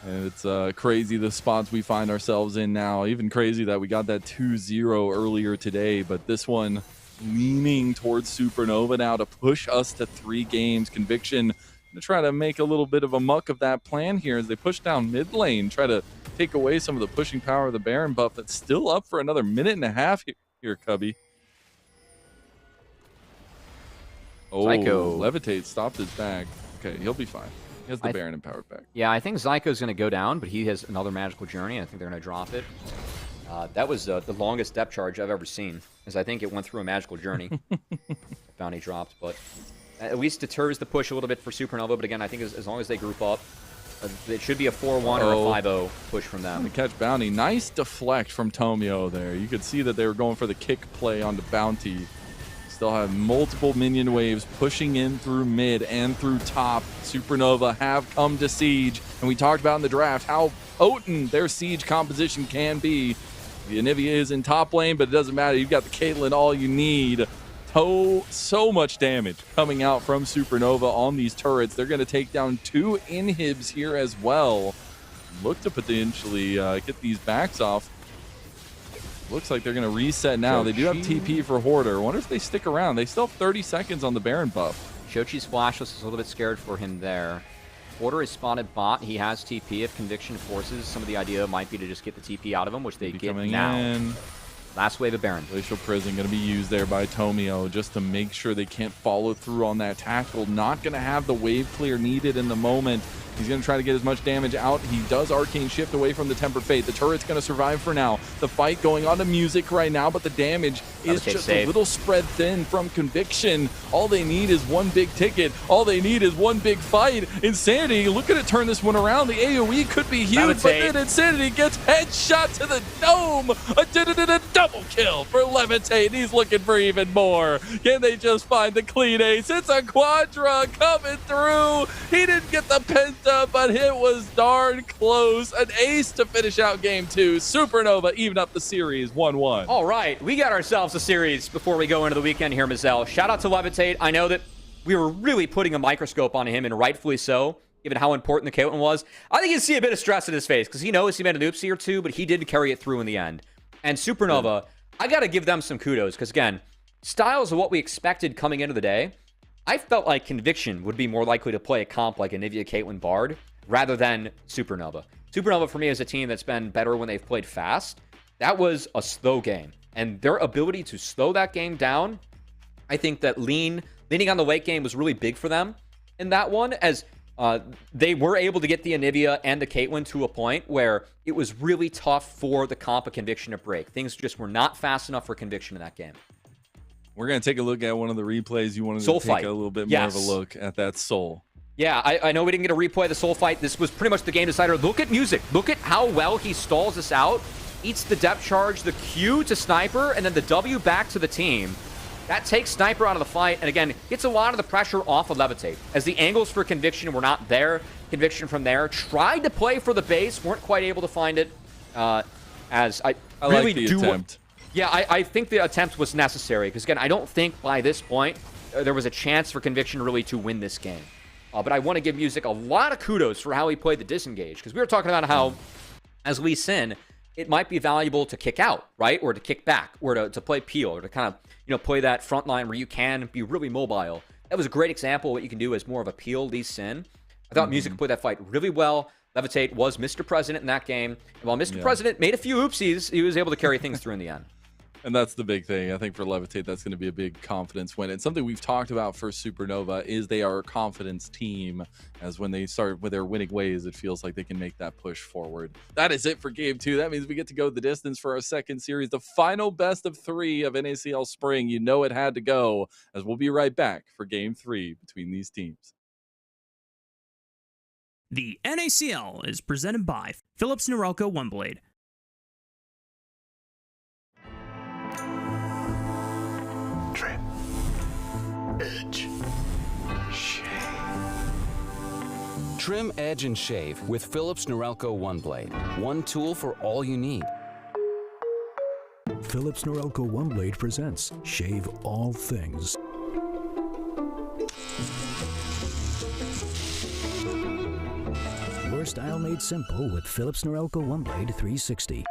And it's crazy the spots we find ourselves in now. Even crazy that we got that 2-0 earlier today. But this one leaning towards Supernova now to push us to 3 games. Conviction to try to make a little bit of a muck of that plan here as they push down mid lane. Try to take away some of the pushing power of the Baron buff that's still up for another minute and a half here, Cubby. Oh, Zyko. Levitate stopped his back. Okay, he'll be fine. He has the Baron empowered back. Yeah, I think Zyko's going to go down, but he has another Magical Journey. I think they're going to drop it. That was the longest depth charge I've ever seen, as I think it went through a Magical Journey. Bounty dropped, but at least deters the push a little bit for Supernova. But again, I think as long as they group up, it should be a 4-1 or a 5-0 push from them. To catch Bounty. Nice deflect from Tomio there. You could see that they were going for the kick play onto Bounty. still have multiple minion waves pushing in through mid and through top. Supernova have come to Siege, and we talked about in the draft how potent their Siege composition can be. The Anivia is in top lane, but it doesn't matter. You've got the Caitlyn, all you need. So much damage coming out from Supernova on these turrets. They're going to take down 2 inhibs here as well. Look to potentially get these backs off. Looks like they're going to reset now. They do have TP for Hoarder. I wonder if they stick around. They still have 30 seconds on the Baron buff. Shochi's flashless is a little bit scared for him there. Hoarder is spotted bot. He has TP. If Conviction forces, some of the idea might be to just get the TP out of him, which they get now. In. Last wave of Baron. Glacial Prison going to be used there by Tomio just to make sure they can't follow through on that tackle. Not going to have the wave clear needed in the moment. He's going to try to get as much damage out. He does Arcane Shift away from the Tempered Fate. The turret's going to survive for now. The fight going on to Music right now, but the damage is just a little spread thin from Conviction. All they need is one big ticket. All they need is one big fight. Insanity, look at it turn this one around. The AoE could be huge, but then Insanity gets headshot to the dome. A double kill for Levitate. He's looking for even more. Can they just find the clean ace? It's a Quadra coming through. He didn't get the penta, but it was darn close. An ace to finish out game 2. Supernova even up the series 1-1. All right, we got ourselves a series before we go into the weekend here, Mazel. Shout out to Levitate. I know that we were really putting a microscope on him, and rightfully so, given how important the Caitlyn was. I think you see a bit of stress in his face because he knows he made an oopsie or two, but he did carry it through in the end. And Supernova, I got to give them some kudos because, again, styles of what we expected coming into the day. I felt like Conviction would be more likely to play a comp like Anivia, Caitlyn, Bard rather than Supernova. Supernova, for me, is a team that's been better when they've played fast. That was a slow game. And their ability to slow that game down, I think that leaning on the late game was really big for them in that one, as they were able to get the Anivia and the Caitlyn to a point where it was really tough for the comp of Conviction to break. Things just were not fast enough for Conviction in that game. We're going to take a look at one of the replays. You wanted to take a little bit more of a look at that Soul. Yeah, I know we didn't get a replay of the Soul fight. This was pretty much the game decider. Look at Music. Look at how well he stalls us out. Eats the depth charge, the Q to Sniper, and then the W back to the team. That takes Sniper out of the fight, and again, gets a lot of the pressure off of Levitate. As the angles for Conviction were not there, Conviction from there tried to play for the base, weren't quite able to find it. As I really like the attempt. Yeah, I think the attempt was necessary, because again, I don't think by this point there was a chance for Conviction really to win this game. But I want to give Music a lot of kudos for how he played the disengage, because we were talking about how, as Lee Sin, it might be valuable to kick out, right? Or to kick back, or to play peel, or to kind of, play that front line where you can be really mobile. That was a great example of what you can do as more of a peel Lee Sin. I thought Music played that fight really well. Levitate was Mr. President in that game. And while Mr. President made a few oopsies, he was able to carry things through in the end. And that's the big thing. I think for Levitate, that's going to be a big confidence win. And something we've talked about for Supernova is they are a confidence team, as when they start with their winning ways, it feels like they can make that push forward. That is it for game 2. That means we get to go the distance for our second series, the final best of 3 of NACL Spring. You know it had to go, as we'll be right back for game 3 between these teams. The NACL is presented by Philips Norelco OneBlade. Trim, edge, shave. Trim, edge, and shave with Philips Norelco OneBlade. One tool for all you need. Philips Norelco OneBlade presents Shave All Things. Your style made simple with Philips Norelco OneBlade 360.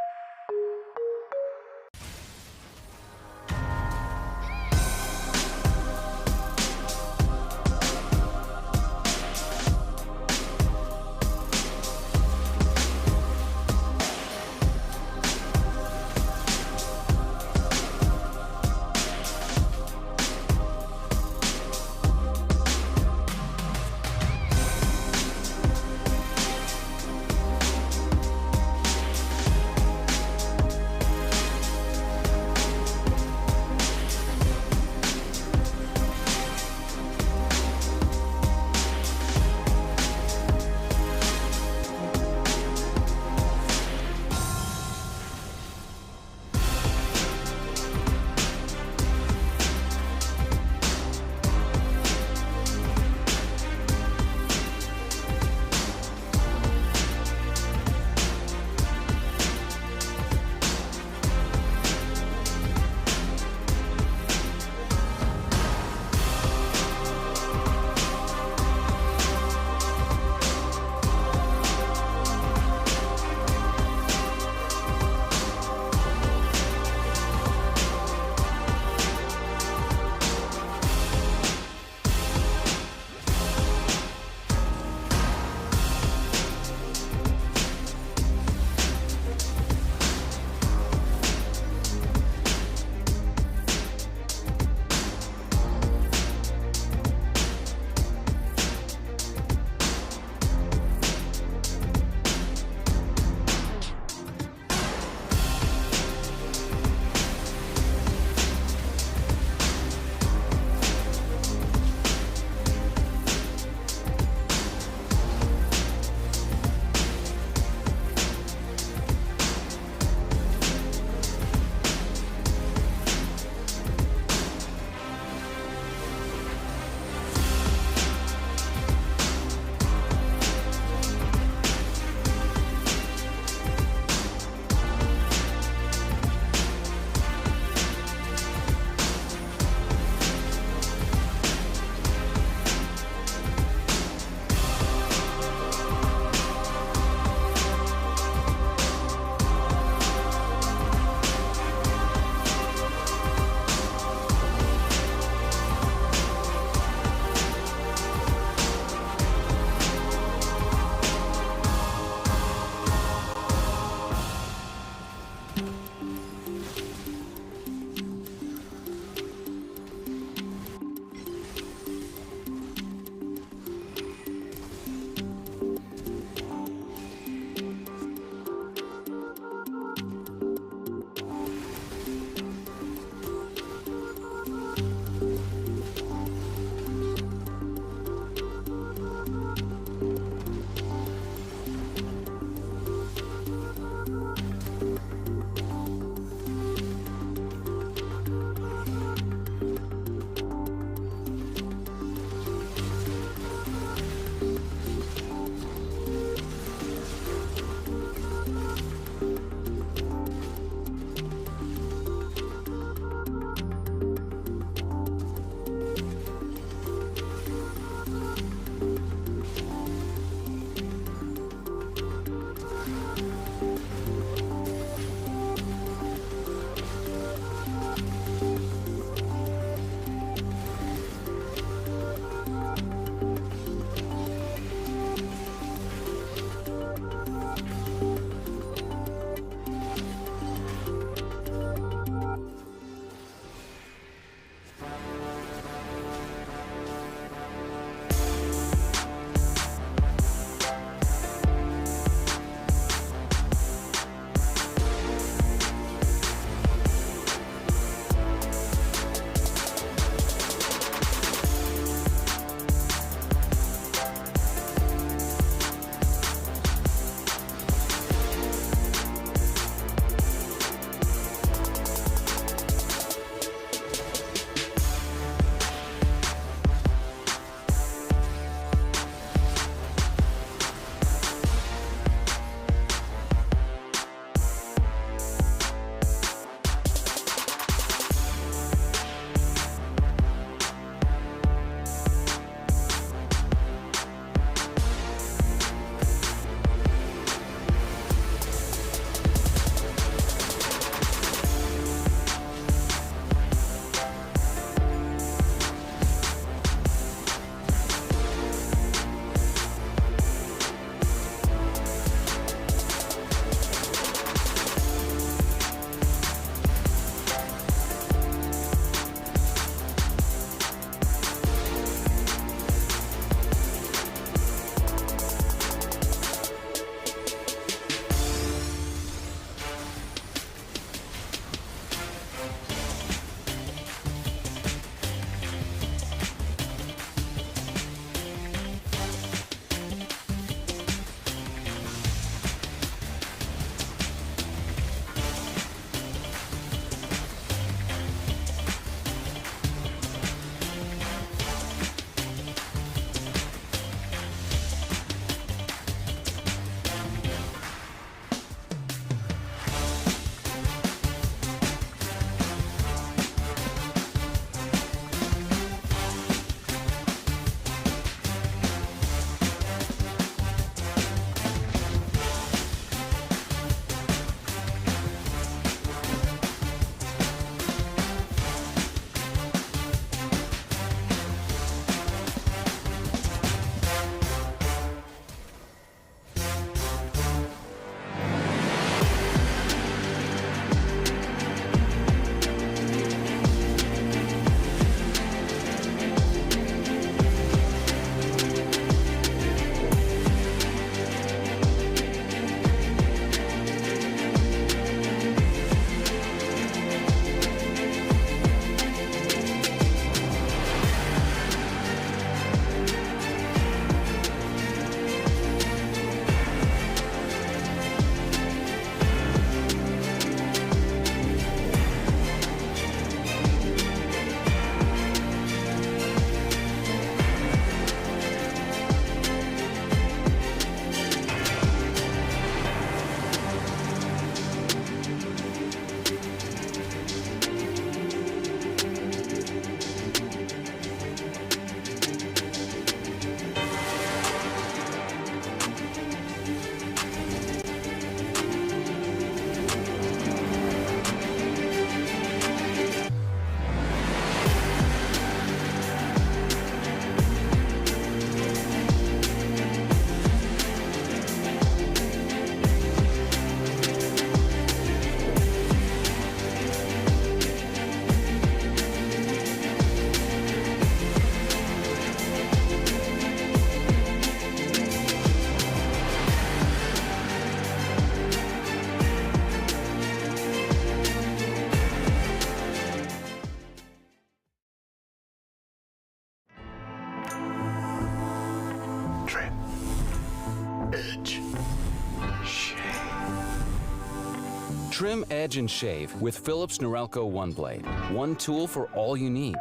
Trim, edge, and shave with Philips Norelco One Blade. One tool for all you need.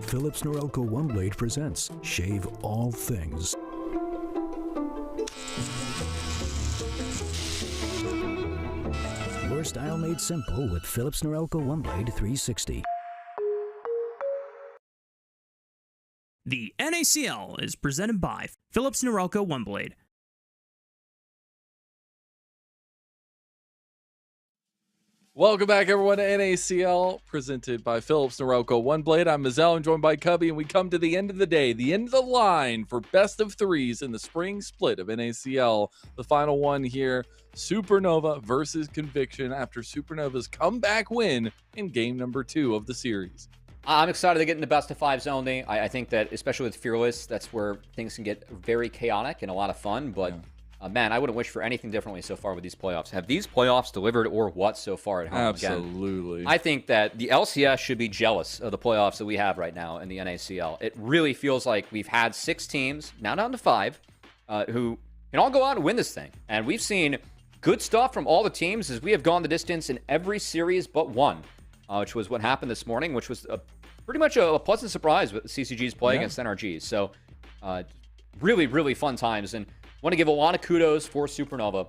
Philips Norelco One Blade presents Shave All Things. Your style made simple with Philips Norelco One Blade 360. The NACL is presented by Philips Norelco One Blade. Welcome back, everyone, to NACL, presented by Philips Norelco One Blade. I'm Mazel, I'm joined by Cubby, and we come to the end of the day, the end of the line for best of threes in the spring split of NACL. The final one here, Supernova versus Conviction after Supernova's comeback win in game number 2 of the series. I'm excited to get in the best of fives only. I think that, especially with Fearless, that's where things can get very chaotic and a lot of fun, but... Yeah. Man, I wouldn't wish for anything differently so far with these playoffs. Have these playoffs delivered or what so far at home? Absolutely. Again, I think that the LCS should be jealous of the playoffs that we have right now in the NACL. It really feels like we've had 6 teams, now down to 5, who can all go out and win this thing. And we've seen good stuff from all the teams as we have gone the distance in every series but one, which was what happened this morning, which was pretty much a pleasant surprise with CCG's play against NRG. So really, really fun times. And want to give a lot of kudos for Supernova.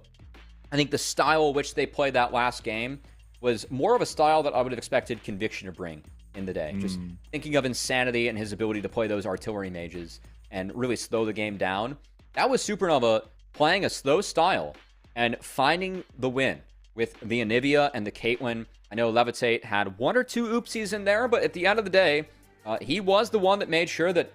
I think the style which they played that last game was more of a style that I would have expected Conviction to bring in the day. Just thinking of Insanity and his ability to play those artillery mages and really slow the game down. That was Supernova playing a slow style and finding the win with the Anivia and the Caitlyn. I know Levitate had 1 or 2 oopsies in there, but at the end of the day, he was the one that made sure that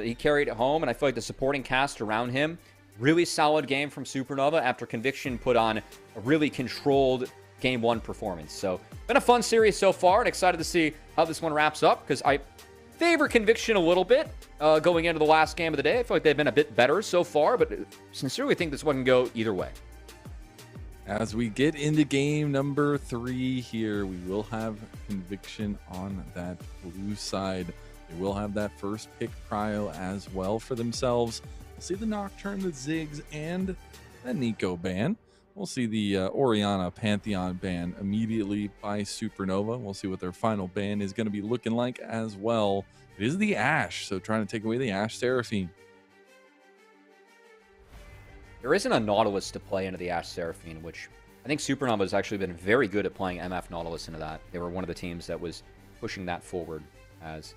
he carried it home, and I feel like the supporting cast around him. Really solid game from Supernova after Conviction put on a really controlled Game 1 performance. So, been a fun series so far, and excited to see how this one wraps up, because I favor Conviction a little bit going into the last game of the day. I feel like they've been a bit better so far, but sincerely think this one can go either way. As we get into game number 3 here, we will have Conviction on that blue side. They will have that first pick prio as well for themselves. We'll see the Nocturne, the Ziggs, and the Nico ban. We'll see the Oriana Pantheon ban immediately by Supernova. We'll see what their final ban is going to be looking like as well. It is the Ashe, so trying to take away the Ashe Seraphine. There isn't a Nautilus to play into the Ashe Seraphine, which I think Supernova has actually been very good at playing MF Nautilus into that. They were one of the teams that was pushing that forward as...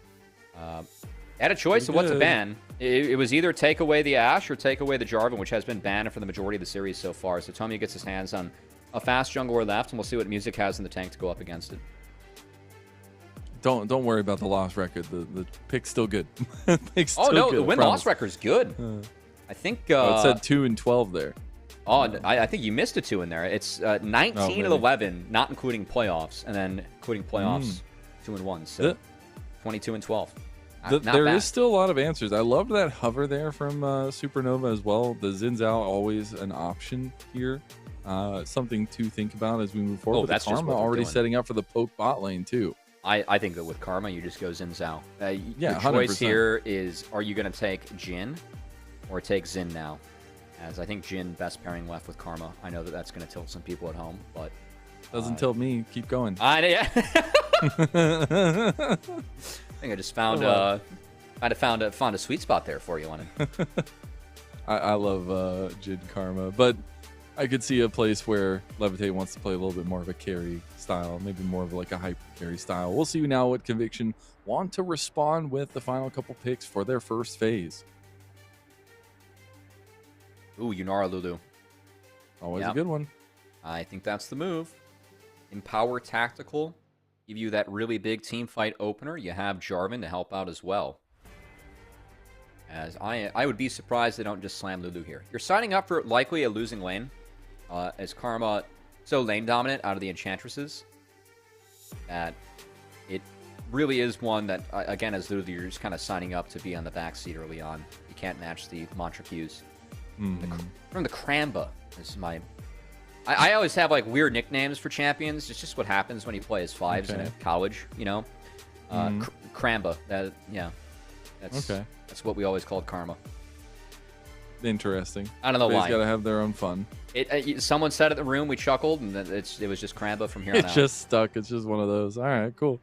had a choice of what to ban. It was either take away the Ashe or take away the Jarvan, which has been banned for the majority of the series so far. So Tommy gets his hands on a fast jungler left, and we'll see what Music has in the tank to go up against it. Don't worry about the loss record. The pick's still good. Pick's still good, the win-loss record's good. I think... it said 2-12 there. Oh, I think you missed a 2 in there. It's 19 of 11, not including playoffs, and then including playoffs 2-1. So 22-12. There is still a lot of answers. I loved that hover there from Supernova as well. The Xin Zhao always an option here. Something to think about as we move forward. But that's Karma already setting up for the poke bot lane too. I think that with Karma, you just go Xin Zhao. Yeah, the choice 100%. Here is, are you going to take Jin or take Xin now? As I think Jin best pairing left with Karma. I know that that's going to tilt some people at home, but... Doesn't tilt me. Keep going. Yeah. I think I just found found a sweet spot there for you, Lennon. I love Jin Karma, but I could see a place where Levitate wants to play a little bit more of a carry style, maybe more of like a hyper carry style. We'll see now what Conviction want to respond with the final couple picks for their first phase. Ooh, Yunara Lulu. Always a good one. I think that's the move. Empower Tactical. Give you that really big team fight opener. You have Jarvan to help out as well. As I would be surprised they don't just slam Lulu here. You're signing up for likely a losing lane. As Karma so lane dominant out of the Enchantresses that it really is one that, again, as Lulu, you're just kind of signing up to be on the backseat early on. You can't match the mantra cues. From the Kramba is my... I always have like weird nicknames for champions. It's just what happens when you play as fives in college, you know. Kramba, that's what we always called Karma. interesting. I don't know why. Everybody's got to have their own fun. Someone said it in the room, we chuckled, and it was just Cramba from here on out. It's just stuck. It's just one of those. All right, cool.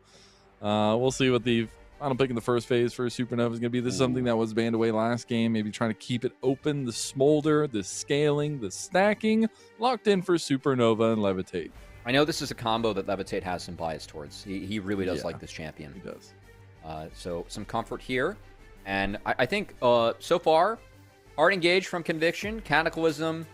We'll see what the final pick in the first phase for Supernova is going to be. This is something that was banned away last game. Maybe trying to keep it open. The Smolder, the scaling, the stacking, locked in for Supernova and Levitate. I know this is a combo that Levitate has some bias towards. He really does like this champion. He does. So some comfort here. And I think so far, hard engage from Conviction, Cataclysm,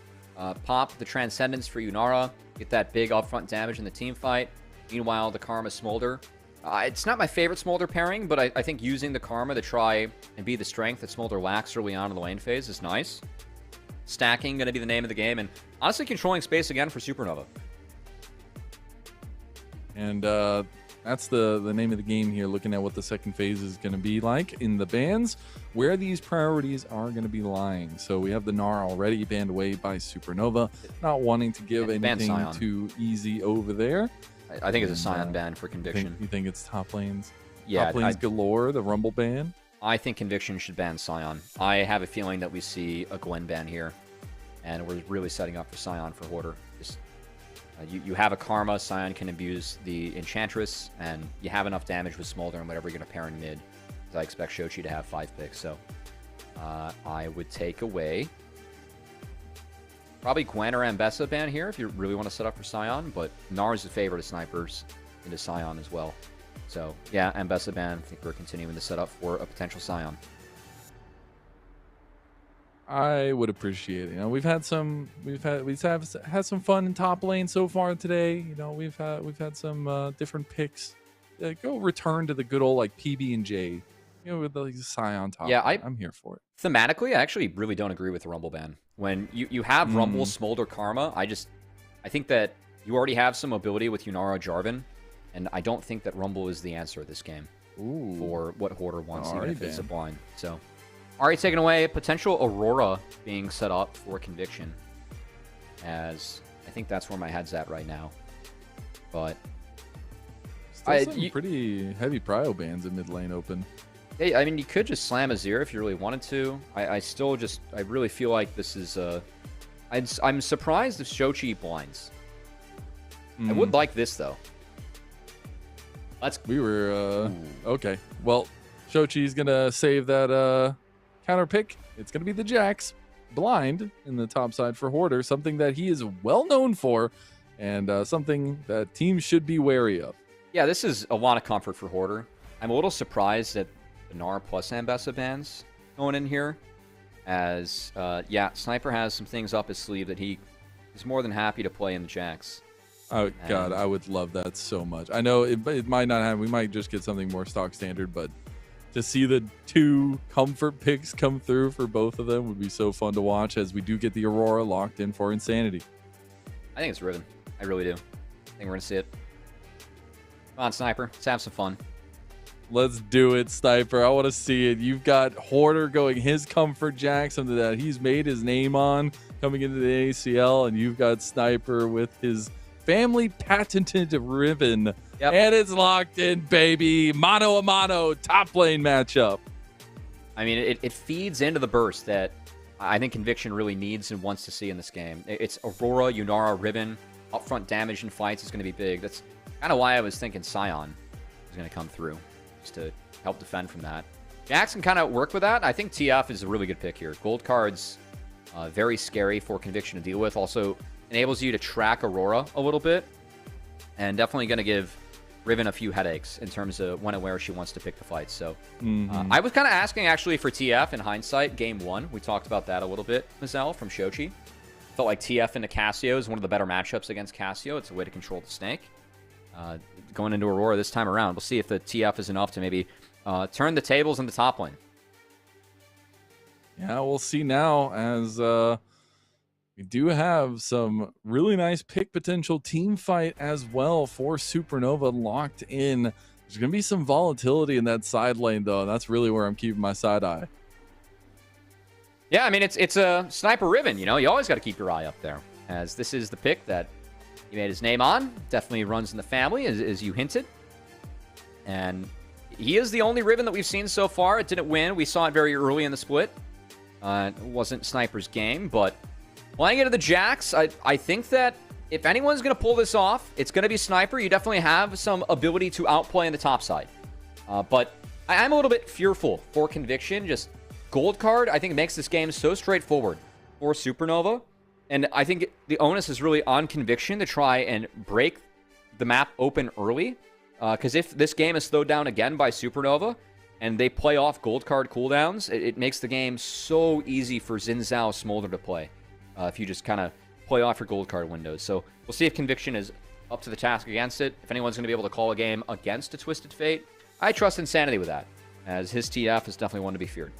pop the Transcendence for Yunara, get that big upfront damage in the team fight. Meanwhile, the Karma Smolder. It's not my favorite Smolder pairing, but I think using the Karma to try and be the strength that Smolder lacks early on in the lane phase is nice. Stacking going to be the name of the game, and honestly controlling space again for Supernova. And that's the name of the game here, looking at what the second phase is going to be like in the bans, where these priorities are going to be lying. So we have the Gnar already banned away by Supernova, not wanting to give anything too easy over there. I think it's a Scion ban for Conviction. You think it's top lanes? Yeah. Top lanes galore, the Rumble ban? I think Conviction should ban Scion. I have a feeling that we see a Gwen ban here, and we're really setting up for Scion for Hoarder. Just, you have a Karma, Scion can abuse the Enchantress, and you have enough damage with Smolder and whatever you're going to pair in mid. I expect Shochi to have 5 picks, so I would take away probably Gwen or Ambessa ban here if you really want to set up for Scion, but Gnar is a favorite of snipers into Scion as well. So yeah, Ambessa ban. I think we're continuing to set up for a potential Scion. I would appreciate it. You know, we've had some fun in top lane so far today. You know, we've had some different picks. Go return to the good old like PB and J. You know, with the Scion top. Yeah, I'm here for it. Thematically, I actually really don't agree with the Rumble ban. When you have Rumble, Smolder, Karma, I think that you already have some mobility with Yunara, Jarvan, and I don't think that Rumble is the answer this game for what Hoarder wants, even if it's a blind. So, already taken away. Potential Aurora being set up for Conviction, as I think that's where my head's at right now. But still some pretty heavy prio bans in mid lane open. Yeah, I mean, you could just slam Azir if you really wanted to. I really feel like this is I'm surprised if Shochi blinds. I would like this though. Okay. Well, Shochi's gonna save that counter pick. It's gonna be the Jax blind in the top side for Hoarder, something that he is well known for, and something that teams should be wary of. Yeah, this is a lot of comfort for Hoarder. I'm a little surprised that the Gnar plus Ambessa bans going in here, as Sniper has some things up his sleeve that he is more than happy to play in the Jax. Oh God, I would love that so much. I know it might not happen. We might just get something more stock standard, but to see the 2 comfort picks come through for both of them would be so fun to watch, as we do get the Aurora locked in for Insanity. I think it's Riven. I really do. I think we're gonna see it. Come on, Sniper. Let's have some fun. Let's do it, Sniper. I want to see it. You've got Hoarder going his comfort Jack, something that he's made his name on coming into the NACL, and you've got Sniper with his family patented Riven. Yep. And it's locked in, baby. Mano a mano, top lane matchup. I mean, it feeds into the burst that I think Conviction really needs and wants to see in this game. It's Aurora, Yunara, Riven. Upfront damage in fights is going to be big. That's kind of why I was thinking Scion is going to come through, just to help defend from that. Jax can kind of work with that. I think TF is a really good pick here. Gold card's very scary for Conviction to deal with. Also enables you to track Aurora a little bit, and definitely going to give Riven a few headaches in terms of when and where she wants to pick the fights. So I was kind of asking actually for TF in hindsight, game 1. We talked about that a little bit, Mazel, from Shochi. Felt like TF into Cassio is one of the better matchups against Cassio. It's a way to control the snake. Going into Aurora this time around, we'll see if the TF is enough to maybe turn the tables in the top lane. Yeah, we'll see now, as we do have some really nice pick potential team fight as well for Supernova locked in. There's going to be some volatility in that side lane, though, and that's really where I'm keeping my side eye. Yeah, I mean, it's a Sniper Riven, you know? You always got to keep your eye up there, as this is the pick that he made his name on. Definitely runs in the family, as you hinted. And he is the only Riven that we've seen so far. It didn't win. We saw it very early in the split. It wasn't Sniper's game, but playing into the Jax, I think that if anyone's going to pull this off, it's going to be Sniper. You definitely have some ability to outplay on the top side. But I'm a little bit fearful for Conviction. Just gold card, I think it makes this game so straightforward for Supernova. And I think the onus is really on Conviction to try and break the map open early. Because if this game is slowed down again by Supernova, and they play off gold card cooldowns, it makes the game so easy for Xin Zhao Smolder to play. If you just kind of play off your gold card windows. So we'll see if Conviction is up to the task against it. If anyone's going to be able to call a game against a Twisted Fate, I trust Insanity with that, as his TF is definitely one to be feared.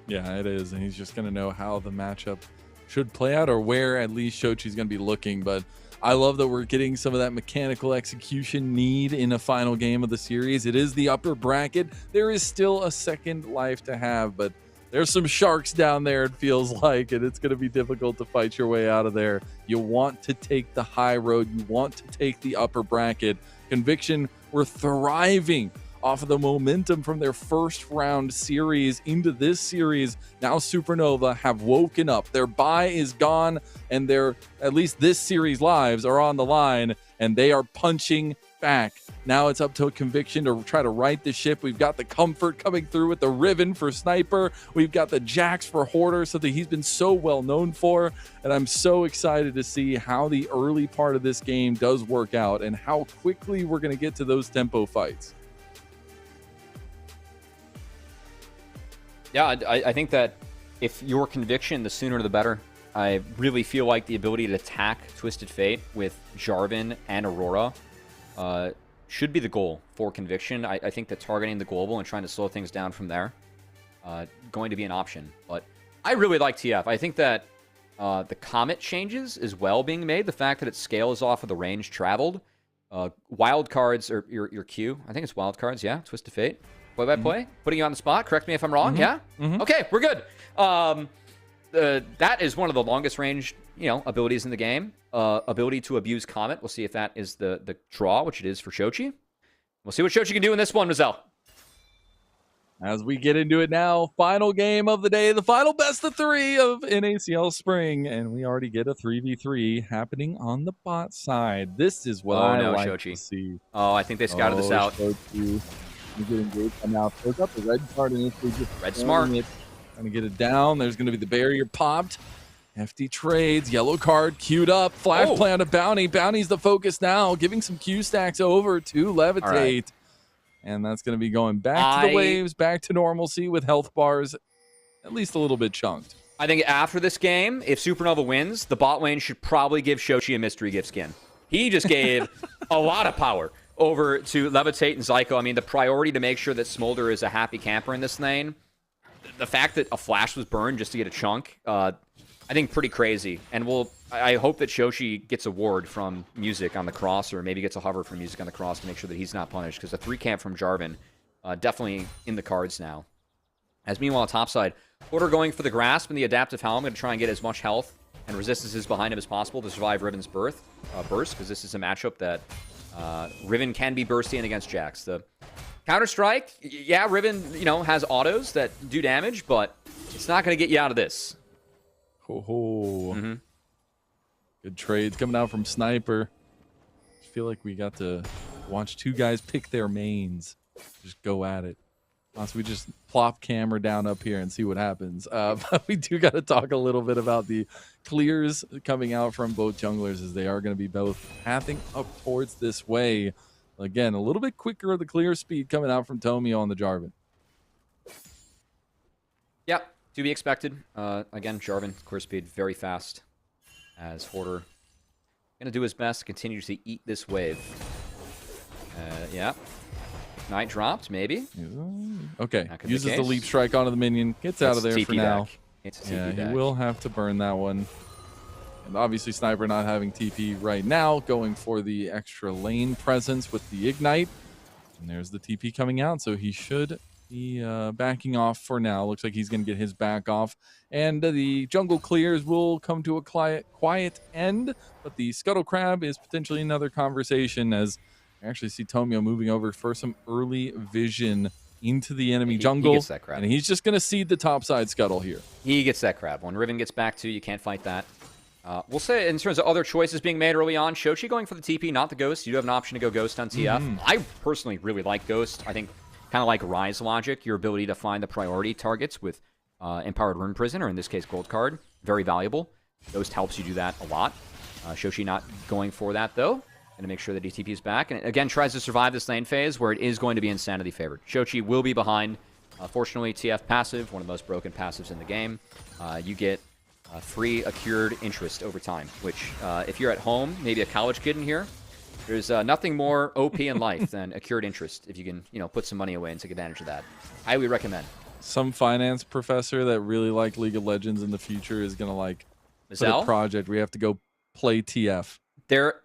Yeah, it is, and he's just going to know how the matchup should play out, or where at least Shochi's going to be looking. But I love that we're getting some of that mechanical execution need in a final game of the series. It is the upper bracket. There is still a second life to have, but there's some sharks down there, it feels like, and it's going to be difficult to fight your way out of there. You want to take the high road. You want to take the upper bracket. Conviction were thriving off of the momentum from their first round series into this series. Now Supernova have woken up. Their bye is gone, and their, at least this series lives, are on the line, and they are punching back. Now it's up to Conviction to try to right the ship. We've got the Comfort coming through with the Riven for Sniper. We've got the Jax for Hoarder, something he's been so well known for. And I'm so excited to see how the early part of this game does work out and how quickly we're going to get to those tempo fights. Yeah, I think that if your Conviction, the sooner the better. I really feel like the ability to attack Twisted Fate with Jarvan and Aurora should be the goal for Conviction. I think that targeting the global and trying to slow things down from there going to be an option. But I really like TF. I think that the Comet changes is well being made. The fact that its scale is off of the range traveled. Wild cards, or your Q. I think it's wild cards, yeah. Twisted Fate. Play-by-play. Putting you on the spot. Correct me if I'm wrong, yeah? Okay, we're good. That is one of the longest range, abilities in the game. Ability to abuse Comet. We'll see if that is the draw, which it is for Shochi. We'll see what Shochi can do in this one, Rizal. As we get into it now, final game of the day, the final best of 3 of NACL Spring, and we already get a 3v3 happening on the bot side. This is what I like Shochi. to see. Oh, I think they scouted this out. Shochi. Getting great. And now throws up the red card, and it's just red smart. Trying to get it down. There's going to be the barrier popped. FD trades, yellow card queued up, flash play on a bounty. Bounty's the focus now, giving some Q stacks over to Levitate. Right. And that's going to be going back to the waves, back to normalcy with health bars at least a little bit chunked. I think after this game, if Supernova wins, the bot lane should probably give Shochi a mystery gift skin. He just gave a lot of power over to Levitate and Zyko. I mean, the priority to make sure that Smolder is a happy camper in this lane. The fact that a flash was burned just to get a chunk, I think pretty crazy. And I hope that Shochi gets a ward from Music on the cross, or maybe gets a hover from Music on the cross to make sure that he's not punished, because a 3-camp from Jarvan definitely in the cards now. As meanwhile, topside, Porter going for the Grasp and the Adaptive Helm, going to try and get as much health and resistances behind him as possible to survive Riven's burst, because this is a matchup that Riven can be bursty in against Jax. The Counter-Strike, yeah, Riven, has autos that do damage, but it's not going to get you out of this. Good trades coming out from Sniper. I feel like we got to watch 2 guys pick their mains. Just go at it. So we just plop camera down up here and see what happens. But we do got to talk a little bit about the clears coming out from both junglers, as they are going to be both pathing up towards this way. Again, a little bit quicker of the clear speed coming out from Tomio on the Jarvan. Yep, to be expected. Again, Jarvan, clear speed, very fast. As Hoarder going to do his best to continue to eat this wave. Yeah. Knight dropped, maybe. Okay, uses the leap strike onto the minion. Gets out of there for now. Yeah, he will have to burn that one. And obviously Sniper not having TP right now, going for the extra lane presence with the Ignite. And there's the TP coming out, so he should be backing off for now. Looks like he's going to get his back off. And the jungle clears will come to a quiet end, but the Scuttle Crab is potentially another conversation, as I actually see Tomio moving over for some early vision into the enemy He jungle, gets that grab. and he's just going to seed the top side scuttle here. He gets that grab. When Riven gets back to, you can't fight that. We'll say in terms of other choices being made early on, Shochi going for the TP, not the Ghost. You do have an option to go Ghost on TF. I personally really like Ghost. I think kind of like Rise logic, your ability to find the priority targets with Empowered Rune Prison, or in this case, Gold Card. Very valuable. Ghost helps you do that a lot. Shochi not going for that, though. Going to make sure that he TP's back. And again, tries to survive this lane phase where it is going to be Insanity favored. Shochi will be behind. Fortunately, TF passive, one of the most broken passives in the game. You get free accrued interest over time, which if you're at home, maybe a college kid in here, there's nothing more OP in life than accrued interest if you can, put some money away and take advantage of that. Highly recommend. Some finance professor that really liked League of Legends in the future is going to put a project where you have to go play TF. There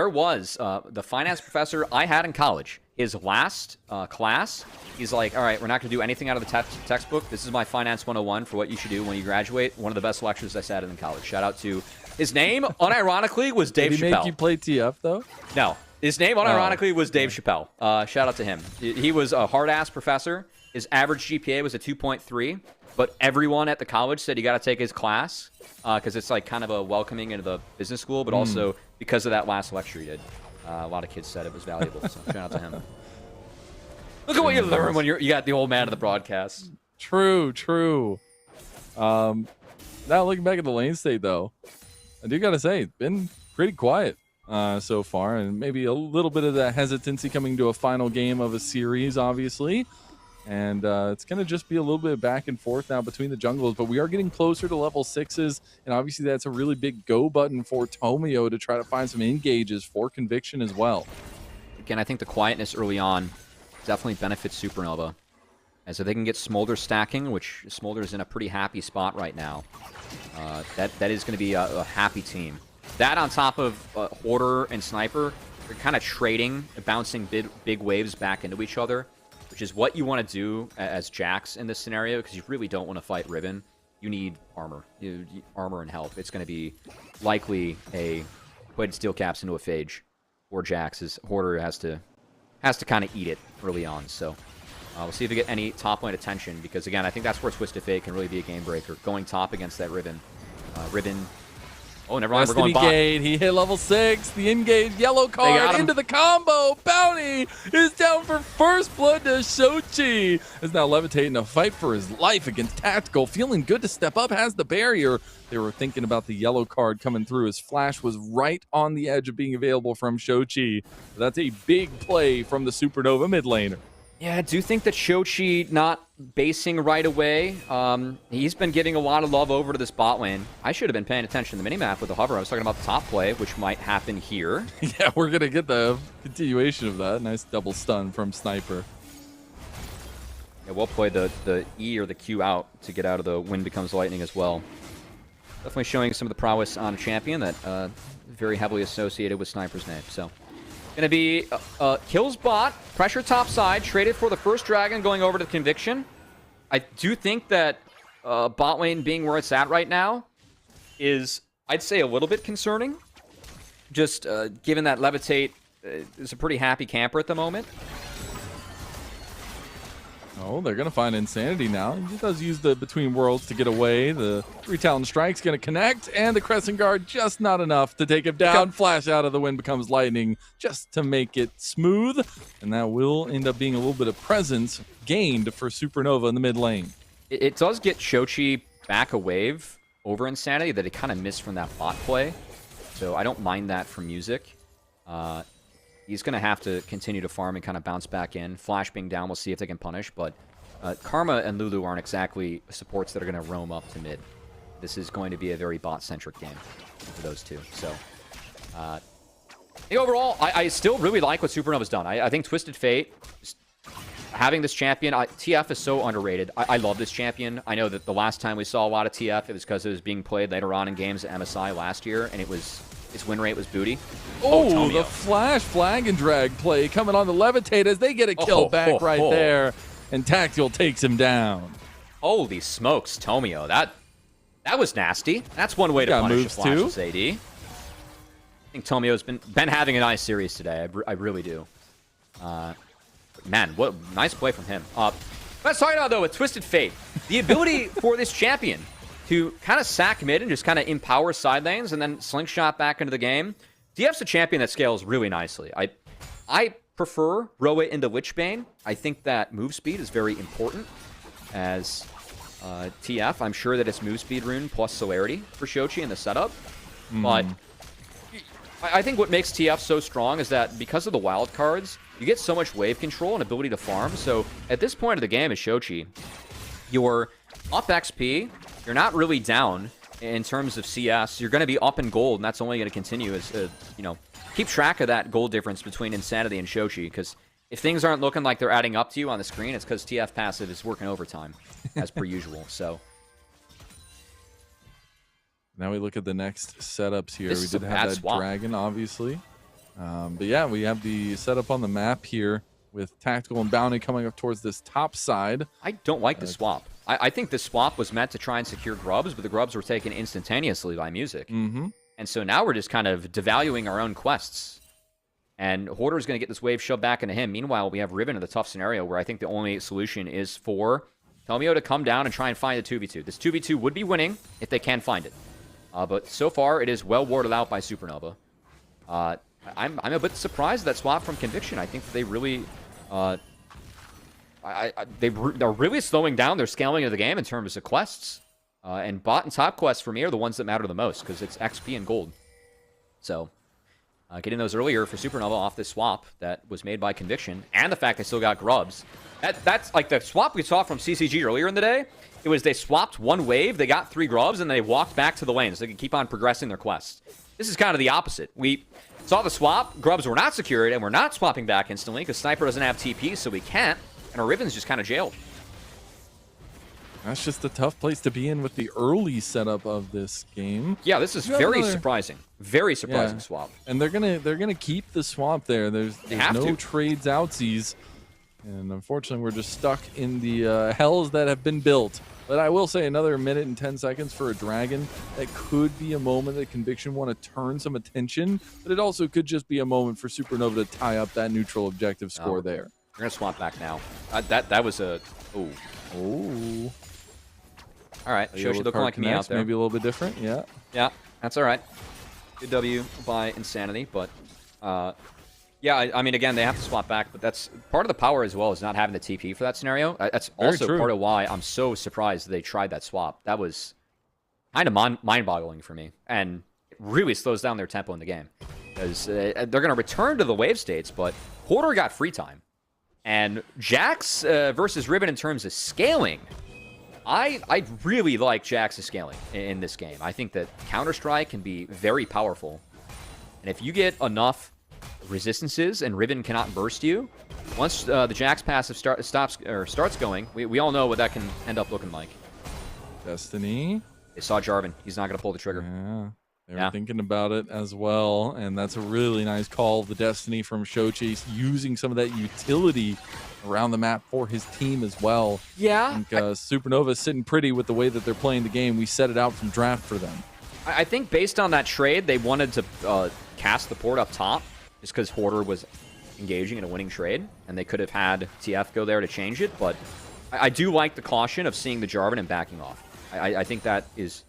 was the finance professor I had in college. His last class, he's like, all right, we're not going to do anything out of the textbook. This is my Finance 101 for what you should do when you graduate. One of the best lectures I sat in college. Shout out to his name, unironically, was Dave Chappelle. Did he make you play TF, though? No. His name, unironically, was Dave Chappelle. Shout out to him. He was a hard-ass professor. His average GPA was a 2.3, but everyone at the college said you got to take his class because it's like kind of a welcoming into the business school, but also because of that last lecture he did. A lot of kids said it was valuable, so shout out to him. Look at what you learn when you got the old man of the broadcast. True. Now looking back at the lane state, though, I do got to say, it's been pretty quiet so far, and maybe a little bit of that hesitancy coming to a final game of a series, obviously. And it's going to just be a little bit back and forth now between the jungles, but we are getting closer to level 6s, and obviously that's a really big go button for Tomio to try to find some engages for Conviction as well. Again, I think the quietness early on definitely benefits Supernova, as if they can get Smolder stacking, which Smolder is in a pretty happy spot right now. That is going to be a happy team. That on top of Hoarder and Sniper, they're kind of trading, bouncing big waves back into each other, which is what you want to do as Jax in this scenario, because you really don't want to fight Riven. You need armor. You need armor and help. It's going to be likely a put and steel caps into a phage or Jax, as Hoarder has to kind of eat it early on. So we'll see if we get any top lane attention, because again, I think that's where Twisted Fate can really be a game breaker. Going top against that Riven. Oh, never mind. We're going bot. He hit level 6. The engage yellow card into the combo. Bounty is down for first blood to Shochi. Is now levitating a fight for his life against Tactical. Feeling good to step up. Has the barrier. They were thinking about the yellow card coming through. His flash was right on the edge of being available from Shochi. That's a big play from the Supernova mid laner. Yeah, I do think that Shochi not basing right away. He's been getting a lot of love over to this bot lane. I should have been paying attention to the minimap with the hover. I was talking about the top play, which might happen here. Yeah, we're going to get the continuation of that. Nice double stun from Sniper. Yeah, we'll play the E or the Q out to get out of the Wind Becomes Lightning as well. Definitely showing some of the prowess on a champion that very heavily associated with Sniper's name. So, going to be kills bot, pressure top side, traded for the first dragon going over to Conviction. I do think that bot lane being where it's at right now is, I'd say, a little bit concerning. Just given that Levitate is a pretty happy camper at the moment. Oh, they're going to find Insanity now. He does use the Between Worlds to get away. The 3 Talon Strike's going to connect, and the Crescent Guard just not enough to take him down. Flash out of the Wind Becomes Lightning just to make it smooth, and that will end up being a little bit of presence gained for Supernova in the mid lane. It does get Shochi back a wave over Insanity that he kind of missed from that bot play, so I don't mind that for Music. He's going to have to continue to farm and kind of bounce back in. Flash being down, we'll see if they can punish. But Karma and Lulu aren't exactly supports that are going to roam up to mid. This is going to be a very bot-centric game for those two. So, overall, I still really like what Supernova's done. I think Twisted Fate, having this champion, TF is so underrated. I love this champion. I know that the last time we saw a lot of TF, it was because it was being played later on in games at MSI last year, and its win rate was booty. Oh, the flash flag and drag play coming on the Levitate as they get a kill back right there. And Tactical takes him down. Holy smokes, Tomio. That was nasty. That's one way to punish a flashless AD. I think Tomio's been having a nice series today. I really do. Man, what nice play from him. Let's talk about, though, with Twisted Fate. The ability for this champion to kind of sack mid and just kind of empower side lanes and then slingshot back into the game. TF's a champion that scales really nicely. I prefer Roe into Lichbane. I think that move speed is very important as TF. I'm sure that it's move speed rune plus celerity for Shochi in the setup. But I think what makes TF so strong is that because of the wild cards, you get so much wave control and ability to farm. So at this point of the game as Shochi, you're up XP, you're not really down in terms of CS. You're going to be up in gold, and that's only going to continue as, you know, keep track of that gold difference between Insanity and Shochi, because if things aren't looking like they're adding up to you on the screen, it's because TF passive is working overtime, as per usual. So now we look at the next setups here. This We is a did bad have that swap. dragon, obviously. But yeah, we have the setup on the map here with Tactical and Bounty coming up towards this top side. I don't like the swap. I think this swap was meant to try and secure grubs, but the grubs were taken instantaneously by music. And so now we're just kind of devaluing our own quests. And Hoarder's going to get this wave shoved back into him. Meanwhile, we have Riven in the tough scenario where I think the only solution is for Tomio to come down and try and find a 2v2. This 2v2 would be winning if they can find it. But so far, it is well warded out by Supernova. I'm a bit surprised at that swap from Conviction. I think that they really... they're really slowing down their scaling of the game in terms of quests. And bot and top quests for me are the ones that matter the most because it's XP and gold. So, getting those earlier for Supernova off this swap that was made by Conviction, and the fact they still got grubs. That's like the swap we saw from CCG earlier in the day. It was they swapped one wave, they got 3 grubs, and they walked back to the lane so they could keep on progressing their quests. This is kind of the opposite. We saw the swap, grubs were not secured, and we're not swapping back instantly because Sniper doesn't have TP, so we can't. And our Riven's just kind of jailed. That's just a tough place to be in with the early setup of this game. Yeah, this is very surprising. Very surprising swap. And they're gonna keep the swap there. There's no trades outsies. And unfortunately, we're just stuck in the hells that have been built. But I will say another minute and 10 seconds for a Dragon. That could be a moment that Conviction want to turn some attention. But it also could just be a moment for Supernova to tie up that neutral objective score there. We're going to swap back now. That was a... Ooh. Ooh. All right. Shoshi looking like me out there. Maybe a little bit different, yeah. Yeah, that's all right. Good W by Insanity, but... yeah, I mean, again, they have to swap back, but that's part of the power as well is not having the TP for that scenario. That's also part of why I'm so surprised they tried that swap. That was kind of mind-boggling for me, and it really slows down their tempo in the game. Because they're going to return to the wave states, but Hoarder got free time. And Jax versus Riven in terms of scaling, I really like Jax's scaling in this game. I think that Counter-Strike can be very powerful. And if you get enough resistances and Riven cannot burst you, once the Jax passive starts going, we all know what that can end up looking like. Destiny. They saw Jarvan. He's not going to pull the trigger. Yeah. They were thinking about it as well, and that's a really nice call of the Destiny from Shochi, using some of that utility around the map for his team as well. Yeah. I think Supernova is sitting pretty with the way that they're playing the game. We set it out from draft for them. I think based on that trade, they wanted to cast the port up top just because Hoarder was engaging in a winning trade, and they could have had TF go there to change it, but I do like the caution of seeing the Jarvan and backing off. I think that is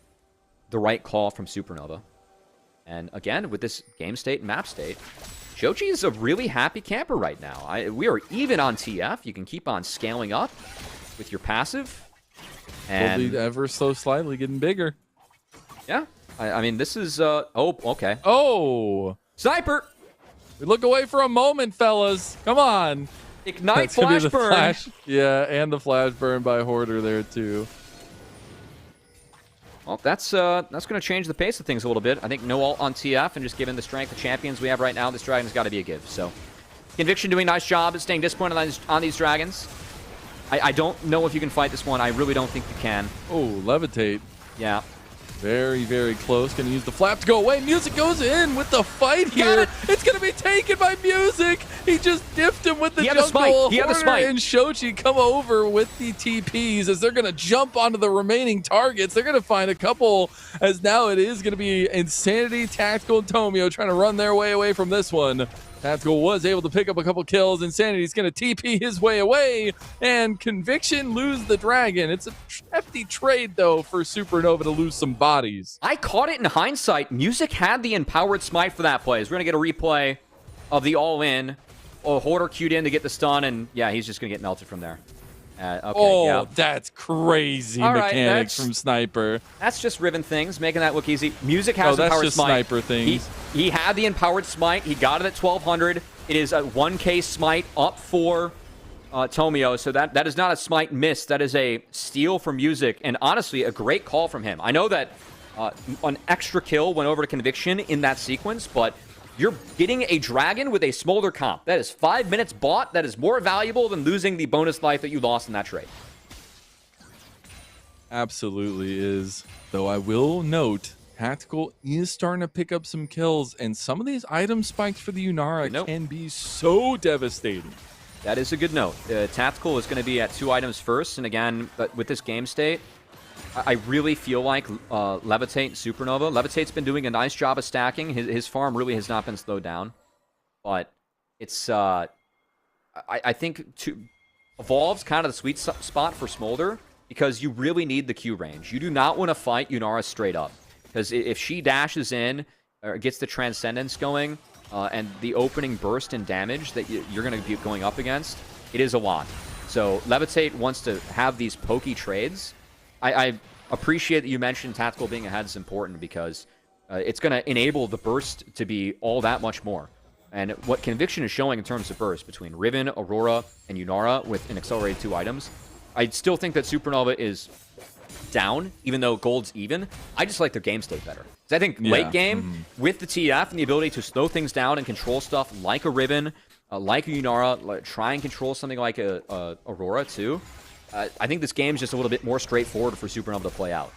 the right call from Supernova. And again, with this game state and map state, Shochi is a really happy camper right now. We are even on TF. You can keep on scaling up with your passive. And Probably ever so slightly getting bigger. Yeah. I mean, this is... oh, okay. Oh! Sniper! We look away for a moment, fellas. Come on. Ignite flash burn. Yeah, and the flash burn by Hoarder there, too. Well, that's going to change the pace of things a little bit. I think no ult on TF, and just given the strength of champions we have right now, this Dragon's got to be a give. So, Conviction doing a nice job at staying disappointed on these Dragons. I don't know if you can fight this one. I really don't think you can. Oh, levitate. Yeah. Very, very close. Going to use the flap to go away. Music goes in with the fight here. It's going to be taken by Music. He just diffed him with the jungle. He had the smite. And Shochi come over with the TPs as they're going to jump onto the remaining targets. They're going to find a couple, as now it is going to be Insanity, Tactical, and Tomio trying to run their way away from this one. Tactical was able to pick up a couple kills. Insanity's going to TP his way away, and Conviction lose the dragon. It's a hefty trade, though, for Supernova to lose some bodies. I caught it in hindsight. Music had the empowered smite for that play. So we're going to get a replay of the all-in. Oh, Hoarder queued in to get the stun, and yeah, he's just going to get melted from there. Okay, yeah. That's crazy All right, mechanics from Sniper. That's just Riven things, making that look easy. Music has that's empowered just smite. Sniper things. He had the empowered smite. He got it at 1200. It is a 1k smite up for Tomio, so that is not a smite miss. That is a steal from Music, and honestly, a great call from him. I know that an extra kill went over to Conviction in that sequence, but you're getting a dragon with a Smolder comp. That is 5 minutes bought. That is more valuable than losing the bonus life that you lost in that trade. Absolutely is. Though I will note, Tactical is starting to pick up some kills, and some of these item spikes for the Yunara can be so devastating. That is a good note. Tactical is going to be at 2 items first, and again, with this game state, I really feel like Levitate and Supernova. Levitate's been doing a nice job of stacking. His farm really has not been slowed down. But it's, I think, Evolve's kind of the sweet spot for Smolder because you really need the Q range. You do not want to fight Yunara straight up. Because if she dashes in or gets the Transcendence going and the opening burst in damage that you're going to be going up against, it is a lot. So Levitate wants to have these pokey trades. I appreciate that you mentioned Tactical being ahead is important because it's going to enable the burst to be all that much more. And what Conviction is showing in terms of burst between Riven, Aurora, and Yunara with an accelerated 2 items, I still think that Supernova is down, even though Gold's even. I just like their game state better. Because I think late game, with the TF and the ability to slow things down and control stuff like a Riven, like a Yunara, try and control something like a Aurora too, I think this game is just a little bit more straightforward for Supernova to play out.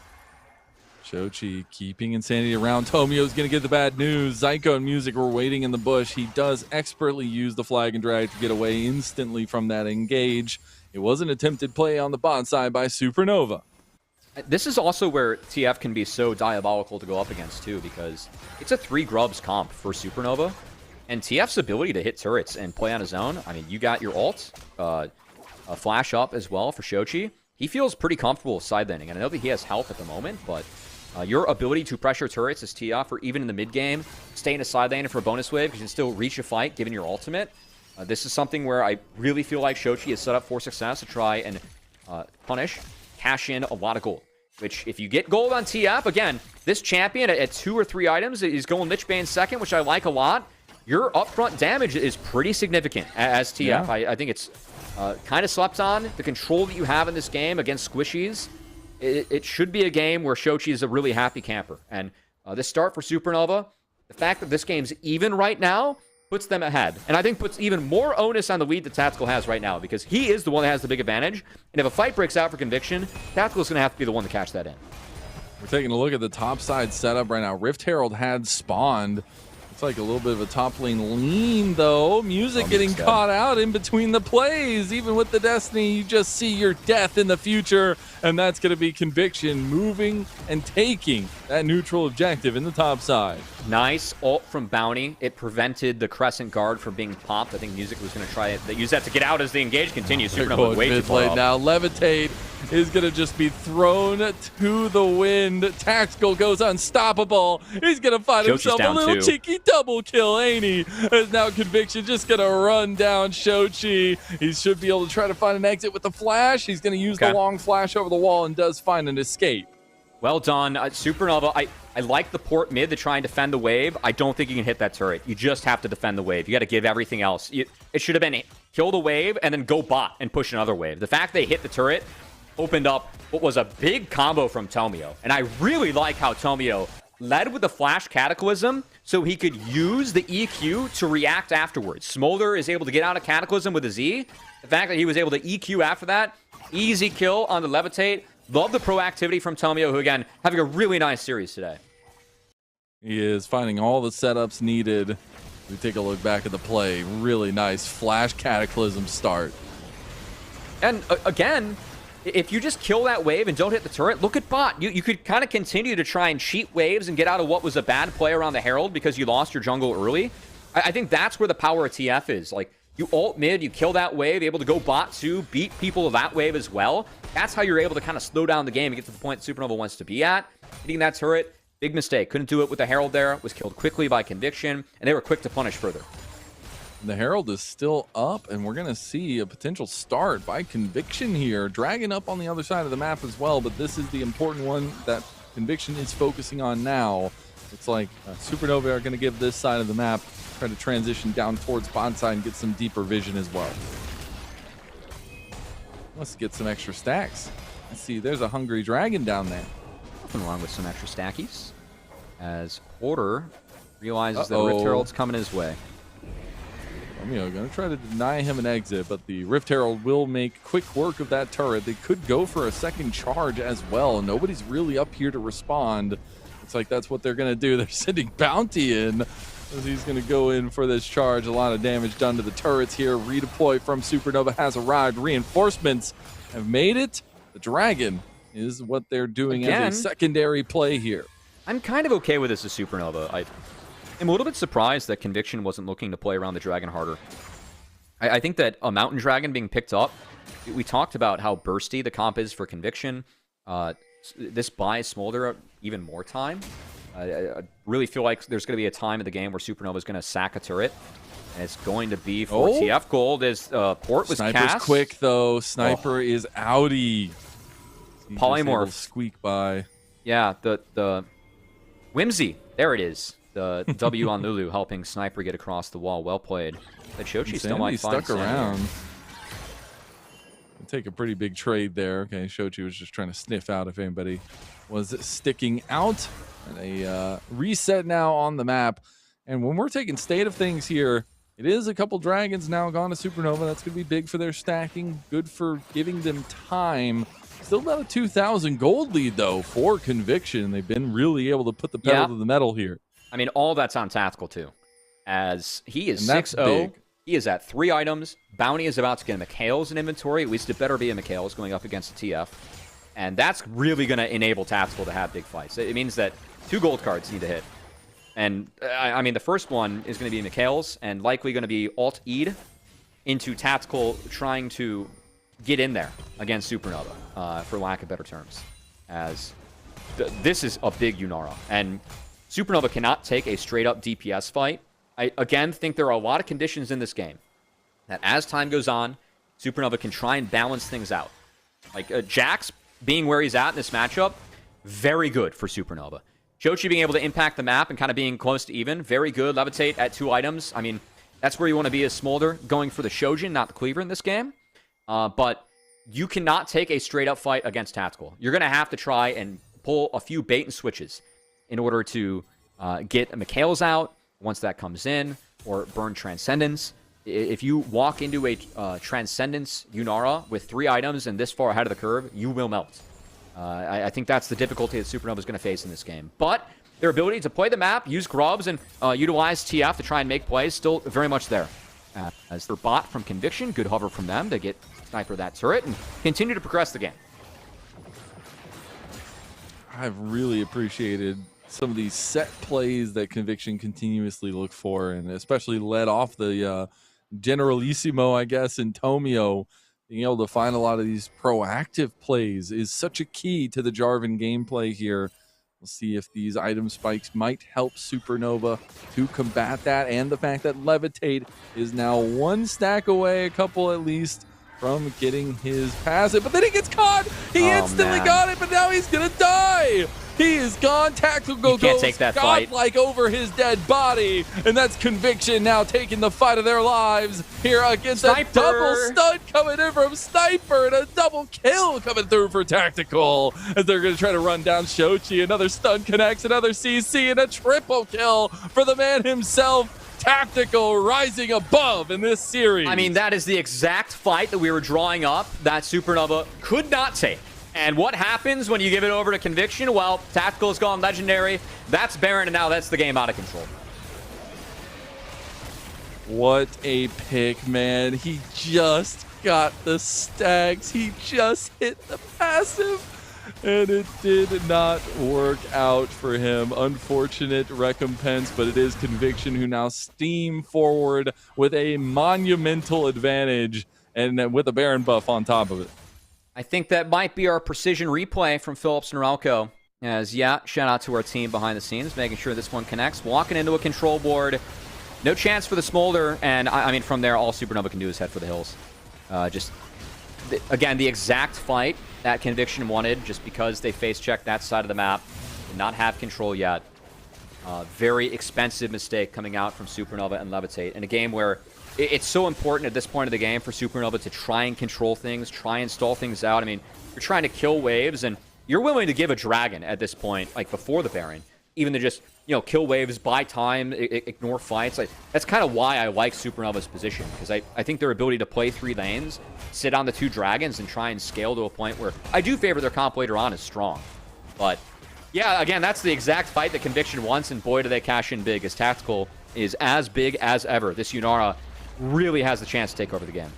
Shochi keeping Insanity around. Tomio's going to get the bad news. Zyko and Music were waiting in the bush. He does expertly use the flag and drag to get away instantly from that engage. It was an attempted play on the bot side by Supernova. This is also where TF can be so diabolical to go up against too, because it's a 3 grubs comp for Supernova. And TF's ability to hit turrets and play on his own, I mean, you got your ult, a flash up as well for Shochi. He feels pretty comfortable side laning, and I know that he has help at the moment, but your ability to pressure turrets as TF, or even in the mid game, stay in a side lane for a bonus wave, because you can still reach a fight given your ultimate. This is something where I really feel like Shochi is set up for success to try and punish, cash in a lot of gold. Which, if you get gold on TF, again, this champion at 2 or 3 items is going Lich Bane second, which I like a lot. Your upfront damage is pretty significant as TF. Yeah. I think it's kind of slept on. The control that you have in this game against squishies, it should be a game where Shochi is a really happy camper. And this start for Supernova, the fact that this game's even right now puts them ahead. And I think puts even more onus on the lead that Tactical has right now, because he is the one that has the big advantage. And if a fight breaks out for Conviction, Tactical's going to have to be the one to catch that in. We're taking a look at the top side setup right now. Rift Herald had spawned. It's like a little bit of a top lane lean, though. Music getting caught out in between the plays. Even with the Destiny, you just see your death in the future, and that's going to be Conviction moving and taking that neutral objective in the top side. Nice ult from Bounty. It prevented the Crescent Guard from being popped. I think Music was going to try it. They use that to get out as the engage continues. Supernova way too far off. Now Levitate is going to just be thrown to the wind. Tactical goes unstoppable. He's going to find himself a little cheeky double kill, ain't he? As now Conviction just going to run down Shochi. He should be able to try to find an exit with the flash. He's going to use the long flash over the wall and does find an escape. Well done. Supernova, I like the port mid to try and defend the wave. I don't think you can hit that turret. You just have to defend the wave. You got to give everything else. It should have been kill the wave and then go bot and push another wave. The fact they hit the turret opened up what was a big combo from Tomio. And I really like how Tomio led with the Flash Cataclysm so he could use the EQ to react afterwards. Smolder is able to get out of Cataclysm with a Z. The fact that he was able to EQ after that, easy kill on the Levitate. Love the proactivity from Tomio, who, again, having a really nice series today. He is finding all the setups needed. We take a look back at the play. Really nice Flash Cataclysm start. And, again, if you just kill that wave and don't hit the turret, look at bot. You could kind of continue to try and cheat waves and get out of what was a bad play around the Herald because you lost your jungle early. I think that's where the power of TF is. Like, you ult mid, you kill that wave, able to go bot 2, beat people of that wave as well. That's how you're able to kind of slow down the game and get to the point Supernova wants to be at. Hitting that turret, big mistake. Couldn't do it with the Herald there. Was killed quickly by Conviction, and they were quick to punish further. The Herald is still up, and we're going to see a potential start by Conviction here. Dragon up on the other side of the map as well, but this is the important one that Conviction is focusing on now. Looks like Supernova are going to give this side of the map, try to transition down towards bot side and get some deeper vision as well. Let's get some extra stacks. Let's see, there's a hungry dragon down there. Nothing wrong with some extra stackies, as Hoarder realizes that Rift Herald's coming his way. Romeo going to try to deny him an exit, but the Rift Herald will make quick work of that turret. They could go for a second charge as well. Nobody's really up here to respond. Looks like that's what they're going to do. They're sending Bounty in as he's going to go in for this charge. A lot of damage done to the turrets here. Redeploy from Supernova has arrived. Reinforcements have made it. The Dragon is what they're doing as a secondary play here. I'm kind of okay with this as Supernova. I'm a little bit surprised that Conviction wasn't looking to play around the Dragon harder. I think that a Mountain Dragon being picked up, we talked about how bursty the comp is for Conviction. This buys Smolder even more time. I really feel like there's going to be a time in the game where Supernova is going to sack a turret. And it's going to be for TF Gold as Port was Sniper's cast. Quick, though. Sniper is outie. Polymorph. Squeak by. Yeah, the Whimsy. There it is. The W on Lulu helping Sniper get across the wall. Well played. But Shochi still might find stuck around. Take a pretty big trade there. Okay, Shochi was just trying to sniff out if anybody was sticking out. And a reset now on the map. And when we're taking state of things here, it is a couple dragons now gone to Supernova. That's going to be big for their stacking. Good for giving them time. Still about a 2,000 gold lead, though, for Conviction. They've been really able to put the pedal to the metal here. I mean, all that's on Tactical, too. As he is 6-0. He is at 3 items. Bounty is about to get a McHale's in inventory. At least it better be a McHale's going up against the TF. And that's really going to enable Tactical to have big fights. It means that 2 gold cards need to hit. And, I mean, the first one is going to be McHale's and likely going to be Alt-E'd into Tactical trying to get in there against Supernova, for lack of better terms. As this is a big Yunara. And Supernova cannot take a straight-up DPS fight. I, again, think there are a lot of conditions in this game that as time goes on, Supernova can try and balance things out. Like, Jax being where he's at in this matchup, very good for Supernova. Shochi being able to impact the map and kind of being close to even, very good. Levitate at 2 items. I mean, that's where you want to be as Smolder, going for the Shojin, not the Cleaver in this game. But you cannot take a straight-up fight against Tactical. You're going to have to try and pull a few bait and switches in order to get McHale's out once that comes in, or burn Transcendence. If you walk into a Transcendence Yunara with 3 items and this far ahead of the curve, you will melt. I think that's the difficulty that Supernova is going to face in this game. But their ability to play the map, use grubs, and utilize TF to try and make plays, still very much there. As their bot from Conviction, good hover from them to get Sniper that turret and continue to progress the game. I've really appreciated some of these set plays that Conviction continuously look for, and especially led off the Generalissimo, I guess, and Tomio. Being able to find a lot of these proactive plays is such a key to the Jarvan gameplay here. We'll see if these item spikes might help Supernova to combat that, and the fact that Levitate is now 1 stack away, a couple at least, from getting his passive. But then he gets caught! He instantly got it, but now he's gonna die! He is gone. Tactical goes take that fight. godlike over his dead body. And that's Conviction now taking the fight of their lives here against a double stun coming in from Sniper and a double kill coming through for Tactical. As they're going to try to run down Shochi. Another stun connects, another CC, and a triple kill for the man himself. Tactical rising above in this series. I mean, that is the exact fight that we were drawing up that Supernova could not take. And what happens when you give it over to Conviction? Well, Tactical has gone legendary. That's Baron, and now that's the game out of control. What a pick, man. He just got the stacks. He just hit the passive. And it did not work out for him. Unfortunate recompense, but it is Conviction who now steam forward with a monumental advantage and with a Baron buff on top of it. I think that might be our precision replay from Phillips Norelco. As, yeah, shout out to our team behind the scenes, making sure this one connects. Walking into a control board. No chance for the Smolder. And, I mean, from there, all Supernova can do is head for the hills. Again, the exact fight that Conviction wanted, just because they face-checked that side of the map. Did not have control yet. Very expensive mistake coming out from Supernova and Levitate. In a game where it's so important at this point of the game for Supernova to try and control things, try and stall things out. I mean, you're trying to kill waves, and you're willing to give a Dragon at this point, like before the Baron, even to just, you know, kill waves, buy time, ignore fights. Like, that's kind of why I like Supernova's position, because I think their ability to play 3 lanes, sit on the 2 Dragons, and try and scale to a point where I do favor their comp later on is strong. But, yeah, again, that's the exact fight that Conviction wants, and boy, do they cash in big, as Tactical is as big as ever. This Yunara really has the chance to take over the game.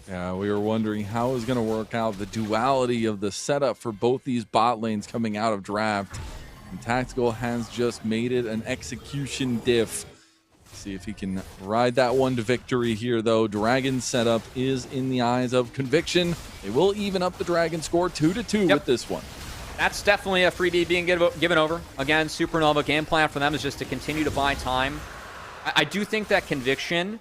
Yeah, we were wondering how it was going to work out, the duality of the setup for both these bot lanes coming out of draft. And Tactical has just made it an execution diff. See if he can ride that one to victory here, though. Dragon setup is in the eyes of Conviction. They will even up the Dragon score 2-2 with this one. That's definitely a freebie being given over. Again, Supernova game plan for them is just to continue to buy time. I do think that Conviction,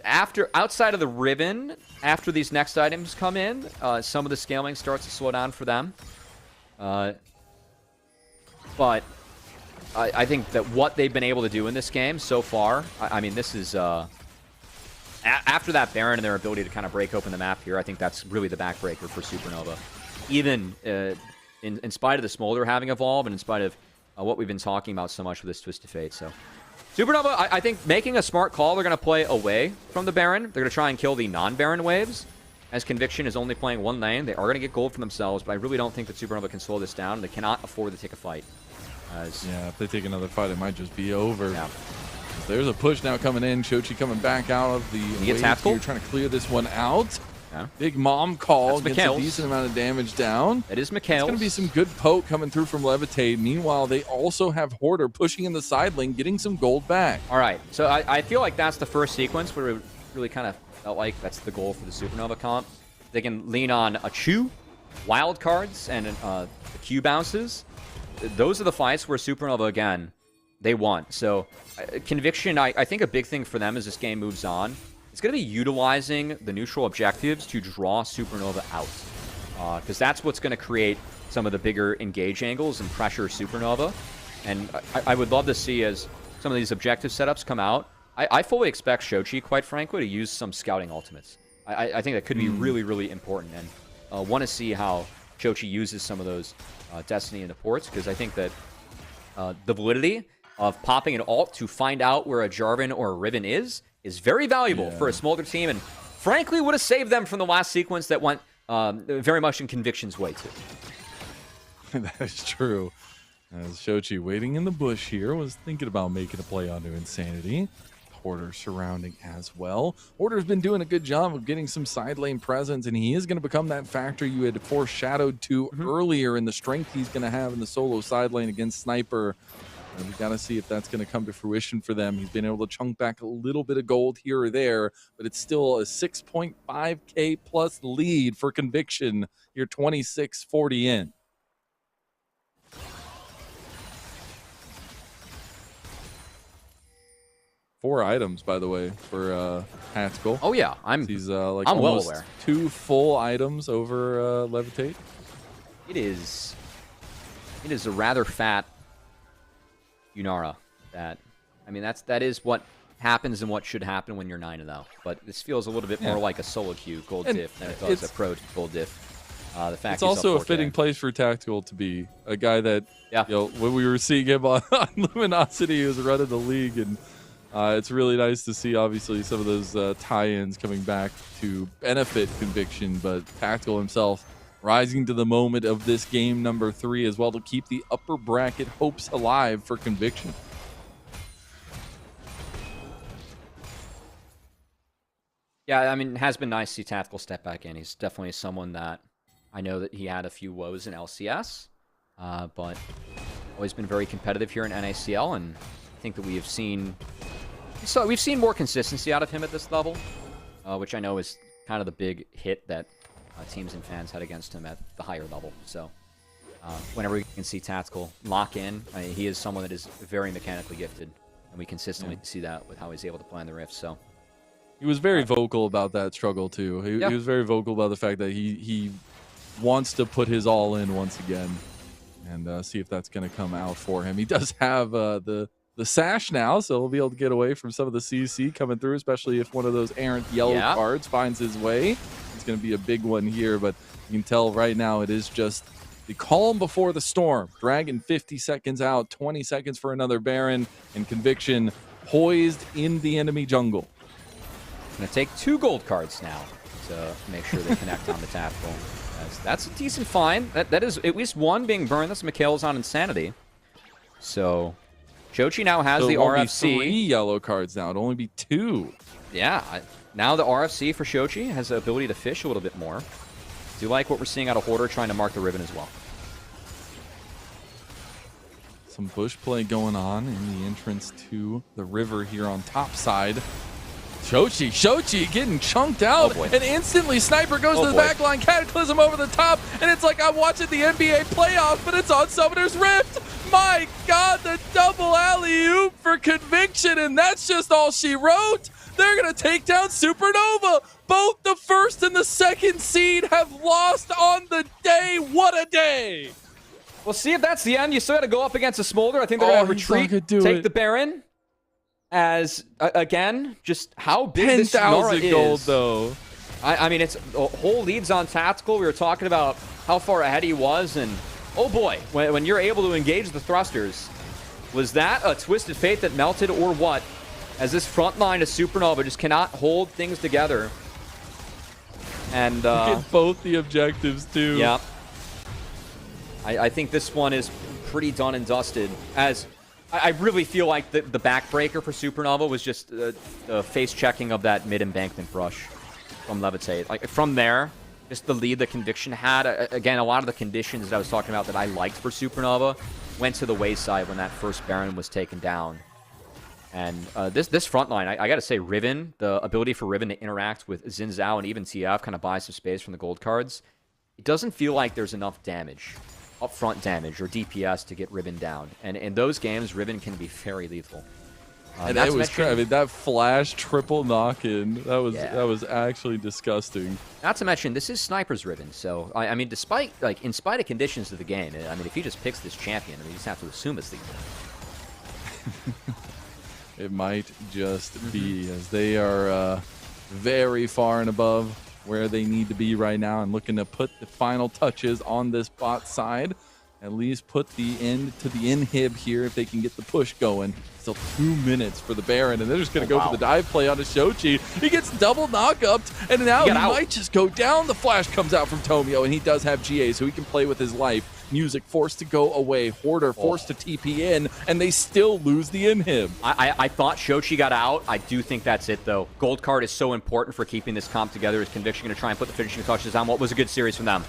outside of the Ribbon, after these next items come in, some of the scaling starts to slow down for them. But I think that what they've been able to do in this game so far, I mean, this is... after that Baron and their ability to kind of break open the map here, I think that's really the backbreaker for Supernova. Even in spite of the Smolder having evolved, and in spite of what we've been talking about so much with this Twist of Fate, so... Supernova, I think, making a smart call. They're going to play away from the Baron. They're going to try and kill the non-Baron waves. As Conviction is only playing 1 lane, they are going to get gold for themselves, but I really don't think that Supernova can slow this down. They cannot afford to take a fight. Yeah, if they take another fight, it might just be over. Yeah. There's a push now coming in. Shochi coming back out of the wave here, trying to clear this one out. Yeah. Big mom call, That's gets McHale's. a decent amount of damage down. It is It's McHale's. going to be some good poke coming through from Levitate. Meanwhile, they also have Hoarder pushing in the side lane, getting some gold back. All right, so I feel like that's the first sequence where it really kind of felt like that's the goal for the Supernova comp. They can lean on a Chew, wild cards, and the Q bounces. Those are the fights where Supernova, again, they want. So Conviction, I think a big thing for them as this game moves on, it's going to be utilizing the neutral objectives to draw Supernova out. Because that's what's going to create some of the bigger engage angles and pressure Supernova. And I would love to see, as some of these objective setups come out, I fully expect Shochi, quite frankly, to use some scouting ultimates. I think that could be really, really important. And want to see how Shochi uses some of those Destiny into ports, because I think that the validity of popping an ult to find out where a Jarvan or a Riven is very valuable for a Smolder team, and frankly would have saved them from the last sequence that went very much in Conviction's way too. That is true. As Shochi waiting in the bush here, was thinking about making a play onto Insanity. Hoarder surrounding as well. Hoarder's been doing a good job of getting some side lane presence, and he is going to become that factor you had foreshadowed to earlier in the strength he's going to have in the solo side lane against Sniper. And we got to see if that's going to come to fruition for them. He's been able to chunk back a little bit of gold here or there, but it's still a 6.5K plus lead for Conviction. You're 26-40 in. Four items, by the way, for Tactical. Oh yeah, he's I'm almost well aware. 2 full items over Levitate. It is a rather fat Yunara. That is what happens and what should happen when you're 9-0. But this feels a little bit more like a solo queue gold diff than it does a pro gold diff. The fact it's also a fitting place for Tactical to be a guy that, when we were seeing him on Luminosity, he was running the league, and it's really nice to see, obviously, some of those tie-ins coming back to benefit Conviction, but Tactical himself rising to the moment of this game number 3 as well to keep the upper bracket hopes alive for Conviction. Yeah, I mean, it has been nice to see Tactical step back in. He's definitely someone that I know that he had a few woes in LCS, but always been very competitive here in NACL, and I think that we've seen more consistency out of him at this level, which I know is kind of the big hit that teams and fans had against him at the higher level. So whenever we can see Tactical lock in, he is someone that is very mechanically gifted, and we consistently see that with how he's able to play on the Rift. So he was very vocal about that struggle too. He was very vocal about the fact that he wants to put his all in once again, and see if that's going to come out for him. He does have the sash now, so he'll be able to get away from some of the CC coming through, especially if one of those errant yellow cards finds his way. It's going to be a big one here, but you can tell right now it is just the calm before the storm. Dragon 50 seconds out, 20 seconds for another Baron, and Conviction poised in the enemy jungle. Going to take 2 gold cards now to make sure they connect on the Tactical. That's a decent find. That is at least one being burned. That's Mikhail's on Insanity. So Shochi now has the RFC. 3 yellow cards now. It'll only be 2. Yeah. Now the RFC for Shochi has the ability to fish a little bit more. Do like what we're seeing out of Hoarder trying to mark the Riven as well. Some bush play going on in the entrance to the river here on top side. Shochi getting chunked out, and instantly Sniper goes to the back line, Cataclysm over the top, and it's like I'm watching the NBA playoffs, but it's on Summoner's Rift. My God, the double alley-oop for Conviction, and that's just all she wrote. They're going to take down Supernova. Both the first and the second seed have lost on the day. What a day. We'll see if that's the end. You still got to go up against a Smolder. I think they're going to retreat, take the Baron. As, again, just how big this Nara is. 10,000 gold, though. I mean, it's whole leads on Tactical. We were talking about how far ahead he was, and oh boy, when you're able to engage the thrusters, was that a twisted fate that melted or what? As this front line of Supernova just cannot hold things together. And get both the objectives, too. Yeah. I think this one is pretty done and dusted, as I really feel like the backbreaker for Supernova was just the face checking of that mid embankment brush from Levitate. Like from there, just the lead that Conviction had. Again, a lot of the conditions that I was talking about that I liked for Supernova went to the wayside when that first Baron was taken down. And this front line, I got to say, Riven, the ability for Riven to interact with Xin Zhao and even TF, kind of buy some space from the gold cards. It doesn't feel like there's enough damage. Upfront damage or DPS to get Riven down, and in those games, Riven can be very lethal. And that was I mean, that flash triple knock-in, that was actually disgusting. Not to mention, this is Sniper's Riven, so I mean, in spite of conditions of the game, I mean, if he just picks this champion, I mean, you just have to assume it's lethal. It might just be, as they are very far and above where they need to be right now, and looking to put the final touches on this bot side. At least put the end to the inhib here if they can get the push going. Still 2 minutes for the Baron, and they're just going to go for the dive play onto Shochi. He gets double knock-upped, and now he might just go down. The flash comes out from Tomio, and he does have GA, so he can play with his life. Music forced to go away. Hoarder forced to TP in, and they still lose the inhib. I thought Shochi got out. I do think that's it, though. Gold card is so important for keeping this comp together. Is Conviction going to try and put the finishing touches on? What was a good series from them?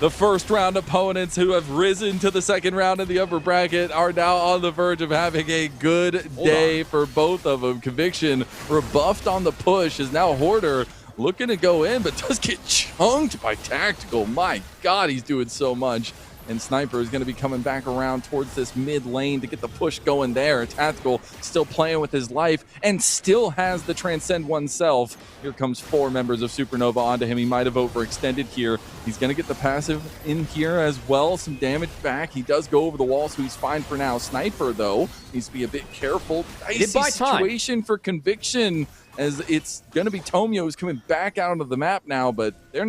The first round opponents who have risen to the second round in the upper bracket are now on the verge of having a good day for both of them. Conviction rebuffed on the push is now Hoarder looking to go in, but does get chunked by Tactical. My God, he's doing so much. And Sniper is going to be coming back around towards this mid lane to get the push going there. Tactical still playing with his life and still has the Transcend oneself. Here comes 4 members of Supernova onto him. He might have overextended here. He's going to get the passive in here as well. Some damage back. He does go over the wall, so he's fine for now. Sniper, though, needs to be a bit careful. Dicey situation for Conviction, as it's going to be Tomio who's coming back out of the map now, but they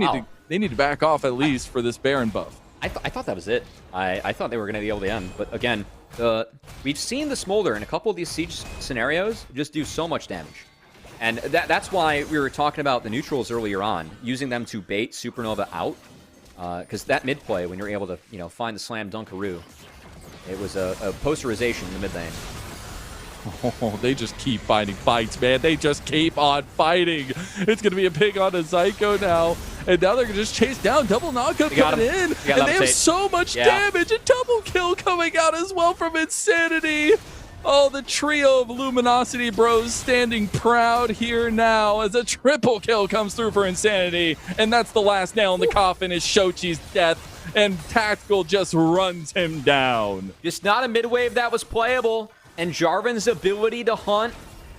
need to back off at least for this Baron buff. I thought that was it. I thought they were going to be able to end. But again, we've seen the Smolder in a couple of these siege scenarios just do so much damage. And that's why we were talking about the neutrals earlier on, using them to bait Supernova out. Because that mid play, when you're able to find the slam dunkaroo, it was a posterization in the mid lane. Oh, they just keep finding fights, man. They just keep on fighting. It's going to be a ping on a Zyko now. and now they're gonna just chase down. Double knockup coming in, and they have so much damage. A double kill coming out as well from Insanity. Oh, the trio of Luminosity Bros standing proud here now as a triple kill comes through for Insanity. And that's the last nail in the coffin is Shochi's death. And Tactical just runs him down. Just not a mid-wave that was playable. And Jarvan's ability to hunt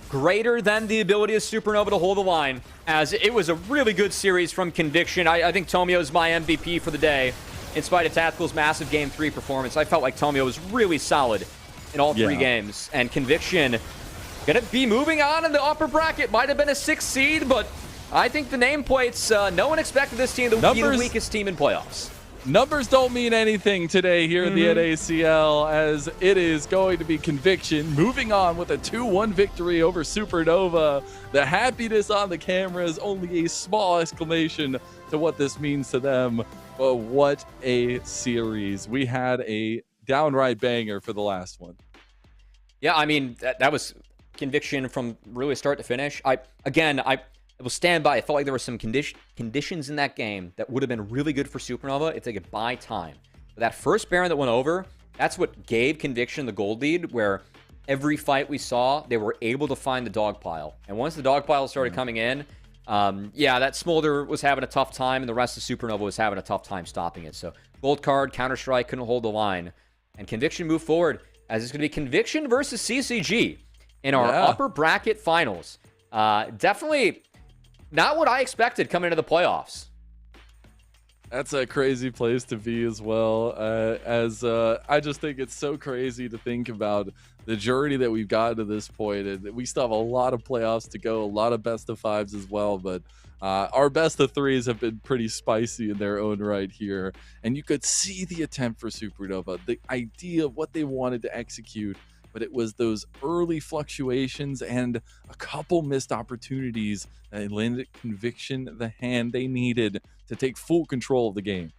greater than the ability of Supernova to hold the line. As it was a really good series from Conviction. I think Tomio is my MVP for the day. In spite of Tactical's massive Game 3 performance, I felt like Tomio was really solid in all 3 games. And Conviction gonna be moving on in the upper bracket. Might have been a 6th seed, but I think the nameplates, no one expected this team to be the weakest team in playoffs. Numbers don't mean anything today here in the NACL, as it is going to be Conviction moving on with a 2-1 victory over Supernova. The happiness on the camera is only a small exclamation to what this means to them. But what a series. We had a downright banger for the last one. Yeah, I mean, that was Conviction from really start to finish. I will stand by. I felt like there were some conditions in that game that would have been really good for Supernova if they could buy time. But that first Baron that went over, that's what gave Conviction the gold lead, where every fight we saw, they were able to find the dog pile. And once the dog pile started coming in, that Smolder was having a tough time, and the rest of Supernova was having a tough time stopping it. So gold card, Counter-Strike couldn't hold the line. And Conviction moved forward, as it's going to be Conviction versus CCG in our upper bracket finals. Definitely not what I expected coming into the playoffs. That's a crazy place to be as well. I just think it's so crazy to think about the journey that we've gotten to this point. And we still have a lot of playoffs to go, a lot of best of 5s as well. But our best of 3s have been pretty spicy in their own right here. And you could see the attempt for Supernova, the idea of what they wanted to execute. But it was those early fluctuations and a couple missed opportunities that landed Conviction the hand they needed to take full control of the game.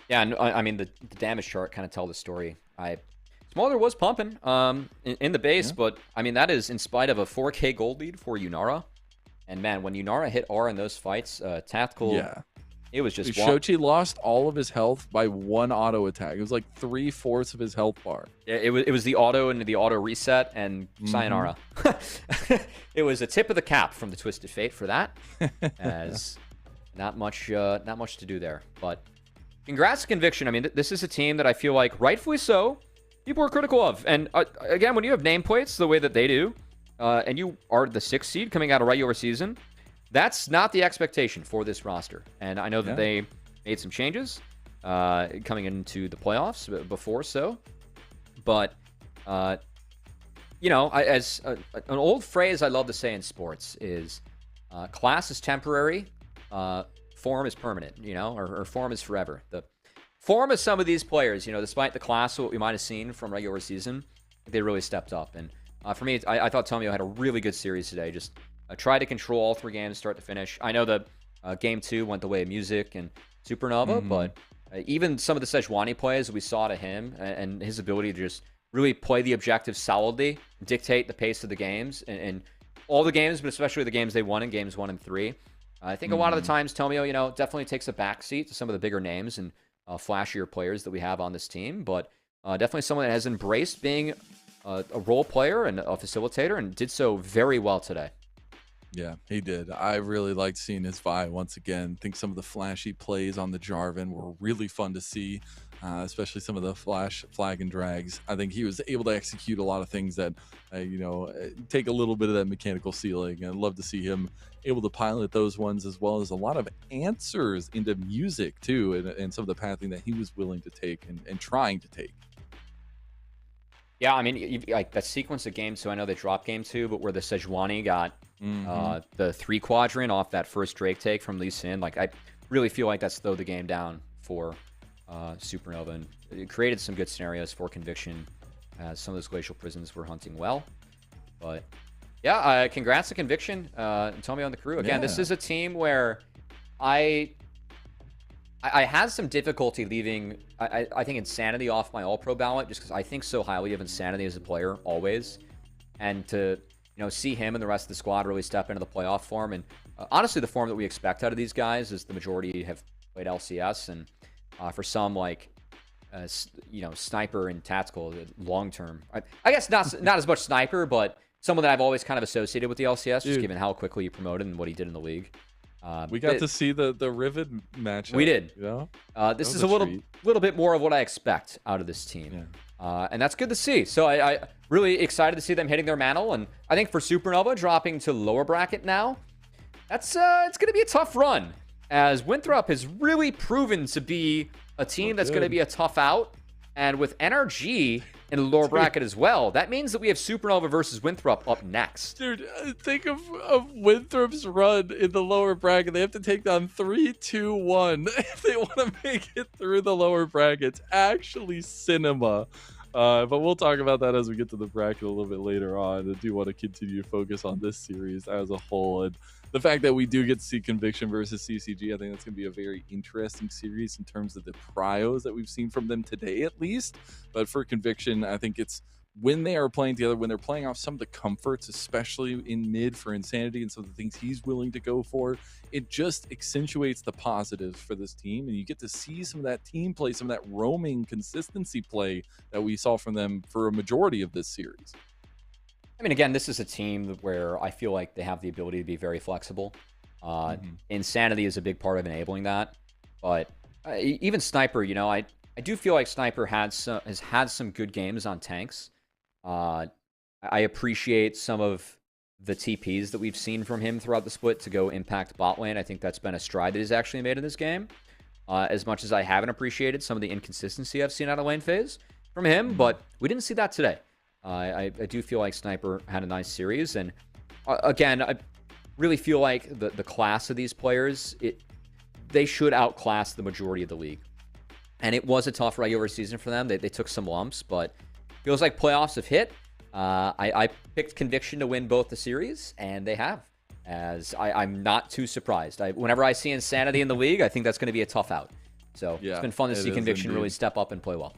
Yeah, I mean, the damage chart kind of tell the story. Smolder was pumping in the base, but I mean, that is in spite of a 4K gold lead for Yunara. And man, when Yunara hit R in those fights, Tactical... Yeah. It was just Shochi lost all of his health by 1 auto attack. It was like 3/4 of his health bar. Yeah, it was the auto and the auto reset and sayonara. It was a tip of the cap from the Twisted Fate for that. As not much to do there. But congrats to Conviction. I mean, this is a team that I feel like, rightfully so, people are critical of. And again, when you have nameplates the way that they do, and you are the 6th seed coming out of regular season, that's not the expectation for this roster. And I know that they made some changes coming into the playoffs before so. But, as an old phrase I love to say in sports is class is temporary, form is permanent, or form is forever. The form of some of these players, despite the class of what we might have seen from regular season, they really stepped up. And for me, I thought Tomio had a really good series today. Just tried to control all 3 games start to finish. I know that Game 2 went the way of Music and Supernova, but even some of the Sejuani plays we saw to him and his ability to just really play the objective solidly, dictate the pace of the games, and all the games, but especially the games they won in Games 1 and 3. I think a lot of the times Tomio, definitely takes a backseat to some of the bigger names and flashier players that we have on this team, but definitely someone that has embraced being a role player and a facilitator and did so very well today. Yeah, he did. I really liked seeing his Vi once again. I think some of the flashy plays on the Jarvan were really fun to see, especially some of the flag and drags. I think he was able to execute a lot of things that, take a little bit of that mechanical ceiling. I'd love to see him able to pilot those ones, as well as a lot of answers into Music too, and some of the pathing that he was willing to take and trying to take. Yeah, I mean, like that sequence of Game 2, I know they dropped Game 2, but where the Sejuani got the 3 quadrant off that first Drake take from Lee Sin, like I really feel like that slowed the game down for Supernova, and it created some good scenarios for Conviction as some of those Glacial Prisons were hunting well. But yeah, congrats to Conviction, and Tomio and the crew. Again, this is a team where I had some difficulty leaving, I think, Insanity off my All-Pro ballot, just because I think so highly of Insanity as a player, always. And to see him and the rest of the squad really step into the playoff form. And honestly, the form that we expect out of these guys is the majority have played LCS. And for some, like, Sniper and Tactical, long term. I guess not as much Sniper, but someone that I've always kind of associated with the LCS, just given how quickly he promoted and what he did in the league. We got to see the Riven matchup. We did. This is a little bit more of what I expect out of this team. Yeah. And that's good to see. So I really excited to see them hitting their mantle. And I think for Supernova dropping to lower bracket now, it's going to be a tough run, as Winthrop has really proven to be a team that's going to be a tough out. And with NRG in the lower bracket as well, that means that we have Supernova versus Winthrop up next. Dude, think of Winthrop's run in the lower bracket. They have to take down 3-2-1 if they want to make it through the lower brackets. Actually cinema. But we'll talk about that as we get to the bracket a little bit later on. I do want to continue to focus on this series as a whole. And the fact that we do get to see Conviction versus CCG, I think that's going to be a very interesting series in terms of the pryos that we've seen from them today, at least. But for Conviction, I think it's when they are playing together, when they're playing off some of the comforts, especially in mid for Insanity and some of the things he's willing to go for, it just accentuates the positives for this team. And you get to see some of that team play, some of that roaming consistency play that we saw from them for a majority of this series. I mean, again, this is a team where I feel like they have the ability to be very flexible. Insanity is a big part of enabling that. But even Sniper, I do feel like Sniper has had some good games on tanks. I appreciate some of the TPs that we've seen from him throughout the split to go impact bot lane. I think that's been a stride that he's actually made in this game. As much as I haven't appreciated some of the inconsistency I've seen out of lane phase from him, but we didn't see that today. I do feel like Sniper had a nice series, and again, I really feel like the class of these players, they should outclass the majority of the league. And it was a tough regular season for them. They took some lumps, but feels like playoffs have hit. I picked Conviction to win both the series, and they have. As I'm not too surprised. Whenever I see Insanity in the league, I think that's going to be a tough out. So it's been fun to see Conviction really step up and play well.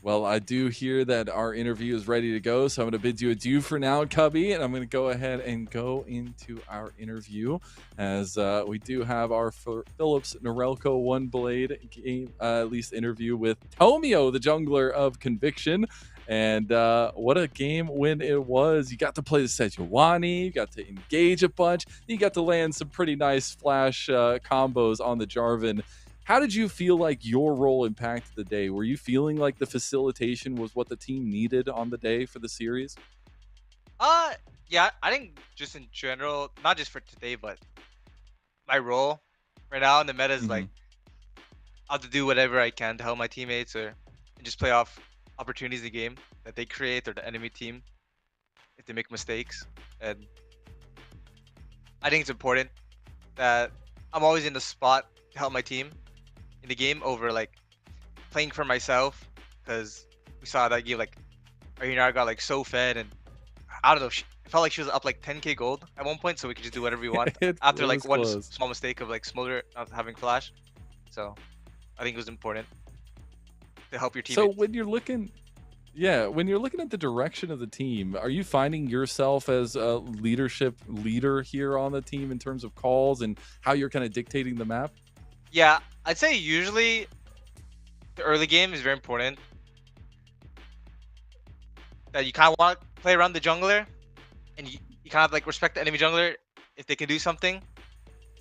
Well, I do hear that our interview is ready to go, so I'm going to bid you adieu for now, Cubby, and I'm going to go ahead and go into our interview, as we do have our Philips Norelco One Blade game, at least interview with Tomio, the jungler of Conviction. And what a game win it was. You got to play the Sejuani, you got to engage a bunch, you got to land some pretty nice flash combos on the Jarvan. How did you feel like your role impacted the day? Were you feeling like the facilitation was what the team needed on the day for the series? Yeah, I think just in general, not just for today, but my role right now in the meta is like, I have to do whatever I can to help my teammates and just play off opportunities in the game that they create or the enemy team if they make mistakes. And I think it's important that I'm always in the spot to help my team in the game over like playing for myself, because we saw that game like Arena got like so fed, and I don't know, it felt like she was up like 10k gold at one point, so we could just do whatever we want after like one small mistake of like Smolder not having flash. So I think it was important to help your team. So when you're looking at the direction of the team, are you finding yourself as a leadership leader here on the team in terms of calls and how you're kind of dictating the map? Yeah, I'd say usually the early game is very important. That you kind of want to play around the jungler, and you kind of like respect the enemy jungler if they can do something.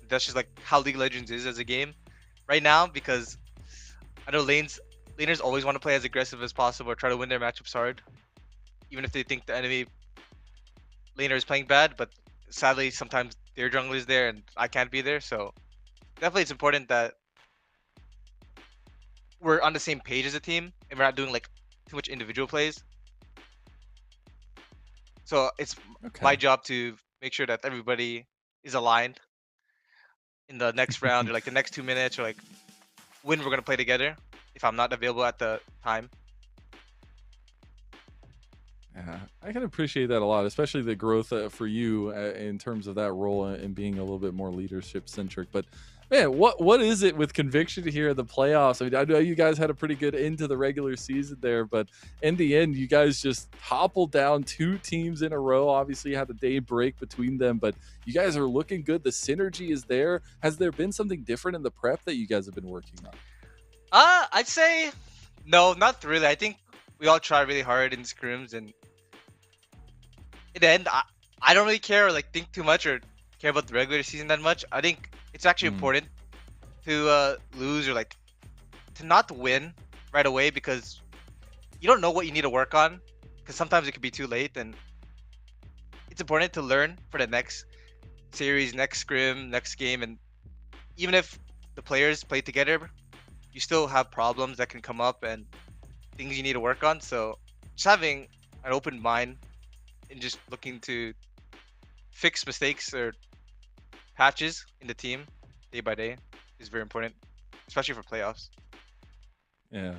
That's just like how League of Legends is as a game right now, because I know laners always want to play as aggressive as possible or try to win their matchups hard, even if they think the enemy laner is playing bad. But sadly, sometimes their jungler is there and I can't be there. So definitely it's important that we're on the same page as a team and we're not doing like too much individual plays. So it's my job to make sure that everybody is aligned in the next round or like the next 2 minutes, or like when we're going to play together if I'm not available at the time. Yeah, I can appreciate that a lot, especially the growth for you in terms of that role and being a little bit more leadership centric. But Man, what is it with conviction here in the playoffs? I mean, I know you guys had a pretty good end to the regular season there, but in the end, you guys just toppled down 2 teams in a row. Obviously, you had a day break between them, but you guys are looking good. The synergy is there. Has there been something different in the prep that you guys have been working on? I'd say no, not really. I think we all try really hard in scrims, and in the end, I don't really care or like think too much or care about the regular season that much. I think it's actually important to lose or like to not win right away because you don't know what you need to work on because sometimes it could be too late, and it's important to learn for the next series, next scrim, next game, and even if the players play together, you still have problems that can come up and things you need to work on. So just having an open mind and just looking to fix mistakes or patches in the team day by day is very important, especially for playoffs. Yeah.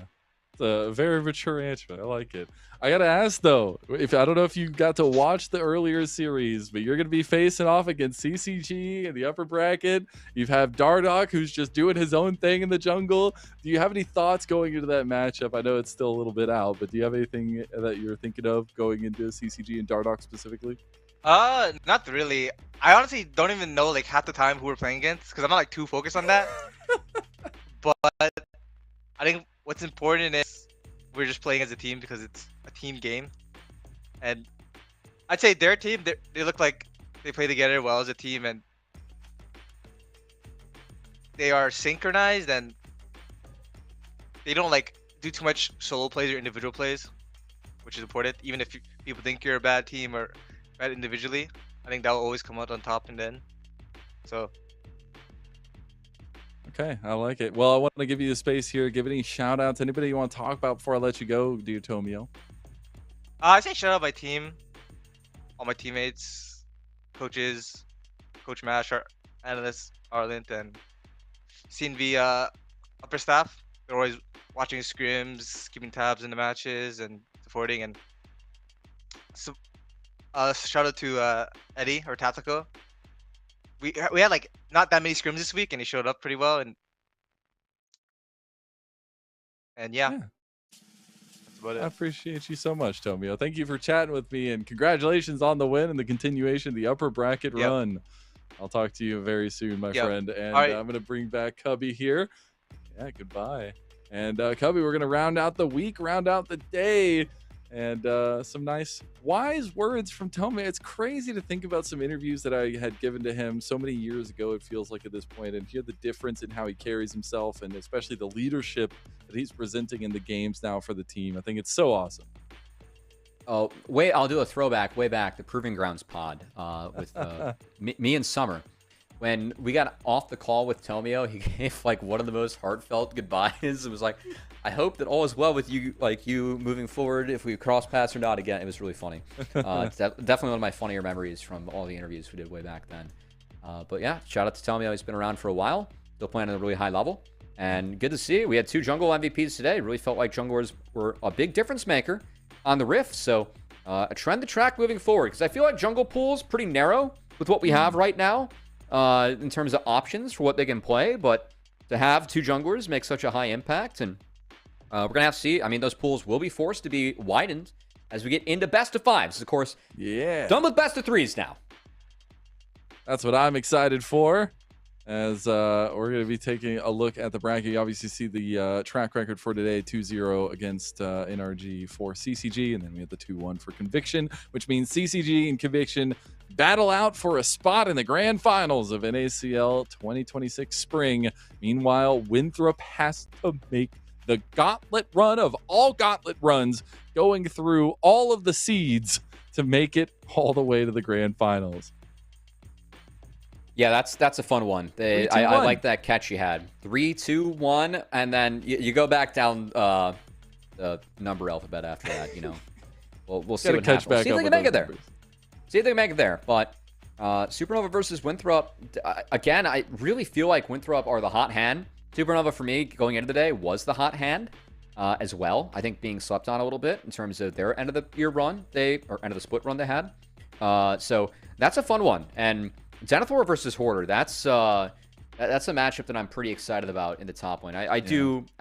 It's a very mature answer. I like it. I gotta ask though, if I don't know if you got to watch the earlier series, but you're gonna be facing off against CCG in the upper bracket. You have Dardoch, who's just doing his own thing in the jungle. Do you have any thoughts going into that matchup? I know it's still a little bit out, but do you have anything that you're thinking of going into CCG and Dardoch specifically? Not really. I honestly don't even know like half the time who we're playing against because I'm not like too focused on that. But I think what's important is we're just playing as a team because it's a team game, and I'd say their team they look like they play together well as a team, and they are synchronized and they don't like do too much solo plays or individual plays, which is important. Even if people think you're a bad team or bad individually, I think that will always come out on top in the end. So. Okay, I like it. Well, I want to give you the space here. Give any shout outs. Anybody you want to talk about before I let you go, dear Tomio? I say shout out my team, all my teammates, coaches, Coach Mash, our analysts, Arlent, and CNV upper staff. They're always watching scrims, keeping tabs in the matches, and supporting. And so, shout out to Eddie or Tactical. We had like not that many scrims this week, and he showed up pretty well. And yeah. That's about it. I appreciate you so much, Tomio. Thank you for chatting with me, and congratulations on the win and the continuation of the upper bracket run. I'll talk to you very soon, my friend. And I'm going to bring back Cubby here. Yeah, goodbye. And Cubby, we're going to round out the week, round out the day. And some nice wise words from Tommy. It's crazy to think about some interviews that I had given to him so many years ago, it feels like at this point, and hear the difference in how he carries himself and especially the leadership that he's presenting in the games now for the team. I think it's so awesome. Oh, wait, I'll do a throwback way back, the Proving Grounds pod with me and Summer. When we got off the call with Tomio, he gave like one of the most heartfelt goodbyes. It was like, I hope that all is well with you, like you moving forward, if we cross paths or not again. It was really funny. It's definitely one of my funnier memories from all the interviews we did way back then. But yeah, shout out to Tomio. He's been around for a while, still playing at a really high level. And good to see. We had 2 jungle MVPs today. Really felt like junglers were a big difference maker on the Rift. So a trend to track moving forward, because I feel like jungle pool's pretty narrow with what we have right now. In terms of options for what they can play, but to have 2 junglers make such a high impact, and we're gonna have to see. I mean, those pools will be forced to be widened as we get into best of 5s. Of course, done with best of 3s now. That's what I'm excited for. As we're going to be taking a look at the bracket. You obviously see the track record for today, 2-0 against NRG for CCG, and then we had the 2-1 for Conviction, which means CCG and Conviction battle out for a spot in the grand finals of NACL 2026 Spring. Meanwhile, Winthrop has to make the gauntlet run of all gauntlet runs, going through all of the seeds to make it all the way to the grand finals. Yeah, that's a fun one. I like that catch you had. 3, 2, 1, and then you go back down the number alphabet after that. You know, we'll see what happens. See if they can make it there. See if they can make it there. But Supernova versus Winthrop, again, I really feel like Winthrop are the hot hand. Supernova for me going into the day was the hot hand as well. I think being slept on a little bit in terms of their end of the year run, or end of the split run they had. So that's a fun one. And Denethor versus Hoarder, that's That's a matchup that I'm pretty excited about in the top lane. I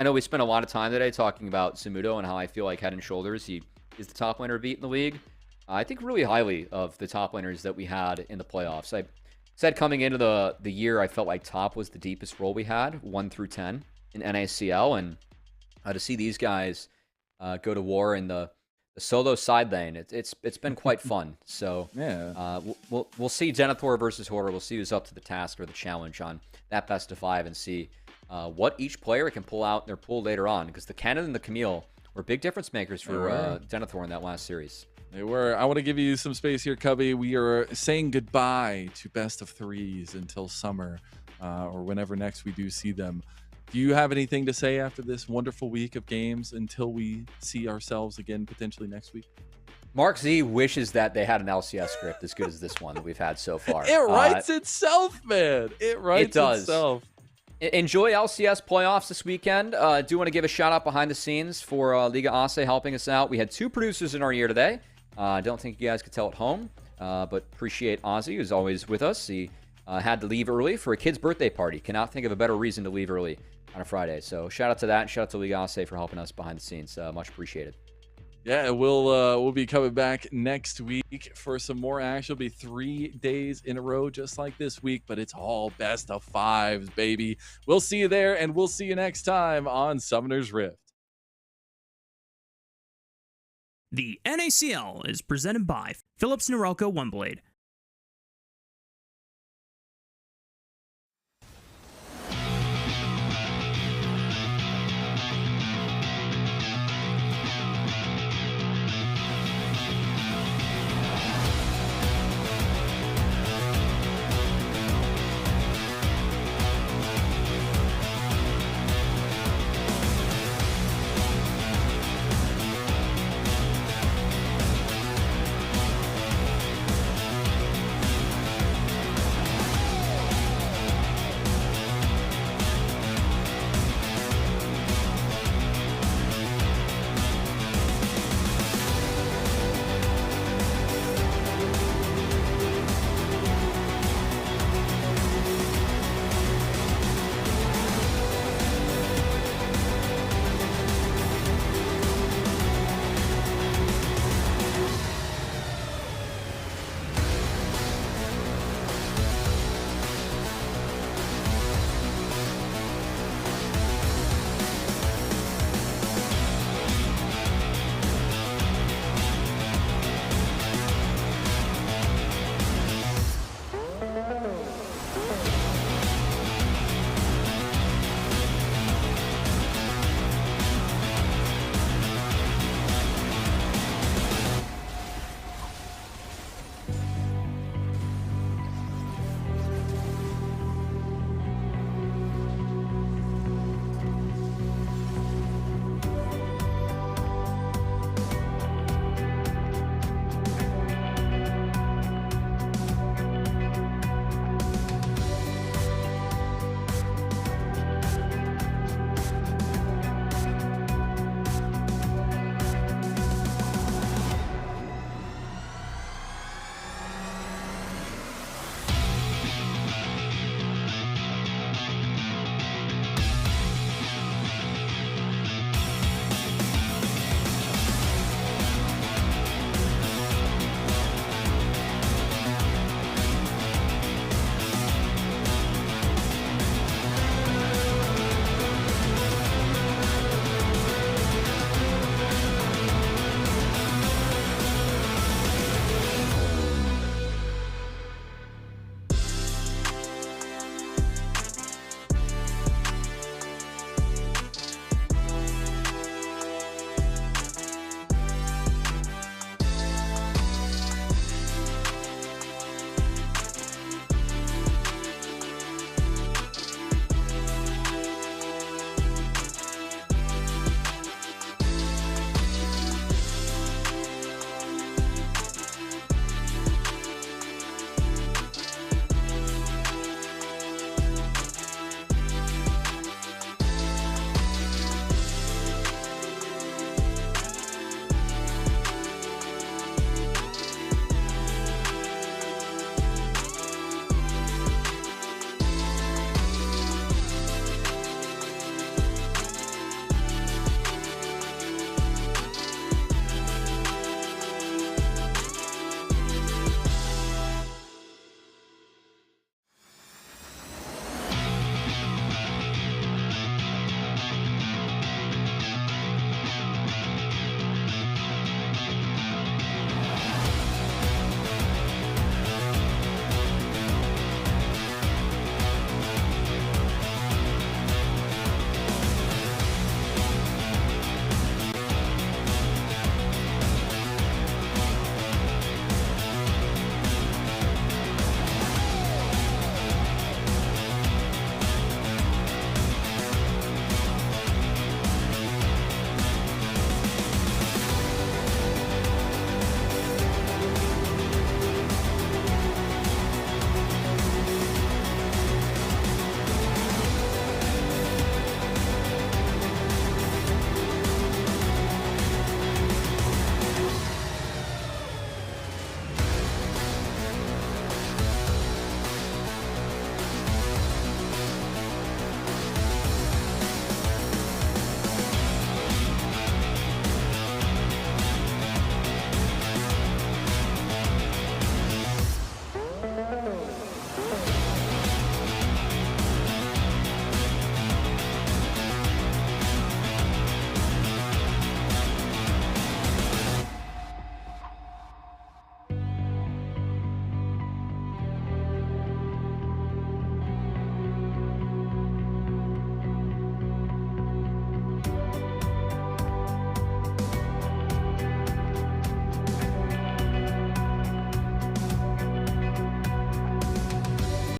know we spent a lot of time today talking about Samudo and how I feel like head and shoulders he is the top laner beat in the league. I think really highly of the top laners that we had in the playoffs. I said coming into the year, I felt like top was the deepest role we had, 1 through 10 in NACL, and to see these guys go to war in the solo side lane, it's been quite fun. So yeah, we'll see Denethor versus Hoarder. We'll see who's up to the task or the challenge on that best of 5 and see what each player can pull out in their pool later on, because the Cannon and the Camille were big difference makers for Denethor in that last series. They were. I want to give you some space here, Cubby. We are saying goodbye to best of 3s until summer or whenever next we do see them. Do you have anything to say after this wonderful week of games until we see ourselves again potentially next week? Mark Z wishes that they had an LCS script as good as this one that we've had so far. It writes itself, man. It writes itself. Enjoy LCS playoffs this weekend. Do want to give a shout out behind the scenes for Liga Ace helping us out. We had 2 producers in our year today. I don't think you guys could tell at home, but appreciate Ozzy, who's always with us. He had to leave early for a kid's birthday party. Cannot think of a better reason to leave early on a Friday. So shout out to that. Shout out to Liga Ace for helping us behind the scenes. Much appreciated. Yeah, we'll be coming back next week for some more action. It'll be 3 days in a row, just like this week, but it's all best of 5s, baby. We'll see you there, and we'll see you next time on Summoner's Rift. The NACL is presented by Philips Norelco OneBlade.